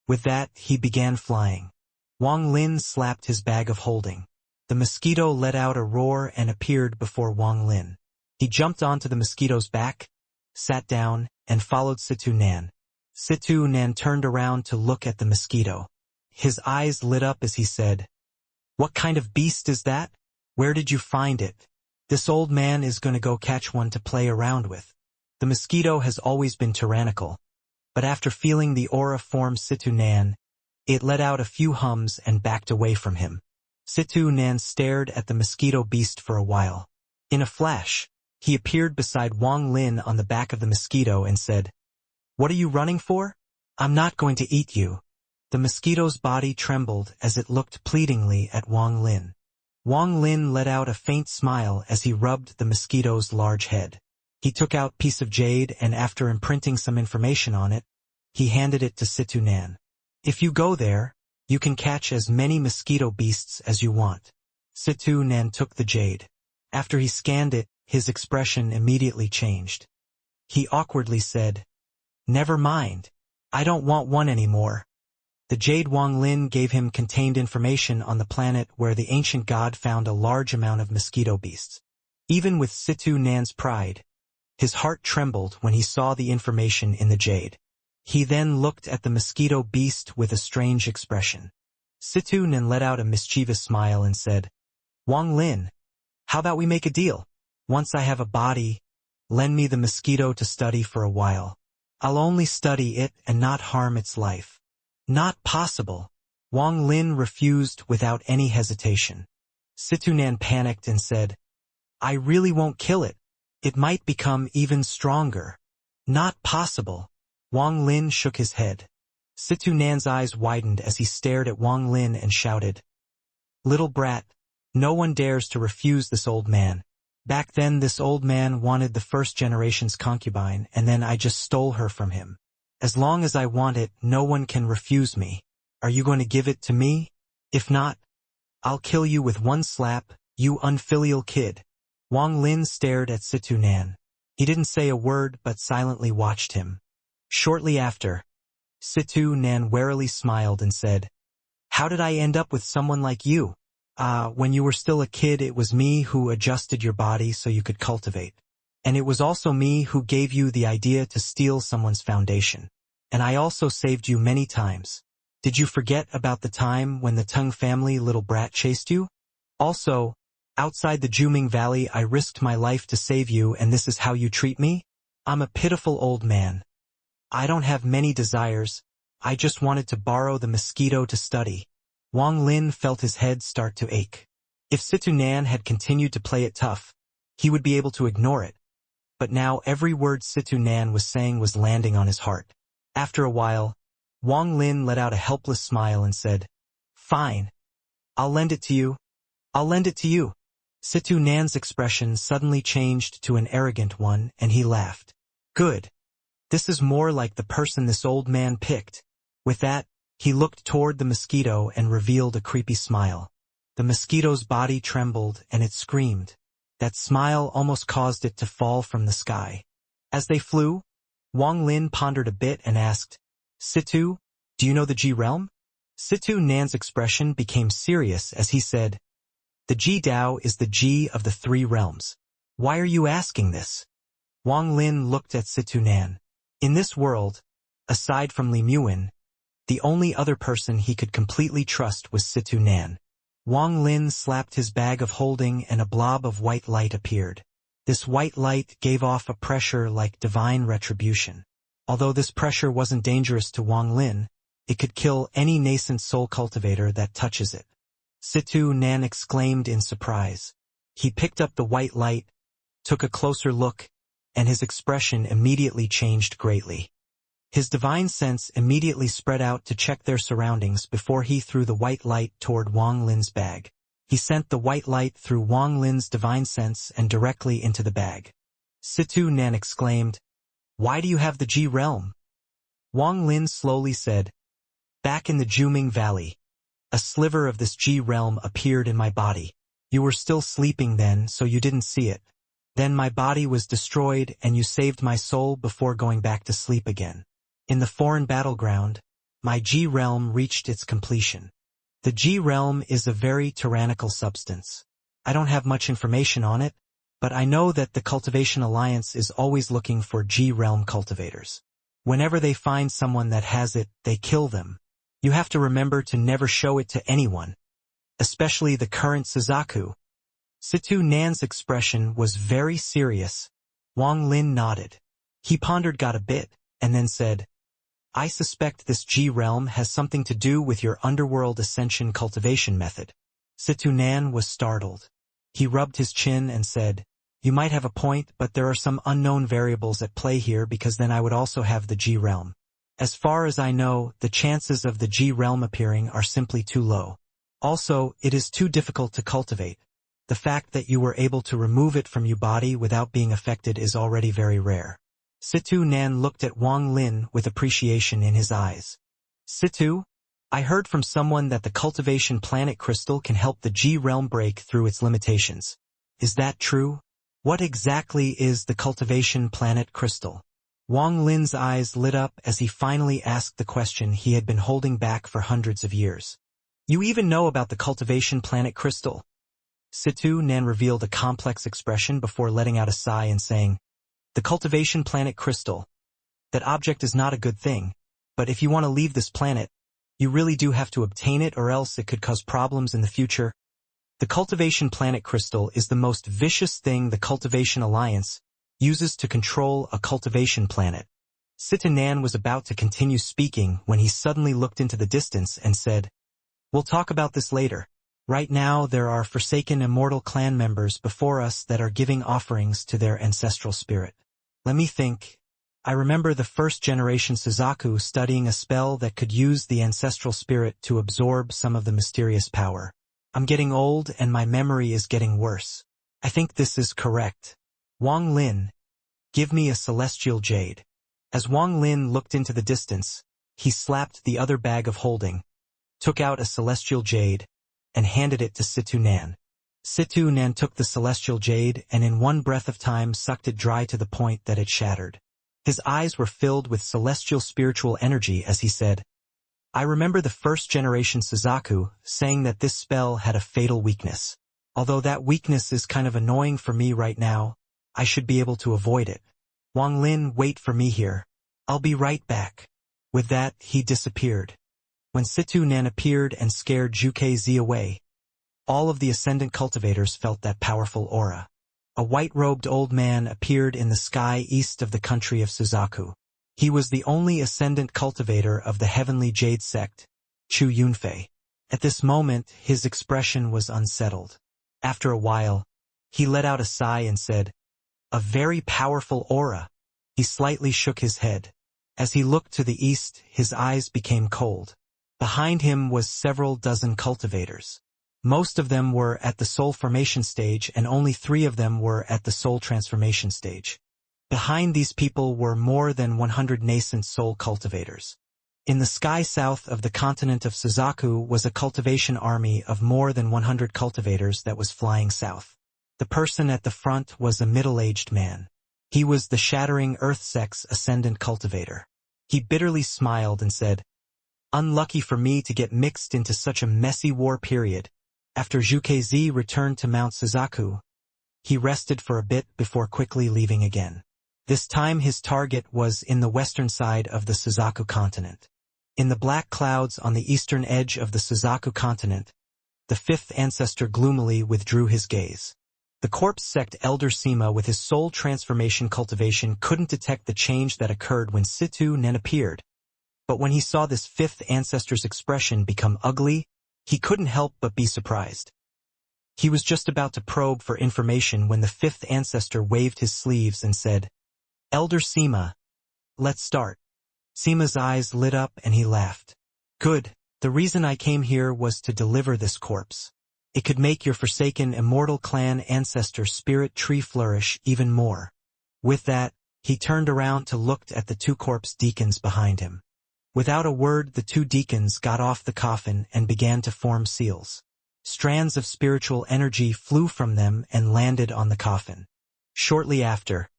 With that, he began flying. Wang Lin slapped his bag of holding. The mosquito let out a roar and appeared before Wang Lin. He jumped onto the mosquito's back, sat down, and followed Situ Nan. Situ Nan turned around to look at the mosquito. His eyes lit up as he said, What kind of beast is that? Where did you find it? This old man is going to go catch one to play around with. The mosquito has always been tyrannical, but after feeling the aura form Situ Nan, it let out a few hums and backed away from him. Situ Nan stared at the mosquito beast for a while. In a flash, he appeared beside Wang Lin on the back of the mosquito and said, What are you running for? I'm not going to eat you. The mosquito's body trembled as it looked pleadingly at Wang Lin. Wang Lin let out a faint smile as he rubbed the mosquito's large head. He took out a piece of jade and after imprinting some information on it, he handed it to Situ Nan. If you go there, you can catch as many mosquito beasts as you want. Situ Nan took the jade. After he scanned it, his expression immediately changed. He awkwardly said, Never mind. I don't want one anymore. The jade Wang Lin gave him contained information on the planet where the ancient god found a large amount of mosquito beasts. Even with Situ Nan's pride, his heart trembled when he saw the information in the jade. He then looked at the mosquito beast with a strange expression. Situ Nan let out a mischievous smile and said, Wang Lin, how about we make a deal? Once I have a body, lend me the mosquito to study for a while. I'll only study it and not harm its life. Not possible. Wang Lin refused without any hesitation. Situnan panicked and said, I really won't kill it. It might become even stronger. Not possible. Wang Lin shook his head. Situnan's eyes widened as he stared at Wang Lin and shouted, Little brat, no one dares to refuse this old man. Back then this old man wanted the first generation's concubine, and then I just stole her from him. As long as I want it, no one can refuse me. Are you going to give it to me? If not, I'll kill you with one slap, you unfilial kid. Wang Lin stared at Situnan. He didn't say a word but silently watched him. Shortly after, Situnan warily smiled and said, How did I end up with someone like you? When you were still a kid, it was me who adjusted your body so you could cultivate. And it was also me who gave you the idea to steal someone's foundation. And I also saved you many times. Did you forget about the time when the Tung family little brat chased you? Also, outside the Juming Valley I risked my life to save you, and this is how you treat me? I'm a pitiful old man. I don't have many desires. I just wanted to borrow the mosquito to study. Wang Lin felt his head start to ache. If Situnan had continued to play it tough, he would be able to ignore it. But now every word Situnan was saying was landing on his heart. After a while, Wang Lin let out a helpless smile and said, Fine. I'll lend it to you. I'll lend it to you. Situnan's expression suddenly changed to an arrogant one, and he laughed. Good. This is more like the person this old man picked. With that, he looked toward the mosquito and revealed a creepy smile. The mosquito's body trembled and it screamed. That smile almost caused it to fall from the sky. As they flew, Wang Lin pondered a bit and asked, Situ, do you know the G realm? Situnan's expression became serious as he said, The G Dao is the G of the three realms. Why are you asking this? Wang Lin looked at Situnan. In this world, aside from Li Muin, the only other person he could completely trust was Situnan. Wang Lin slapped his bag of holding and a blob of white light appeared. This white light gave off a pressure like divine retribution. Although this pressure wasn't dangerous to Wang Lin, it could kill any nascent soul cultivator that touches it. Situnan exclaimed in surprise. He picked up the white light, took a closer look, and his expression immediately changed greatly. His divine sense immediately spread out to check their surroundings before he threw the white light toward Wang Lin's bag. He sent the white light through Wang Lin's divine sense and directly into the bag. Situnan exclaimed, Why do you have the G realm? Wang Lin slowly said, Back in the Juming Valley, a sliver of this G realm appeared in my body. You were still sleeping then, so you didn't see it. Then my body was destroyed and you saved my soul before going back to sleep again. In the foreign battleground, my G realm reached its completion. The G realm is a very tyrannical substance. I don't have much information on it, but I know that the Cultivation Alliance is always looking for G realm cultivators. Whenever they find someone that has it, they kill them. You have to remember to never show it to anyone, especially the current Suzaku. Situnan's expression was very serious. Wang Lin nodded. He pondered a bit, and then said, I suspect this G realm has something to do with your underworld ascension cultivation method. Situnan was startled. He rubbed his chin and said, You might have a point, but there are some unknown variables at play here because then I would also have the G realm. As far as I know, the chances of the G realm appearing are simply too low. Also, it is too difficult to cultivate. The fact that you were able to remove it from your body without being affected is already very rare. Situnan looked at Wang Lin with appreciation in his eyes. Situ, I heard from someone that the cultivation planet crystal can help the G realm break through its limitations. Is that true? What exactly is the cultivation planet crystal? Wang Lin's eyes lit up as he finally asked the question he had been holding back for hundreds of years. You even know about the cultivation planet crystal? Situnan revealed a complex expression before letting out a sigh and saying, The cultivation planet crystal. That object is not a good thing, but if you want to leave this planet, you really do have to obtain it or else it could cause problems in the future. The cultivation planet crystal is the most vicious thing the Cultivation Alliance uses to control a cultivation planet. Situnan was about to continue speaking when he suddenly looked into the distance and said, We'll talk about this later. Right now there are forsaken Immortal clan members before us that are giving offerings to their ancestral spirit. Let me think. I remember the first generation Suzaku studying a spell that could use the ancestral spirit to absorb some of the mysterious power. I'm getting old and my memory is getting worse. I think this is correct. Wang Lin, give me a celestial jade. As Wang Lin looked into the distance, he slapped the other bag of holding, took out a celestial jade, and handed it to Situ Nan. Situ Nan took the celestial jade and in one breath of time sucked it dry to the point that it shattered. His eyes were filled with celestial spiritual energy as he said, I remember the first generation Suzaku saying that this spell had a fatal weakness. Although that weakness is kind of annoying for me right now, I should be able to avoid it. Wang Lin, wait for me here. I'll be right back. With that, he disappeared. When Situ Nan appeared and scared Zhuke away, all of the ascendant cultivators felt that powerful aura. A white-robed old man appeared in the sky east of the country of Suzaku. He was the only ascendant cultivator of the heavenly jade sect, Chu Yunfei. At this moment, his expression was unsettled. After a while, he let out a sigh and said, a very powerful aura. He slightly shook his head. As he looked to the east, his eyes became cold. Behind him was several dozen cultivators. Most of them were at the soul formation stage and only 3 of them were at the soul transformation stage. Behind these people were more than 100 nascent soul cultivators. In the sky south of the continent of Suzaku was a cultivation army of more than 100 cultivators that was flying south. The person at the front was a middle-aged man. He was the shattering Earth Sex ascendant cultivator. He bitterly smiled and said, unlucky for me to get mixed into such a messy war period. After Zhuke returned to Mount Suzaku, he rested for a bit before quickly leaving again. This time his target was in the western side of the Suzaku continent. In the black clouds on the eastern edge of the Suzaku continent, the 5th ancestor gloomily withdrew his gaze. The corpse sect Elder Sima with his soul transformation cultivation couldn't detect the change that occurred when Situ Nen appeared. But when he saw this 5th ancestor's expression become ugly, he couldn't help but be surprised. He was just about to probe for information when the 5th ancestor waved his sleeves and said, Elder Sima, let's start. Sima's eyes lit up and he laughed. Good, the reason I came here was to deliver this corpse. It could make your forsaken Immortal clan ancestor spirit tree flourish even more. With that, he turned around to look at the 2 corpse deacons behind him. Without a word, the 2 deacons got off the coffin and began to form seals. Strands of spiritual energy flew from them and landed on the coffin. Shortly after,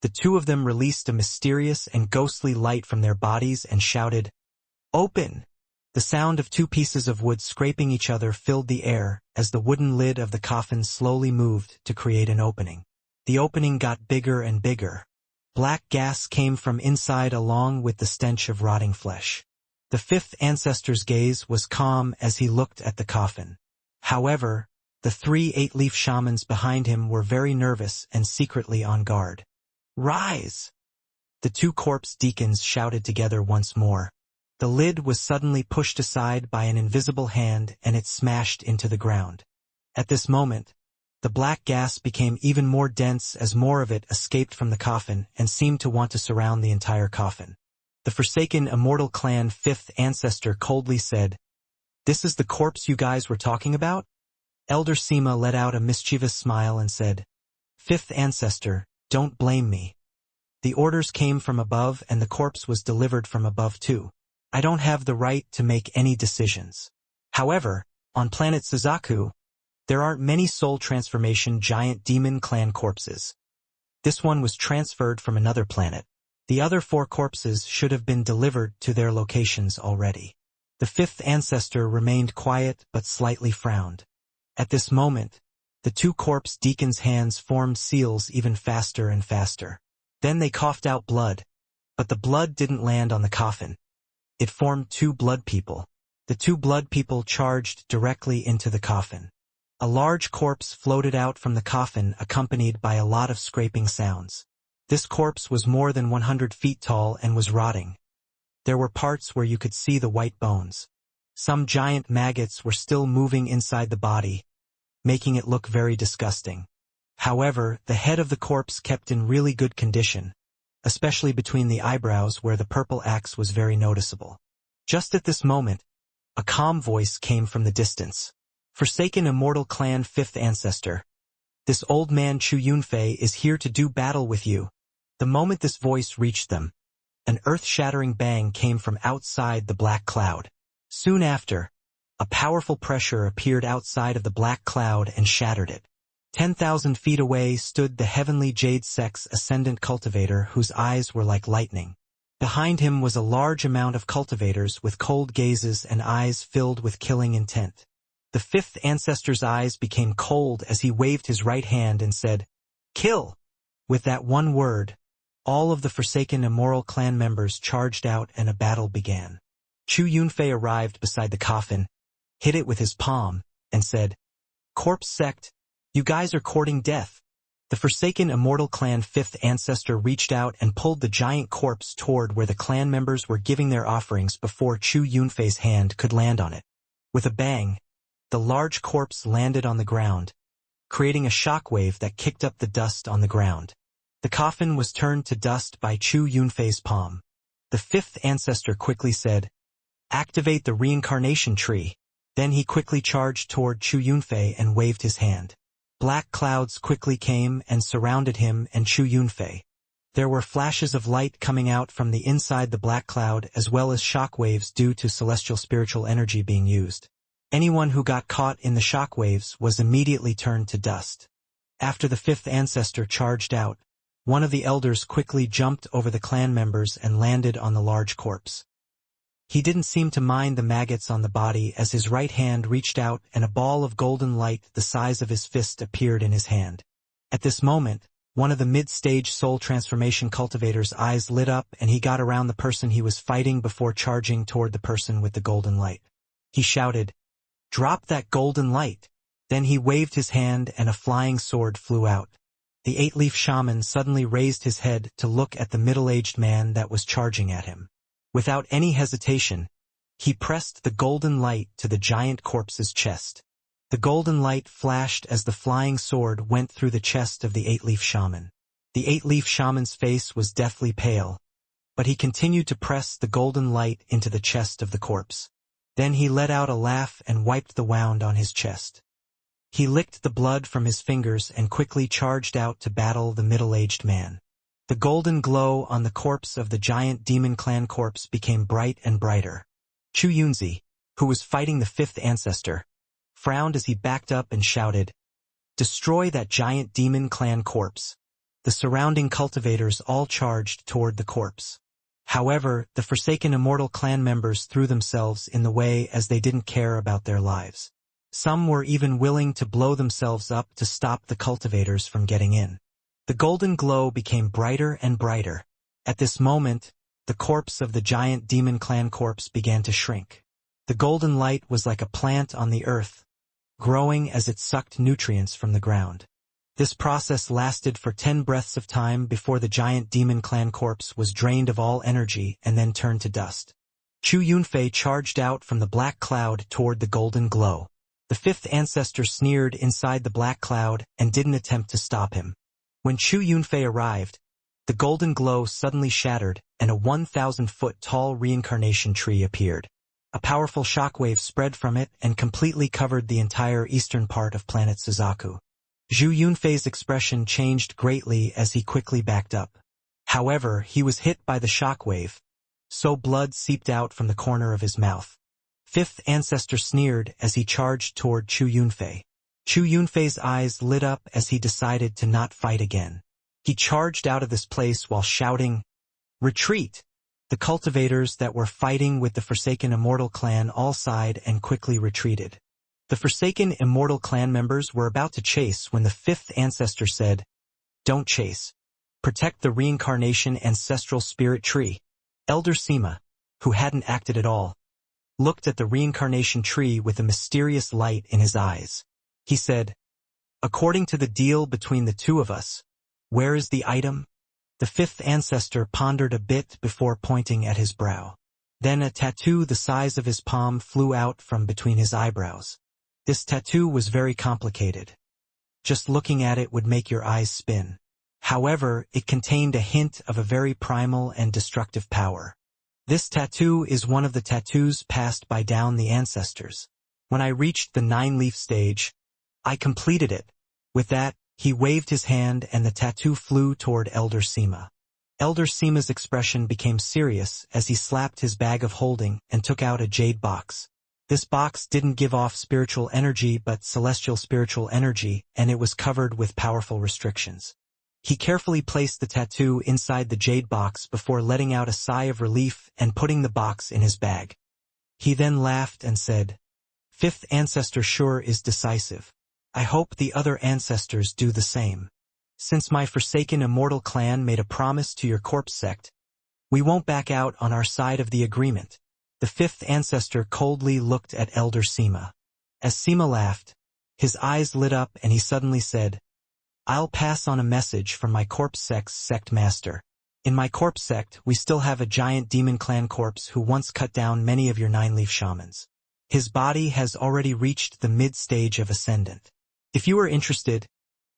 the 2 of them released a mysterious and ghostly light from their bodies and shouted, Open! The sound of 2 pieces of wood scraping each other filled the air as the wooden lid of the coffin slowly moved to create an opening. The opening got bigger and bigger. Black gas came from inside along with the stench of rotting flesh. The 5th ancestor's gaze was calm as he looked at the coffin. However, the 3 8-leaf shamans behind him were very nervous and secretly on guard. Rise! The 2 corpse deacons shouted together once more. The lid was suddenly pushed aside by an invisible hand and it smashed into the ground. At this moment, the black gas became even more dense as more of it escaped from the coffin and seemed to want to surround the entire coffin. The forsaken Immortal clan 5th ancestor coldly said, This is the corpse you guys were talking about? Elder Sima let out a mischievous smile and said, 5th ancestor, don't blame me. The orders came from above and the corpse was delivered from above too. I don't have the right to make any decisions. However, on planet Suzaku, there aren't many soul transformation giant demon clan corpses. This one was transferred from another planet. The other 4 corpses should have been delivered to their locations already. The 5th ancestor remained quiet but slightly frowned. At this moment, the 2 corpse deacons' hands formed seals even faster and faster. Then they coughed out blood, but the blood didn't land on the coffin. It formed 2 blood people. The 2 blood people charged directly into the coffin. A large corpse floated out from the coffin accompanied by a lot of scraping sounds. This corpse was more than 100 feet tall and was rotting. There were parts where you could see the white bones. Some giant maggots were still moving inside the body, making it look very disgusting. However, the head of the corpse kept in really good condition, especially between the eyebrows where the purple axe was very noticeable. Just at this moment, a calm voice came from the distance. Forsaken Immortal Clan 5th Ancestor. This old man Chu Yunfei is here to do battle with you. The moment this voice reached them, an earth-shattering bang came from outside the black cloud. Soon after, a powerful pressure appeared outside of the black cloud and shattered it. 10,000 feet away stood the heavenly Jade Sex Ascendant Cultivator whose eyes were like lightning. Behind him was a large amount of cultivators with cold gazes and eyes filled with killing intent. The 5th Ancestor's eyes became cold as he waved his right hand and said, "Kill!" With that one word, all of the Forsaken Immortal Clan members charged out and a battle began. Chu Yunfei arrived beside the coffin, hit it with his palm, and said, "Corpse Sect, you guys are courting death." The Forsaken Immortal Clan 5th Ancestor reached out and pulled the giant corpse toward where the clan members were giving their offerings before Chu Yunfei's hand could land on it. With a bang, the large corpse landed on the ground, creating a shockwave that kicked up the dust on the ground. The coffin was turned to dust by Chu Yunfei's palm. The 5th Ancestor quickly said, "Activate the Reincarnation tree." Then he quickly charged toward Chu Yunfei and waved his hand. Black clouds quickly came and surrounded him and Chu Yunfei. There were flashes of light coming out from the inside the black cloud as well as shockwaves due to celestial spiritual energy being used. Anyone who got caught in the shockwaves was immediately turned to dust. After the 5th Ancestor charged out, one of the elders quickly jumped over the clan members and landed on the large corpse. He didn't seem to mind the maggots on the body as his right hand reached out and a ball of golden light the size of his fist appeared in his hand. At this moment, one of the mid-stage soul transformation cultivator's eyes lit up and he got around the person he was fighting before charging toward the person with the golden light. He shouted, "Drop that golden light!" Then he waved his hand and a flying sword flew out. The 8-leaf shaman suddenly raised his head to look at the middle-aged man that was charging at him. Without any hesitation, he pressed the golden light to the giant corpse's chest. The golden light flashed as the flying sword went through the chest of the 8-leaf shaman. The 8-leaf shaman's face was deathly pale, but he continued to press the golden light into the chest of the corpse. Then he let out a laugh and wiped the wound on his chest. He licked the blood from his fingers and quickly charged out to battle the middle-aged man. The golden glow on the corpse of the giant demon clan corpse became bright and brighter. Chu Yunzi, who was fighting the 5th Ancestor, frowned as he backed up and shouted, "Destroy that giant demon clan corpse." The surrounding cultivators all charged toward the corpse. However, the Forsaken Immortal Clan members threw themselves in the way as they didn't care about their lives. Some were even willing to blow themselves up to stop the cultivators from getting in. The golden glow became brighter and brighter. At this moment, the corpse of the giant demon clan corpse began to shrink. The golden light was like a plant on the earth, growing as it sucked nutrients from the ground. This process lasted for 10 breaths of time before the giant demon clan corpse was drained of all energy and then turned to dust. Chu Yunfei charged out from the black cloud toward the golden glow. The 5th Ancestor sneered inside the black cloud and didn't attempt to stop him. When Chu Yunfei arrived, the golden glow suddenly shattered and a 1,000-foot tall reincarnation tree appeared. A powerful shockwave spread from it and completely covered the entire eastern part of planet Suzaku. Zhu Yunfei's expression changed greatly as he quickly backed up. However, he was hit by the shockwave, so blood seeped out from the corner of his mouth. 5th Ancestor sneered as he charged toward Chu Yunfei. Chu Yunfei's eyes lit up as he decided to not fight again. He charged out of this place while shouting, "Retreat!" The cultivators that were fighting with the Forsaken Immortal Clan all sighed and quickly retreated. The Forsaken Immortal Clan members were about to chase when the 5th Ancestor said, "Don't chase. Protect the Reincarnation Ancestral Spirit Tree." Elder Sima, who hadn't acted at all, looked at the Reincarnation Tree with a mysterious light in his eyes. He said, "According to the deal between the two of us, where is the item?" The 5th Ancestor pondered a bit before pointing at his brow. Then a tattoo the size of his palm flew out from between his eyebrows. This tattoo was very complicated. Just looking at it would make your eyes spin. However, it contained a hint of a very primal and destructive power. This tattoo is one of the tattoos passed by down the ancestors. When I reached the 9-leaf stage, I completed it. With that, he waved his hand and the tattoo flew toward Elder Sima. Elder Sima's expression became serious as he slapped his bag of holding and took out a jade box. This box didn't give off spiritual energy but celestial spiritual energy, and it was covered with powerful restrictions. He carefully placed the tattoo inside the jade box before letting out a sigh of relief and putting the box in his bag. He then laughed and said, "Fifth ancestor sure is decisive. I hope the other ancestors do the same. Since my forsaken immortal clan made a promise to your corpse sect, we won't back out on our side of the agreement." The fifth ancestor coldly looked at Elder Sima. As Sima laughed, his eyes lit up and he suddenly said, "I'll pass on a message from my corpse sect's sect master. In my corpse sect, we still have a giant demon clan corpse who once cut down many of your 9-leaf shamans. His body has already reached the mid-stage of Ascendant. If you are interested,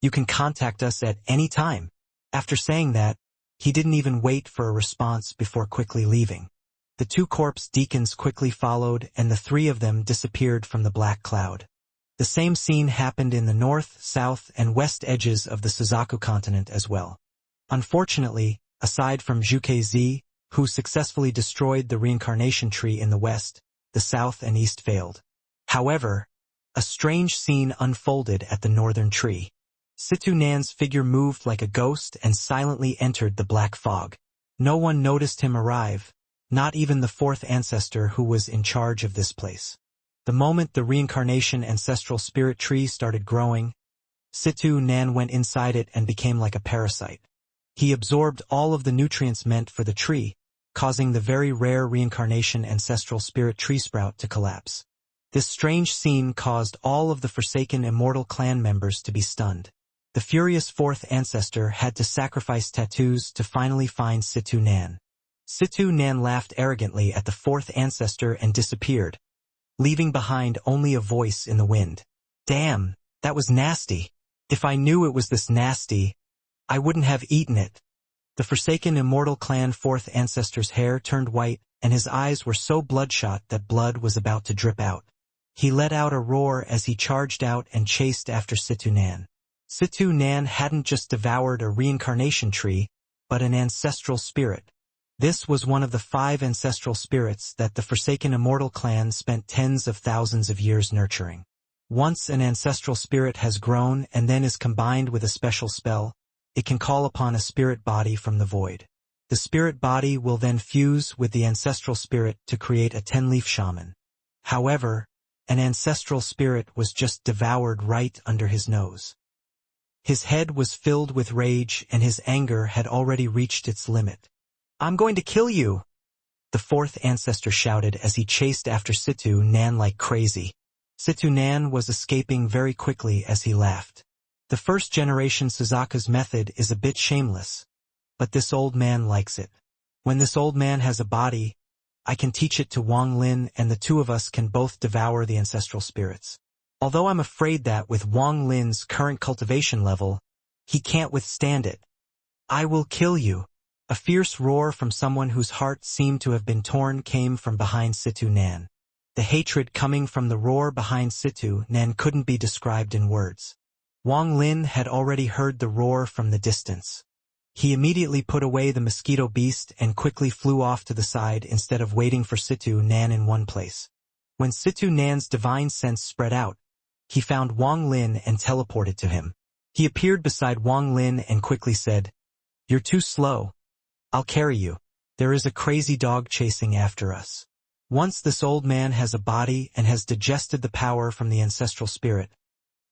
you can contact us at any time." After saying that, he didn't even wait for a response before quickly leaving. The 2 corpse deacons quickly followed and the 3 of them disappeared from the black cloud. The same scene happened in the north, south, and west edges of the Suzaku continent as well. Unfortunately, aside from Zhuke, who successfully destroyed the reincarnation tree in the west, the south and east failed. However, a strange scene unfolded at the northern tree. Situ Nan's figure moved like a ghost and silently entered the black fog. No one noticed him arrive, not even the 4th ancestor who was in charge of this place. The moment the reincarnation ancestral spirit tree started growing, Situ Nan went inside it and became like a parasite. He absorbed all of the nutrients meant for the tree, causing the very rare reincarnation ancestral spirit tree sprout to collapse. This strange scene caused all of the forsaken immortal clan members to be stunned. The furious 4th ancestor had to sacrifice tattoos to finally find Situ Nan. Situ Nan laughed arrogantly at the 4th ancestor and disappeared, leaving behind only a voice in the wind. "Damn, that was nasty. If I knew it was this nasty, I wouldn't have eaten it." The forsaken immortal clan 4th ancestor's hair turned white and his eyes were so bloodshot that blood was about to drip out. He let out a roar as he charged out and chased after Situ Nan. Situ Nan hadn't just devoured a reincarnation tree, but an ancestral spirit. This was one of the 5 ancestral spirits that the forsaken immortal clan spent tens of thousands of years nurturing. Once an ancestral spirit has grown and then is combined with a special spell, it can call upon a spirit body from the void. The spirit body will then fuse with the ancestral spirit to create a 10-leaf shaman. However, an ancestral spirit was just devoured right under his nose. His head was filled with rage and his anger had already reached its limit. "I'm going to kill you!" the 4th ancestor shouted as he chased after Situ Nan like crazy. Situ Nan was escaping very quickly as he laughed. The 1st generation Suzaku's method is a bit shameless, but this old man likes it. When this old man has a body, I can teach it to Wang Lin and the 2 of us can both devour the ancestral spirits. Although I'm afraid that with Wang Lin's current cultivation level, he can't withstand it. "I will kill you." A fierce roar from someone whose heart seemed to have been torn came from behind Situ Nan. The hatred coming from the roar behind Situ Nan couldn't be described in words. Wang Lin had already heard the roar from the distance. He immediately put away the mosquito beast and quickly flew off to the side instead of waiting for Situ Nan in one place. When Situ Nan's divine sense spread out, he found Wang Lin and teleported to him. He appeared beside Wang Lin and quickly said, "You're too slow. I'll carry you. There is a crazy dog chasing after us. Once this old man has a body and has digested the power from the ancestral spirit,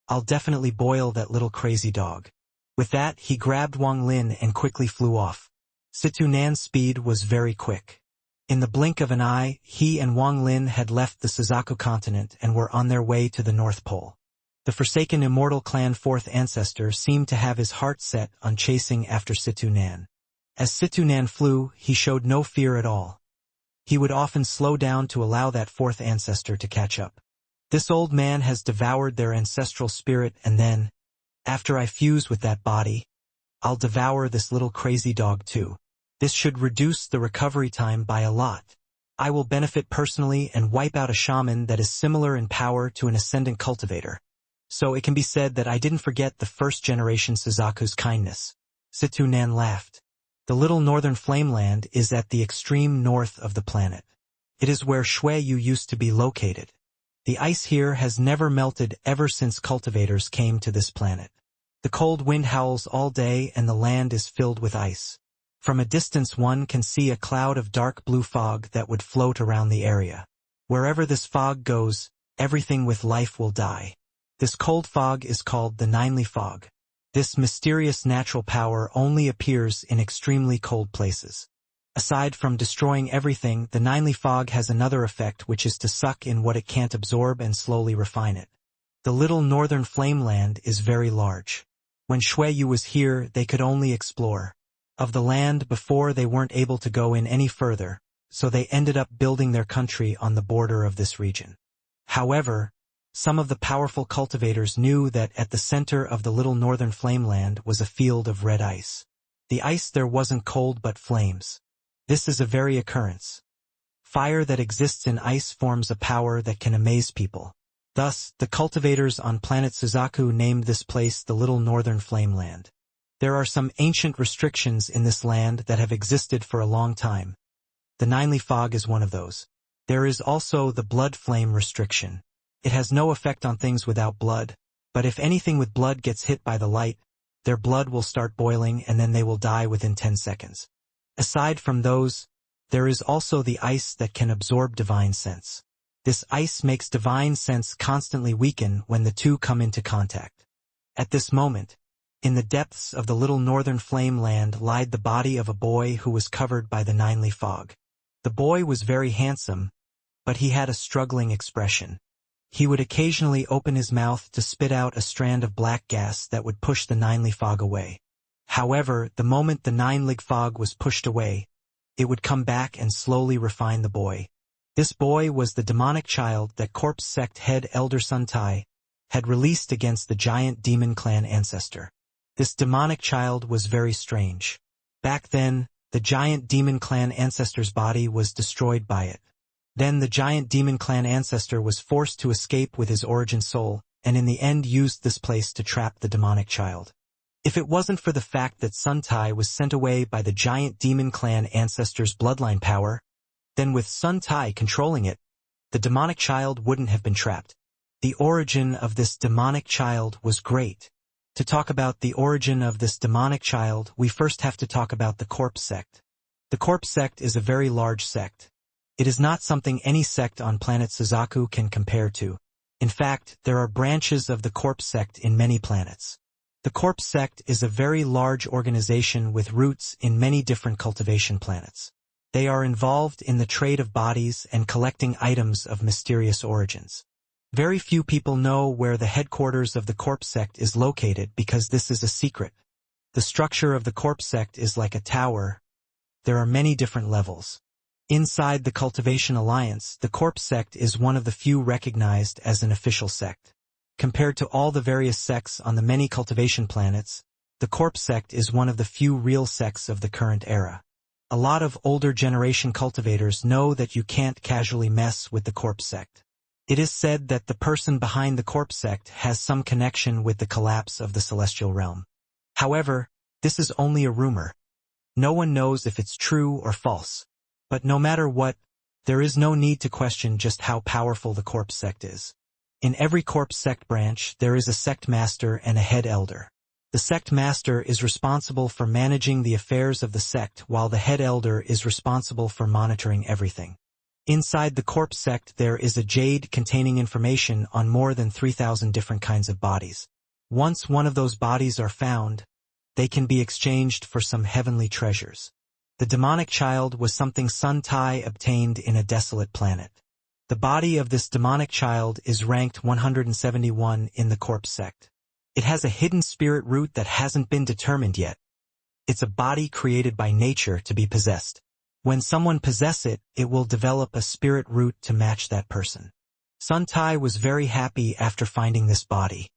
I'll definitely boil that little crazy dog." With that, he grabbed Wang Lin and quickly flew off. Situ Nan's speed was very quick. In the blink of an eye, he and Wang Lin had left the Suzaku continent and were on their way to the North Pole. The forsaken immortal clan 4th ancestor seemed to have his heart set on chasing after Situ Nan. As Situ Nan flew, he showed no fear at all. He would often slow down to allow that fourth ancestor to catch up. This old man has devoured their ancestral spirit, and then, after I fuse with that body, I'll devour this little crazy dog too. This should reduce the recovery time by a lot. I will benefit personally and wipe out a shaman that is similar in power to an ascendant cultivator. So it can be said that I didn't forget the first generation Suzaku's kindness. Situ-nan laughed. The little northern flameland is at the extreme north of the planet. It is where Shui-Yu used to be located. The ice here has never melted ever since cultivators came to this planet. The cold wind howls all day and the land is filled with ice. From a distance one can see a cloud of dark blue fog that would float around the area. Wherever this fog goes, everything with life will die. This cold fog is called the Ninely Fog. This mysterious natural power only appears in extremely cold places. Aside from destroying everything, the Ninely Fog has another effect, which is to suck in what it can't absorb and slowly refine it. The little northern flameland is very large. When Shui-Yu was here, they could only explore. Of the land before, they weren't able to go in any further, so they ended up building their country on the border of this region. However, some of the powerful cultivators knew that at the center of the little northern flameland was a field of red ice. The ice there wasn't cold but flames. This is a very occurrence. Fire that exists in ice forms a power that can amaze people. Thus, the cultivators on planet Suzaku named this place the Little Northern Flameland. There are some ancient restrictions in this land that have existed for a long time. The Ninely Fog is one of those. There is also the blood flame restriction. It has no effect on things without blood, but if anything with blood gets hit by the light, their blood will start boiling and then they will die within 10 seconds. Aside from those, there is also the ice that can absorb divine sense. This ice makes divine sense constantly weaken when the two come into contact. At this moment, in the depths of the little northern flame land lied the body of a boy who was covered by the Ninely Fog. The boy was very handsome, but he had a struggling expression. He would occasionally open his mouth to spit out a strand of black gas that would push the Ninely Fog away. However, the moment the Ninely Fog was pushed away, it would come back and slowly refine the boy. This boy was the demonic child that Corpse Sect head Elder Sun Tai had released against the giant demon clan ancestor. This demonic child was very strange. Back then, the giant demon clan ancestor's body was destroyed by it. Then the giant demon clan ancestor was forced to escape with his origin soul, and in the end used this place to trap the demonic child. If it wasn't for the fact that Sun Tai was sent away by the giant demon clan ancestor's bloodline power, then with Sun Tai controlling it, the demonic child wouldn't have been trapped. The origin of this demonic child was great. To talk about the origin of this demonic child, we first have to talk about the Corpse Sect. The Corpse Sect is a very large sect. It is not something any sect on planet Suzaku can compare to. In fact, there are branches of the Corpse Sect in many planets. The Corpse Sect is a very large organization with roots in many different cultivation planets. They are involved in the trade of bodies and collecting items of mysterious origins. Very few people know where the headquarters of the Corpse Sect is located because this is a secret. The structure of the Corpse Sect is like a tower. There are many different levels. Inside the Cultivation Alliance, the Corpse Sect is one of the few recognized as an official sect. Compared to all the various sects on the many cultivation planets, the Corpse Sect is one of the few real sects of the current era. A lot of older generation cultivators know that you can't casually mess with the Corpse Sect. It is said that the person behind the Corpse Sect has some connection with the collapse of the celestial realm. However, this is only a rumor. No one knows if it's true or false. But no matter what, there is no need to question just how powerful the Corpse Sect is. In every Corpse Sect branch, there is a sect master and a head elder. The sect master is responsible for managing the affairs of the sect, while the head elder is responsible for monitoring everything. Inside the Corpse Sect, there is a jade containing information on more than 3,000 different kinds of bodies. Once one of those bodies are found, they can be exchanged for some heavenly treasures. The demonic child was something Sun Tai obtained in a desolate planet. The body of this demonic child is ranked 171 in the Corpse Sect. It has a hidden spirit root that hasn't been determined yet. It's a body created by nature to be possessed. When someone possesses it, it will develop a spirit root to match that person. Sun Tai was very happy after finding this body.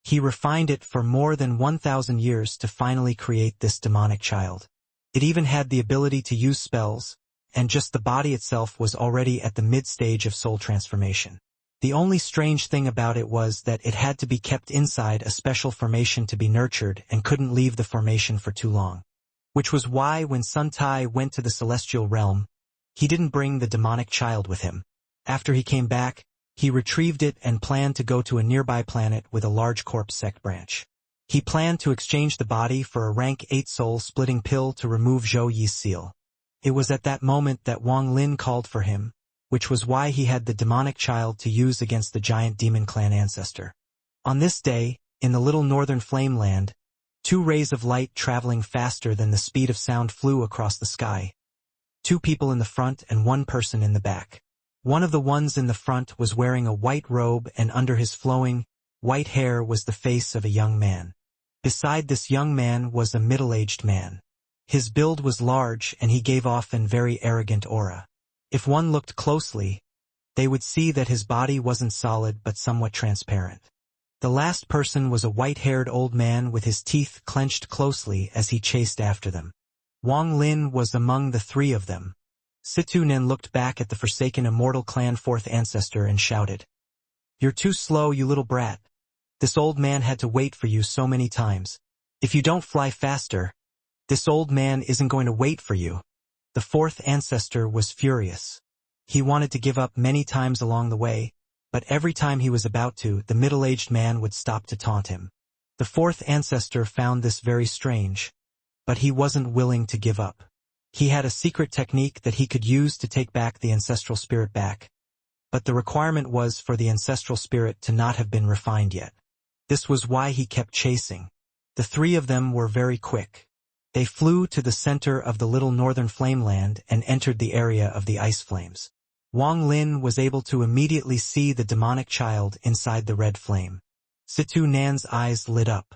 He refined it for more than 1,000 years to finally create this demonic child. It even had the ability to use spells, and just the body itself was already at the mid-stage of soul transformation. The only strange thing about it was that it had to be kept inside a special formation to be nurtured and couldn't leave the formation for too long. Which was why when Sun Tai went to the celestial realm, he didn't bring the demonic child with him. After he came back, he retrieved it and planned to go to a nearby planet with a large corpse sect branch. He planned to exchange the body for a rank 8 soul-splitting pill to remove Zhou Yi's seal. It was at that moment that Wang Lin called for him, which was why he had the demonic child to use against the giant demon clan ancestor. On this day, in the little northern flame land, 2 rays of light traveling faster than the speed of sound flew across the sky. 2 people in the front and 1 person in the back. One of the ones in the front was wearing a white robe, and under his flowing, white hair was the face of a young man. Beside this young man was a middle-aged man. His build was large and he gave off an very arrogant aura. If one looked closely, they would see that his body wasn't solid but somewhat transparent. The last person was a white-haired old man with his teeth clenched closely as he chased after them. Wang Lin was among the 3 of them. Situ Nen looked back at the forsaken Immortal clan 4th ancestor and shouted, "You're too slow, you little brat. This old man had to wait for you so many times. If you don't fly faster, this old man isn't going to wait for you." The 4th ancestor was furious. He wanted to give up many times along the way, but every time he was about to, the middle-aged man would stop to taunt him. The 4th ancestor found this very strange, but he wasn't willing to give up. He had a secret technique that he could use to take back the ancestral spirit back, but the requirement was for the ancestral spirit to not have been refined yet. This was why he kept chasing. The 3 of them were very quick. They flew to the center of the little northern flameland and entered the area of the ice flames. Wang Lin was able to immediately see the demonic child inside the red flame. Situ Nan's eyes lit up.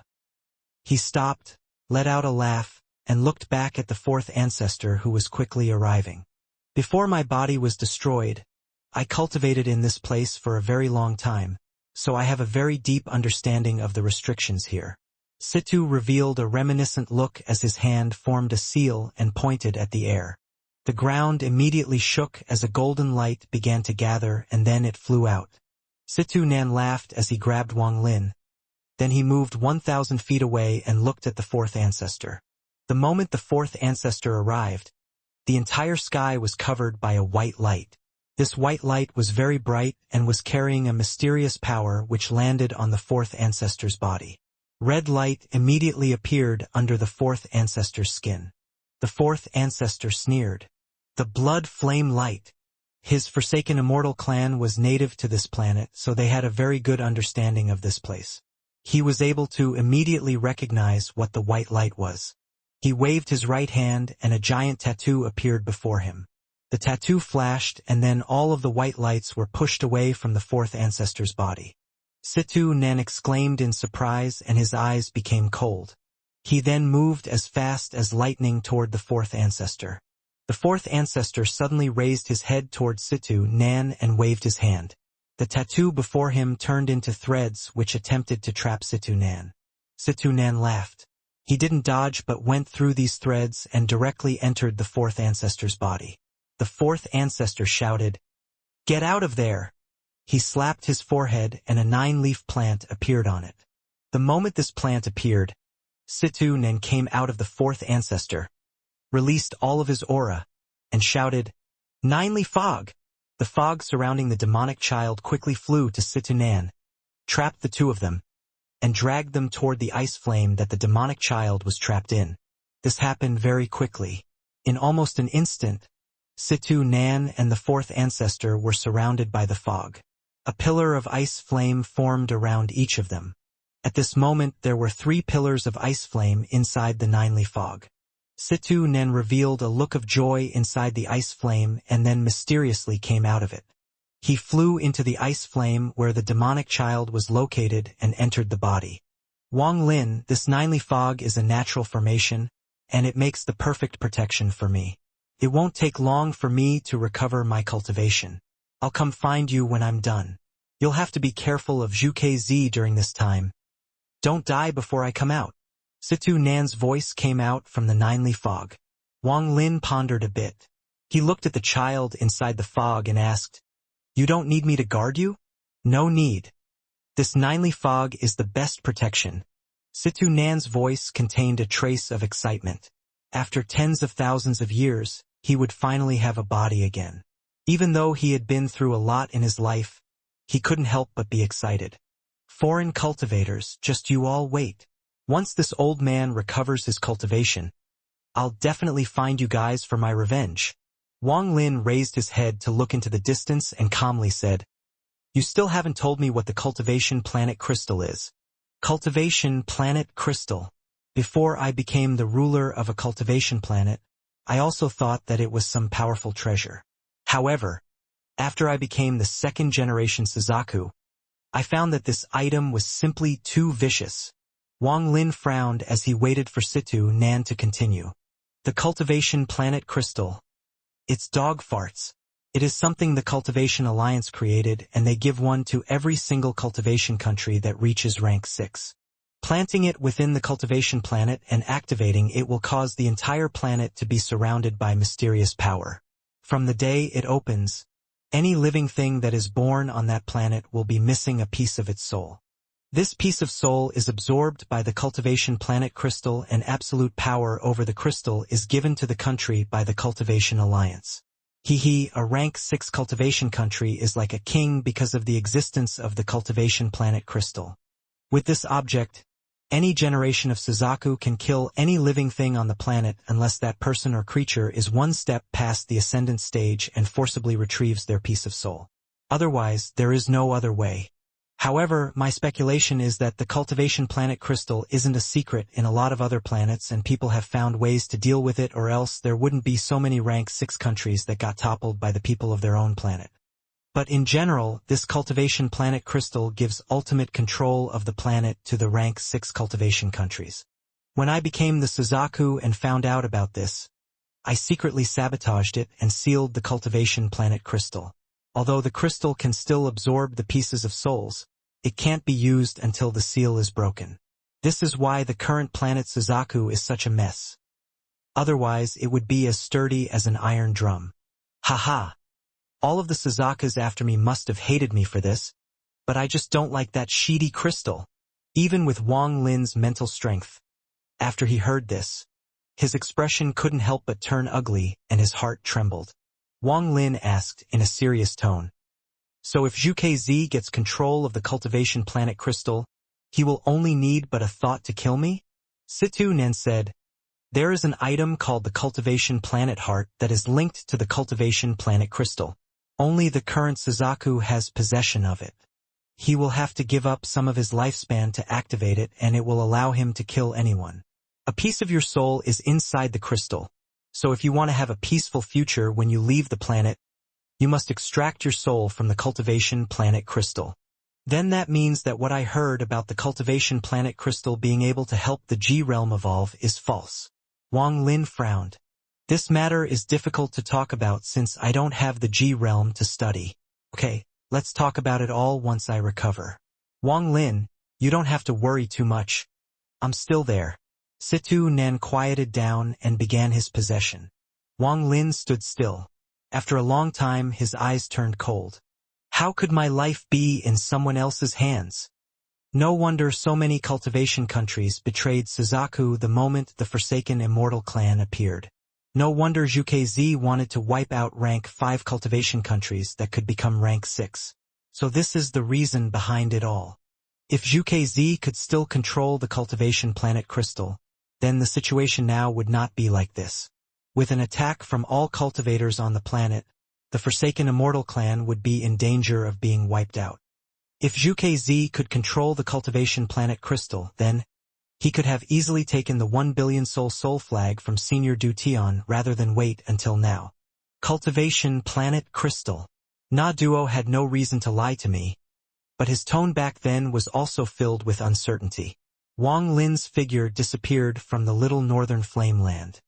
He stopped, let out a laugh, and looked back at the 4th ancestor who was quickly arriving. "Before my body was destroyed, I cultivated in this place for a very long time, so I have a very deep understanding of the restrictions here." Situ revealed a reminiscent look as his hand formed a seal and pointed at the air. The ground immediately shook as a golden light began to gather, and then it flew out. Situ Nan laughed as he grabbed Wang Lin. Then he moved 1,000 feet away and looked at the 4th ancestor. The moment the 4th ancestor arrived, the entire sky was covered by a white light. This white light was very bright and was carrying a mysterious power which landed on the 4th ancestor's body. Red light immediately appeared under the 4th ancestor's skin. The 4th ancestor sneered. "The blood flame light." His forsaken Immortal clan was native to this planet, so they had a very good understanding of this place. He was able to immediately recognize what the white light was. He waved his right hand and a giant tattoo appeared before him. The tattoo flashed and then all of the white lights were pushed away from the 4th ancestor's body. Situ Nen exclaimed in surprise and his eyes became cold. He then moved as fast as lightning toward the 4th ancestor. The 4th ancestor suddenly raised his head toward Situ Nan and waved his hand. The tattoo before him turned into threads which attempted to trap Situ Nan. Situ Nan laughed. He didn't dodge but went through these threads and directly entered the 4th ancestor's body. The 4th ancestor shouted, "Get out of there!" He slapped his forehead and a 9-leaf plant appeared on it. The moment this plant appeared, Situ Nen came out of the 4th ancestor, released all of his aura, and shouted, "9-leaf fog!" The fog surrounding the demonic child quickly flew to Situ Nan, trapped the 2 of them, and dragged them toward the ice flame that the demonic child was trapped in. This happened very quickly. In almost an instant, Situ Nan and the 4th ancestor were surrounded by the fog. A pillar of ice flame formed around each of them. At this moment there were 3 pillars of ice flame inside the 9-leaf fog. Situ Nen revealed a look of joy inside the ice flame and then mysteriously came out of it. He flew into the ice flame where the demonic child was located and entered the body. "Wang Lin, this 9-leaf fog is a natural formation, and it makes the perfect protection for me. It won't take long for me to recover my cultivation. I'll come find you when I'm done. You'll have to be careful of Zhu during this time. Don't die before I come out. Situ Nan's voice came out from the ninely fog. Wang Lin pondered a bit. He looked at the child inside the fog and asked, "You don't need me to guard you?" "No need. This ninely fog is the best protection." Situ Nan's voice contained a trace of excitement. After tens of thousands of years, he would finally have a body again. Even though he had been through a lot in his life, he couldn't help but be excited. "Foreign cultivators, just you all wait. Once this old man recovers his cultivation, I'll definitely find you guys for my revenge." Wang Lin raised his head to look into the distance and calmly said, "You still haven't told me what the Cultivation Planet Crystal is." Cultivation Planet Crystal. Before I became the ruler of a cultivation planet, I also thought that it was some powerful treasure. However, after I became the second-generation Suzaku, I found that this item was simply too vicious. Wang Lin frowned as he waited for Situ Nan to continue. The Cultivation Planet Crystal. It's dog farts. It is something the Cultivation Alliance created, and they give one to every single cultivation country that reaches rank 6. Planting it within the cultivation planet and activating it will cause the entire planet to be surrounded by mysterious power. From the day it opens, any living thing that is born on that planet will be missing a piece of its soul. This piece of soul is absorbed by the Cultivation Planet Crystal, and absolute power over the crystal is given to the country by the Cultivation Alliance. A rank 6 cultivation country is like a king because of the existence of the Cultivation Planet Crystal. With this object, any generation of Suzaku can kill any living thing on the planet unless that person or creature is one step past the ascendant stage and forcibly retrieves their piece of soul. Otherwise, there is no other way. However, my speculation is that the Cultivation Planet Crystal isn't a secret in a lot of other planets, and people have found ways to deal with it, or else there wouldn't be so many rank 6 countries that got toppled by the people of their own planet. But in general, this Cultivation Planet Crystal gives ultimate control of the planet to the rank 6 cultivation countries. When I became the Suzaku and found out about this, I secretly sabotaged it and sealed the Cultivation Planet Crystal. Although the crystal can still absorb the pieces of souls, it can't be used until the seal is broken. This is why the current planet Suzaku is such a mess. Otherwise, it would be as sturdy as an iron drum. Haha. All of the Suzakus after me must have hated me for this, but I just don't like that sheety crystal. Even with Wang Lin's mental strength. After he heard this, his expression couldn't help but turn ugly and his heart trembled. Wang Lin asked in a serious tone, "So if Zhu gets control of the Cultivation Planet Crystal, he will only need but a thought to kill me?" Situ Nen said, "There is an item called the Cultivation Planet Heart that is linked to the Cultivation Planet Crystal. Only the current Suzaku has possession of it. He will have to give up some of his lifespan to activate it, and it will allow him to kill anyone. A piece of your soul is inside the crystal, so if you want to have a peaceful future when you leave the planet, you must extract your soul from the Cultivation Planet Crystal. Then that means that what I heard about the Cultivation Planet Crystal being able to help the G realm evolve is false." Wang Lin frowned. "This matter is difficult to talk about since I don't have the G realm to study. Okay, let's talk about it all once I recover. Wang Lin, you don't have to worry too much. I'm still there." Situ Nan quieted down and began his possession. Wang Lin stood still. After a long time, his eyes turned cold. How could my life be in someone else's hands? No wonder so many cultivation countries betrayed Suzaku the moment the Forsaken Immortal clan appeared. No wonder Zhu wanted to wipe out rank 5 cultivation countries that could become rank 6. So this is the reason behind it all. If Zhu could still control the Cultivation Planet Crystal, then the situation now would not be like this. With an attack from all cultivators on the planet, the Forsaken Immortal clan would be in danger of being wiped out. If Zhu could control the Cultivation Planet Crystal, then he could have easily taken the 1 billion soul flag from Senior Du Tian rather than wait until now. Cultivation Planet Crystal. Na Duo had no reason to lie to me, but his tone back then was also filled with uncertainty. Wang Lin's figure disappeared from the little northern flame land.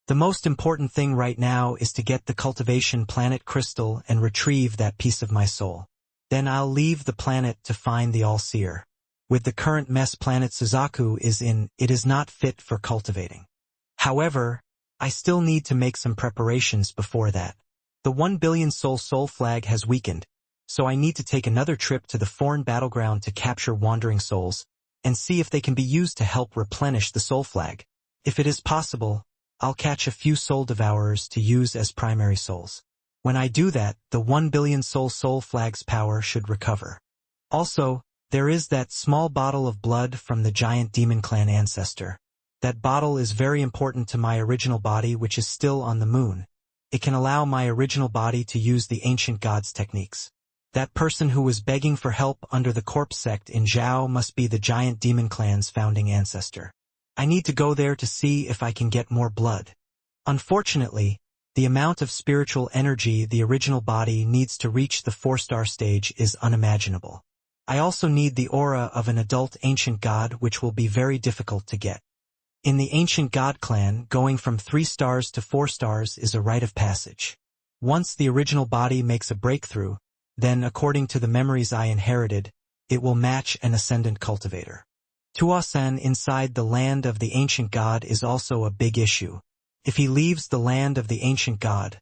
The most important thing right now is to get the cultivation planet crystal and retrieve that piece of my soul. Then I'll leave the planet to find the all-seer. With the current mess planet Suzaku is in, it is not fit for cultivating. However, I still need to make some preparations before that. The 1 billion soul flag has weakened, so I need to take another trip to the foreign battleground to capture wandering souls, and see if they can be used to help replenish the soul flag. If it is possible, I'll catch a few soul devourers to use as primary souls. When I do that, the 1 billion soul flag's power should recover. Also, there is that small bottle of blood from the giant demon clan ancestor. That bottle is very important to my original body, which is still on the moon. It can allow my original body to use the ancient gods' techniques. That person who was begging for help under the corpse sect in Zhao must be the giant demon clan's founding ancestor. I need to go there to see if I can get more blood. Unfortunately, the amount of spiritual energy the original body needs to reach the 4-star stage is unimaginable. I also need the aura of an adult ancient god, which will be very difficult to get. In the ancient god clan, going from 3 stars to 4 stars is a rite of passage. Once the original body makes a breakthrough, then according to the memories I inherited, it will match an ascendant cultivator. Tuasen inside the land of the ancient god is also a big issue. If he leaves the land of the ancient god,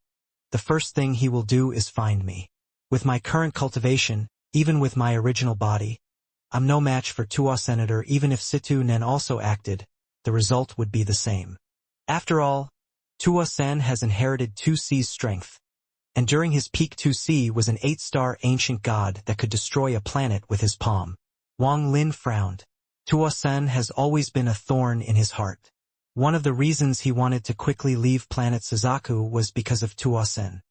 the first thing he will do is find me. With my current cultivation, even with my original body, I'm no match for Tuasenator. Even if Situ Nen also acted, the result would be the same. After all, Tuasen has inherited 2C's strength, and during his peak 2C was an 8-star ancient god that could destroy a planet with his palm. Wang Lin frowned. Tuasen has always been a thorn in his heart. One of the reasons he wanted to quickly leave planet Suzaku was because of Tuasen.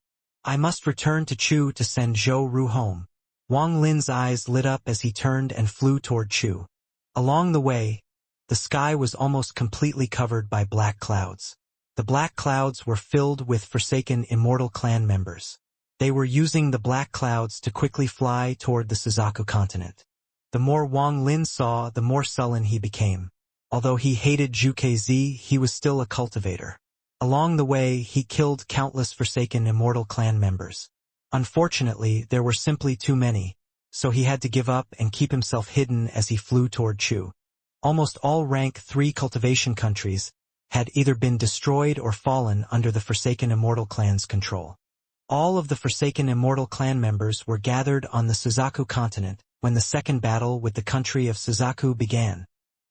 I must return to Chu to send Zhou Ru home. Wang Lin's eyes lit up as he turned and flew toward Chu. Along the way, the sky was almost completely covered by black clouds. The black clouds were filled with forsaken Immortal clan members. They were using the black clouds to quickly fly toward the Suzaku continent. The more Wang Lin saw, the more sullen he became. Although he hated Zhuke-Z, he was still a cultivator. Along the way, he killed countless forsaken Immortal clan members. Unfortunately, there were simply too many, so he had to give up and keep himself hidden as he flew toward Chu. Almost all rank 3 cultivation countries had either been destroyed or fallen under the forsaken Immortal clan's control. All of the forsaken Immortal clan members were gathered on the Suzaku continent when the second battle with the country of Suzaku began.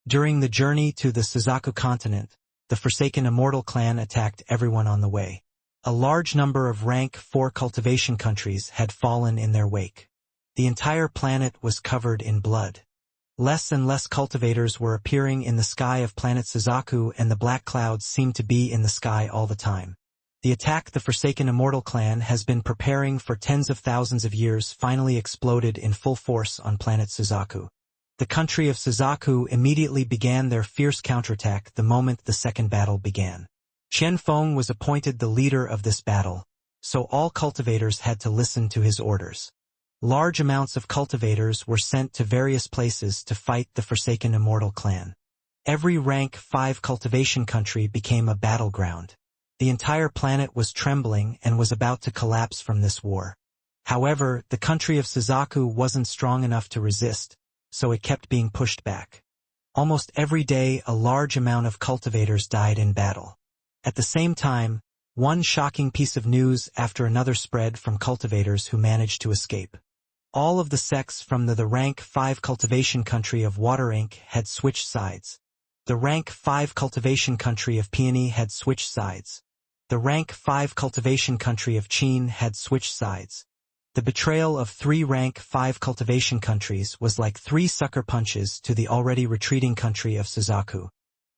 During the journey to the Suzaku continent, the forsaken Immortal clan attacked everyone on the way. A large number of rank 4 cultivation countries had fallen in their wake. The entire planet was covered in blood. Less and less cultivators were appearing in the sky of planet Suzaku, and the black clouds seemed to be in the sky all the time. The attack the forsaken Immortal clan has been preparing for tens of thousands of years finally exploded in full force on planet Suzaku. The country of Suzaku immediately began their fierce counterattack the moment the second battle began. Chen Feng was appointed the leader of this battle, so all cultivators had to listen to his orders. Large amounts of cultivators were sent to various places to fight the forsaken Immortal clan. Every rank 5 cultivation country became a battleground. The entire planet was trembling and was about to collapse from this war. However, the country of Suzaku wasn't strong enough to resist, so it kept being pushed back. Almost every day a large amount of cultivators died in battle. At the same time, one shocking piece of news after another spread from cultivators who managed to escape. All of the sects from the rank 5 cultivation country of Water Inc. had switched sides. The rank 5 cultivation country of Peony had switched sides. The rank 5 cultivation country of Qin had switched sides. The betrayal of 3 rank 5 cultivation countries was like 3 sucker punches to the already retreating country of Suzaku.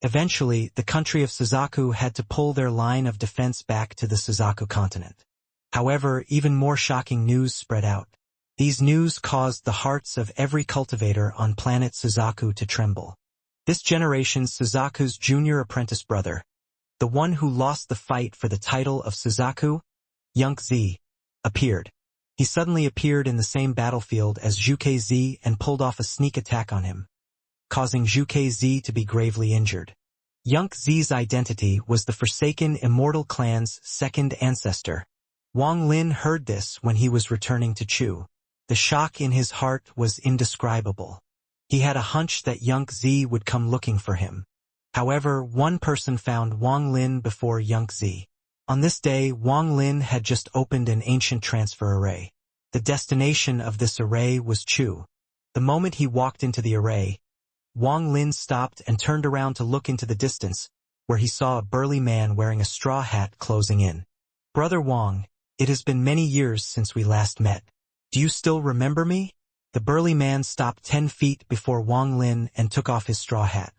Eventually, the country of Suzaku had to pull their line of defense back to the Suzaku continent. However, even more shocking news spread out. These news caused the hearts of every cultivator on planet Suzaku to tremble. This generation's Suzaku's junior apprentice brother, the one who lost the fight for the title of Suzaku, Xianxia, appeared. He suddenly appeared in the same battlefield as Zhuke-Z and pulled off a sneak attack on him, causing Zhuke-Z to be gravely injured. Xianxia's identity was the Forsaken Immortal clan's second ancestor. Wang Lin heard this when he was returning to Chu. The shock in his heart was indescribable. He had a hunch that Xianxia would come looking for him. However, one person found Wang Lin before Xianxia. On this day, Wang Lin had just opened an ancient transfer array. The destination of this array was Chu. The moment he walked into the array, Wang Lin stopped and turned around to look into the distance, where he saw a burly man wearing a straw hat closing in. "Brother Wang, it has been many years since we last met. Do you still remember me?" The burly man stopped 10 feet before Wang Lin and took off his straw hat.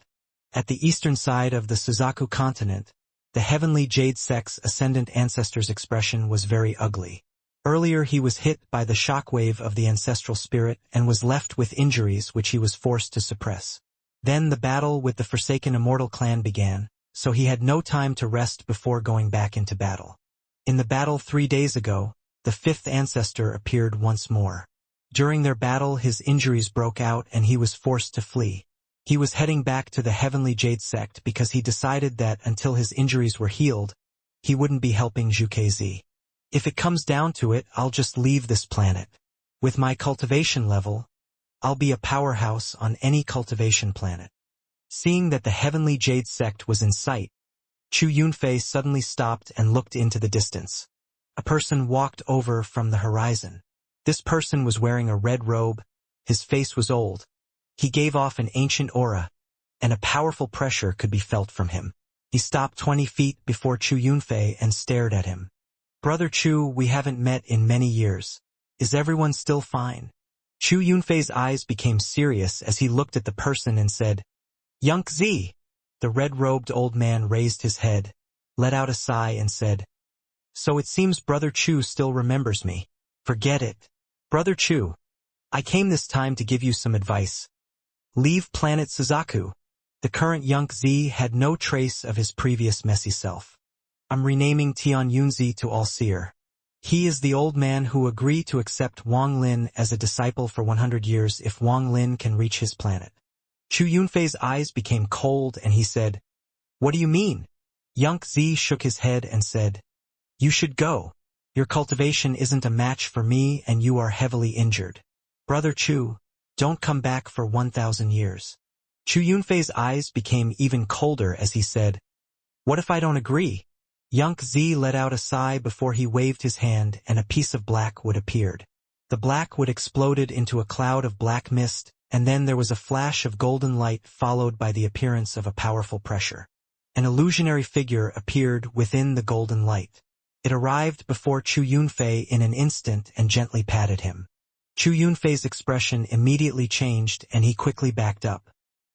At the eastern side of the Suzaku continent, the heavenly jade sect's ascendant ancestor's expression was very ugly. Earlier he was hit by the shockwave of the ancestral spirit and was left with injuries which he was forced to suppress. Then the battle with the Forsaken Immortal clan began, so he had no time to rest before going back into battle. In the battle 3 days ago, the fifth ancestor appeared once more. During their battle his injuries broke out and he was forced to flee. He was heading back to the Heavenly Jade Sect because he decided that until his injuries were healed, he wouldn't be helping Zhukezhi. "If it comes down to it, I'll just leave this planet. With my cultivation level, I'll be a powerhouse on any cultivation planet." Seeing that the Heavenly Jade Sect was in sight, Chu Yunfei suddenly stopped and looked into the distance. A person walked over from the horizon. This person was wearing a red robe, his face was old. He gave off an ancient aura, and a powerful pressure could be felt from him. He stopped 20 feet before Chu Yunfei and stared at him. "Brother Chu, we haven't met in many years. Is everyone still fine?" Chu Yunfei's eyes became serious as he looked at the person and said, "Xianxia." The red-robed old man raised his head, let out a sigh and said, "So it seems Brother Chu still remembers me. Forget it. Brother Chu, I came this time to give you some advice. Leave planet Suzaku." The current Xianxia had no trace of his previous messy self. "I'm renaming Tian Yunzi to All-Seer. He is the old man who agreed to accept Wang Lin as a disciple for 100 years if Wang Lin can reach his planet." Chu Yunfei's eyes became cold and he said, "What do you mean?" Xianxia shook his head and said, "You should go. Your cultivation isn't a match for me and you are heavily injured. Brother Chu, don't come back for 1,000 years. Chu Yunfei's eyes became even colder as he said, "What if I don't agree?" Xianxia let out a sigh before he waved his hand and a piece of black wood appeared. The black wood exploded into a cloud of black mist, and then there was a flash of golden light followed by the appearance of a powerful pressure. An illusionary figure appeared within the golden light. It arrived before Chu Yunfei in an instant and gently patted him. Chu Yunfei's expression immediately changed and he quickly backed up.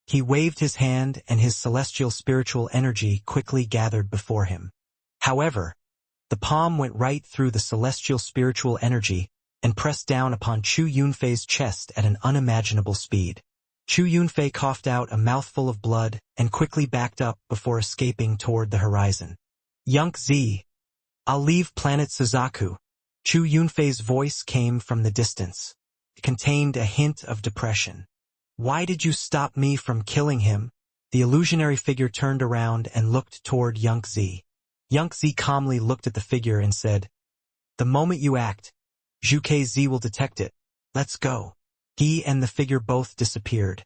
He waved his hand and his celestial spiritual energy quickly gathered before him. However, the palm went right through the celestial spiritual energy and pressed down upon Chu Yunfei's chest at an unimaginable speed. Chu Yunfei coughed out a mouthful of blood and quickly backed up before escaping toward the horizon. "Xianxia, I'll leave planet Suzaku." Chu Yunfei's voice came from the distance. It contained a hint of depression. "Why did you stop me from killing him?" The illusionary figure turned around and looked toward Xianxia. Xianxia calmly looked at the figure and said, "The moment you act, Zhukezhi will detect it. Let's go." He and the figure both disappeared.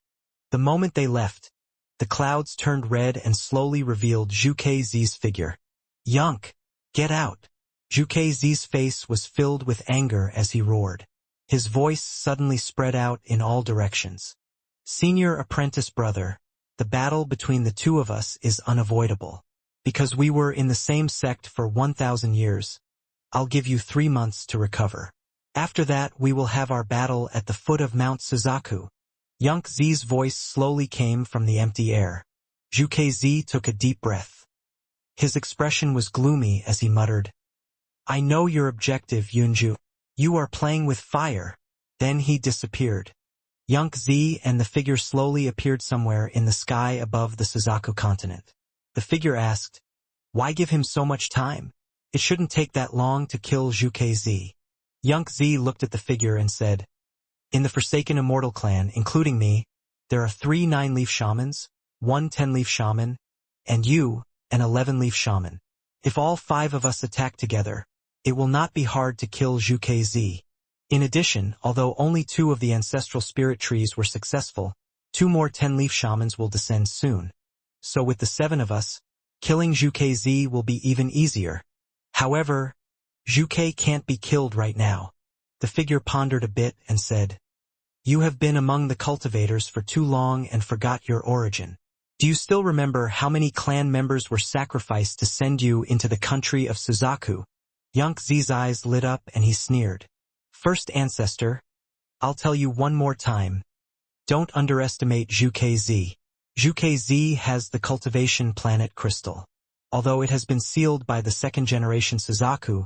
The moment they left, the clouds turned red and slowly revealed Zhukezhi's figure. "Yunk, get out." Zhukezhi's face was filled with anger as he roared. His voice suddenly spread out in all directions. "Senior apprentice brother, the battle between the two of us is unavoidable. Because we were in the same sect for 1,000 years, I'll give you 3 months to recover. After that we will have our battle at the foot of Mount Suzaku." Xianxia's voice slowly came from the empty air. Zhukezhi took a deep breath. His expression was gloomy as he muttered, "I know your objective, Yunju. You are playing with fire." Then he disappeared. Xianxia and the figure slowly appeared somewhere in the sky above the Suzaku continent. The figure asked, "Why give him so much time? It shouldn't take that long to kill Zhukezhi." Xianxia looked at the figure and said, "In the Forsaken Immortal clan, including me, there are 3 9-leaf shamans, 1 10-leaf shaman, and you, an 11-leaf shaman. If all 5 of us attack together, it will not be hard to kill Zhu. In addition, although only 2 of the ancestral spirit trees were successful, 2 more 10-leaf shamans will descend soon. So with the 7 of us, killing Zhu will be even easier. However, Zhu can't be killed right now. The figure pondered a bit and said, "You have been among the cultivators for too long and forgot your origin. Do you still remember how many clan members were sacrificed to send you into the country of Suzaku?" Xianxia's eyes lit up and he sneered. "First ancestor, I'll tell you one more time. Don't underestimate Zhu. Zhu has the cultivation planet crystal. Although it has been sealed by the 2nd generation Suzaku,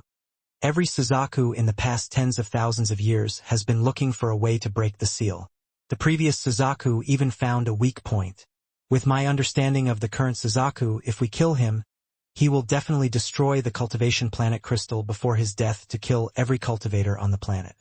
every Suzaku in the past tens of thousands of years has been looking for a way to break the seal. The previous Suzaku even found a weak point. With my understanding of the current Suzaku, if we kill him, he will definitely destroy the cultivation planet crystal before his death to kill every cultivator on the planet.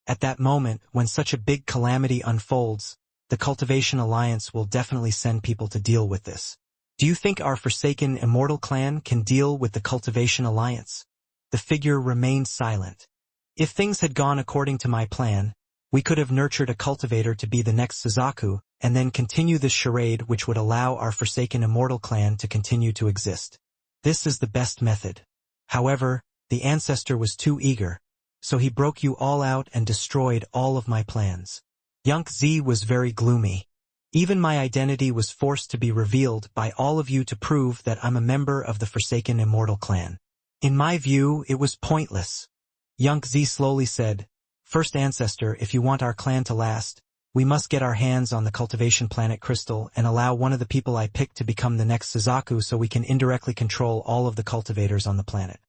At that moment, when such a big calamity unfolds, the Cultivation Alliance will definitely send people to deal with this. Do you think our forsaken Immortal clan can deal with the Cultivation Alliance?" The figure remained silent. "If things had gone according to my plan, we could have nurtured a cultivator to be the next Suzaku, and then continue this charade which would allow our forsaken Immortal clan to continue to exist. This is the best method. However, the ancestor was too eager, so he broke you all out and destroyed all of my plans." Xianxia was very gloomy. "Even my identity was forced to be revealed by all of you to prove that I'm a member of the forsaken Immortal clan. In my view, it was pointless." Xianxia slowly said, "First ancestor, if you want our clan to last, we must get our hands on the cultivation planet crystal and allow one of the people I picked to become the next Suzaku so we can indirectly control all of the cultivators on the planet."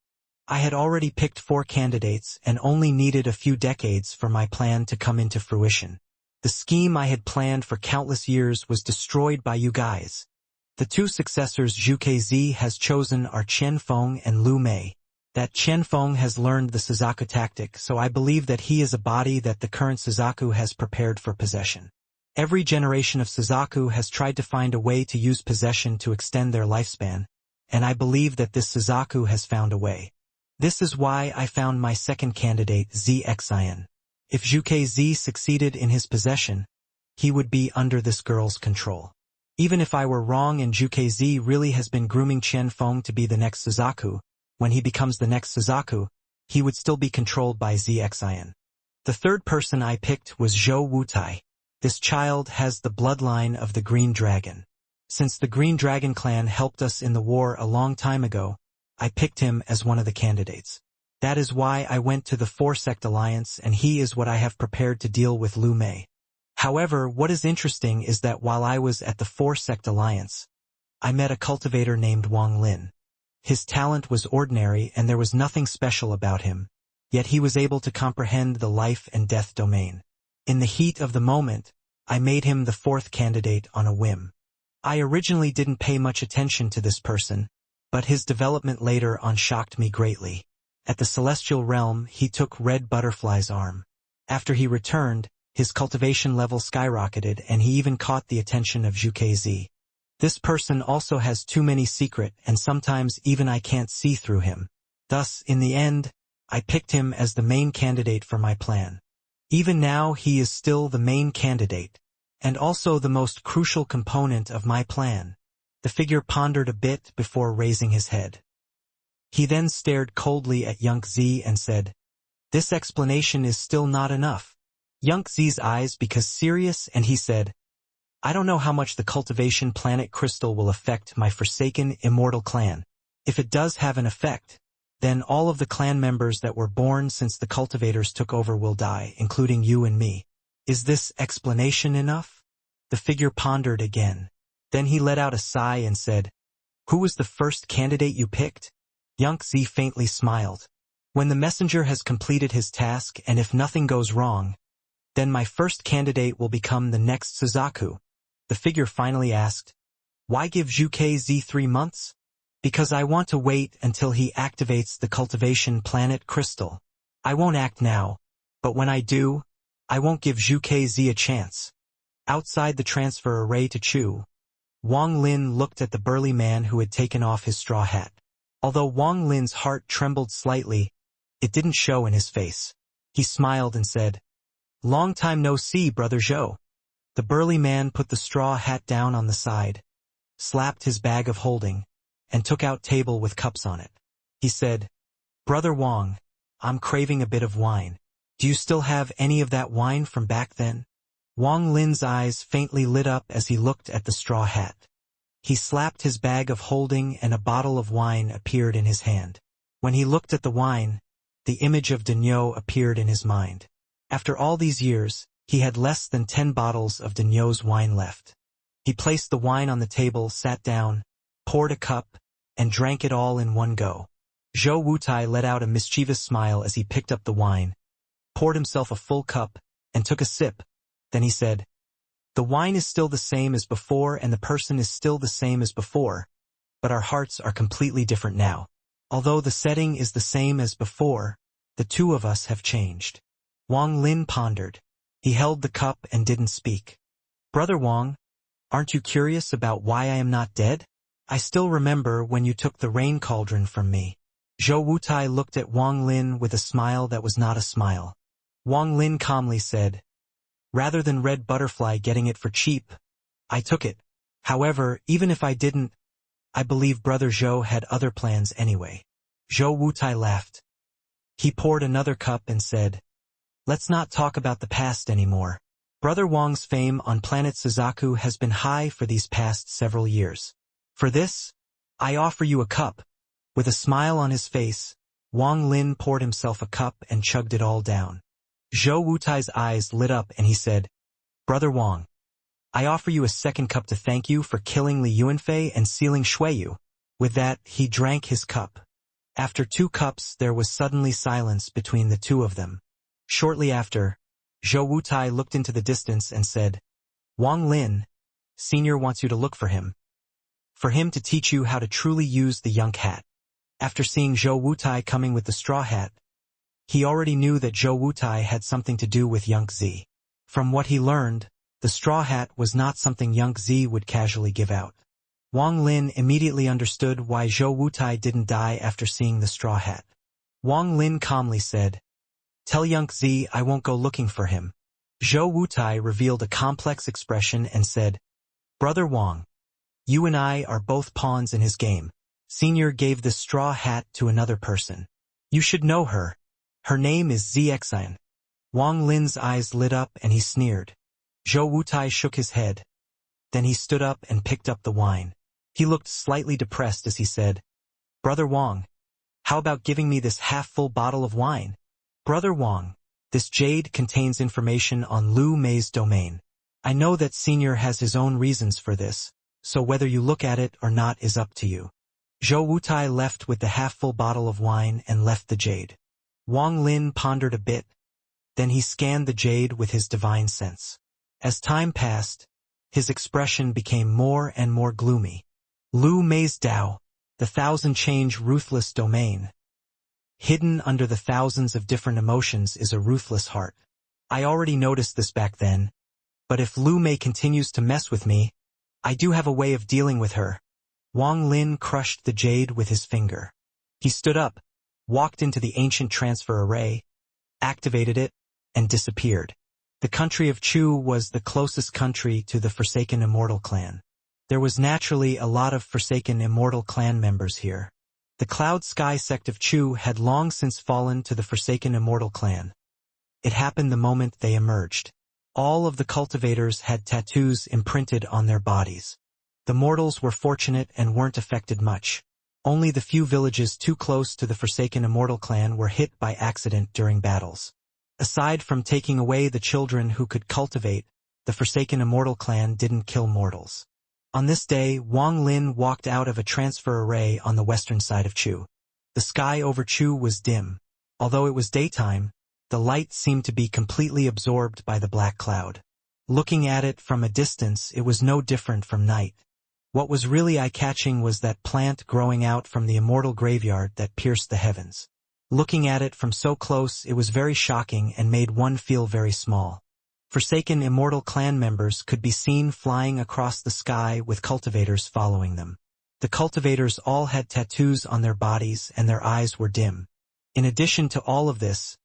I had already picked 4 candidates and only needed a few decades for my plan to come into fruition. The scheme I had planned for countless years was destroyed by you guys. The 2 successors Zhu has chosen are Qianfeng and Lu Mei. That Qianfeng has learned the Suzaku tactic, so I believe that he is a body that the current Suzaku has prepared for possession. Every generation of Suzaku has tried to find a way to use possession to extend their lifespan, and I believe that this Suzaku has found a way. This is why I found my second candidate, Xian. If Zhu succeeded in his possession, he would be under this girl's control. Even if I were wrong and Zhu really has been grooming Qianfeng to be the next Suzaku, when he becomes the next Suzaku, he would still be controlled by Xian. The third person I picked was Zhou Wutai. This child has the bloodline of the Green Dragon. Since the Green Dragon clan helped us in the war a long time ago, I picked him as one of the candidates. That is why I went to the 4-sect alliance, and he is what I have prepared to deal with Lu Mei. However, what is interesting is that while I was at the 4-sect alliance, I met a cultivator named Wang Lin. His talent was ordinary and there was nothing special about him, yet he was able to comprehend the life and death domain. In the heat of the moment, I made him the 4th candidate on a whim. I originally didn't pay much attention to this person, but his development later on shocked me greatly. At the Celestial Realm, he took Red Butterfly's arm. After he returned, his cultivation level skyrocketed and he even caught the attention of Zhu. This person also has too many secrets and sometimes even I can't see through him. Thus, in the end, I picked him as the main candidate for my plan. Even now he is still the main candidate, and also the most crucial component of my plan. The figure pondered a bit before raising his head. He then stared coldly at Xianxia and said, "This explanation is still not enough." Xianxia's eyes became serious and he said, "I don't know how much the cultivation planet crystal will affect my forsaken Immortal clan. If it does have an effect, then all of the clan members that were born since the cultivators took over will die, including you and me. Is this explanation enough?" The figure pondered again. Then he let out a sigh and said, "Who was the first candidate you picked?" Xianxia faintly smiled. "When the messenger has completed his task and if nothing goes wrong, then my first candidate will become the next Suzaku." The figure finally asked, "Why give Zhu 3 months?" "Because I want to wait until he activates the cultivation planet crystal. I won't act now, but when I do, I won't give Zhu a chance." Outside the transfer array to Chu, Wang Lin looked at the burly man who had taken off his straw hat. Although Wang Lin's heart trembled slightly, it didn't show in his face. He smiled and said, "Long time no see, Brother Zhou." The burly man put the straw hat down on the side, slapped his bag of holding, and took out table with cups on it. He said, "Brother Wang, I'm craving a bit of wine. Do you still have any of that wine from back then?" Wang Lin's eyes faintly lit up as he looked at the straw hat. He slapped his bag of holding and a bottle of wine appeared in his hand. When he looked at the wine, the image of Degnaud appeared in his mind. After all these years, he had less than 10 bottles of Degnaud's wine left. He placed the wine on the table, sat down, poured a cup, and drank it all in one go. Zhou Wutai let out a mischievous smile as he picked up the wine, poured himself a full cup, and took a sip. Then he said, "The wine is still the same as before and the person is still the same as before, but our hearts are completely different now. Although the setting is the same as before, the two of us have changed." Wang Lin pondered. He held the cup and didn't speak. "Brother Wang, aren't you curious about why I am not dead? I still remember when you took the rain cauldron from me." Zhou Wutai looked at Wang Lin with a smile that was not a smile. Wang Lin calmly said, "Rather than Red Butterfly getting it for cheap, I took it. However, even if I didn't, I believe Brother Zhou had other plans anyway." Zhou Wutai laughed. He poured another cup and said, "Let's not talk about the past anymore. Brother Wang's fame on planet Suzaku has been high for these past several years. For this, I offer you a cup." With a smile on his face, Wang Lin poured himself a cup and chugged it all down. Zhou Wutai's eyes lit up and he said, "Brother Wang, I offer you a second cup to thank you for killing Li Yuanfei and sealing Shuiyu." With that, he drank his cup. After 2 cups, there was suddenly silence between the two of them. Shortly after, Zhou Wutai looked into the distance and said, "Wang Lin, Senior wants you to look for him to teach you how to truly use the Yunk hat." After seeing Zhou Wutai coming with the straw hat, he already knew that Zhou Wutai had something to do with Yunk Zi. From what he learned, the straw hat was not something Yunk Zi would casually give out. Wang Lin immediately understood why Zhou Wutai didn't die after seeing the straw hat. Wang Lin calmly said, "Tell Yunk Zi I won't go looking for him." Zhou Wutai revealed a complex expression and said, "Brother Wang, you and I are both pawns in his game. Senior gave this straw hat to another person. You should know her. Her name is Xianxia." Wang Lin's eyes lit up and he sneered. Zhou Wutai shook his head. Then he stood up and picked up the wine. He looked slightly depressed as he said, "Brother Wang, how about giving me this half-full bottle of wine? Brother Wang, this jade contains information on Lu Mei's domain. I know that Senior has his own reasons for this, so whether you look at it or not is up to you." Zhou Wutai left with the half-full bottle of wine and left the jade. Wang Lin pondered a bit. Then he scanned the jade with his divine sense. As time passed, his expression became more and more gloomy. Lu Mei's Dao, the thousand-change ruthless domain. Hidden under the thousands of different emotions is a ruthless heart. I already noticed this back then, but if Lu Mei continues to mess with me, I do have a way of dealing with her. Wang Lin crushed the jade with his finger. He stood up, walked into the ancient transfer array, activated it, and disappeared. The country of Chu was the closest country to the Forsaken Immortal clan. There was naturally a lot of Forsaken Immortal clan members here. The Cloud Sky sect of Chu had long since fallen to the Forsaken Immortal clan. It happened the moment they emerged. All of the cultivators had tattoos imprinted on their bodies. The mortals were fortunate and weren't affected much. Only the few villages too close to the Forsaken Immortal clan were hit by accident during battles. Aside from taking away the children who could cultivate, the Forsaken Immortal clan didn't kill mortals. On this day, Wang Lin walked out of a transfer array on the western side of Chu. The sky over Chu was dim. Although it was daytime, the light seemed to be completely absorbed by the black cloud. Looking at it from a distance, it was no different from night. What was really eye-catching was that plant growing out from the immortal graveyard that pierced the heavens. Looking at it from so close, it was very shocking and made one feel very small. Forsaken Immortal clan members could be seen flying across the sky with cultivators following them. The cultivators all had tattoos on their bodies and their eyes were dim. In addition to all of this,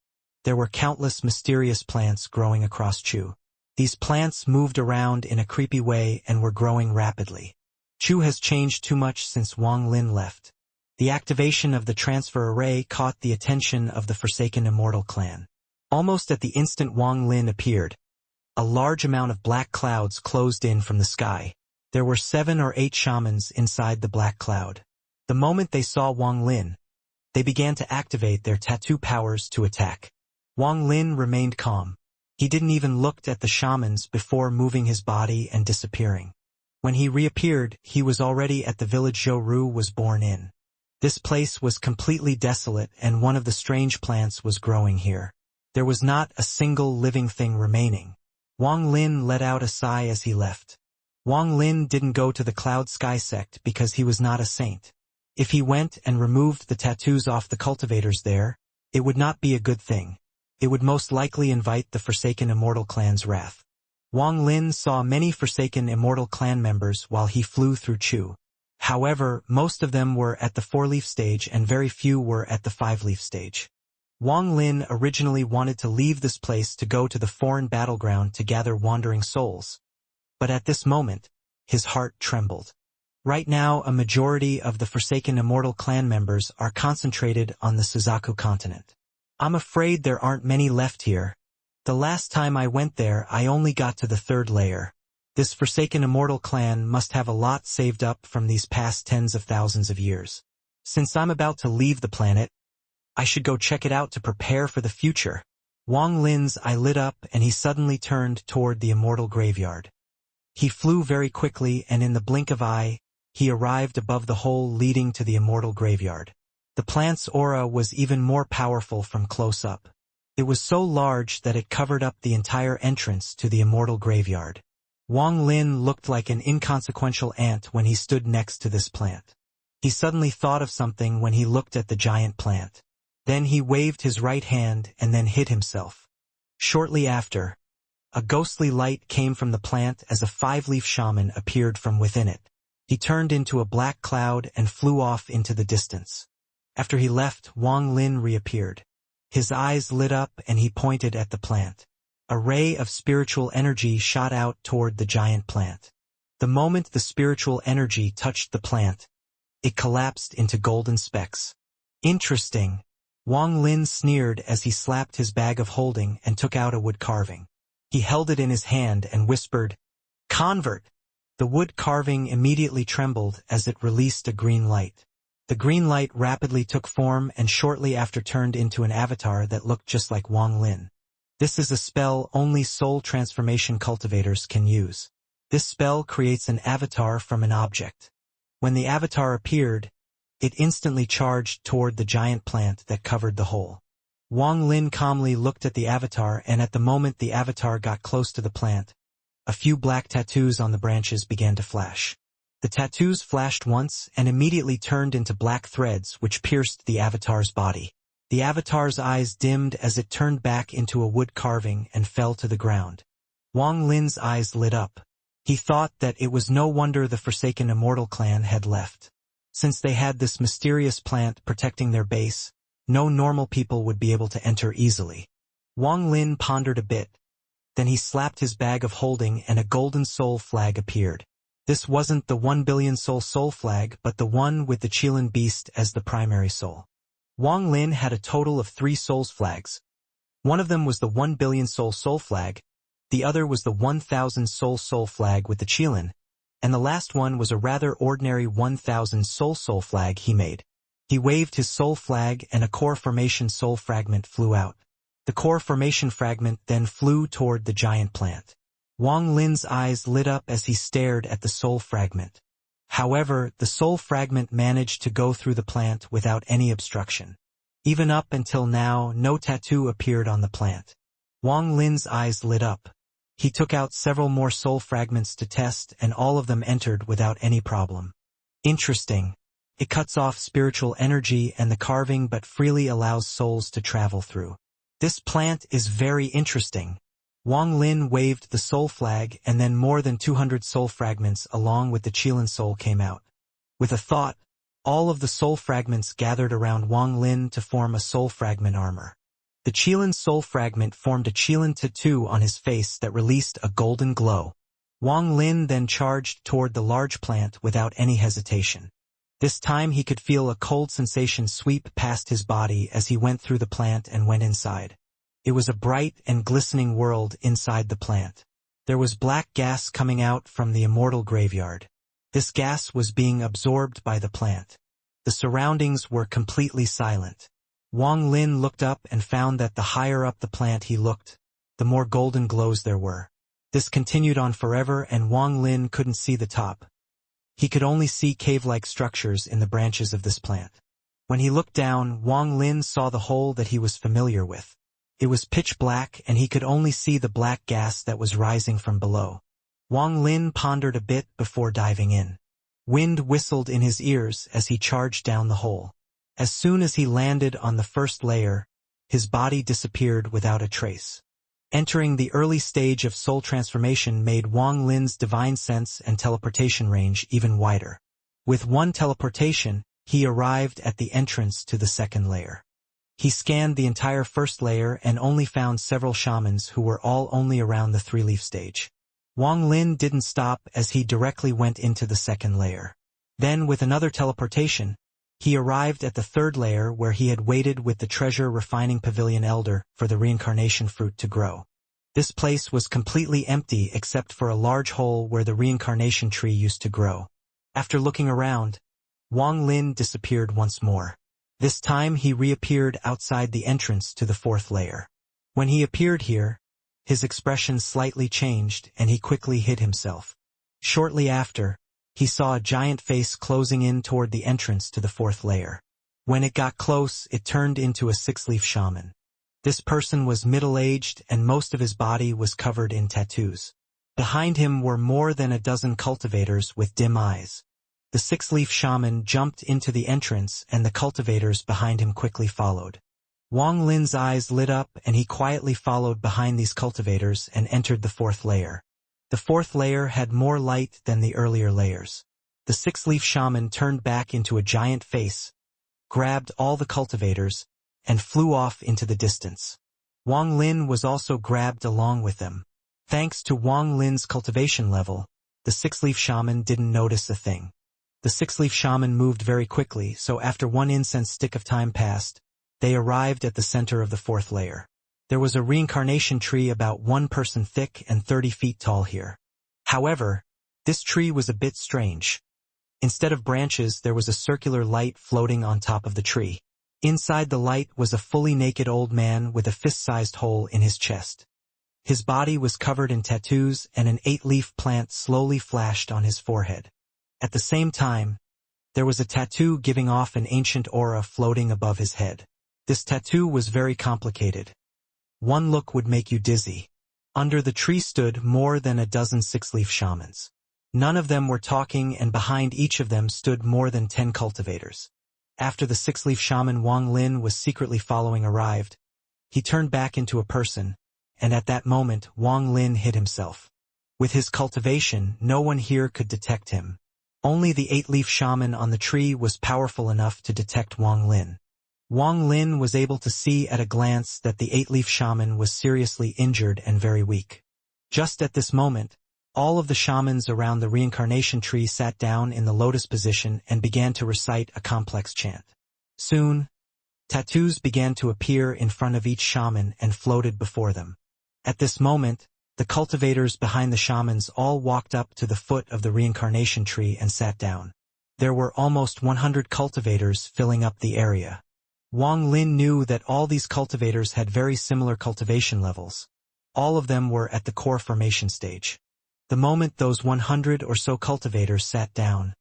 there were countless mysterious plants growing across Chu. These plants moved around in a creepy way and were growing rapidly. Chu has changed too much since Wang Lin left. The activation of the transfer array caught the attention of the Forsaken Immortal clan. Almost at the instant Wang Lin appeared, a large amount of black clouds closed in from the sky. There were 7 or 8 shamans inside the black cloud. The moment they saw Wang Lin, they began to activate their tattoo powers to attack. Wang Lin remained calm. He didn't even look at the shamans before moving his body and disappearing. When he reappeared, he was already at the village Zhou was born in. This place was completely desolate and one of the strange plants was growing here. There was not a single living thing remaining. Wang Lin let out a sigh as he left. Wang Lin didn't go to the Cloud Sky sect because he was not a saint. If he went and removed the tattoos off the cultivators there, it would not be a good thing. It would most likely invite the Forsaken Immortal clan's wrath. Wang Lin saw many Forsaken Immortal clan members while he flew through Chu. However, most of them were at the 4-leaf stage and very few were at the 5-leaf stage. Wang Lin originally wanted to leave this place to go to the foreign battleground to gather wandering souls. But at this moment, his heart trembled. Right now, a majority of the Forsaken Immortal clan members are concentrated on the Suzaku continent. I'm afraid there aren't many left here. The last time I went there, I only got to the 3rd layer. This Forsaken Immortal clan must have a lot saved up from these past tens of thousands of years. Since I'm about to leave the planet, I should go check it out to prepare for the future. Wang Lin's eye lit up and he suddenly turned toward the Immortal graveyard. He flew very quickly and in the blink of eye, he arrived above the hole leading to the Immortal graveyard. The plant's aura was even more powerful from close up. It was so large that it covered up the entire entrance to the Immortal graveyard. Wang Lin looked like an inconsequential ant when he stood next to this plant. He suddenly thought of something when he looked at the giant plant. Then he waved his right hand and then hid himself. Shortly after, a ghostly light came from the plant as a 5-leaf shaman appeared from within it. He turned into a black cloud and flew off into the distance. After he left, Wang Lin reappeared. His eyes lit up and he pointed at the plant. A ray of spiritual energy shot out toward the giant plant. The moment the spiritual energy touched the plant, it collapsed into golden specks. Interesting. Wang Lin sneered as he slapped his bag of holding and took out a wood carving. He held it in his hand and whispered, "Convert!" The wood carving immediately trembled as it released a green light. The green light rapidly took form and shortly after turned into an avatar that looked just like Wang Lin. This is a spell only soul transformation cultivators can use. This spell creates an avatar from an object. When the avatar appeared, it instantly charged toward the giant plant that covered the hole. Wang Lin calmly looked at the avatar and at the moment the avatar got close to the plant, a few black tattoos on the branches began to flash. The tattoos flashed once and immediately turned into black threads which pierced the avatar's body. The avatar's eyes dimmed as it turned back into a wood carving and fell to the ground. Wang Lin's eyes lit up. He thought that it was no wonder the Forsaken Immortal clan had left. Since they had this mysterious plant protecting their base, no normal people would be able to enter easily. Wang Lin pondered a bit. Then he slapped his bag of holding and a golden soul flag appeared. This wasn't the 1 billion soul flag but the one with the Qilin beast as the primary soul. Wang Lin had a total of 3 souls flags. One of them was the 1 billion soul flag, the other was the 1,000 soul flag with the Qilin, and the last one was a rather ordinary 1,000 soul flag he made. He waved his soul flag and a core formation soul fragment flew out. The core formation fragment then flew toward the giant plant. Wang Lin's eyes lit up as he stared at the soul fragment. However, the soul fragment managed to go through the plant without any obstruction. Even up until now, no tattoo appeared on the plant. Wang Lin's eyes lit up. He took out several more soul fragments to test and all of them entered without any problem. Interesting. It cuts off spiritual energy and the carving but freely allows souls to travel through. This plant is very interesting. Wang Lin waved the soul flag, and then more than 200 soul fragments along with the Qilin soul came out. With a thought, all of the soul fragments gathered around Wang Lin to form a soul fragment armor. The Qilin soul fragment formed a Qilin tattoo on his face that released a golden glow. Wang Lin then charged toward the large plant without any hesitation. This time he could feel a cold sensation sweep past his body as he went through the plant and went inside. It was a bright and glistening world inside the plant. There was black gas coming out from the Immortal graveyard. This gas was being absorbed by the plant. The surroundings were completely silent. Wang Lin looked up and found that the higher up the plant he looked, the more golden glows there were. This continued on forever, and Wang Lin couldn't see the top. He could only see cave-like structures in the branches of this plant. When he looked down, Wang Lin saw the hole that he was familiar with. It was pitch black, and he could only see the black gas that was rising from below. Wang Lin pondered a bit before diving in. Wind whistled in his ears as he charged down the hole. As soon as he landed on the first layer, his body disappeared without a trace. Entering the early stage of soul transformation made Wang Lin's divine sense and teleportation range even wider. With one teleportation, he arrived at the entrance to the second layer. He scanned the entire first layer and only found several shamans who were all only around the three-leaf stage. Wang Lin didn't stop as he directly went into the second layer. Then, with another teleportation, he arrived at the third layer where he had waited with the treasure refining pavilion elder for the reincarnation fruit to grow. This place was completely empty except for a large hole where the reincarnation tree used to grow. After looking around, Wang Lin disappeared once more. This time he reappeared outside the entrance to the fourth layer. When he appeared here, his expression slightly changed and he quickly hid himself. Shortly after, he saw a giant face closing in toward the entrance to the fourth layer. When it got close, it turned into a six-leaf shaman. This person was middle-aged and most of his body was covered in tattoos. Behind him were more than a dozen cultivators with dim eyes. The six-leaf shaman jumped into the entrance and the cultivators behind him quickly followed. Wang Lin's eyes lit up and he quietly followed behind these cultivators and entered the fourth layer. The fourth layer had more light than the earlier layers. The six-leaf shaman turned back into a giant face, grabbed all the cultivators, and flew off into the distance. Wang Lin was also grabbed along with them. Thanks to Wang Lin's cultivation level, the six-leaf shaman didn't notice a thing. The six-leaf shaman moved very quickly, so after one incense stick of time passed, they arrived at the center of the fourth layer. There was a reincarnation tree about 1 person thick and 30 feet tall here. However, this tree was a bit strange. Instead of branches, there was a circular light floating on top of the tree. Inside the light was a fully naked old man with a fist-sized hole in his chest. His body was covered in tattoos and an 8-leaf plant slowly flashed on his forehead. At the same time, there was a tattoo giving off an ancient aura floating above his head. This tattoo was very complicated. One look would make you dizzy. Under the tree stood more than a dozen six-leaf shamans. None of them were talking, and behind each of them stood more than 10 cultivators. After the six-leaf shaman Wang Lin was secretly following arrived, he turned back into a person, and at that moment Wang Lin hid himself. With his cultivation, no one here could detect him. Only the 8-leaf shaman on the tree was powerful enough to detect Wang Lin. Wang Lin was able to see at a glance that the 8-leaf shaman was seriously injured and very weak. Just at this moment, all of the shamans around the reincarnation tree sat down in the lotus position and began to recite a complex chant. Soon, tattoos began to appear in front of each shaman and floated before them. At this moment, the cultivators behind the shamans all walked up to the foot of the reincarnation tree and sat down. There were almost 100 cultivators filling up the area. Wang Lin knew that all these cultivators had very similar cultivation levels. All of them were at the core formation stage. The moment those 100 or so cultivators sat down,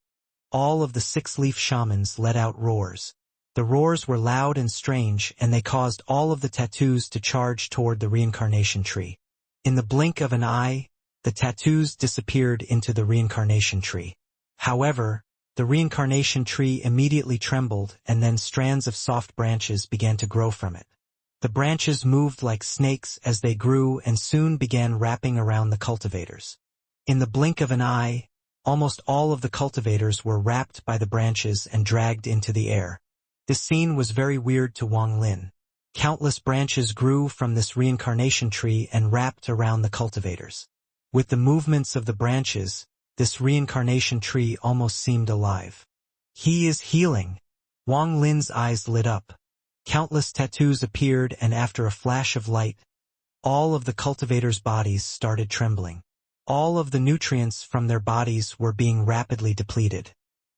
all of the six-leaf shamans let out roars. The roars were loud and strange, and they caused all of the tattoos to charge toward the reincarnation tree. In the blink of an eye, the tattoos disappeared into the reincarnation tree. However, the reincarnation tree immediately trembled, and then strands of soft branches began to grow from it. The branches moved like snakes as they grew and soon began wrapping around the cultivators. In the blink of an eye, almost all of the cultivators were wrapped by the branches and dragged into the air. This scene was very weird to Wang Lin. Countless branches grew from this reincarnation tree and wrapped around the cultivators. With the movements of the branches, this reincarnation tree almost seemed alive. He is healing. Wang Lin's eyes lit up. Countless tattoos appeared, and after a flash of light, all of the cultivators' bodies started trembling. All of the nutrients from their bodies were being rapidly depleted.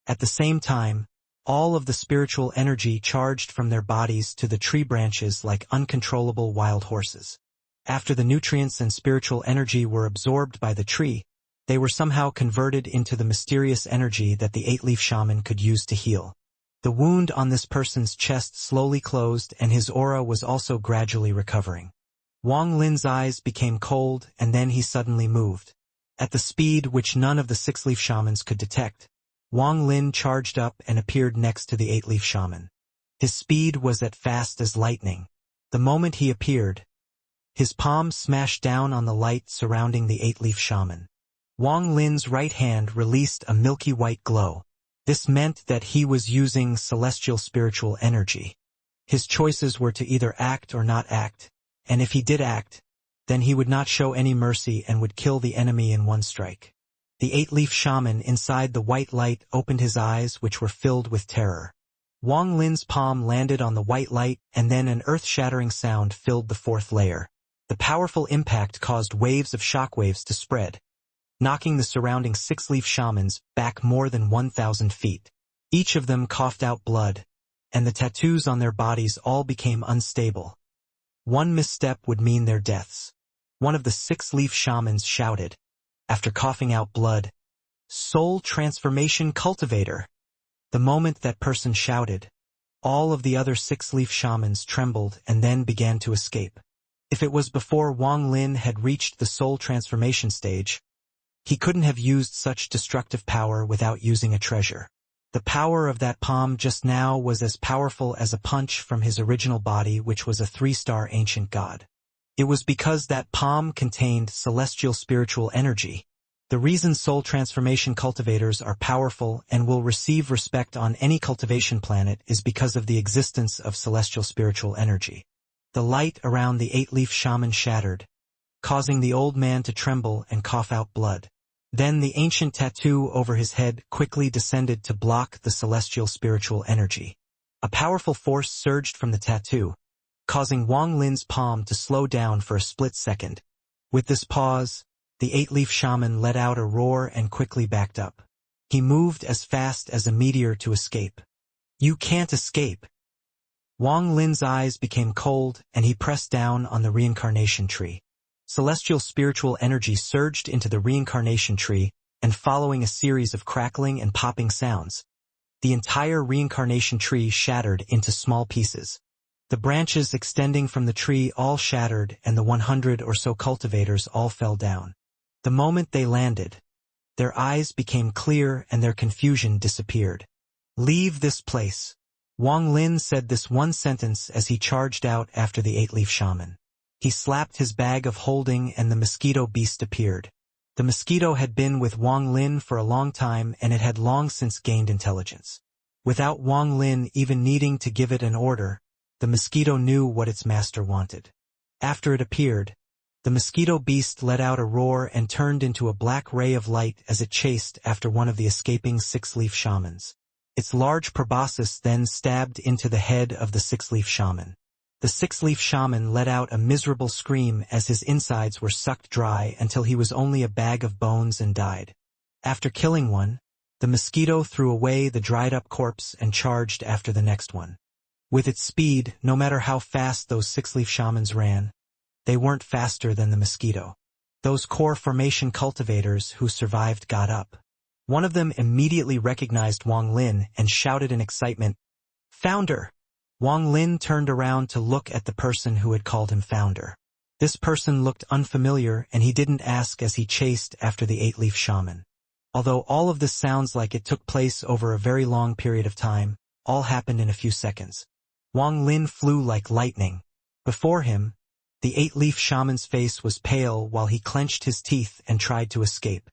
At the same time, all of the spiritual energy charged from their bodies to the tree branches like uncontrollable wild horses. After the nutrients and spiritual energy were absorbed by the tree, they were somehow converted into the mysterious energy that the 8-leaf shaman could use to heal. The wound on this person's chest slowly closed, and his aura was also gradually recovering. Wang Lin's eyes became cold, and then he suddenly moved. At the speed which none of the 6-leaf shamans could detect, Wang Lin charged up and appeared next to the 8-leaf shaman. His speed was as fast as lightning. The moment he appeared, his palm smashed down on the light surrounding the 8-leaf shaman. Wang Lin's right hand released a milky white glow. This meant that he was using celestial spiritual energy. His choices were to either act or not act, and if he did act, then he would not show any mercy and would kill the enemy in one strike. The 8-leaf shaman inside the white light opened his eyes, which were filled with terror. Wang Lin's palm landed on the white light, and then an earth-shattering sound filled the 4th layer. The powerful impact caused waves of shockwaves to spread, knocking the surrounding 6-leaf shamans back more than 1,000 feet. Each of them coughed out blood, and the tattoos on their bodies all became unstable. One misstep would mean their deaths. One of the 6-leaf shamans shouted, after coughing out blood, "Soul transformation cultivator!" The moment that person shouted, all of the other 6-leaf shamans trembled and then began to escape. If it was before Wang Lin had reached the soul transformation stage, he couldn't have used such destructive power without using a treasure. The power of that palm just now was as powerful as a punch from his original body, which was a 3-star ancient god. It was because that palm contained celestial spiritual energy. The reason soul transformation cultivators are powerful and will receive respect on any cultivation planet is because of the existence of celestial spiritual energy. The light around the 8-leaf shaman shattered, causing the old man to tremble and cough out blood. Then the ancient tattoo over his head quickly descended to block the celestial spiritual energy. A powerful force surged from the tattoo, causing Wang Lin's palm to slow down for a split second. With this pause, the 8-leaf shaman let out a roar and quickly backed up. He moved as fast as a meteor to escape. "You can't escape!" Wang Lin's eyes became cold, and he pressed down on the reincarnation tree. Celestial spiritual energy surged into the reincarnation tree, and following a series of crackling and popping sounds, the entire reincarnation tree shattered into small pieces. The branches extending from the tree all shattered, and the 100 or so cultivators all fell down. The moment they landed, their eyes became clear and their confusion disappeared. "Leave this place." Wang Lin said this one sentence as he charged out after the 8-leaf shaman. He slapped his bag of holding and the mosquito beast appeared. The mosquito had been with Wang Lin for a long time, and it had long since gained intelligence. Without Wang Lin even needing to give it an order, the mosquito knew what its master wanted. After it appeared, the mosquito beast let out a roar and turned into a black ray of light as it chased after one of the escaping 6-leaf shamans. Its large proboscis then stabbed into the head of the 6-leaf shaman. The 6-leaf shaman let out a miserable scream as his insides were sucked dry until he was only a bag of bones and died. After killing one, the mosquito threw away the dried-up corpse and charged after the next one. With its speed, no matter how fast those 6-leaf shamans ran, they weren't faster than the mosquito. Those core formation cultivators who survived got up. One of them immediately recognized Wang Lin and shouted in excitement, "Founder!" Wang Lin turned around to look at the person who had called him founder. This person looked unfamiliar, and he didn't ask as he chased after the 8-leaf shaman. Although all of this sounds like it took place over a very long period of time, all happened in a few seconds. Wang Lin flew like lightning. Before him, the eight-leaf shaman's face was pale while he clenched his teeth and tried to escape.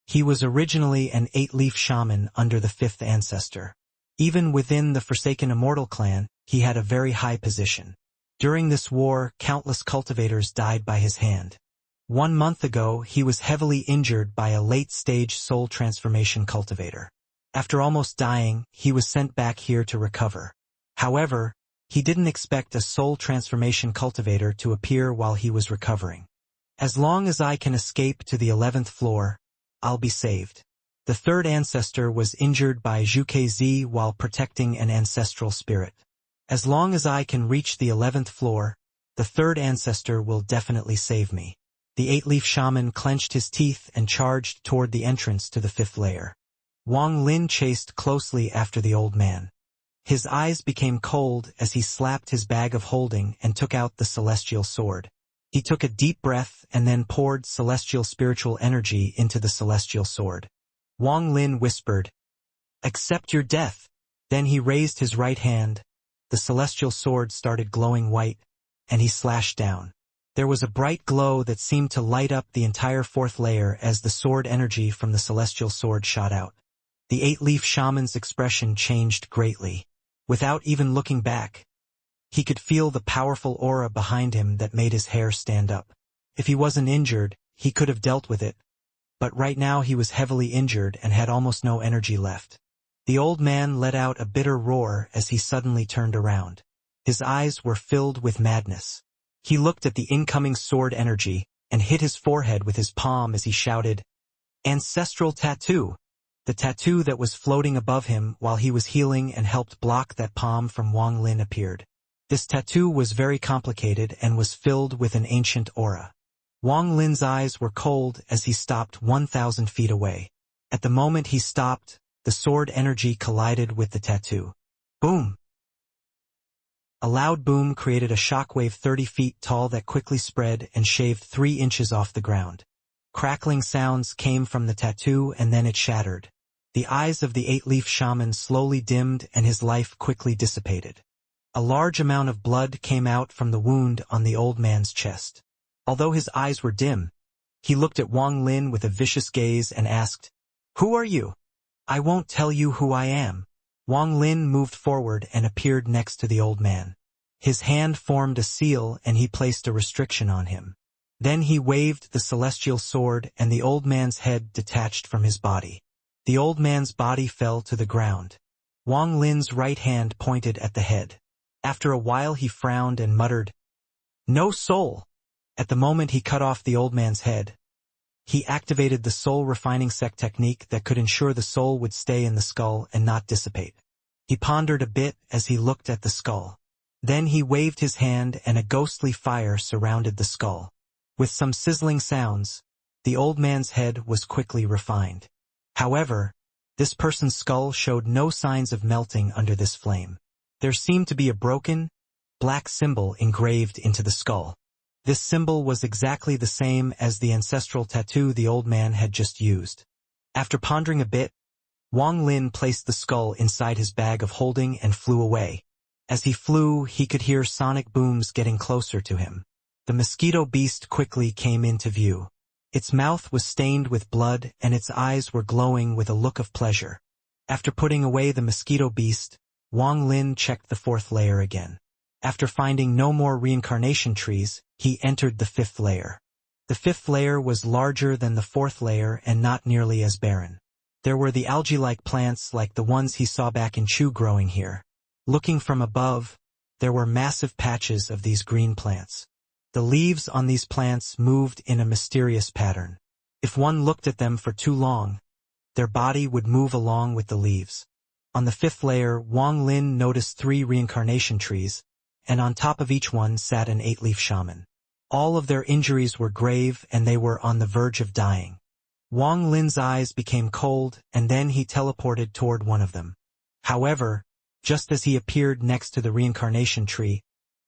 He was originally an eight-leaf shaman under the fifth ancestor. Even within the Forsaken Immortal clan, he had a very high position. During this war, countless cultivators died by his hand. 1 month ago, he was heavily injured by a late-stage soul transformation cultivator. After almost dying, he was sent back here to recover. However, he didn't expect a soul transformation cultivator to appear while he was recovering. As long as I can escape to the 11th floor, I'll be saved. The third ancestor was injured by Zhuke while protecting an ancestral spirit. As long as I can reach the 11th floor, the third ancestor will definitely save me. The eight-leaf shaman clenched his teeth and charged toward the entrance to the fifth layer. Wang Lin chased closely after the old man. His eyes became cold as he slapped his bag of holding and took out the celestial sword. He took a deep breath and then poured celestial spiritual energy into the celestial sword. Wang Lin whispered, "Accept your death." Then he raised his right hand. The celestial sword started glowing white, and he slashed down. There was a bright glow that seemed to light up the entire fourth layer as the sword energy from the celestial sword shot out. The eight-leaf shaman's expression changed greatly. Without even looking back, he could feel the powerful aura behind him that made his hair stand up. If he wasn't injured, he could have dealt with it. But right now he was heavily injured and had almost no energy left. The old man let out a bitter roar as he suddenly turned around. His eyes were filled with madness. He looked at the incoming sword energy and hit his forehead with his palm as he shouted, "Ancestral tattoo!" The tattoo that was floating above him while he was healing and helped block that palm from Wang Lin appeared. This tattoo was very complicated and was filled with an ancient aura. Wang Lin's eyes were cold as he stopped 1,000 feet away. At the moment he stopped, the sword energy collided with the tattoo. Boom! A loud boom created a shockwave 30 feet tall that quickly spread and shaved 3 inches off the ground. Crackling sounds came from the tattoo and then it shattered. The eyes of the eight-leaf shaman slowly dimmed and his life quickly dissipated. A large amount of blood came out from the wound on the old man's chest. Although his eyes were dim, he looked at Wang Lin with a vicious gaze and asked, "Who are you?" "I won't tell you who I am." Wang Lin moved forward and appeared next to the old man. His hand formed a seal and he placed a restriction on him. Then he waved the celestial sword and the old man's head detached from his body. The old man's body fell to the ground. Wang Lin's right hand pointed at the head. After a while he frowned and muttered, "No soul." At the moment he cut off the old man's head, he activated the soul refining sect technique that could ensure the soul would stay in the skull and not dissipate. He pondered a bit as he looked at the skull. Then he waved his hand and a ghostly fire surrounded the skull. With some sizzling sounds, the old man's head was quickly refined. However, this person's skull showed no signs of melting under this flame. There seemed to be a broken, black symbol engraved into the skull. This symbol was exactly the same as the ancestral tattoo the old man had just used. After pondering a bit, Wang Lin placed the skull inside his bag of holding and flew away. As he flew, he could hear sonic booms getting closer to him. The mosquito beast quickly came into view. Its mouth was stained with blood and its eyes were glowing with a look of pleasure. After putting away the mosquito beast, Wang Lin checked the fourth layer again. After finding no more reincarnation trees, he entered the fifth layer. The fifth layer was larger than the fourth layer and not nearly as barren. There were the algae-like plants like the ones he saw back in Chu growing here. Looking from above, there were massive patches of these green plants. The leaves on these plants moved in a mysterious pattern. If one looked at them for too long, their body would move along with the leaves. On the fifth layer, Wang Lin noticed 3 reincarnation trees, and on top of each one sat an 8-leaf shaman. All of their injuries were grave and they were on the verge of dying. Wang Lin's eyes became cold and then he teleported toward one of them. However, just as he appeared next to the reincarnation tree,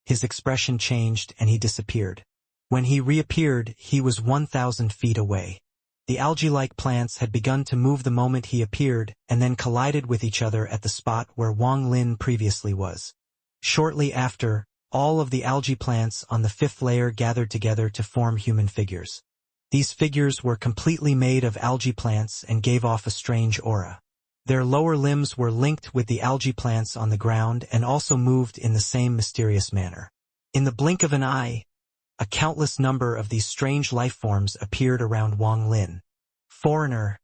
his expression changed and he disappeared. When he reappeared, he was 1,000 feet away. The algae-like plants had begun to move the moment he appeared and then collided with each other at the spot where Wang Lin previously was. Shortly after, all of the algae plants on the fifth layer gathered together to form human figures. These figures were completely made of algae plants and gave off a strange aura. Their lower limbs were linked with the algae plants on the ground and also moved in the same mysterious manner. In the blink of an eye, a countless number of these strange life forms appeared around Wang Lin. "Foreigner,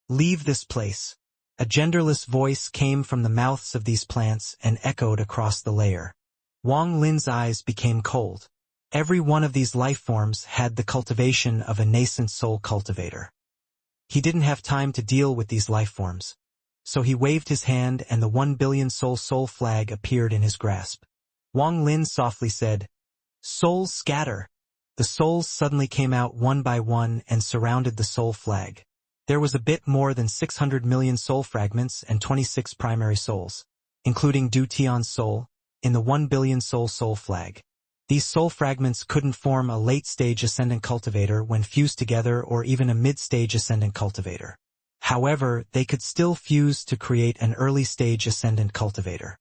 leave this place." A genderless voice came from the mouths of these plants and echoed across the layer. Wang Lin's eyes became cold. Every one of these life forms had the cultivation of a nascent soul cultivator. He didn't have time to deal with these life forms. So he waved his hand and the 1 billion soul flag appeared in his grasp. Wang Lin softly said, "Souls scatter." The souls suddenly came out one by one and surrounded the soul flag. There was a bit more than 600 million soul fragments and 26 primary souls, including Du Tian's soul, in the 1 billion soul flag. These soul fragments couldn't form a late-stage ascendant cultivator when fused together or even a mid-stage ascendant cultivator. However, they could still fuse to create an early-stage ascendant cultivator.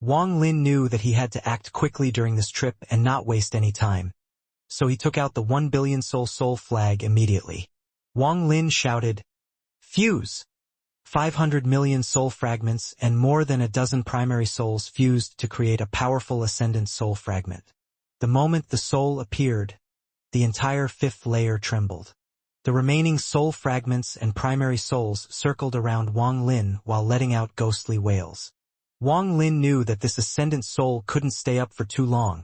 Wang Lin knew that he had to act quickly during this trip and not waste any time. So he took out the 1 billion soul flag immediately. Wang Lin shouted, "Fuse!" 500 million soul fragments and more than a dozen primary souls fused to create a powerful ascendant soul fragment. The moment the soul appeared, the entire fifth layer trembled. The remaining soul fragments and primary souls circled around Wang Lin while letting out ghostly wails. Wang Lin knew that this ascendant soul couldn't stay up for too long,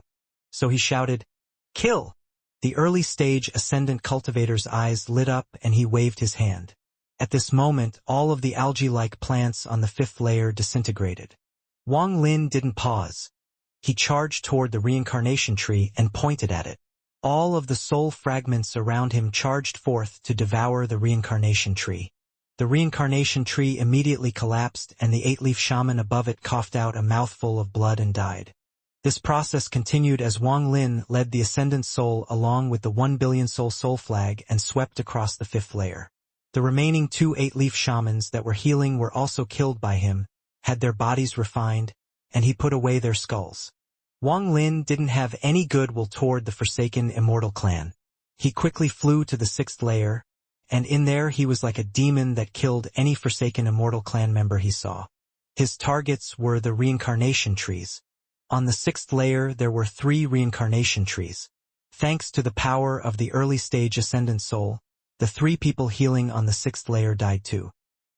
so he shouted, "Kill!" The early-stage ascendant cultivator's eyes lit up and he waved his hand. At this moment, all of the algae-like plants on the fifth layer disintegrated. Wang Lin didn't pause. He charged toward the reincarnation tree and pointed at it. All of the soul fragments around him charged forth to devour the reincarnation tree. The reincarnation tree immediately collapsed and the 8-leaf shaman above it coughed out a mouthful of blood and died. This process continued as Wang Lin led the ascendant soul along with the 1 billion soul flag and swept across the fifth layer. The remaining 2 8-leaf shamans that were healing were also killed by him, had their bodies refined, and he put away their skulls. Wang Lin didn't have any goodwill toward the forsaken Immortal clan. He quickly flew to the 6th layer, and in there he was like a demon that killed any forsaken Immortal clan member he saw. His targets were the reincarnation trees. On the 6th layer there were 3 reincarnation trees. Thanks to the power of the early-stage ascendant soul, the 3 people healing on the 6th layer died too.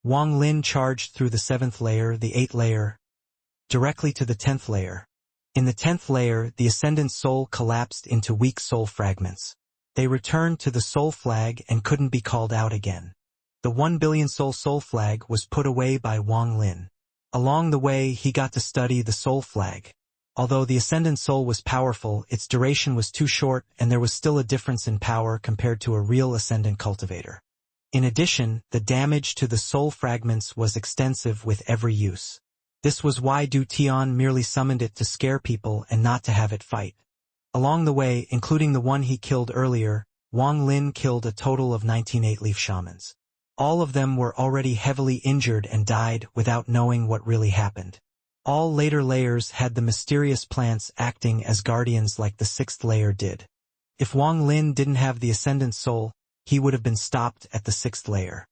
Wang Lin charged through the 7th layer, the 8th layer, directly to the 10th layer. In the 10th layer, the ascendant soul collapsed into weak soul fragments. They returned to the soul flag and couldn't be called out again. The 1 billion soul flag was put away by Wang Lin. Along the way, he got to study the soul flag. Although the ascendant soul was powerful, its duration was too short and there was still a difference in power compared to a real ascendant cultivator. In addition, the damage to the soul fragments was extensive with every use. This was why Du Tian merely summoned it to scare people and not to have it fight. Along the way, including the one he killed earlier, Wang Lin killed a total of 19 8-leaf shamans. All of them were already heavily injured and died without knowing what really happened. All later layers had the mysterious plants acting as guardians like the 6th layer did. If Wang Lin didn't have the ascendant soul, he would have been stopped at the 6th layer.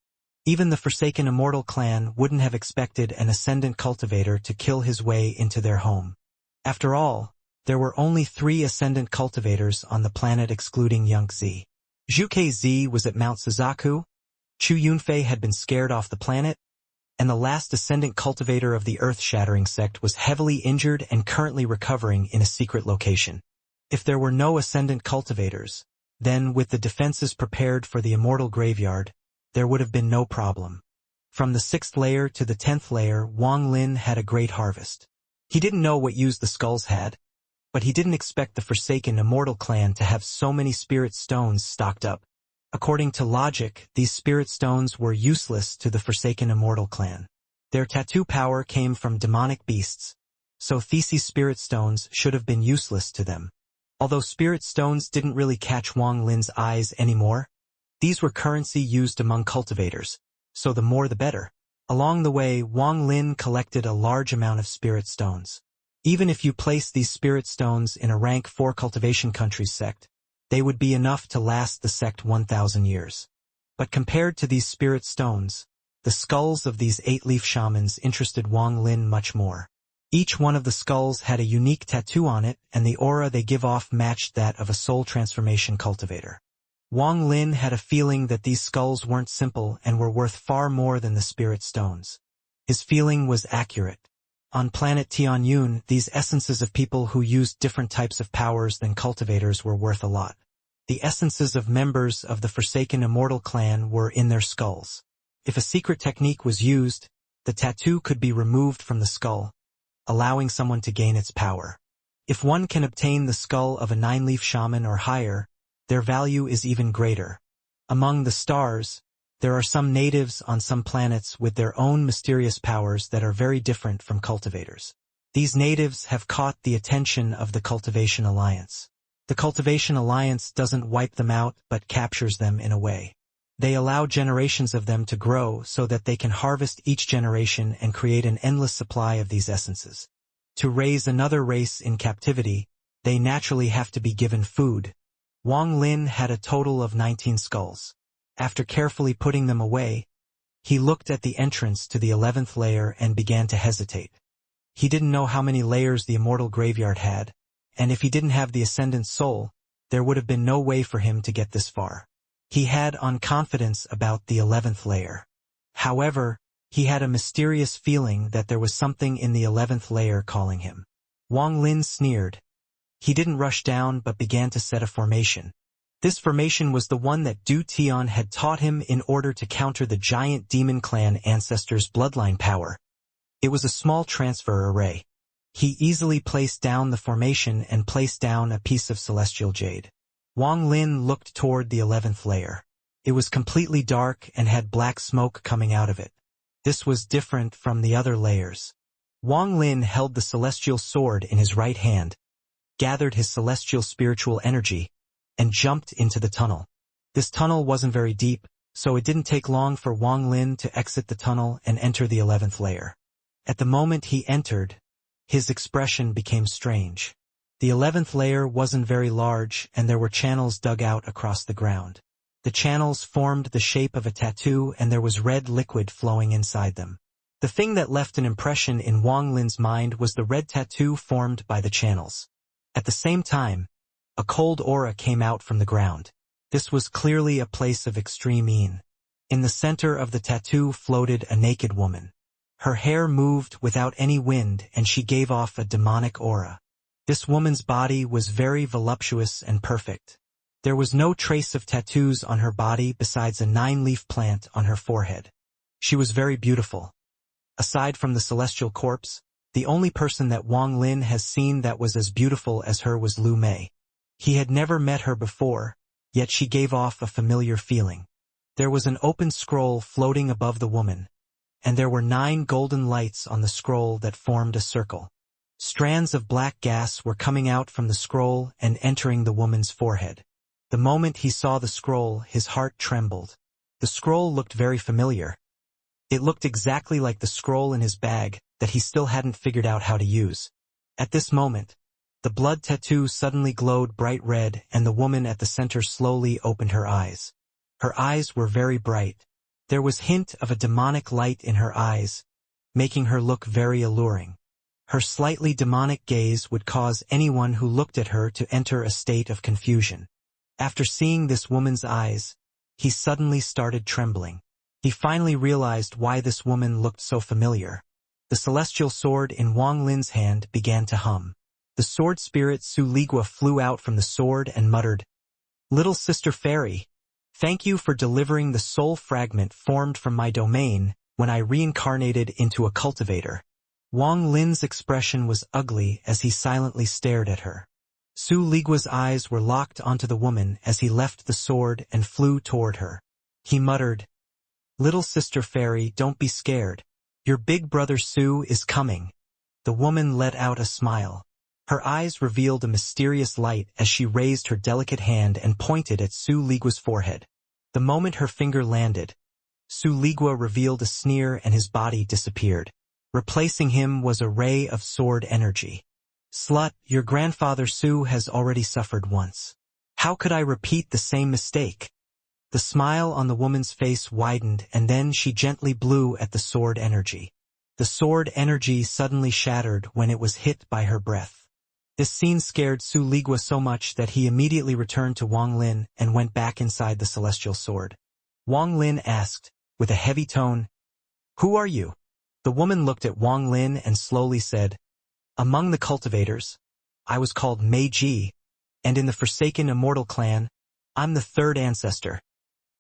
Even the forsaken Immortal clan wouldn't have expected an ascendant cultivator to kill his way into their home. After all, there were only 3 ascendant cultivators on the planet excluding Xianxia. Zhu Zi was at Mount Suzaku, Chu Yunfei had been scared off the planet, and the last ascendant cultivator of the earth-shattering sect was heavily injured and currently recovering in a secret location. If there were no ascendant cultivators, then with the defenses prepared for the Immortal graveyard, there would have been no problem. From the 6th layer to the 10th layer, Wang Lin had a great harvest. He didn't know what use the skulls had, but he didn't expect the forsaken Immortal clan to have so many spirit stones stocked up. According to logic, these spirit stones were useless to the forsaken Immortal clan. Their tattoo power came from demonic beasts, so Theses spirit stones should have been useless to them. Although spirit stones didn't really catch Wang Lin's eyes anymore, these were currency used among cultivators, so the more the better. Along the way, Wang Lin collected a large amount of spirit stones. Even if you place these spirit stones in a rank 4 cultivation country's sect, they would be enough to last the sect 1,000 years. But compared to these spirit stones, the skulls of these 8-leaf shamans interested Wang Lin much more. Each one of the skulls had a unique tattoo on it, and the aura they give off matched that of a soul transformation cultivator. Wang Lin had a feeling that these skulls weren't simple and were worth far more than the spirit stones. His feeling was accurate. On planet Tianyun, these essences of people who used different types of powers than cultivators were worth a lot. The essences of members of the Forsaken Immortal clan were in their skulls. If a secret technique was used, the tattoo could be removed from the skull, allowing someone to gain its power. If one can obtain the skull of a 9-leaf shaman or higher, their value is even greater. Among the stars, there are some natives on some planets with their own mysterious powers that are very different from cultivators. These natives have caught the attention of the Cultivation Alliance. The Cultivation Alliance doesn't wipe them out but captures them in a way. They allow generations of them to grow so that they can harvest each generation and create an endless supply of these essences. To raise another race in captivity, they naturally have to be given food. Wang Lin had a total of 19 skulls. After carefully putting them away, he looked at the entrance to the 11th layer and began to hesitate. He didn't know how many layers the Immortal graveyard had, and if he didn't have the Ascendant Soul, there would have been no way for him to get this far. He had confidence about the 11th layer. However, he had a mysterious feeling that there was something in the 11th layer calling him. Wang Lin sneered. He didn't rush down but began to set a formation. This formation was the one that Du Tian had taught him in order to counter the giant demon clan ancestors' bloodline power. It was a small transfer array. He easily placed down the formation and placed down a piece of celestial jade. Wang Lin looked toward the 11th layer. It was completely dark and had black smoke coming out of it. This was different from the other layers. Wang Lin held the celestial sword in his right hand, gathered his celestial spiritual energy, and jumped into the tunnel. This tunnel wasn't very deep, so it didn't take long for Wang Lin to exit the tunnel and enter the 11th layer. At the moment he entered, his expression became strange. The 11th layer wasn't very large, and there were channels dug out across the ground. The channels formed the shape of a tattoo, and there was red liquid flowing inside them. The thing that left an impression in Wang Lin's mind was the red tattoo formed by the channels. At the same time, a cold aura came out from the ground. This was clearly a place of extreme mean. In the center of the tattoo floated a naked woman. Her hair moved without any wind, and she gave off a demonic aura. This woman's body was very voluptuous and perfect. There was no trace of tattoos on her body besides a 9-leaf plant on her forehead. She was very beautiful. Aside from the celestial corpse, the only person that Wang Lin has seen that was as beautiful as her was Lu Mei. He had never met her before, yet she gave off a familiar feeling. There was an open scroll floating above the woman, and there were 9 golden lights on the scroll that formed a circle. Strands of black gas were coming out from the scroll and entering the woman's forehead. The moment he saw the scroll, his heart trembled. The scroll looked very familiar. It looked exactly like the scroll in his bag that he still hadn't figured out how to use. At this moment, the blood tattoo suddenly glowed bright red, and the woman at the center slowly opened her eyes. Her eyes were very bright. There was hint of a demonic light in her eyes, making her look very alluring. Her slightly demonic gaze would cause anyone who looked at her to enter a state of confusion. After seeing this woman's eyes, he suddenly started trembling. He finally realized why this woman looked so familiar. The celestial sword in Wang Lin's hand began to hum. The sword spirit Su Ligua flew out from the sword and muttered, "Little sister fairy, thank you for delivering the soul fragment formed from my domain when I reincarnated into a cultivator." Wang Lin's expression was ugly as he silently stared at her. Su Ligua's eyes were locked onto the woman as he left the sword and flew toward her. He muttered, "Little sister fairy, don't be scared. Your big brother Su is coming." The woman let out a smile. Her eyes revealed a mysterious light as she raised her delicate hand and pointed at Su Ligua's forehead. The moment her finger landed, Su Ligua revealed a sneer and his body disappeared. Replacing him was a ray of sword energy. Slut, your grandfather Su has already suffered once. How could I repeat the same mistake? The smile on the woman's face widened and then she gently blew at the sword energy. The sword energy suddenly shattered when it was hit by her breath. This scene scared Su Ligua so much that he immediately returned to Wang Lin and went back inside the celestial sword. Wang Lin asked, with a heavy tone, "Who are you?" The woman looked at Wang Lin and slowly said, "Among the cultivators, I was called Mei Ji, and in the Forsaken Immortal clan, I'm the third ancestor."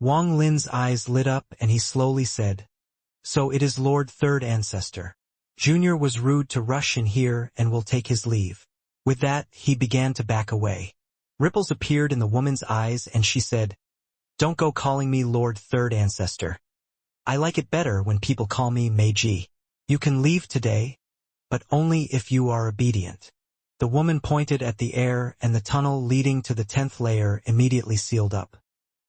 Wang Lin's eyes lit up and he slowly said, "So it is Lord Third Ancestor. Junior was rude to rush in here and will take his leave." With that, he began to back away. Ripples appeared in the woman's eyes and she said, "Don't go calling me Lord Third Ancestor. I like it better when people call me Meiji. You can leave today, but only if you are obedient." The woman pointed at the air and the tunnel leading to the 10th layer immediately sealed up.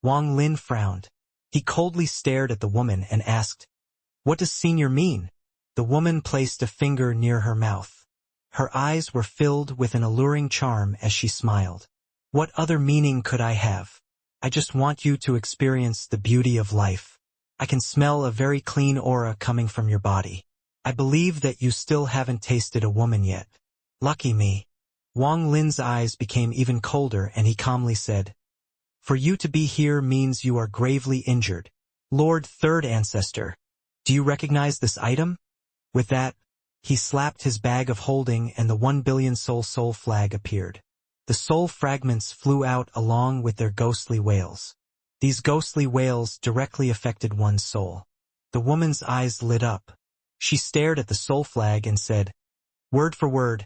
Wang Lin frowned. He coldly stared at the woman and asked, "What does senior mean?" The woman placed a finger near her mouth. Her eyes were filled with an alluring charm as she smiled. "What other meaning could I have? I just want you to experience the beauty of life. I can smell a very clean aura coming from your body. I believe that you still haven't tasted a woman yet. Lucky me." Wang Lin's eyes became even colder and he calmly said, "For you to be here means you are gravely injured. Lord Third Ancestor, do you recognize this item?" With that, he slapped his bag of holding and the 1 billion soul flag appeared. The soul fragments flew out along with their ghostly wails. These ghostly wails directly affected one's soul. The woman's eyes lit up. She stared at the soul flag and said, "Word for word,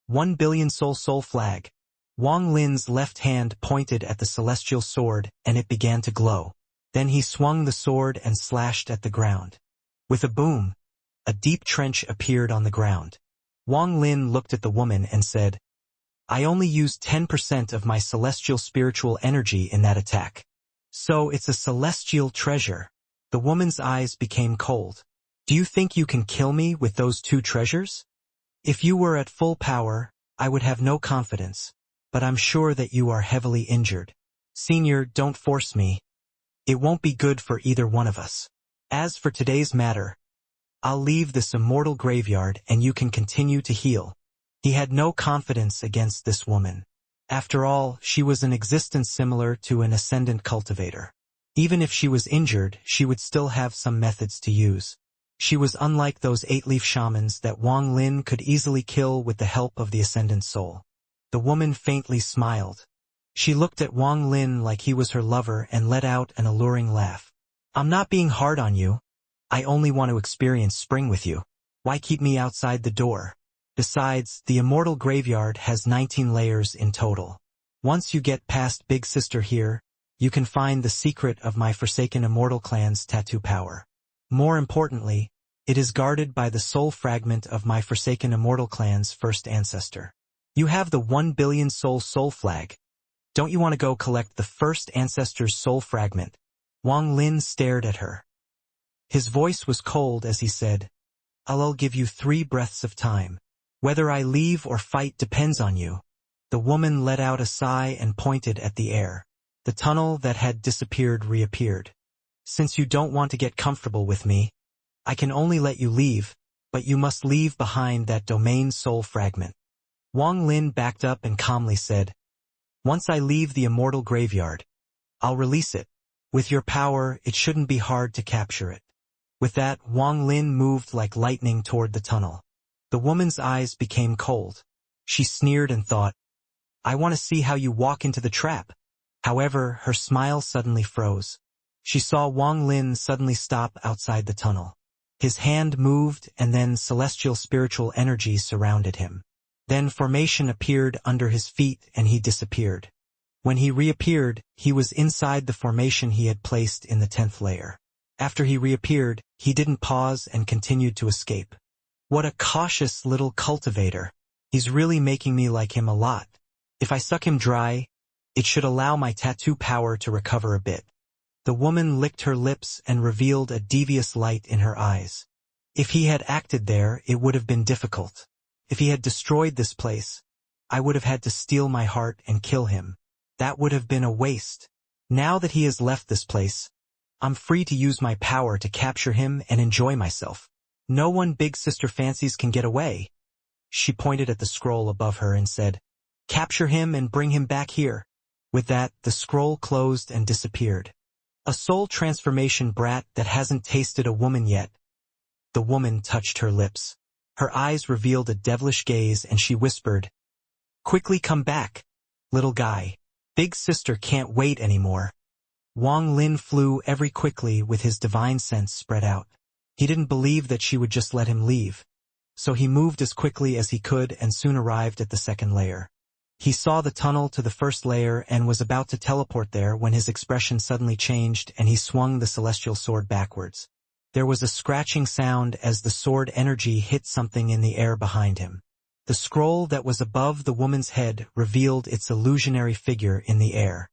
1 billion soul flag." Wang Lin's left hand pointed at the celestial sword and it began to glow. Then he swung the sword and slashed at the ground. With a boom, a deep trench appeared on the ground. Wang Lin looked at the woman and said, "I only used 10% of my celestial spiritual energy in that attack. So it's a celestial treasure." The woman's eyes became cold. "Do you think you can kill me with those 2 treasures? If you were at full power, I would have no confidence. But I'm sure that you are heavily injured. Senior, don't force me. It won't be good for either one of us. As for today's matter, I'll leave this immortal graveyard and you can continue to heal." He had no confidence against this woman. After all, she was an existence similar to an ascendant cultivator. Even if she was injured, she would still have some methods to use. She was unlike those 8-leaf shamans that Wang Lin could easily kill with the help of the ascendant soul. The woman faintly smiled. She looked at Wang Lin like he was her lover and let out an alluring laugh. "I'm not being hard on you. I only want to experience spring with you. Why keep me outside the door? Besides, the immortal graveyard has 19 layers in total. Once you get past Big Sister here, you can find the secret of my Forsaken Immortal clan's tattoo power. More importantly, it is guarded by the soul fragment of my Forsaken Immortal clan's first ancestor. You have the 1 billion soul flag. Don't you want to go collect the first ancestor's soul fragment?" Wang Lin stared at her. His voice was cold as he said, "I'll give you 3 breaths of time. Whether I leave or fight depends on you." The woman let out a sigh and pointed at the air. The tunnel that had disappeared reappeared. "Since you don't want to get comfortable with me, I can only let you leave, but you must leave behind that domain soul fragment." Wang Lin backed up and calmly said, "Once I leave the immortal graveyard, I'll release it. With your power, it shouldn't be hard to capture it." With that, Wang Lin moved like lightning toward the tunnel. The woman's eyes became cold. She sneered and thought, "I want to see how you walk into the trap." However, her smile suddenly froze. She saw Wang Lin suddenly stop outside the tunnel. His hand moved and then celestial spiritual energy surrounded him. Then formation appeared under his feet and he disappeared. When he reappeared, he was inside the formation he had placed in the 10th layer. After he reappeared, he didn't pause and continued to escape. What a cautious little cultivator. He's really making me like him a lot. If I suck him dry, it should allow my tattoo power to recover a bit. The woman licked her lips and revealed a devious light in her eyes. If he had acted there, it would have been difficult. If he had destroyed this place, I would have had to steal my heart and kill him. That would have been a waste. Now that he has left this place, I'm free to use my power to capture him and enjoy myself. No one Big Sister fancies can get away. She pointed at the scroll above her and said, "Capture him and bring him back here." With that, the scroll closed and disappeared. A soul transformation brat that hasn't tasted a woman yet. The woman touched her lips. Her eyes revealed a devilish gaze and she whispered, "Quickly come back, little guy. Big Sister can't wait anymore." Wang Lin flew very quickly with his divine sense spread out. He didn't believe that she would just let him leave. So he moved as quickly as he could and soon arrived at the second layer. He saw the tunnel to the first layer and was about to teleport there when his expression suddenly changed and he swung the celestial sword backwards. There was a scratching sound as the sword energy hit something in the air behind him. The scroll that was above the woman's head revealed its illusionary figure in the air.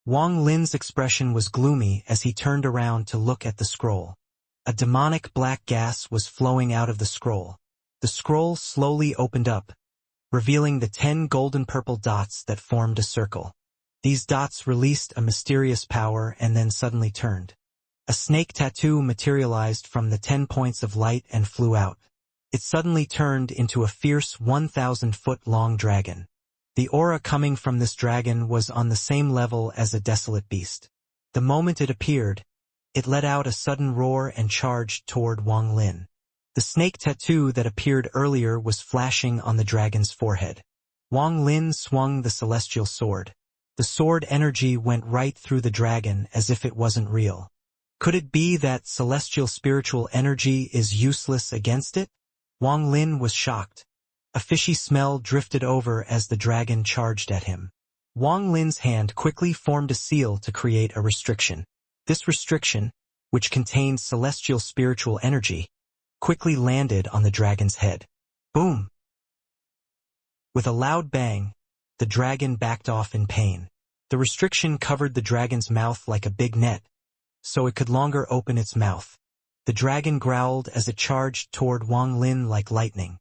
Wang Lin's expression was gloomy as he turned around to look at the scroll. A demonic black gas was flowing out of the scroll. The scroll slowly opened up, revealing the 10 golden purple dots that formed a circle. These dots released a mysterious power and then suddenly turned. A snake tattoo materialized from the 10 points of light and flew out. It suddenly turned into a fierce 1,000-foot-long dragon. The aura coming from this dragon was on the same level as a desolate beast. The moment it appeared, it let out a sudden roar and charged toward Wang Lin. The snake tattoo that appeared earlier was flashing on the dragon's forehead. Wang Lin swung the celestial sword. The sword energy went right through the dragon as if it wasn't real. Could it be that celestial spiritual energy is useless against it? Wang Lin was shocked. A fishy smell drifted over as the dragon charged at him. Wang Lin's hand quickly formed a seal to create a restriction. This restriction, which contained celestial spiritual energy, quickly landed on the dragon's head. Boom! With a loud bang, the dragon backed off in pain. The restriction covered the dragon's mouth like a big net, so it could longer open its mouth. The dragon growled as it charged toward Wang Lin like lightning.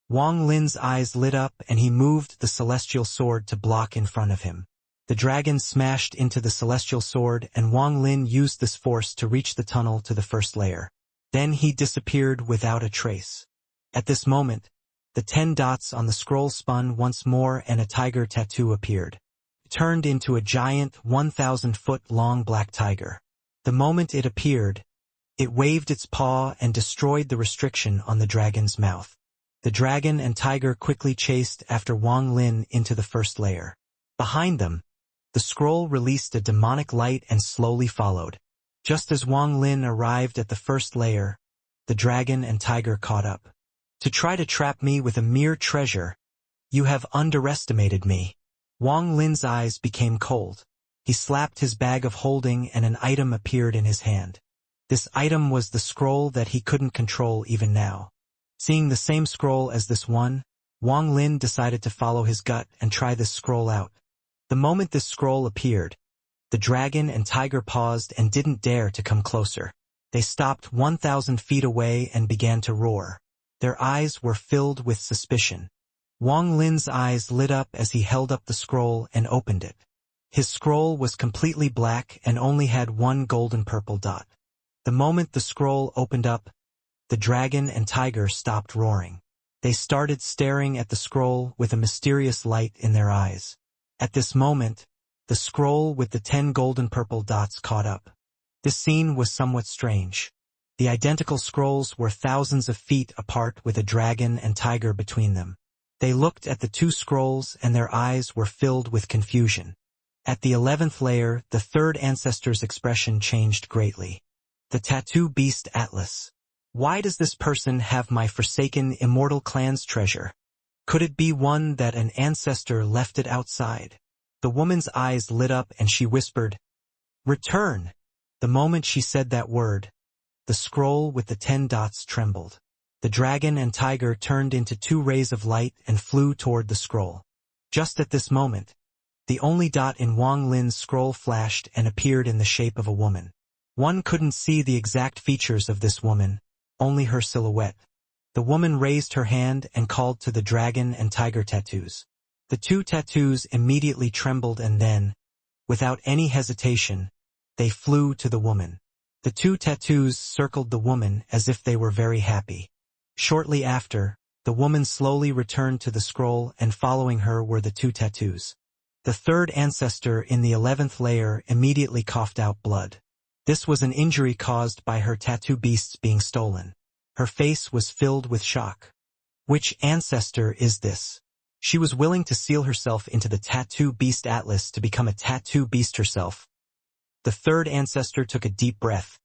Wang Lin's eyes lit up and he moved the celestial sword to block in front of him. The dragon smashed into the celestial sword and Wang Lin used this force to reach the tunnel to the first layer. Then he disappeared without a trace. At this moment, the 10 dots on the scroll spun once more and a tiger tattoo appeared. It turned into a giant 1,000-foot-long black tiger. The moment it appeared, it waved its paw and destroyed the restriction on the dragon's mouth. The dragon and tiger quickly chased after Wang Lin into the first layer. Behind them, the scroll released a demonic light and slowly followed. Just as Wang Lin arrived at the first layer, the dragon and tiger caught up. To try to trap me with a mere treasure, you have underestimated me. Wang Lin's eyes became cold. He slapped his bag of holding and an item appeared in his hand. This item was the scroll that he couldn't control even now. Seeing the same scroll as this one, Wang Lin decided to follow his gut and try this scroll out. The moment this scroll appeared, the dragon and tiger paused and didn't dare to come closer. They stopped 1,000 feet away and began to roar. Their eyes were filled with suspicion. Wang Lin's eyes lit up as he held up the scroll and opened it. His scroll was completely black and only had one golden purple dot. The moment the scroll opened up, the dragon and tiger stopped roaring. They started staring at the scroll with a mysterious light in their eyes. At this moment, the scroll with the 10 golden purple dots caught up. This scene was somewhat strange. The identical scrolls were thousands of feet apart with a dragon and tiger between them. They looked at the two scrolls and their eyes were filled with confusion. At the 11th layer, the third ancestor's expression changed greatly. The tattoo beast Atlas. Why does this person have my forsaken immortal clan's treasure? Could it be one that an ancestor left it outside? The woman's eyes lit up and she whispered, "Return!" The moment she said that word, the scroll with the 10 dots trembled. The dragon and tiger turned into 2 rays of light and flew toward the scroll. Just at this moment, the only dot in Wang Lin's scroll flashed and appeared in the shape of a woman. One couldn't see the exact features of this woman, only her silhouette. The woman raised her hand and called to the dragon and tiger tattoos. The two tattoos immediately trembled and then, without any hesitation, they flew to the woman. The two tattoos circled the woman as if they were very happy. Shortly after, the woman slowly returned to the scroll and following her were the two tattoos. The third ancestor in the 11th layer immediately coughed out blood. This was an injury caused by her tattoo beasts being stolen. Her face was filled with shock. Which ancestor is this? She was willing to seal herself into the tattoo beast atlas to become a tattoo beast herself. The third ancestor took a deep breath.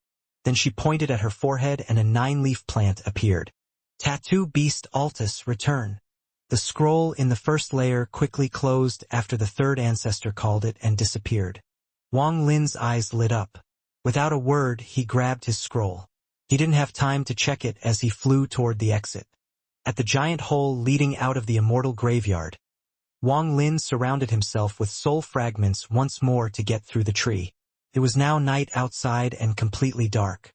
Then she pointed at her forehead and a 9-leaf plant appeared. Tattoo beast Altus, return. The scroll in the first layer quickly closed after the third ancestor called it and disappeared. Wang Lin's eyes lit up. Without a word, he grabbed his scroll. He didn't have time to check it as he flew toward the exit. At the giant hole leading out of the immortal graveyard, Wang Lin surrounded himself with soul fragments once more to get through the tree. It was now night outside and completely dark.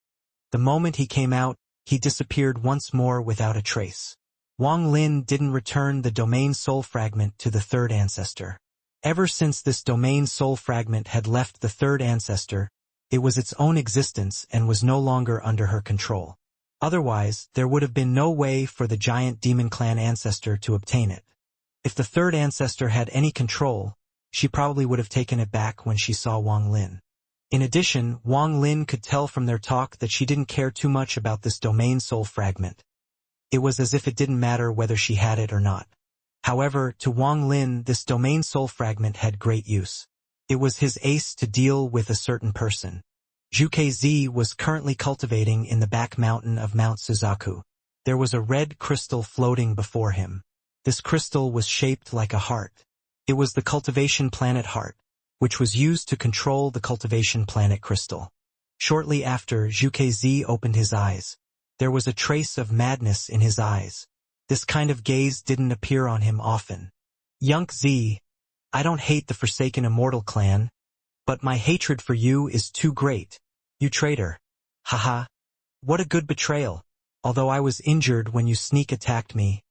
The moment he came out, he disappeared once more without a trace. Wang Lin didn't return the domain soul fragment to the third ancestor. Ever since this domain soul fragment had left the third ancestor, it was its own existence and was no longer under her control. Otherwise, there would have been no way for the giant demon clan ancestor to obtain it. If the third ancestor had any control, she probably would have taken it back when she saw Wang Lin. In addition, Wang Lin could tell from their talk that she didn't care too much about this domain soul fragment. It was as if it didn't matter whether she had it or not. However, to Wang Lin, this domain soul fragment had great use. It was his ace to deal with a certain person. Zhuke was currently cultivating in the back mountain of Mount Suzaku. There was a red crystal floating before him. This crystal was shaped like a heart. It was the cultivation planet heart, which was used to control the cultivation planet crystal. Shortly after Zhuke opened his eyes, there was a trace of madness in his eyes. This kind of gaze didn't appear on him often. Xianxia, I don't hate the Forsaken Immortal clan, but my hatred for you is too great. You traitor. Haha. What a good betrayal. Although I was injured when you sneak attacked me,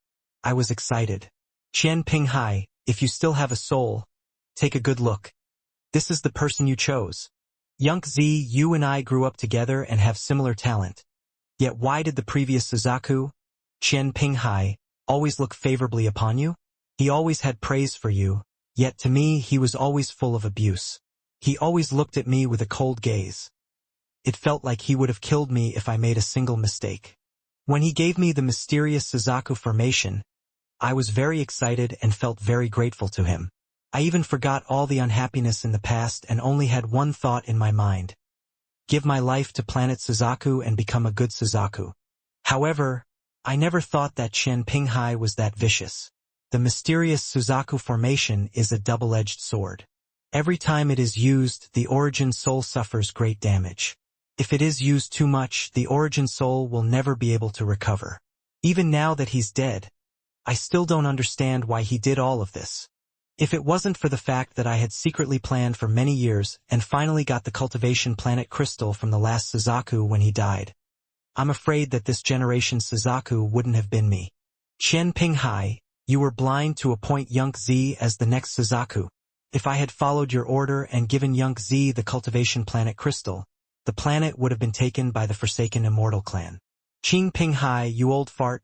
I was excited. Qian Pinghai, if you still have a soul, take a good look. This is the person you chose. Xianxia, you and I grew up together and have similar talent. Yet why did the previous Suzaku, Qian Pinghai, always look favorably upon you? He always had praise for you, yet to me he was always full of abuse. He always looked at me with a cold gaze. It felt like he would have killed me if I made a single mistake. When he gave me the mysterious Suzaku formation, I was very excited and felt very grateful to him. I even forgot all the unhappiness in the past and only had one thought in my mind. Give my life to planet Suzaku and become a good Suzaku. However, I never thought that Qian Pinghai was that vicious. The mysterious Suzaku formation is a double-edged sword. Every time it is used, the origin soul suffers great damage. If it is used too much, the origin soul will never be able to recover. Even now that he's dead, I still don't understand why he did all of this. If it wasn't for the fact that I had secretly planned for many years and finally got the cultivation planet crystal from the last Suzaku when he died, I'm afraid that this generation's Suzaku wouldn't have been me. Qian Pinghai, you were blind to appoint Xianxia as the next Suzaku. If I had followed your order and given Xianxia the cultivation planet crystal, the planet would have been taken by the Forsaken Immortal clan. Qing Pinghai, you old fart.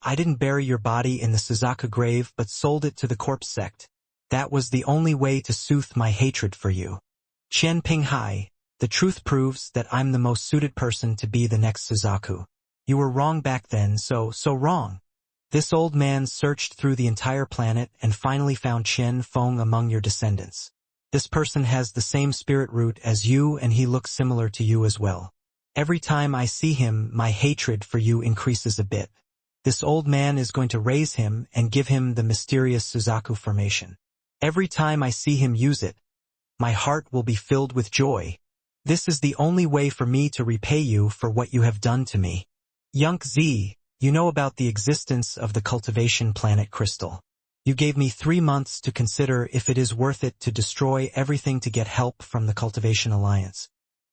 I didn't bury your body in the Suzaku grave but sold it to the corpse sect. That was the only way to soothe my hatred for you. Qian Pinghai, the truth proves that I'm the most suited person to be the next Suzaku. You were wrong back then, so wrong. This old man searched through the entire planet and finally found Qian Feng among your descendants. This person has the same spirit root as you and he looks similar to you as well. Every time I see him, my hatred for you increases a bit. This old man is going to raise him and give him the mysterious Suzaku formation. Every time I see him use it, my heart will be filled with joy. This is the only way for me to repay you for what you have done to me. Xianxia, you know about the existence of the cultivation planet crystal. You gave me 3 months to consider if it is worth it to destroy everything to get help from the Cultivation Alliance.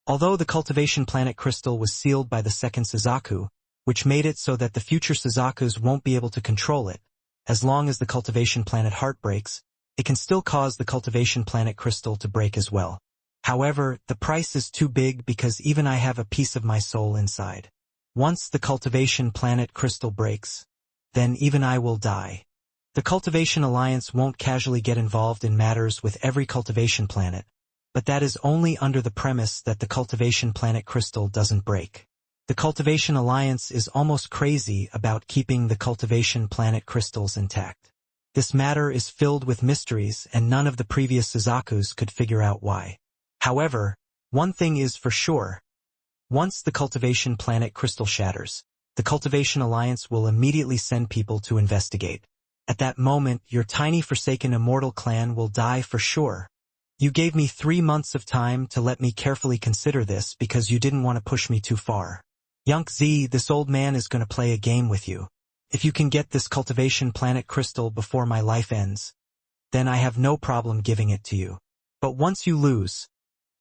Although the cultivation planet crystal was sealed by the second Suzaku, which made it so that the future Suzakus won't be able to control it. As long as the cultivation planet heart breaks, it can still cause the cultivation planet crystal to break as well. However, the price is too big because even I have a piece of my soul inside. Once the cultivation planet crystal breaks, then even I will die. The Cultivation Alliance won't casually get involved in matters with every cultivation planet, but that is only under the premise that the cultivation planet crystal doesn't break. The Cultivation Alliance is almost crazy about keeping the cultivation planet crystals intact. This matter is filled with mysteries and none of the previous Suzakus could figure out why. However, one thing is for sure. Once the cultivation planet crystal shatters, the Cultivation Alliance will immediately send people to investigate. At that moment, your tiny forsaken immortal clan will die for sure. You gave me 3 months of time to let me carefully consider this because you didn't want to push me too far. Xianxia, this old man is going to play a game with you. If you can get this cultivation planet crystal before my life ends, then I have no problem giving it to you. But once you lose,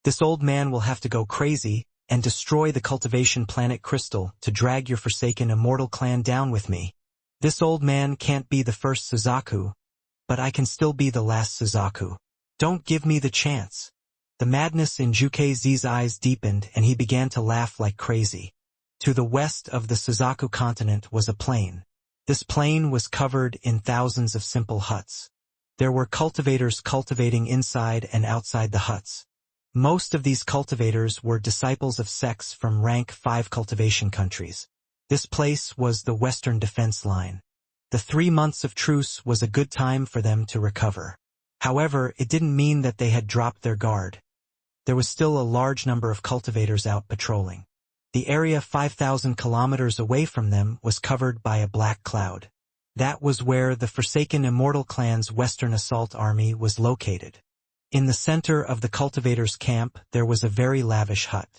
this old man will have to go crazy and destroy the cultivation planet crystal to drag your forsaken immortal clan down with me. This old man can't be the first Suzaku, but I can still be the last Suzaku. Don't give me the chance. The madness in Jukez's eyes deepened and he began to laugh like crazy. To the west of the Suzaku continent was a plain. This plain was covered in thousands of simple huts. There were cultivators cultivating inside and outside the huts. Most of these cultivators were disciples of sects from rank 5 cultivation countries. This place was the Western defense line. The 3 months of truce was a good time for them to recover. However, it didn't mean that they had dropped their guard. There was still a large number of cultivators out patrolling. The area 5,000 kilometers away from them was covered by a black cloud. That was where the Forsaken Immortal Clan's Western Assault Army was located. In the center of the cultivators' camp, there was a very lavish hut.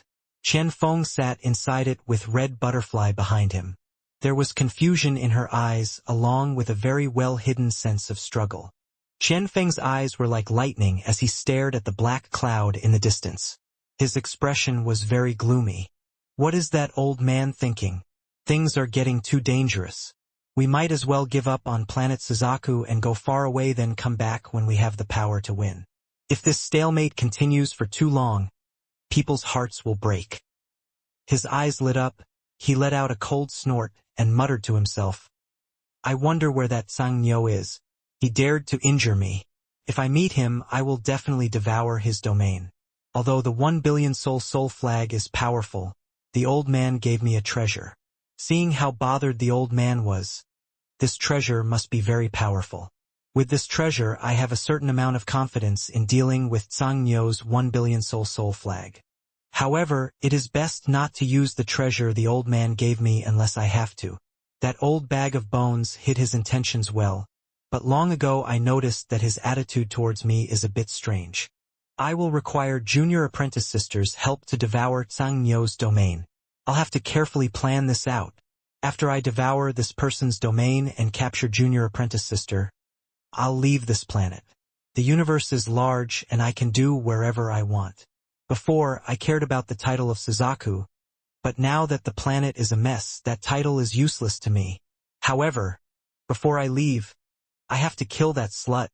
Chen Feng sat inside it with Red Butterfly behind him. There was confusion in her eyes along with a very well-hidden sense of struggle. Chen Feng's eyes were like lightning as he stared at the black cloud in the distance. His expression was very gloomy. What is that old man thinking? Things are getting too dangerous. We might as well give up on planet Suzaku and go far away then come back when we have the power to win. If this stalemate continues for too long, people's hearts will break. His eyes lit up, he let out a cold snort, and muttered to himself, I wonder where that Xianxia is. He dared to injure me. If I meet him, I will definitely devour his domain. Although the 1 billion soul flag is powerful, the old man gave me a treasure. Seeing how bothered the old man was, this treasure must be very powerful. With this treasure, I have a certain amount of confidence in dealing with Xianxia's 1 billion soul flag. However, it is best not to use the treasure the old man gave me unless I have to. That old bag of bones hid his intentions well, but long ago I noticed that his attitude towards me is a bit strange. I will require junior apprentice sisters' help to devour Xianxia's domain. I'll have to carefully plan this out. After I devour this person's domain and capture junior apprentice sister, I'll leave this planet. The universe is large and I can do wherever I want. Before, I cared about the title of Suzaku, but now that the planet is a mess, that title is useless to me. However, before I leave, I have to kill that slut.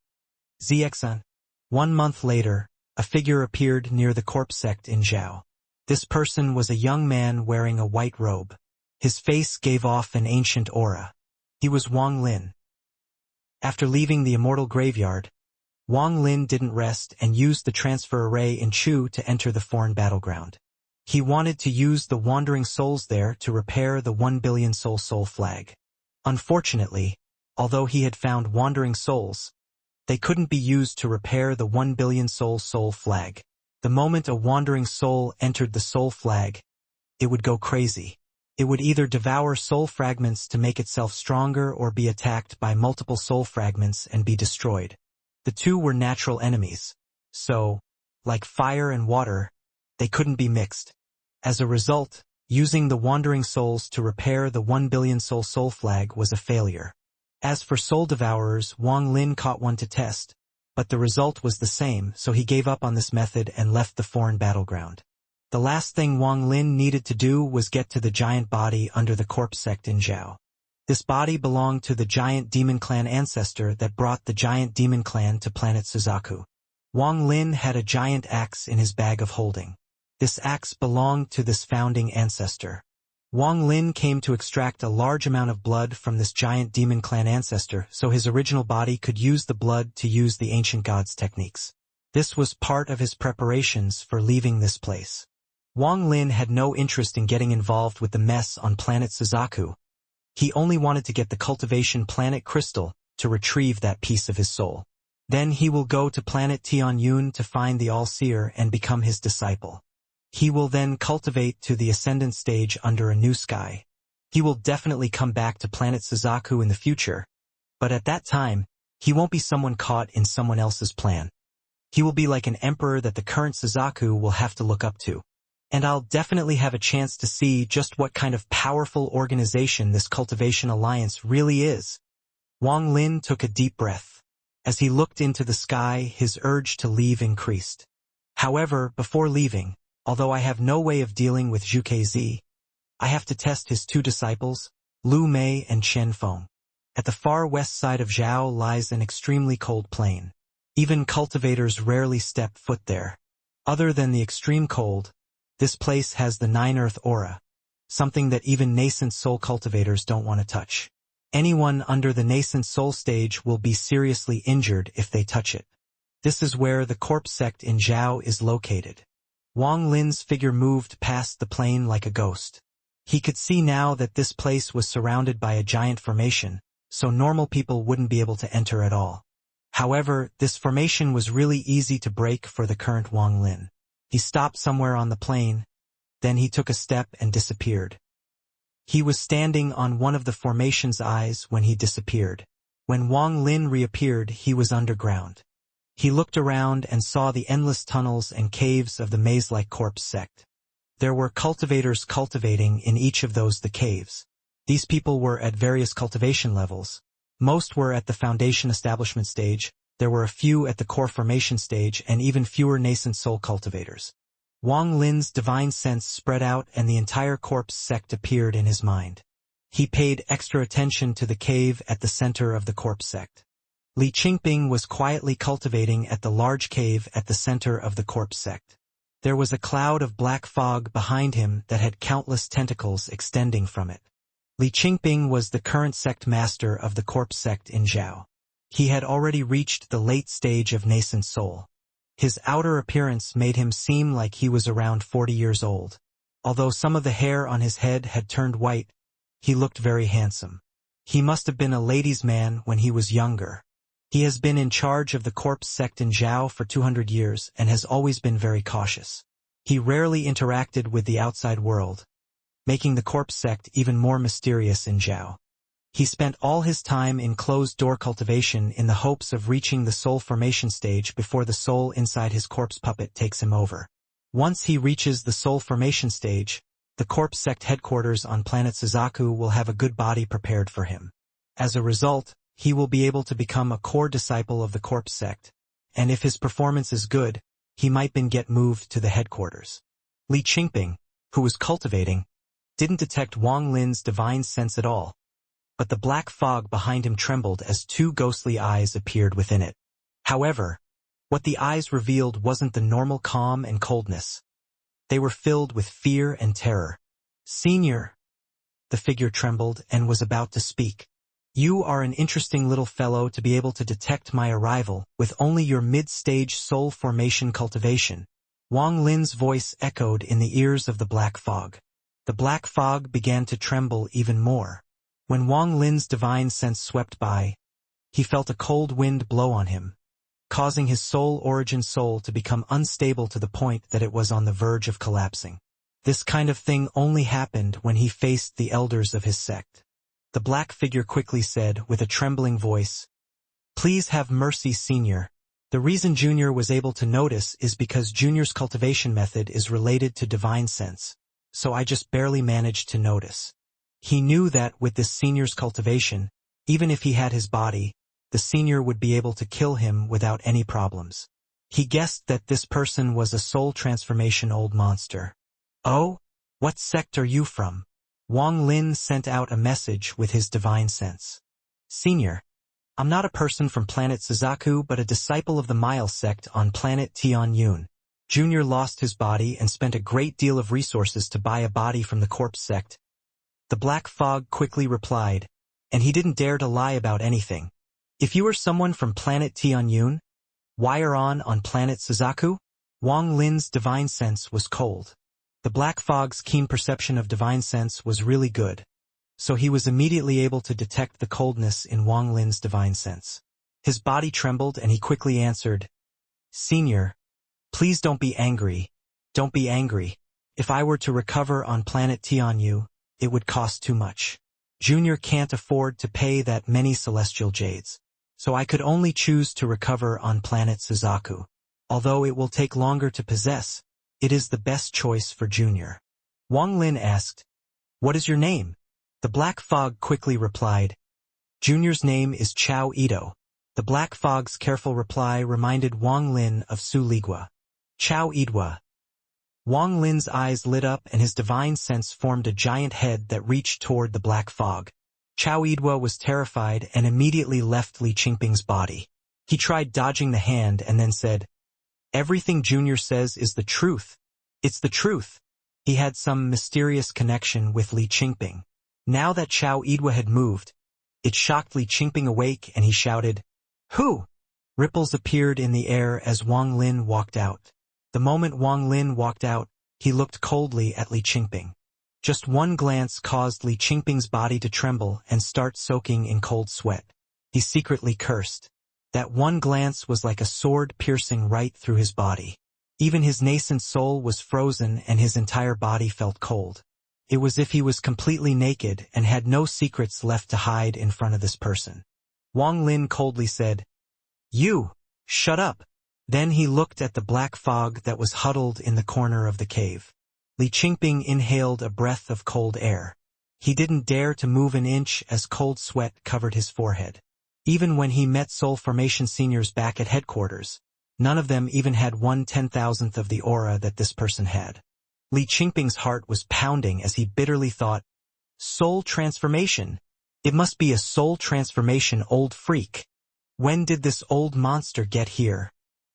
Xianxia. 1 month later, a figure appeared near the corpse sect in Zhao. This person was a young man wearing a white robe. His face gave off an ancient aura. He was Wang Lin. After leaving the Immortal Graveyard, Wang Lin didn't rest and used the transfer array in Chu to enter the foreign battleground. He wanted to use the wandering souls there to repair the 1 billion soul flag. Unfortunately, although he had found wandering souls, they couldn't be used to repair the 1 billion soul flag. The moment a wandering soul entered the soul flag, it would go crazy. It would either devour soul fragments to make itself stronger or be attacked by multiple soul fragments and be destroyed. The two were natural enemies. So, like fire and water, they couldn't be mixed. As a result, using the wandering souls to repair the 1 billion soul flag was a failure. As for soul devourers, Wang Lin caught one to test, but the result was the same, so he gave up on this method and left the foreign battleground. The last thing Wang Lin needed to do was get to the giant body under the corpse sect in Zhao. This body belonged to the giant demon clan ancestor that brought the giant demon clan to planet Suzaku. Wang Lin had a giant axe in his bag of holding. This axe belonged to this founding ancestor. Wang Lin came to extract a large amount of blood from this giant demon clan ancestor so his original body could use the blood to use the ancient gods' techniques. This was part of his preparations for leaving this place. Wang Lin had no interest in getting involved with the mess on planet Suzaku. He only wanted to get the Cultivation planet crystal to retrieve that piece of his soul. Then he will go to planet Tianyun to find the All-Seer and become his disciple. He will then cultivate to the ascendant stage under a new sky. He will definitely come back to planet Suzaku in the future, but at that time, he won't be someone caught in someone else's plan. He will be like an emperor that the current Suzaku will have to look up to. And I'll definitely have a chance to see just what kind of powerful organization this Cultivation Alliance really is. Wang Lin took a deep breath. As he looked into the sky, his urge to leave increased. However, before leaving, although I have no way of dealing with Zhu Kezi, I have to test his two disciples, Lu Mei and Chen Feng. At the far west side of Zhao lies an extremely cold plain. Even cultivators rarely step foot there. Other than the extreme cold, this place has the 9-earth aura, something that even nascent soul cultivators don't want to touch. Anyone under the nascent soul stage will be seriously injured if they touch it. This is where the corpse sect in Zhao is located. Wang Lin's figure moved past the plain like a ghost. He could see now that this place was surrounded by a giant formation, so normal people wouldn't be able to enter at all. However, this formation was really easy to break for the current Wang Lin. He stopped somewhere on the plain, then he took a step and disappeared. He was standing on one of the formation's eyes when he disappeared. When Wang Lin reappeared, he was underground. He looked around and saw the endless tunnels and caves of the maze-like corpse sect. There were cultivators cultivating in each of those caves. These people were at various cultivation levels. Most were at the foundation establishment stage. There were a few at the core formation stage and even fewer nascent soul cultivators. Wang Lin's divine sense spread out and the entire corpse sect appeared in his mind. He paid extra attention to the cave at the center of the corpse sect. Li Qingping was quietly cultivating at the large cave at the center of the corpse sect. There was a cloud of black fog behind him that had countless tentacles extending from it. Li Qingping was the current sect master of the corpse sect in Zhao. He had already reached the late stage of nascent soul. His outer appearance made him seem like he was around 40 years old. Although some of the hair on his head had turned white, he looked very handsome. He must have been a ladies' man when he was younger. He has been in charge of the corpse sect in Zhao for 200 years and has always been very cautious. He rarely interacted with the outside world, making the corpse sect even more mysterious in Zhao. He spent all his time in closed-door cultivation in the hopes of reaching the soul formation stage before the soul inside his corpse puppet takes him over. Once he reaches the soul formation stage, the corpse sect headquarters on planet Suzaku will have a good body prepared for him. As a result, he will be able to become a core disciple of the corpse sect, and if his performance is good, he might get moved to the headquarters. Li Qingping, who was cultivating, didn't detect Wang Lin's divine sense at all, but the black fog behind him trembled as two ghostly eyes appeared within it. However, what the eyes revealed wasn't the normal calm and coldness. They were filled with fear and terror. "Senior," the figure trembled and was about to speak. "You are an interesting little fellow to be able to detect my arrival with only your mid-stage soul formation cultivation." Wang Lin's voice echoed in the ears of the black fog. The black fog began to tremble even more. When Wang Lin's divine sense swept by, he felt a cold wind blow on him, causing his soul origin soul to become unstable to the point that it was on the verge of collapsing. This kind of thing only happened when he faced the elders of his sect. The black figure quickly said with a trembling voice, "Please have mercy, Senior. The reason Junior was able to notice is because Junior's cultivation method is related to divine sense, so I just barely managed to notice." He knew that with this Senior's cultivation, even if he had his body, the Senior would be able to kill him without any problems. He guessed that this person was a soul transformation old monster. "Oh? What sect are you from?" Wang Lin sent out a message with his divine sense. "Senior, I'm not a person from planet Suzaku but a disciple of the Mile sect on planet Tianyun. Junior lost his body and spent a great deal of resources to buy a body from the corpse sect." The black fog quickly replied, and he didn't dare to lie about anything. "If you are someone from planet Tianyun, why are on planet Suzaku?" Wang Lin's divine sense was cold. The black fog's keen perception of divine sense was really good, so he was immediately able to detect the coldness in Wang Lin's divine sense. His body trembled and he quickly answered, "Senior, please don't be angry. Don't be angry. If I were to recover on planet Tianyu, it would cost too much. Junior can't afford to pay that many celestial jades. So I could only choose to recover on planet Suzaku. Although it will take longer to possess, it is the best choice for Junior." Wang Lin asked, "What is your name?" The black fog quickly replied, "Junior's name is Chao Ito." The black fog's careful reply reminded Wang Lin of Su Ligua. "Chao Idwa." Wang Lin's eyes lit up and his divine sense formed a giant head that reached toward the black fog. Chao Idwa was terrified and immediately left Li Qingping's body. He tried dodging the hand and then said, "Everything Junior says is the truth. It's the truth." He had some mysterious connection with Li Qingping. Now that Chao Idwa had moved, it shocked Li Qingping awake and he shouted, "Who?" Ripples appeared in the air as Wang Lin walked out. The moment Wang Lin walked out, he looked coldly at Li Qingping. Just one glance caused Li Qingping's body to tremble and start soaking in cold sweat. He secretly cursed. That one glance was like a sword piercing right through his body. Even his nascent soul was frozen and his entire body felt cold. It was as if he was completely naked and had no secrets left to hide in front of this person. Wang Lin coldly said, "You, shut up." Then he looked at the black fog that was huddled in the corner of the cave. Li Qingping inhaled a breath of cold air. He didn't dare to move an inch as cold sweat covered his forehead. Even when he met Soul Formation seniors back at headquarters, none of them even had 1/10,000th of the aura that this person had. Li Qingping's heart was pounding as he bitterly thought, "Soul transformation. It must be a soul transformation old freak. When did this old monster get here?"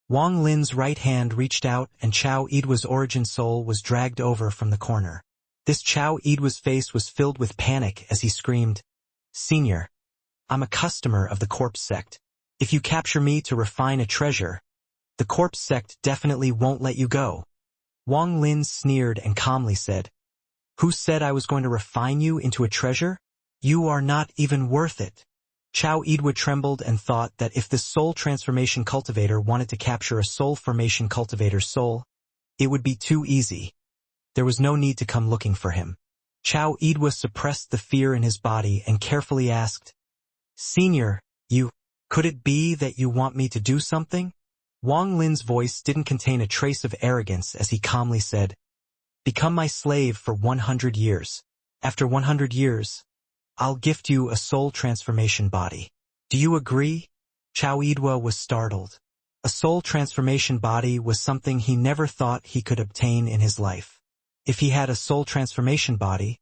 Wang Lin's right hand reached out and Chao Idwa's origin soul was dragged over from the corner. This Chao Idwa's face was filled with panic as he screamed, "Senior, I'm a customer of the corpse sect. If you capture me to refine a treasure, the corpse sect definitely won't let you go." Wang Lin sneered and calmly said, "Who said I was going to refine you into a treasure? You are not even worth it." Chao Idwa trembled and thought that if the soul transformation cultivator wanted to capture a soul formation cultivator's soul, it would be too easy. There was no need to come looking for him. Chao Idwa suppressed the fear in his body and carefully asked, "Senior, could it be that you want me to do something?" Wang Lin's voice didn't contain a trace of arrogance as he calmly said, "Become my slave for 100 years. After 100 years, I'll gift you a soul transformation body. Do you agree?" Chao Idwa was startled. A soul transformation body was something he never thought he could obtain in his life. If he had a soul transformation body,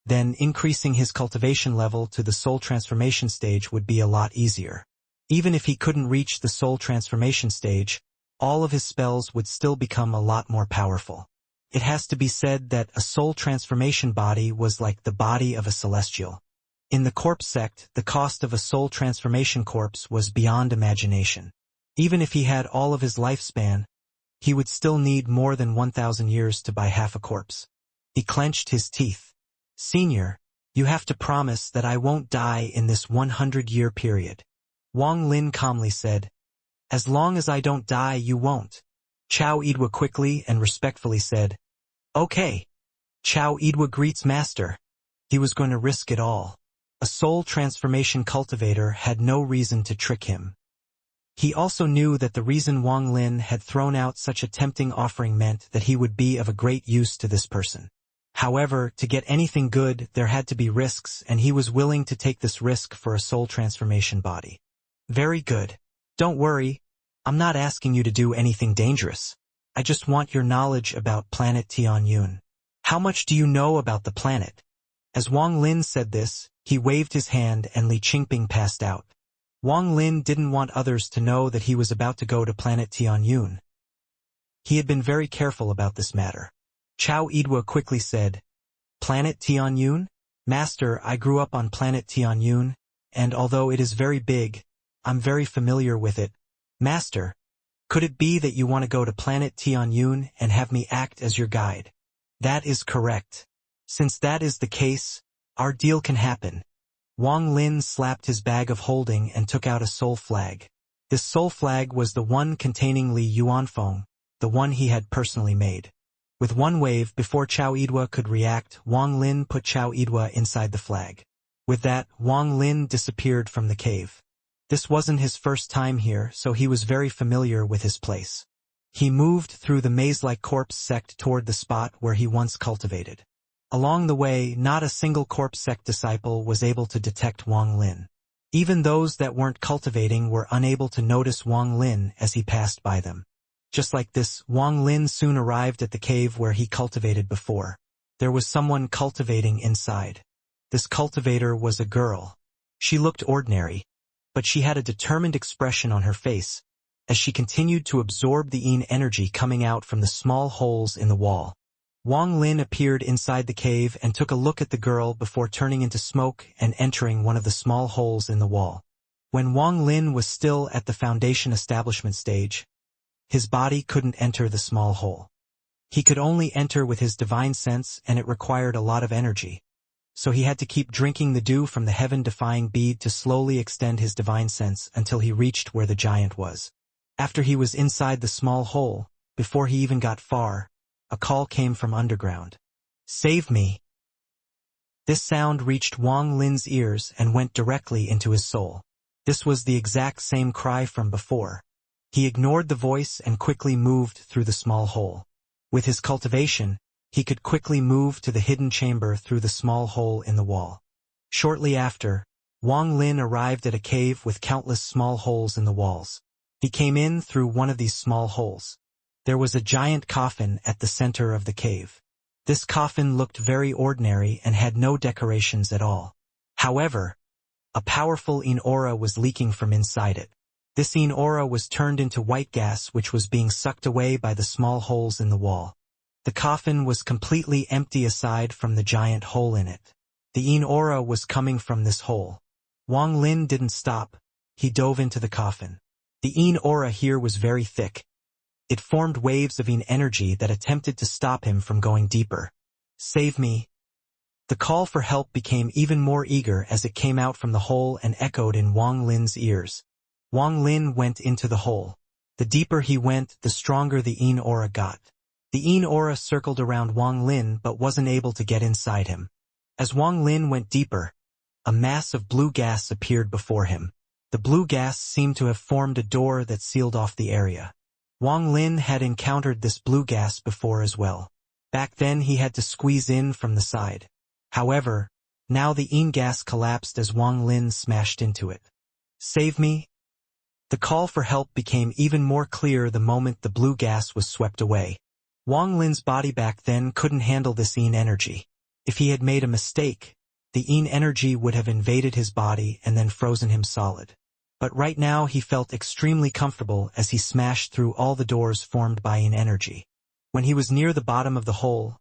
then increasing his cultivation level to the soul transformation stage would be a lot easier. Even if he couldn't reach the soul transformation stage, all of his spells would still become a lot more powerful. It has to be said that a soul transformation body was like the body of a celestial. In the corpse sect, the cost of a soul transformation corpse was beyond imagination. Even if he had all of his lifespan, he would still need more than 1,000 years to buy half a corpse. He clenched his teeth. "Senior, you have to promise that I won't die in this 100-year period." Wang Lin calmly said, "As long as I don't die, you won't." Chao Idwa quickly and respectfully said, "Okay." Chao Idwa greets master. He was going to risk it all. A soul transformation cultivator had no reason to trick him. He also knew that the reason Wang Lin had thrown out such a tempting offering meant that he would be of a great use to this person. However, to get anything good, there had to be risks, and he was willing to take this risk for a soul transformation body. "Very good. Don't worry. I'm not asking you to do anything dangerous. I just want your knowledge about planet Tianyun. How much do you know about the planet? As Wang Lin said this, he waved his hand and Li Qingping passed out. Wang Lin didn't want others to know that he was about to go to planet Tianyun. He had been very careful about this matter. Chao Yidua quickly said, Planet Tianyun? Master, I grew up on planet Tianyun, and although it is very big, I'm very familiar with it. Master, could it be that you want to go to planet Tianyun and have me act as your guide? That is correct. Since that is the case, our deal can happen. Wang Lin slapped his bag of holding and took out a soul flag. This soul flag was the one containing Li Yuanfeng, the one he had personally made. With one wave, before Chao Yidua could react, Wang Lin put Chao Yidua inside the flag. With that, Wang Lin disappeared from the cave. This wasn't his first time here, so he was very familiar with his place. He moved through the maze-like corpse sect toward the spot where he once cultivated. Along the way, not a single corpse sect disciple was able to detect Wang Lin. Even those that weren't cultivating were unable to notice Wang Lin as he passed by them. Just like this, Wang Lin soon arrived at the cave where he cultivated before. There was someone cultivating inside. This cultivator was a girl. She looked ordinary, but she had a determined expression on her face, as she continued to absorb the yin energy coming out from the small holes in the wall. Wang Lin appeared inside the cave and took a look at the girl before turning into smoke and entering one of the small holes in the wall. When Wang Lin was still at the foundation establishment stage, his body couldn't enter the small hole. He could only enter with his divine sense, and it required a lot of energy. So he had to keep drinking the dew from the heaven-defying bead to slowly extend his divine sense until he reached where the giant was. After he was inside the small hole, before he even got far, a call came from underground. Save me! This sound reached Wang Lin's ears and went directly into his soul. This was the exact same cry from before. He ignored the voice and quickly moved through the small hole. With his cultivation, he could quickly move to the hidden chamber through the small hole in the wall. Shortly after, Wang Lin arrived at a cave with countless small holes in the walls. He came in through one of these small holes. There was a giant coffin at the center of the cave. This coffin looked very ordinary and had no decorations at all. However, a powerful yin aura was leaking from inside it. This yin aura was turned into white gas which was being sucked away by the small holes in the wall. The coffin was completely empty aside from the giant hole in it. The yin aura was coming from this hole. Wang Lin didn't stop. He dove into the coffin. The yin aura here was very thick. It formed waves of yin energy that attempted to stop him from going deeper. Save me! The call for help became even more eager as it came out from the hole and echoed in Wang Lin's ears. Wang Lin went into the hole. The deeper he went, the stronger the yin aura got. The yin aura circled around Wang Lin but wasn't able to get inside him. As Wang Lin went deeper, a mass of blue gas appeared before him. The blue gas seemed to have formed a door that sealed off the area. Wang Lin had encountered this blue gas before as well. Back then he had to squeeze in from the side. However, now the yin gas collapsed as Wang Lin smashed into it. Save me! The call for help became even more clear the moment the blue gas was swept away. Wang Lin's body back then couldn't handle this yin energy. If he had made a mistake, the yin energy would have invaded his body and then frozen him solid. But right now he felt extremely comfortable as he smashed through all the doors formed by yin energy. When he was near the bottom of the hole,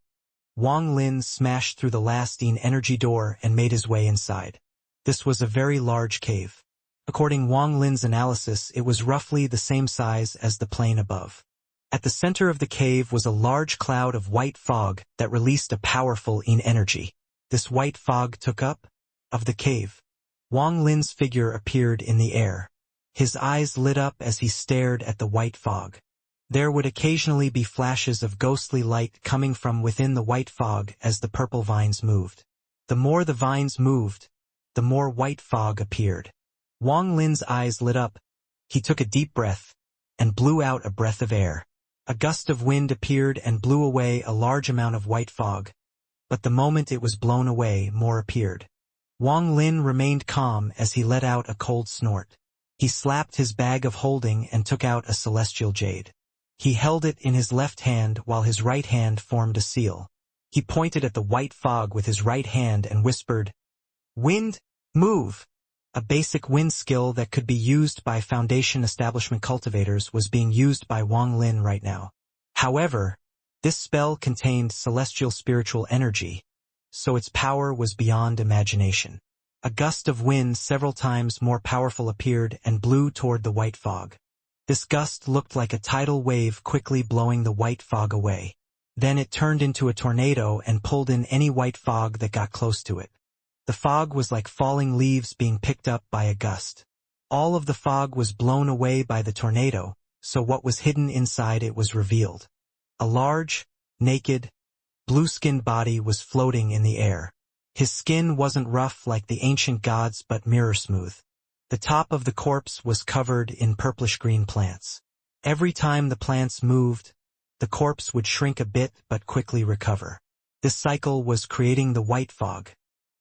Wang Lin smashed through the last yin energy door and made his way inside. This was a very large cave. According Wang Lin's analysis, it was roughly the same size as the plane above. At the center of the cave was a large cloud of white fog that released a powerful yin energy. This white fog took up of the cave. Wang Lin's figure appeared in the air. His eyes lit up as he stared at the white fog. There would occasionally be flashes of ghostly light coming from within the white fog as the purple vines moved. The more the vines moved, the more white fog appeared. Wang Lin's eyes lit up. He took a deep breath and blew out a breath of air. A gust of wind appeared and blew away a large amount of white fog. But the moment it was blown away, more appeared. Wang Lin remained calm as he let out a cold snort. He slapped his bag of holding and took out a celestial jade. He held it in his left hand while his right hand formed a seal. He pointed at the white fog with his right hand and whispered, "Wind, move!" A basic wind skill that could be used by Foundation establishment cultivators was being used by Wang Lin right now. However, this spell contained celestial spiritual energy, so its power was beyond imagination. A gust of wind several times more powerful appeared and blew toward the white fog. This gust looked like a tidal wave quickly blowing the white fog away. Then it turned into a tornado and pulled in any white fog that got close to it. The fog was like falling leaves being picked up by a gust. All of the fog was blown away by the tornado, so what was hidden inside it was revealed. A large, naked, blue-skinned body was floating in the air. His skin wasn't rough like the ancient gods but mirror-smooth. The top of the corpse was covered in purplish-green plants. Every time the plants moved, the corpse would shrink a bit but quickly recover. This cycle was creating the white fog.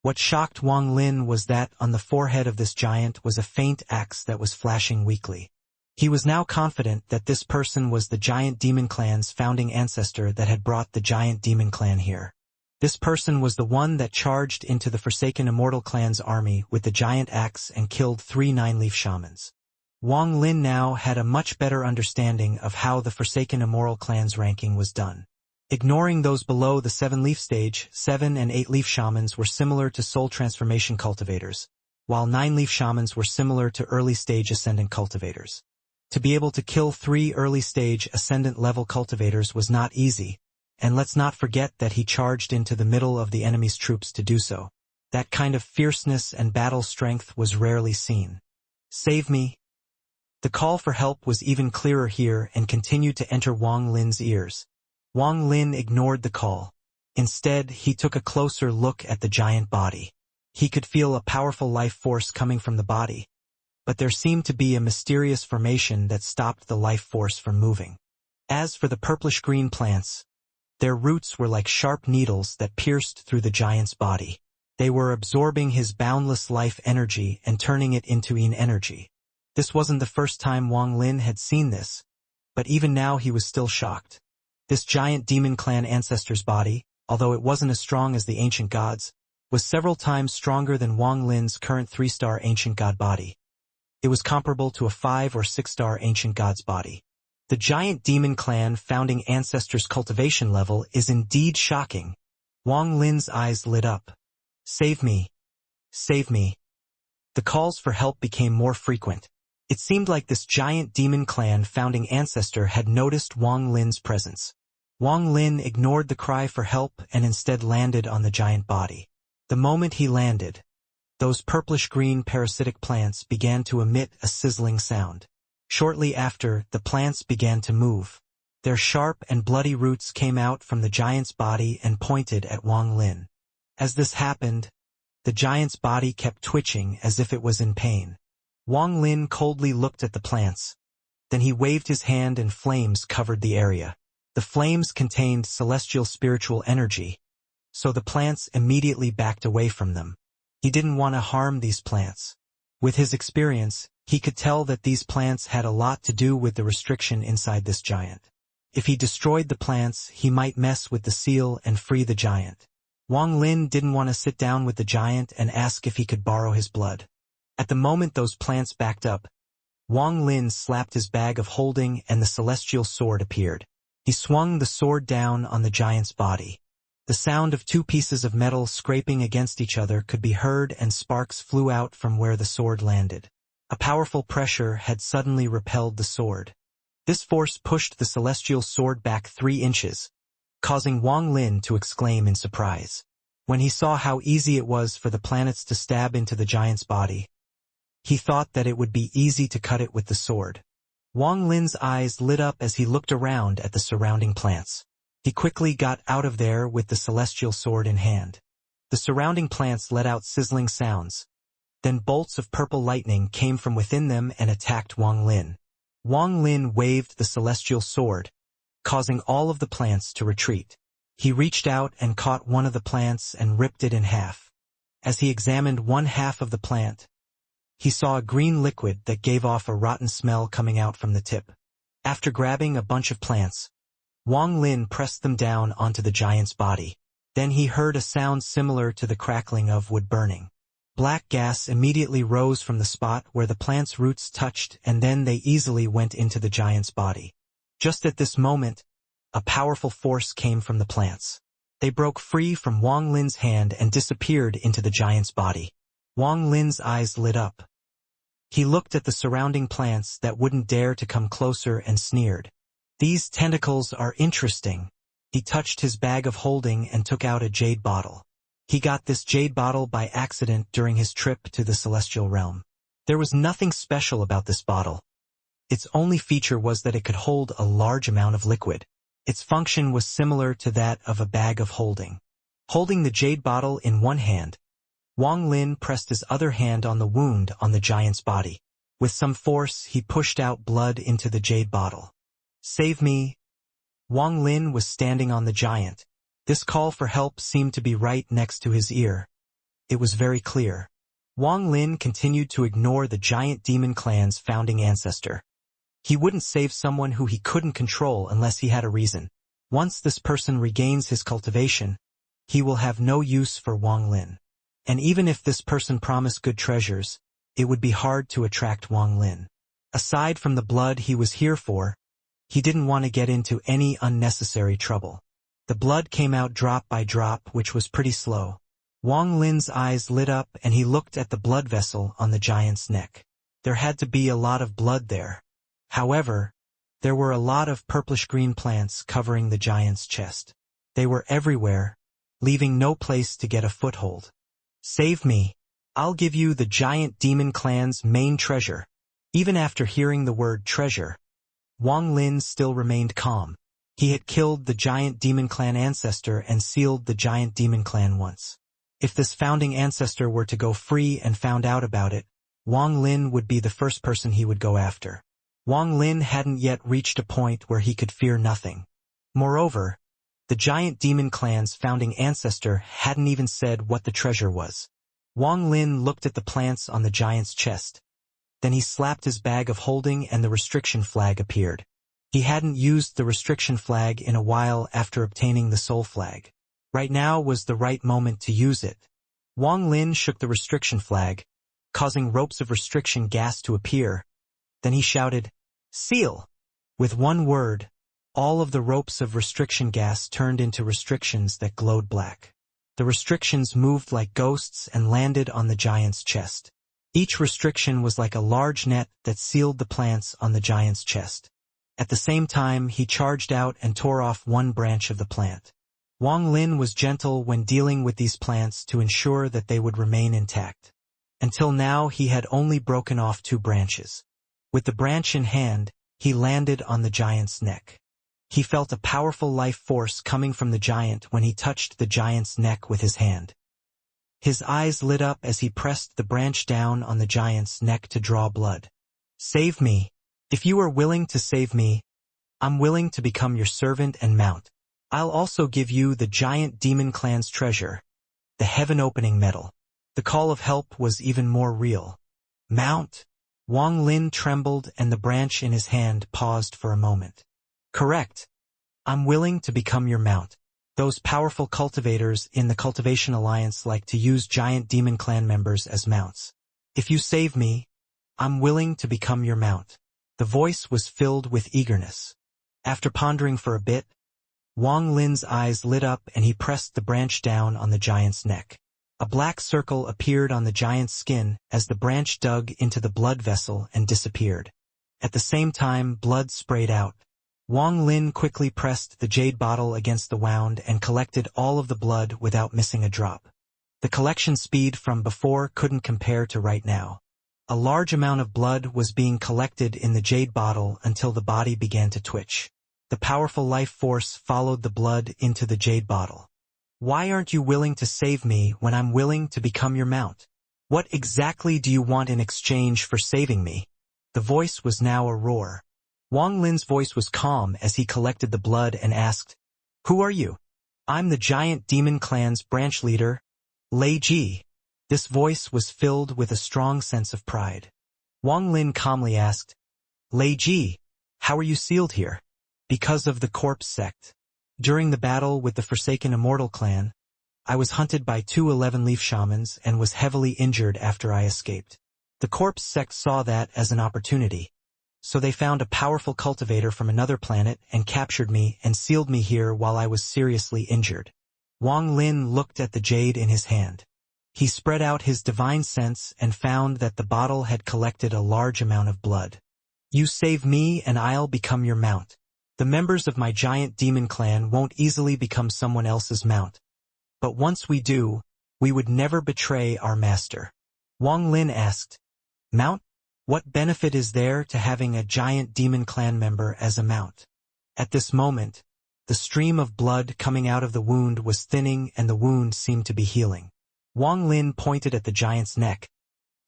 What shocked Wang Lin was that on the forehead of this giant was a faint axe that was flashing weakly. He was now confident that this person was the giant demon clan's founding ancestor that had brought the giant demon clan here. This person was the one that charged into the Forsaken Immortal clan's army with the giant axe and killed 3 9-leaf shamans. Wang Lin now had a much better understanding of how the Forsaken Immortal clan's ranking was done. Ignoring those below the 7-leaf stage, 7 and 8-leaf shamans were similar to soul transformation cultivators, while 9-leaf shamans were similar to early-stage ascendant cultivators. To be able to kill 3 early-stage ascendant-level cultivators was not easy, and let's not forget that he charged into the middle of the enemy's troops to do so. That kind of fierceness and battle strength was rarely seen. "Save me!" The call for help was even clearer here and continued to enter Wang Lin's ears. Wang Lin ignored the call. Instead, he took a closer look at the giant body. He could feel a powerful life force coming from the body, but there seemed to be a mysterious formation that stopped the life force from moving. As for the purplish-green plants, their roots were like sharp needles that pierced through the giant's body. They were absorbing his boundless life energy and turning it into yin energy. This wasn't the first time Wang Lin had seen this, but even now he was still shocked. This giant demon clan ancestor's body, although it wasn't as strong as the ancient gods, was several times stronger than Wang Lin's current 3-star ancient god body. It was comparable to a 5 or 6-star ancient god's body. The giant demon clan founding ancestor's cultivation level is indeed shocking. Wang Lin's eyes lit up. "Save me! Save me!" The calls for help became more frequent. It seemed like this giant demon clan founding ancestor had noticed Wang Lin's presence. Wang Lin ignored the cry for help and instead landed on the giant body. The moment he landed, those purplish-green parasitic plants began to emit a sizzling sound. Shortly after, the plants began to move. Their sharp and bloody roots came out from the giant's body and pointed at Wang Lin. As this happened, the giant's body kept twitching as if it was in pain. Wang Lin coldly looked at the plants. Then he waved his hand and flames covered the area. The flames contained celestial spiritual energy, so the plants immediately backed away from them. He didn't want to harm these plants. With his experience, he could tell that these plants had a lot to do with the restriction inside this giant. If he destroyed the plants, he might mess with the seal and free the giant. Wang Lin didn't want to sit down with the giant and ask if he could borrow his blood. At the moment those plants backed up, Wang Lin slapped his bag of holding and the celestial sword appeared. He swung the sword down on the giant's body. The sound of 2 pieces of metal scraping against each other could be heard and sparks flew out from where the sword landed. A powerful pressure had suddenly repelled the sword. This force pushed the celestial sword back 3 inches, causing Wang Lin to exclaim in surprise. When he saw how easy it was for the planets to stab into the giant's body, he thought that it would be easy to cut it with the sword. Wang Lin's eyes lit up as he looked around at the surrounding plants. He quickly got out of there with the celestial sword in hand. The surrounding plants let out sizzling sounds. Then bolts of purple lightning came from within them and attacked Wang Lin. Wang Lin waved the celestial sword, causing all of the plants to retreat. He reached out and caught one of the plants and ripped it in half. As he examined one half of the plant, he saw a green liquid that gave off a rotten smell coming out from the tip. After grabbing a bunch of plants, Wang Lin pressed them down onto the giant's body. Then he heard a sound similar to the crackling of wood burning. Black gas immediately rose from the spot where the plant's roots touched, and then they easily went into the giant's body. Just at this moment, a powerful force came from the plants. They broke free from Wang Lin's hand and disappeared into the giant's body. Wang Lin's eyes lit up. He looked at the surrounding plants that wouldn't dare to come closer and sneered. These tentacles are interesting. He touched his bag of holding and took out a jade bottle. He got this jade bottle by accident during his trip to the celestial realm. There was nothing special about this bottle. Its only feature was that it could hold a large amount of liquid. Its function was similar to that of a bag of holding. Holding the jade bottle in one hand, Wang Lin pressed his other hand on the wound on the giant's body. With some force, he pushed out blood into the jade bottle. "Save me." Wang Lin was standing on the giant. This call for help seemed to be right next to his ear. It was very clear. Wang Lin continued to ignore the giant demon clan's founding ancestor. He wouldn't save someone who he couldn't control unless he had a reason. Once this person regains his cultivation, he will have no use for Wang Lin. And even if this person promised good treasures, it would be hard to attract Wang Lin. Aside from the blood he was here for, he didn't want to get into any unnecessary trouble. The blood came out drop by drop, which was pretty slow. Wang Lin's eyes lit up and he looked at the blood vessel on the giant's neck. There had to be a lot of blood there. However, there were a lot of purplish-green plants covering the giant's chest. They were everywhere, leaving no place to get a foothold. "Save me. I'll give you the giant demon clan's main treasure." Even after hearing the word treasure, Wang Lin still remained calm. He had killed the giant demon clan ancestor and sealed the giant demon clan once. If this founding ancestor were to go free and found out about it, Wang Lin would be the first person he would go after. Wang Lin hadn't yet reached a point where he could fear nothing. Moreover, the giant demon clan's founding ancestor hadn't even said what the treasure was. Wang Lin looked at the plants on the giant's chest. Then he slapped his bag of holding and the restriction flag appeared. He hadn't used the restriction flag in a while after obtaining the soul flag. Right now was the right moment to use it. Wang Lin shook the restriction flag, causing ropes of restriction gas to appear. Then he shouted, "Seal!" With one word, all of the ropes of restriction gas turned into restrictions that glowed black. The restrictions moved like ghosts and landed on the giant's chest. Each restriction was like a large net that sealed the plants on the giant's chest. At the same time, he charged out and tore off one branch of the plant. Wang Lin was gentle when dealing with these plants to ensure that they would remain intact. Until now, he had only broken off 2 branches. With the branch in hand, he landed on the giant's neck. He felt a powerful life force coming from the giant when he touched the giant's neck with his hand. His eyes lit up as he pressed the branch down on the giant's neck to draw blood. "Save me. If you are willing to save me, I'm willing to become your servant and mount. I'll also give you the giant demon clan's treasure, the heaven-opening medal." The call of help was even more real. "Mount?" Wang Lin trembled and the branch in his hand paused for a moment. "Correct. I'm willing to become your mount." Those powerful cultivators in the Cultivation Alliance like to use giant demon clan members as mounts. "If you save me, I'm willing to become your mount." The voice was filled with eagerness. After pondering for a bit, Wang Lin's eyes lit up and he pressed the branch down on the giant's neck. A black circle appeared on the giant's skin as the branch dug into the blood vessel and disappeared. At the same time, blood sprayed out. Wang Lin quickly pressed the jade bottle against the wound and collected all of the blood without missing a drop. The collection speed from before couldn't compare to right now. A large amount of blood was being collected in the jade bottle until the body began to twitch. The powerful life force followed the blood into the jade bottle. "Why aren't you willing to save me when I'm willing to become your mount? What exactly do you want in exchange for saving me?" The voice was now a roar. Wang Lin's voice was calm as he collected the blood and asked, "Who are you?" "I'm the giant demon clan's branch leader, Lei Ji." This voice was filled with a strong sense of pride. Wang Lin calmly asked, Lei Ji, how are you sealed here? Because of the corpse sect. During the battle with the Forsaken Immortal clan, I was hunted by 2 11-leaf shamans and was heavily injured after I escaped. The corpse sect saw that as an opportunity. So they found a powerful cultivator from another planet and captured me and sealed me here while I was seriously injured. Wang Lin looked at the jade in his hand. He spread out his divine sense and found that the bottle had collected a large amount of blood. You save me and I'll become your mount. The members of my giant demon clan won't easily become someone else's mount. But once we do, we would never betray our master. Wang Lin asked, Mount? What benefit is there to having a giant demon clan member as a mount? At this moment, the stream of blood coming out of the wound was thinning and the wound seemed to be healing. Wang Lin pointed at the giant's neck.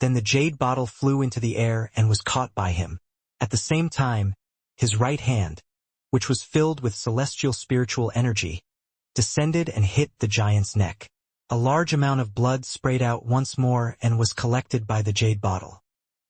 Then the jade bottle flew into the air and was caught by him. At the same time, his right hand, which was filled with celestial spiritual energy, descended and hit the giant's neck. A large amount of blood sprayed out once more and was collected by the jade bottle.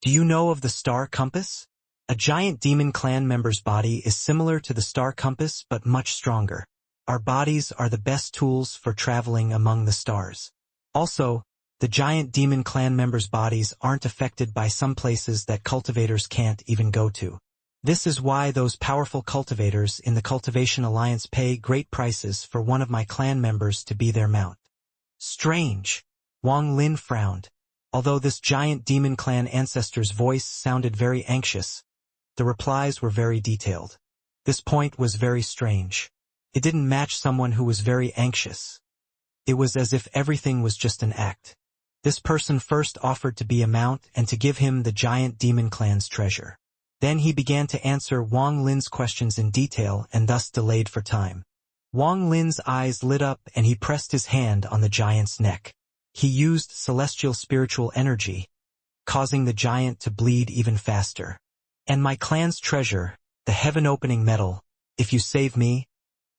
Do you know of the star compass? A giant demon clan member's body is similar to the star compass but much stronger. Our bodies are the best tools for traveling among the stars. Also, the giant demon clan members' bodies aren't affected by some places that cultivators can't even go to. This is why those powerful cultivators in the Cultivation Alliance pay great prices for one of my clan members to be their mount. Strange. Wang Lin frowned. Although this giant demon clan ancestor's voice sounded very anxious, the replies were very detailed. This point was very strange. It didn't match someone who was very anxious. It was as if everything was just an act. This person first offered to be a mount and to give him the giant demon clan's treasure. Then he began to answer Wang Lin's questions in detail and thus delayed for time. Wang Lin's eyes lit up and he pressed his hand on the giant's neck. He used celestial spiritual energy, causing the giant to bleed even faster. And my clan's treasure, the heaven-opening metal, if you save me,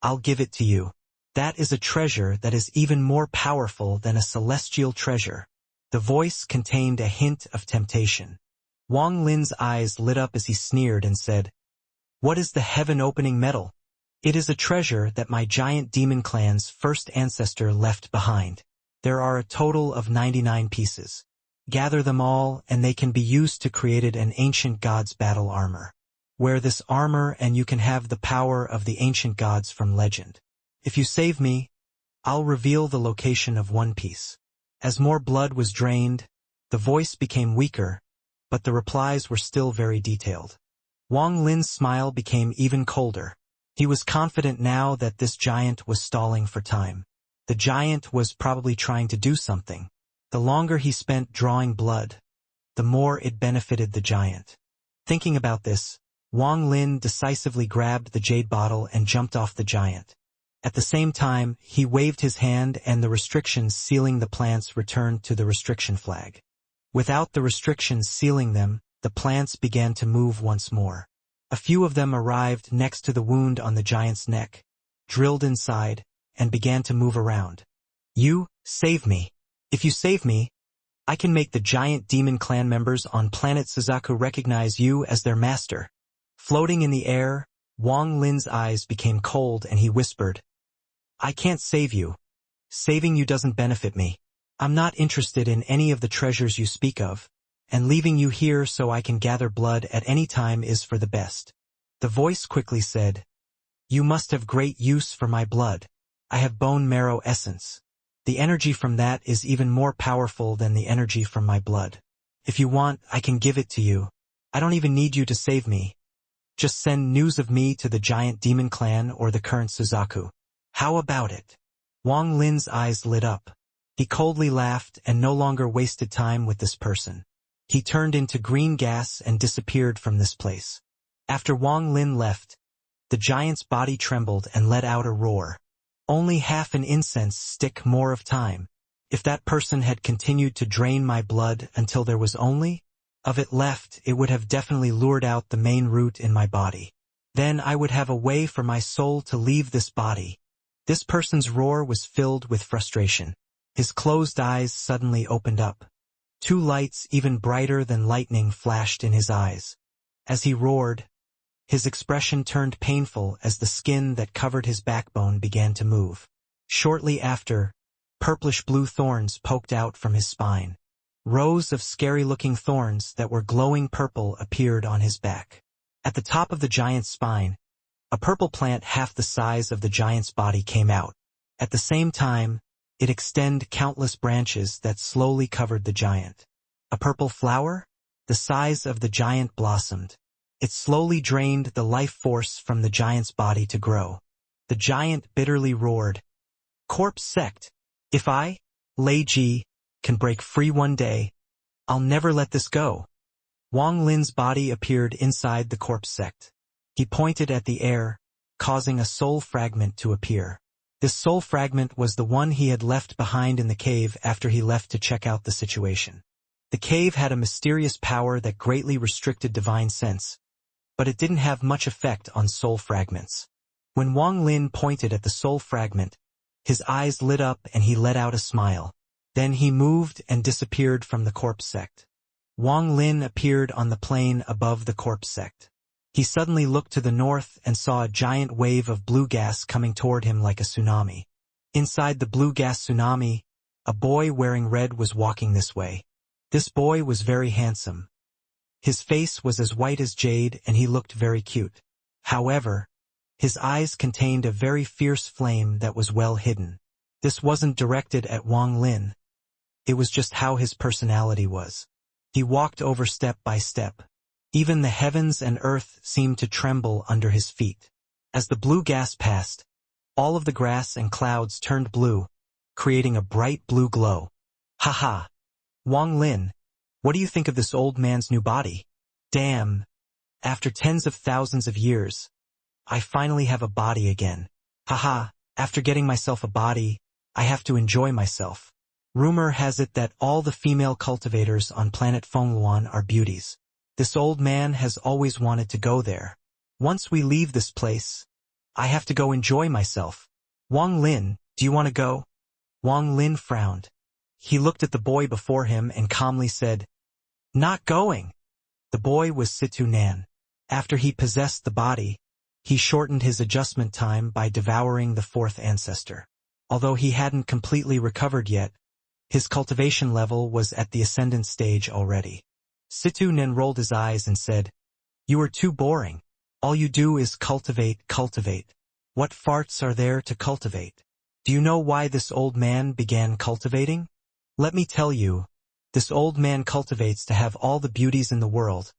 I'll give it to you. That is a treasure that is even more powerful than a celestial treasure. The voice contained a hint of temptation. Wang Lin's eyes lit up as he sneered and said, What is the heaven-opening metal? It is a treasure that my giant demon clan's first ancestor left behind. There are a total of 99 pieces. Gather them all and they can be used to create an ancient god's battle armor. Wear this armor and you can have the power of the ancient gods from legend. If you save me, I'll reveal the location of one piece. As more blood was drained, the voice became weaker, but the replies were still very detailed. Wang Lin's smile became even colder. He was confident now that this giant was stalling for time. The giant was probably trying to do something. The longer he spent drawing blood, the more it benefited the giant. Thinking about this, Wang Lin decisively grabbed the jade bottle and jumped off the giant. At the same time, he waved his hand and the restrictions sealing the plants returned to the restriction flag. Without the restrictions sealing them, the plants began to move once more. A few of them arrived next to the wound on the giant's neck, drilled inside, and began to move around. You, save me. If you save me, I can make the giant demon clan members on planet Suzaku recognize you as their master. Floating in the air, Wang Lin's eyes became cold and he whispered, I can't save you. Saving you doesn't benefit me. I'm not interested in any of the treasures you speak of, and leaving you here so I can gather blood at any time is for the best. The voice quickly said, You must have great use for my blood. I have bone marrow essence. The energy from that is even more powerful than the energy from my blood. If you want, I can give it to you. I don't even need you to save me. Just send news of me to the giant demon clan or the current Suzaku. How about it? Wang Lin's eyes lit up. He coldly laughed and no longer wasted time with this person. He turned into green gas and disappeared from this place. After Wang Lin left, the giant's body trembled and let out a roar. Only half an incense stick more of time. If that person had continued to drain my blood until there was only of it left, it would have definitely lured out the main root in my body. Then I would have a way for my soul to leave this body. This person's roar was filled with frustration. His closed eyes suddenly opened up. Two lights even brighter than lightning flashed in his eyes. As he roared, his expression turned painful as the skin that covered his backbone began to move. Shortly after, purplish-blue thorns poked out from his spine. Rows of scary-looking thorns that were glowing purple appeared on his back. At the top of the giant's spine, a purple plant half the size of the giant's body came out. At the same time, it extended countless branches that slowly covered the giant. A purple flower? The size of the giant blossomed. It slowly drained the life force from the giant's body to grow. The giant bitterly roared, "Corpse sect! If I, Lei Ji, can break free one day, I'll never let this go." Wang Lin's body appeared inside the corpse sect. He pointed at the air, causing a soul fragment to appear. This soul fragment was the one he had left behind in the cave after he left to check out the situation. The cave had a mysterious power that greatly restricted divine sense, but it didn't have much effect on soul fragments. When Wang Lin pointed at the soul fragment, his eyes lit up and he let out a smile. Then he moved and disappeared from the corpse sect. Wang Lin appeared on the plain above the corpse sect. He suddenly looked to the north and saw a giant wave of blue gas coming toward him like a tsunami. Inside the blue gas tsunami, a boy wearing red was walking this way. This boy was very handsome. His face was as white as jade and he looked very cute. However, his eyes contained a very fierce flame that was well hidden. This wasn't directed at Wang Lin. It was just how his personality was. He walked over step by step. Even the heavens and earth seemed to tremble under his feet. As the blue gas passed, all of the grass and clouds turned blue, creating a bright blue glow. "Haha! Wang Lin, what do you think of this old man's new body? Damn! After tens of thousands of years, I finally have a body again. Haha, after getting myself a body, I have to enjoy myself. Rumor has it that all the female cultivators on planet Fengluan are beauties. This old man has always wanted to go there. Once we leave this place, I have to go enjoy myself. Wang Lin, do you want to go?" Wang Lin frowned. He looked at the boy before him and calmly said, "Not going." The boy was Situ Nan. After he possessed the body, he shortened his adjustment time by devouring the fourth ancestor. Although he hadn't completely recovered yet, his cultivation level was at the ascendant stage already. Situ Nen rolled his eyes and said, "You are too boring. All you do is cultivate. What farts are there to cultivate? Do you know why this old man began cultivating? Let me tell you, this old man cultivates to have all the beauties in the world,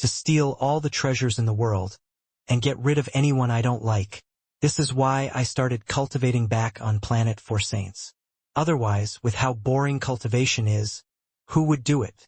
to steal all the treasures in the world, and get rid of anyone I don't like. This is why I started cultivating back on planet for saints. Otherwise, with how boring cultivation is, who would do it?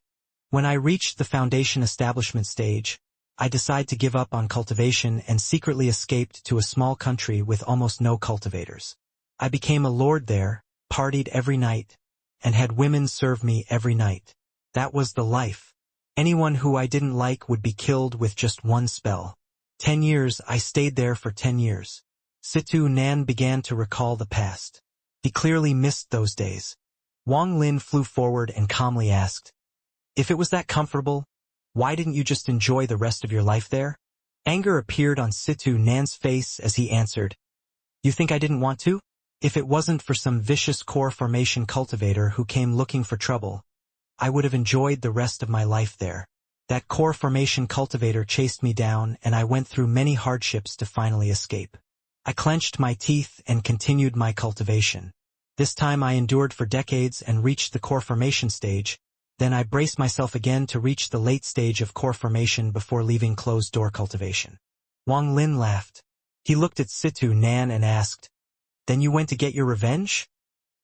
When I reached the foundation establishment stage, I decided to give up on cultivation and secretly escaped to a small country with almost no cultivators. I became a lord there, partied every night, and had women serve me every night. That was the life. Anyone who I didn't like would be killed with just one spell. 10 years, I stayed there for 10 years. Situ Nan began to recall the past. He clearly missed those days. Wang Lin flew forward and calmly asked, "If it was that comfortable, why didn't you just enjoy the rest of your life there?" Anger appeared on Situ Nan's face as he answered, "You think I didn't want to? If it wasn't for some vicious core formation cultivator who came looking for trouble, I would have enjoyed the rest of my life there. That core formation cultivator chased me down and I went through many hardships to finally escape. I clenched my teeth and continued my cultivation. This time I endured for decades and reached the core formation stage. Then I braced myself again to reach the late stage of core formation before leaving closed-door cultivation." Wang Lin laughed. He looked at Situ Nan and asked, "Then you went to get your revenge?"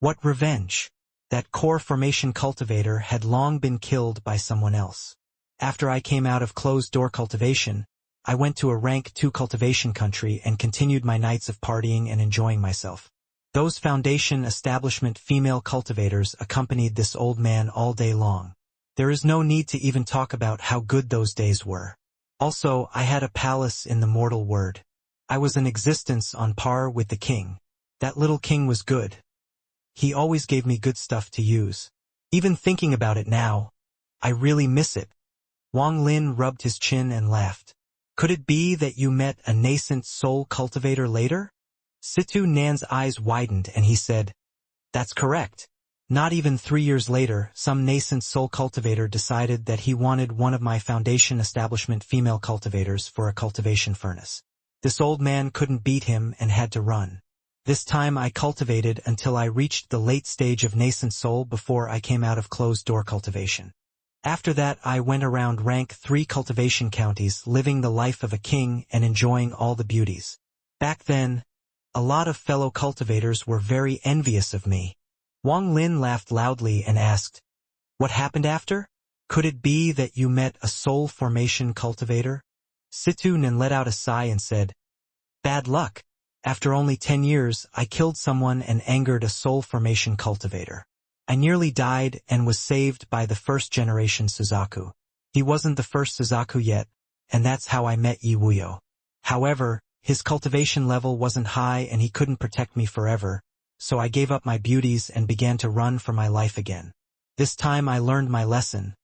"What revenge?" That core formation cultivator had long been killed by someone else. After I came out of closed-door cultivation, I went to a rank 2 cultivation country and continued my nights of partying and enjoying myself. Those foundation establishment female cultivators accompanied this old man all day long. There is no need to even talk about how good those days were. Also, I had a palace in the mortal world. I was an existence on par with the king. That little king was good. He always gave me good stuff to use. Even thinking about it now, I really miss it. Wang Lin rubbed his chin and laughed. Could it be that you met a nascent soul cultivator later? Situ Nan's eyes widened and he said, That's correct. Not even 3 years later, some nascent soul cultivator decided that he wanted one of my foundation establishment female cultivators for a cultivation furnace. This old man couldn't beat him and had to run. This time I cultivated until I reached the late stage of nascent soul before I came out of closed-door cultivation. After that I went around rank 3 cultivation counties living the life of a king and enjoying all the beauties. Back then, a lot of fellow cultivators were very envious of me. Wang Lin laughed loudly and asked, What happened after? Could it be that you met a soul formation cultivator? Situ Nan let out a sigh and said, Bad luck. After only 10 years, I killed someone and angered a soul formation cultivator. I nearly died and was saved by the first generation Suzaku. He wasn't the first Suzaku yet, and that's how I met Yi Wuyo. However, his cultivation level wasn't high and he couldn't protect me forever, so I gave up my beauties and began to run for my life again. This time I learned my lesson.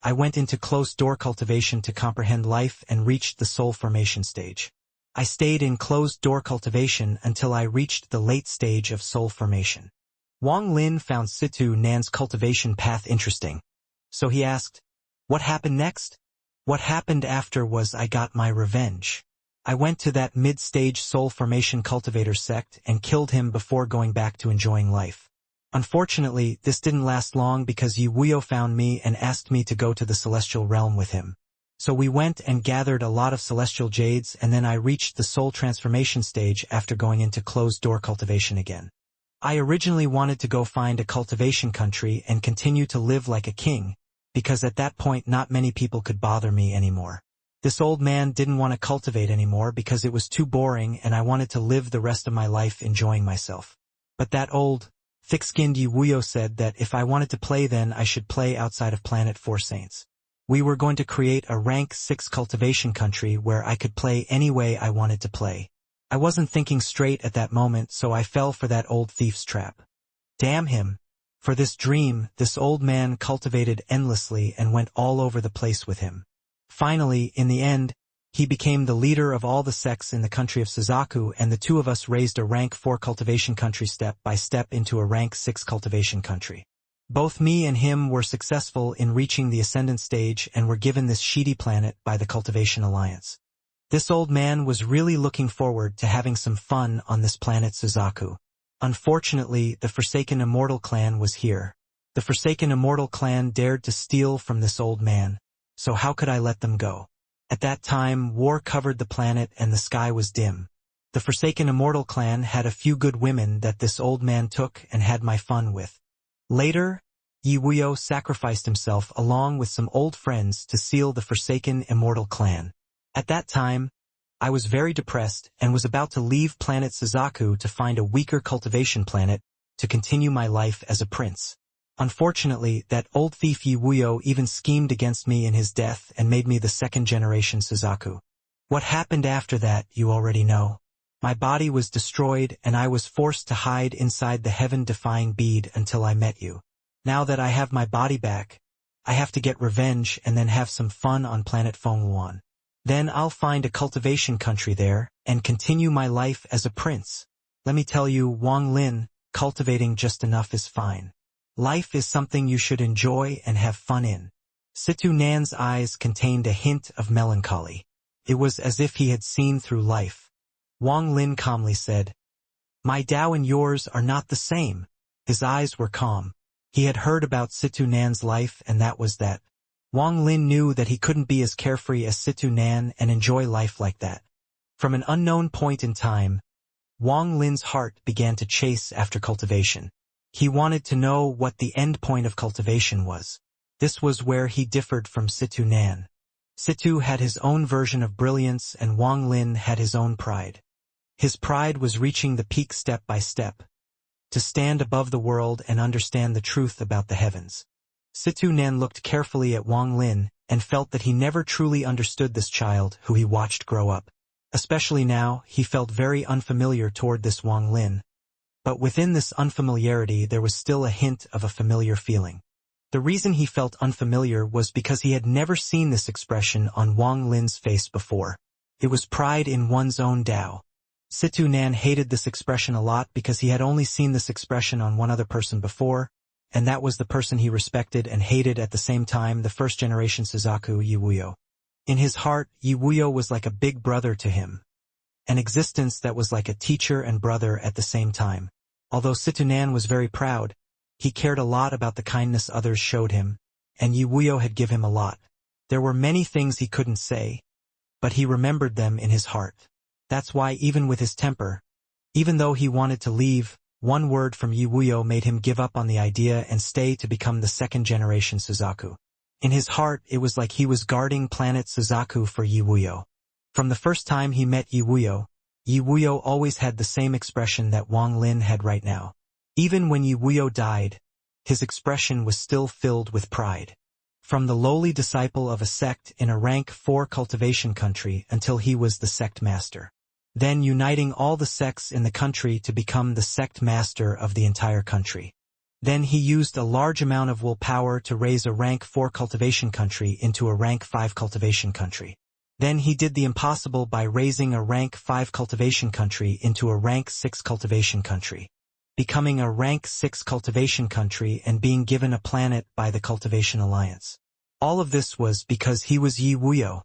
I went into closed-door cultivation to comprehend life and reached the soul formation stage. I stayed in closed-door cultivation until I reached the late stage of soul formation. Wang Lin found Situ Nan's cultivation path interesting, so he asked, What happened next? What happened after was I got my revenge. I went to that mid-stage soul formation cultivator sect and killed him before going back to enjoying life. Unfortunately, this didn't last long because Yi Wuyo found me and asked me to go to the celestial realm with him. So we went and gathered a lot of celestial jades and then I reached the soul transformation stage after going into closed-door cultivation again. I originally wanted to go find a cultivation country and continue to live like a king, because at that point not many people could bother me anymore. This old man didn't want to cultivate anymore because it was too boring and I wanted to live the rest of my life enjoying myself. But that old, thick-skinned Yi Wuyo said that if I wanted to play then I should play outside of Planet 4 Saints. We were going to create a rank 6 cultivation country where I could play any way I wanted to play. I wasn't thinking straight at that moment, so I fell for that old thief's trap. Damn him. For this dream, this old man cultivated endlessly and went all over the place with him. Finally, in the end, he became the leader of all the sects in the country of Suzaku and the two of us raised a rank 4 cultivation country step by step into a rank 6 cultivation country. Both me and him were successful in reaching the ascendant stage and were given this sheety planet by the Cultivation Alliance. This old man was really looking forward to having some fun on this planet Suzaku. Unfortunately, the Forsaken Immortal clan was here. The Forsaken Immortal clan dared to steal from this old man, so how could I let them go? At that time, war covered the planet and the sky was dim. The Forsaken Immortal clan had a few good women that this old man took and had my fun with. Later, Yi Wuyo sacrificed himself along with some old friends to seal the Forsaken Immortal clan. At that time, I was very depressed and was about to leave planet Suzaku to find a weaker cultivation planet to continue my life as a prince. Unfortunately, that old thief Yi Wuyo even schemed against me in his death and made me the second generation Suzaku. What happened after that, you already know. My body was destroyed and I was forced to hide inside the heaven-defying bead until I met you. Now that I have my body back, I have to get revenge and then have some fun on planet Fenghuan. Then I'll find a cultivation country there and continue my life as a prince. Let me tell you, Wang Lin, cultivating just enough is fine. Life is something you should enjoy and have fun in. Situ Nan's eyes contained a hint of melancholy. It was as if he had seen through life. Wang Lin calmly said, My Tao and yours are not the same. His eyes were calm. He had heard about Situ Nan's life and that was that. Wang Lin knew that he couldn't be as carefree as Situ Nan and enjoy life like that. From an unknown point in time, Wang Lin's heart began to chase after cultivation. He wanted to know what the end point of cultivation was. This was where he differed from Situ Nan. Situ had his own version of brilliance and Wang Lin had his own pride. His pride was reaching the peak step by step, to stand above the world and understand the truth about the heavens. Situ Nan looked carefully at Wang Lin and felt that he never truly understood this child who he watched grow up. Especially now, he felt very unfamiliar toward this Wang Lin. But within this unfamiliarity there was still a hint of a familiar feeling. The reason he felt unfamiliar was because he had never seen this expression on Wang Lin's face before. It was pride in one's own Tao. Situ Nan hated this expression a lot because he had only seen this expression on one other person before, and that was the person he respected and hated at the same time, the first-generation Suzaku Yiwuyo. In his heart, Yiwuyo was like a big brother to him, an existence that was like a teacher and brother at the same time. Although Situ Nan was very proud, he cared a lot about the kindness others showed him, and Yiwuyo had given him a lot. There were many things he couldn't say, but he remembered them in his heart. That's why even with his temper, even though he wanted to leave, one word from Yiwuyo made him give up on the idea and stay to become the second-generation Suzaku. In his heart, it was like he was guarding planet Suzaku for Yiwuyo. From the first time he met Yiwuyo, Yiwuyo always had the same expression that Wang Lin had right now. Even when Yiwuyo died, his expression was still filled with pride. From the lowly disciple of a sect in a rank 4 cultivation country until he was the sect master. Then uniting all the sects in the country to become the sect master of the entire country. Then he used a large amount of willpower to raise a rank 4 cultivation country into a rank 5 cultivation country. Then he did the impossible by raising a rank 5 cultivation country into a rank 6 cultivation country, becoming a rank 6 cultivation country and being given a planet by the Cultivation Alliance. All of this was because he was Yiwuyo.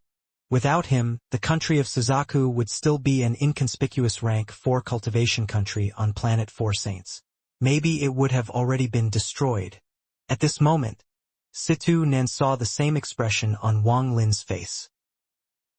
Without him, the country of Suzaku would still be an inconspicuous rank 4 cultivation country on planet 4 Saints. Maybe it would have already been destroyed. At this moment, Situ Nan saw the same expression on Wang Lin's face.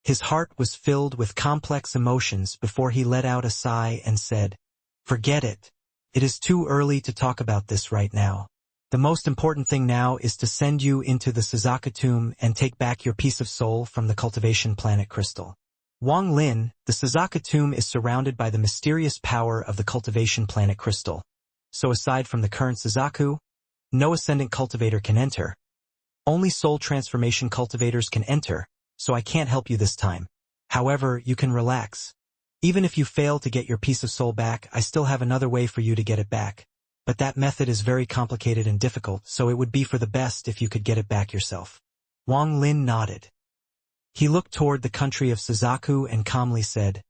His heart was filled with complex emotions before he let out a sigh and said, "Forget it. It is too early to talk about this right now. The most important thing now is to send you into the Suzaku tomb and take back your piece of soul from the cultivation planet crystal." Wang Lin, the Suzaku tomb is surrounded by the mysterious power of the cultivation planet crystal. So aside from the current Suzaku, no ascendant cultivator can enter. Only soul transformation cultivators can enter, so I can't help you this time. However, you can relax. Even if you fail to get your piece of soul back, I still have another way for you to get it back. But that method is very complicated and difficult, so it would be for the best if you could get it back yourself. Wang Lin nodded. He looked toward the country of Suzaku and calmly said,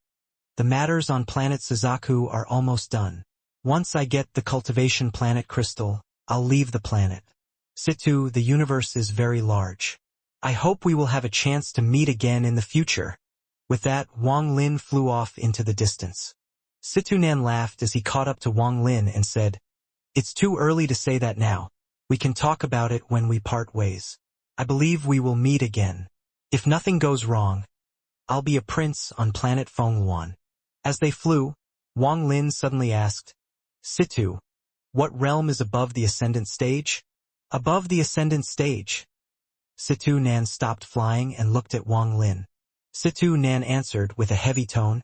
"The matters on planet Suzaku are almost done. Once I get the cultivation planet crystal, I'll leave the planet. Situ, the universe is very large. I hope we will have a chance to meet again in the future." With that, Wang Lin flew off into the distance. Situ Nan laughed as he caught up to Wang Lin and said, "It's too early to say that now. We can talk about it when we part ways. I believe we will meet again. If nothing goes wrong, I'll be a prince on planet Fengluan." As they flew, Wang Lin suddenly asked, "Situ, what realm is above the ascendant stage?" "Above the ascendant stage." Situ Nan stopped flying and looked at Wang Lin. Situ Nan answered with a heavy tone,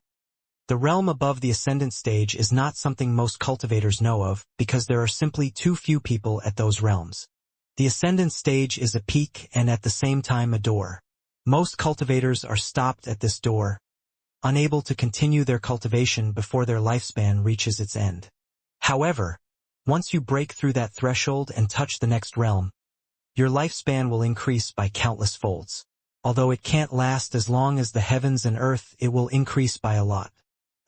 "The realm above the ascendant stage is not something most cultivators know of because there are simply too few people at those realms. The ascendant stage is a peak and at the same time a door. Most cultivators are stopped at this door, unable to continue their cultivation before their lifespan reaches its end. However, once you break through that threshold and touch the next realm, your lifespan will increase by countless folds. Although it can't last as long as the heavens and earth, it will increase by a lot.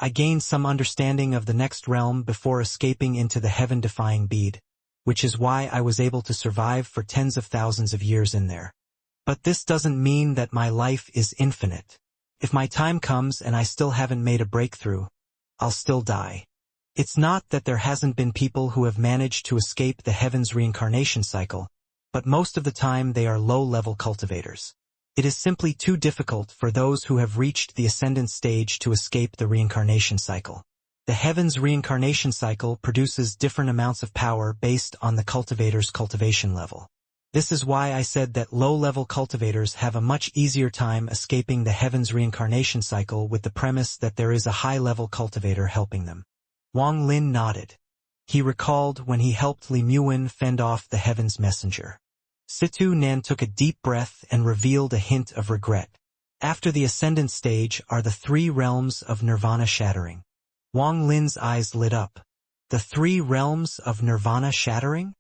I gained some understanding of the next realm before escaping into the heaven-defying bead, which is why I was able to survive for tens of thousands of years in there. But this doesn't mean that my life is infinite. If my time comes and I still haven't made a breakthrough, I'll still die. It's not that there hasn't been people who have managed to escape the heavens reincarnation cycle, but most of the time they are low-level cultivators. It is simply too difficult for those who have reached the ascendant stage to escape the reincarnation cycle. The heavens reincarnation cycle produces different amounts of power based on the cultivator's cultivation level. This is why I said that low-level cultivators have a much easier time escaping the heavens reincarnation cycle with the premise that there is a high-level cultivator helping them. Wang Lin nodded. He recalled when he helped Li Muwen fend off the heavens messenger. Situ Nan took a deep breath and revealed a hint of regret. After the ascendant stage are the 3 realms of nirvana shattering. Wang Lin's eyes lit up. The 3 realms of nirvana shattering?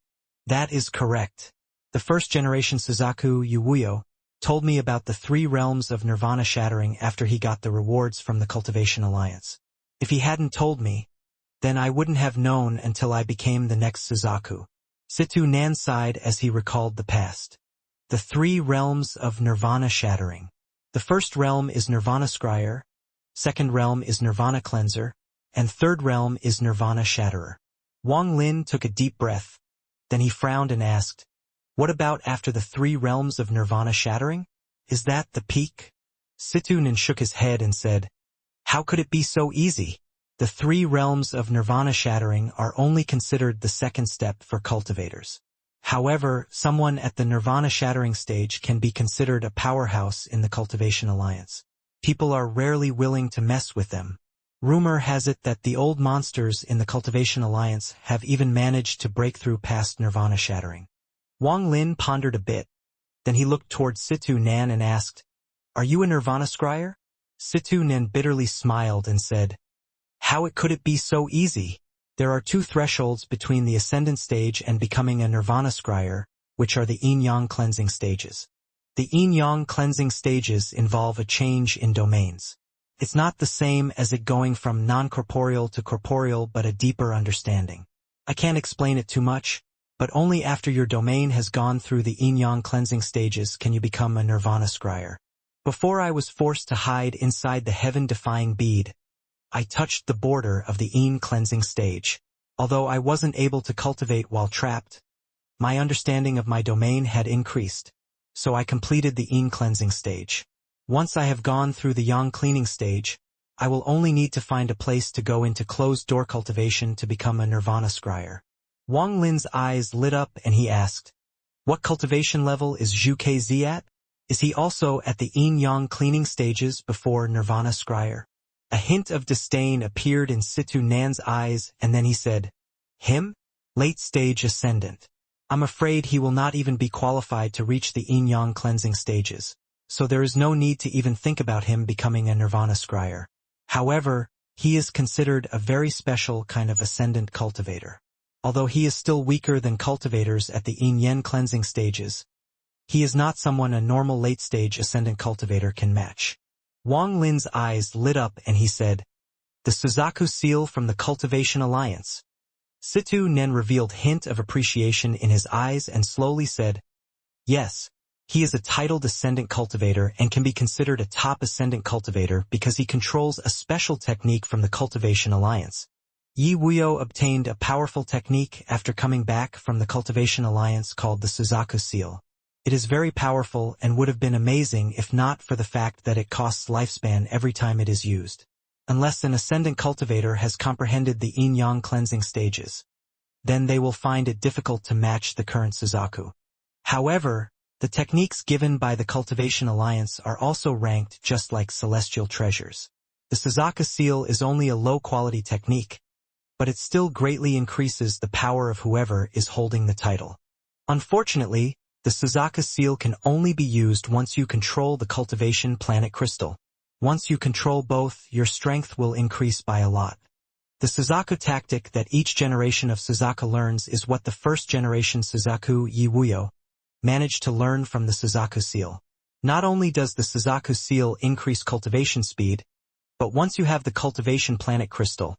That is correct. The first generation Suzaku Yuwuyo told me about the 3 realms of nirvana shattering after he got the rewards from the Cultivation Alliance. If he hadn't told me, then I wouldn't have known until I became the next Suzaku. Situ Nan sighed as he recalled the past. The 3 realms of nirvana shattering. The first realm is Nirvana Scryer, second realm is Nirvana Cleanser, and third realm is Nirvana Shatterer. Wang Lin took a deep breath. Then he frowned and asked, what about after the 3 realms of nirvana shattering? Is that the peak? Situ Nan shook his head and said, how could it be so easy? The 3 realms of nirvana shattering are only considered the second step for cultivators. However, someone at the nirvana shattering stage can be considered a powerhouse in the Cultivation Alliance. People are rarely willing to mess with them. Rumor has it that the old monsters in the Cultivation Alliance have even managed to break through past nirvana shattering. Wang Lin pondered a bit. Then he looked toward Situ Nan and asked, are you a nirvana scryer? Situ Nan bitterly smiled and said, how could it be so easy? There are 2 thresholds between the Ascendant stage and becoming a Nirvana Scryer, which are the Yin-Yang cleansing stages. The Yin-Yang cleansing stages involve a change in domains. It's not the same as it going from non-corporeal to corporeal but a deeper understanding. I can't explain it too much, but only after your domain has gone through the Yin-Yang cleansing stages can you become a Nirvana Scryer. Before I was forced to hide inside the heaven-defying bead, I touched the border of the Yin cleansing stage. Although I wasn't able to cultivate while trapped, my understanding of my domain had increased, so I completed the Yin cleansing stage. Once I have gone through the Yang cleaning stage, I will only need to find a place to go into closed-door cultivation to become a Nirvana Scryer. Wang Lin's eyes lit up and he asked, what cultivation level is Zhu KZ at? Is he also at the Yin-Yang cleaning stages before Nirvana Scryer? A hint of disdain appeared in Situ Nan's eyes, and then he said, him? Late-stage Ascendant. I'm afraid he will not even be qualified to reach the Yin-Yang cleansing stages, so there is no need to even think about him becoming a Nirvana Scryer. However, he is considered a very special kind of Ascendant cultivator. Although he is still weaker than cultivators at the Yin-Yang cleansing stages, he is not someone a normal late-stage Ascendant cultivator can match. Wang Lin's eyes lit up and he said, the Suzaku seal from the Cultivation Alliance. Situ Nen revealed hint of appreciation in his eyes and slowly said, yes, he is a titled Ascendant cultivator and can be considered a top Ascendant cultivator because he controls a special technique from the Cultivation Alliance. Yi Wuyo obtained a powerful technique after coming back from the Cultivation Alliance called the Suzaku seal. It is very powerful and would have been amazing if not for the fact that it costs lifespan every time it is used. Unless an Ascendant cultivator has comprehended the Yin-Yang cleansing stages, then they will find it difficult to match the current Suzaku. However, the techniques given by the Cultivation Alliance are also ranked just like celestial treasures. The Suzaku seal is only a low-quality technique, but it still greatly increases the power of whoever is holding the title. Unfortunately, the Suzaku seal can only be used once you control the Cultivation Planet Crystal. Once you control both, your strength will increase by a lot. The Suzaku tactic that each generation of Suzaku learns is what the first generation Suzaku Yiwuyo managed to learn from the Suzaku seal. Not only does the Suzaku seal increase cultivation speed, but once you have the Cultivation Planet Crystal,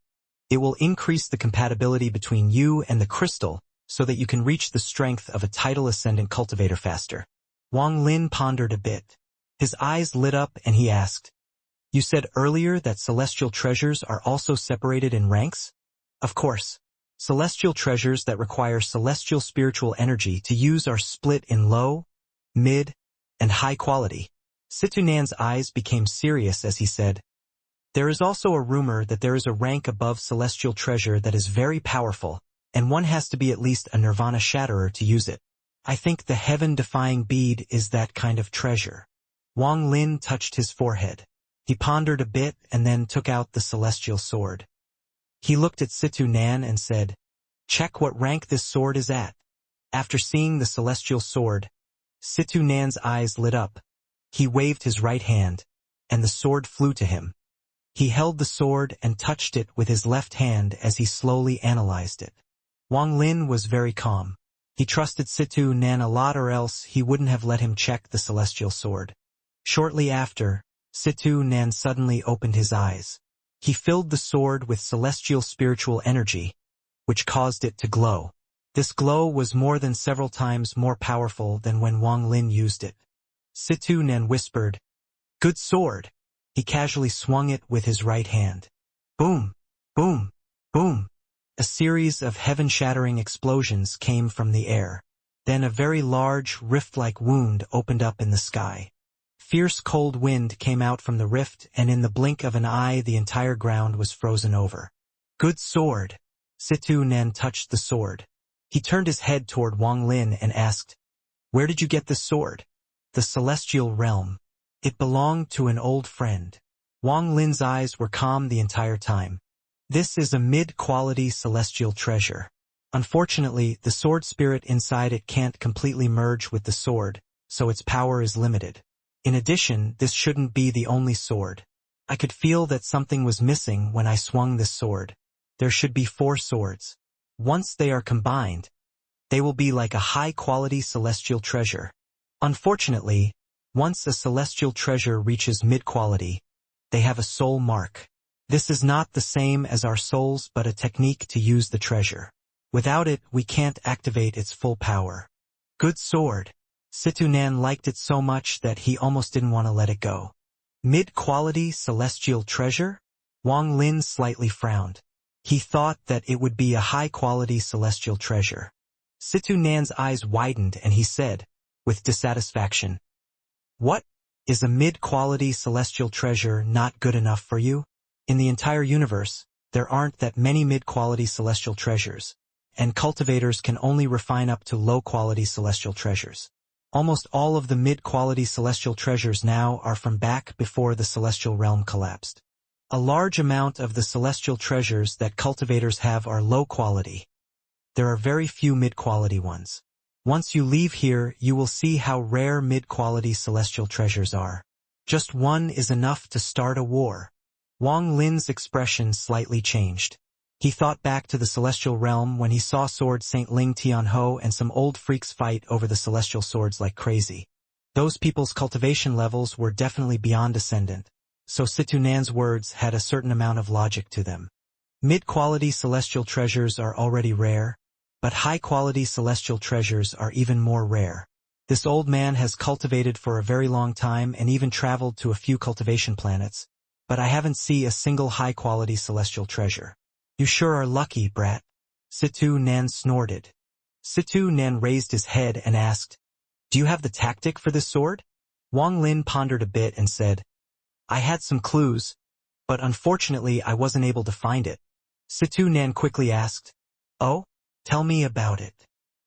it will increase the compatibility between you and the crystal so that you can reach the strength of a title Ascendant cultivator faster. Wang Lin pondered a bit. His eyes lit up and he asked, you said earlier that celestial treasures are also separated in ranks? Of course. Celestial treasures that require celestial spiritual energy to use are split in low, mid, and high quality. Situnan's eyes became serious as he said, there is also a rumor that there is a rank above celestial treasure that is very powerful, and one has to be at least a Nirvana Shatterer to use it. I think the heaven-defying bead is that kind of treasure. Wang Lin touched his forehead. He pondered a bit and then took out the celestial sword. He looked at Situ Nan and said, check what rank this sword is at. After seeing the celestial sword, Situ Nan's eyes lit up. He waved his right hand, and the sword flew to him. He held the sword and touched it with his left hand as he slowly analyzed it. Wang Lin was very calm. He trusted Situ Nan a lot, or else he wouldn't have let him check the celestial sword. Shortly after, Situ Nan suddenly opened his eyes. He filled the sword with celestial spiritual energy, which caused it to glow. This glow was more than several times more powerful than when Wang Lin used it. Situ Nan whispered, "Good sword." He casually swung it with his right hand. Boom! Boom! Boom! A series of heaven-shattering explosions came from the air. Then a very large, rift-like wound opened up in the sky. Fierce cold wind came out from the rift, and in the blink of an eye the entire ground was frozen over. "Good sword." Situ Nan touched the sword. He turned his head toward Wang Lin and asked, "Where did you get this sword?" "The celestial realm. It belonged to an old friend." Wang Lin's eyes were calm the entire time. "This is a mid-quality celestial treasure. Unfortunately, the sword spirit inside it can't completely merge with the sword, so its power is limited. In addition, this shouldn't be the only sword. I could feel that something was missing when I swung this sword. There should be 4 swords. Once they are combined, they will be like a high-quality celestial treasure. Unfortunately, once a celestial treasure reaches mid-quality, they have a soul mark. This is not the same as our souls but a technique to use the treasure. Without it, we can't activate its full power." "Good sword." Situ Nan liked it so much that he almost didn't want to let it go. "Mid-quality celestial treasure?" Wang Lin slightly frowned. He thought that it would be a high-quality celestial treasure. Situ Nan's eyes widened and he said, with dissatisfaction, "What? Is a mid-quality celestial treasure not good enough for you? In the entire universe, there aren't that many mid-quality celestial treasures, and cultivators can only refine up to low-quality celestial treasures. Almost all of the mid-quality celestial treasures now are from back before the celestial realm collapsed. A large amount of the celestial treasures that cultivators have are low quality. There are very few mid-quality ones. Once you leave here, you will see how rare mid-quality celestial treasures are. Just one is enough to start a war." Wang Lin's expression slightly changed. He thought back to the celestial realm when he saw Sword Saint Ling Tianho and some old freaks fight over the celestial swords like crazy. Those people's cultivation levels were definitely beyond ascendant, so Situ Nan's words had a certain amount of logic to them. Mid-quality celestial treasures are already rare, but high-quality celestial treasures are even more rare. This old man has cultivated for a very long time and even traveled to a few cultivation planets, but I haven't seen a single high-quality celestial treasure. "You sure are lucky, brat." Situ Nan snorted. Situ Nan raised his head and asked, "Do you have the tactic for this sword?" Wang Lin pondered a bit and said, "I had some clues, but unfortunately I wasn't able to find it." Situ Nan quickly asked, "Oh? Tell me about it."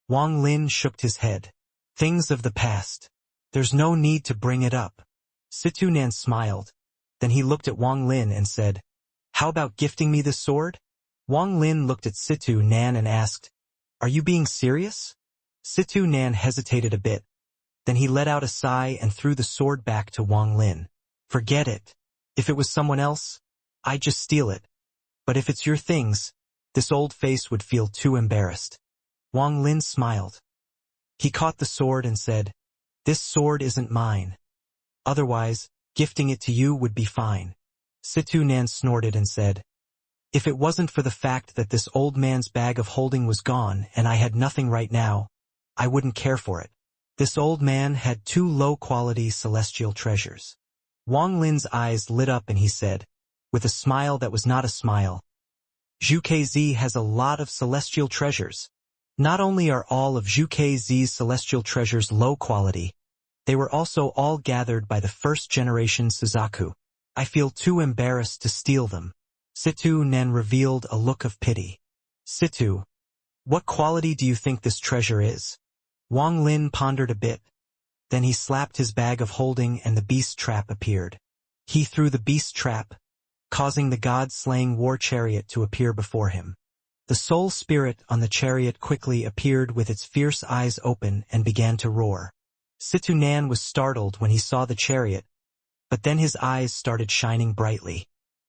Wang Lin shook his head. "Things of the past. There's no need to bring it up." Situ Nan smiled. Then he looked at Wang Lin and said, "How about gifting me this sword?" Wang Lin looked at Situ Nan and asked, "Are you being serious?" Situ Nan hesitated a bit. Then he let out a sigh and threw the sword back to Wang Lin. "Forget it. If it was someone else, I'd just steal it. But if it's your things, this old face would feel too embarrassed." Wang Lin smiled. He caught the sword and said, "This sword isn't mine. Otherwise, gifting it to you would be fine." Situ Nan snorted and said, "If it wasn't for the fact that this old man's bag of holding was gone and I had nothing right now, I wouldn't care for it." This old man had 2 low-quality celestial treasures. Wang Lin's eyes lit up and he said, with a smile that was not a smile, "Zhu KZ has a lot of celestial treasures. Not only are all of Zhu KZ's celestial treasures low quality, they were also all gathered by the first-generation Suzaku. I feel too embarrassed to steal them." Situ Nan revealed a look of pity. "Situ, what quality do you think this treasure is?" Wang Lin pondered a bit. Then he slapped his bag of holding and the beast trap appeared. He threw the beast trap, causing the god-slaying war chariot to appear before him. The soul spirit on the chariot quickly appeared with its fierce eyes open and began to roar. Situ Nan was startled when he saw the chariot, but then his eyes started shining brightly.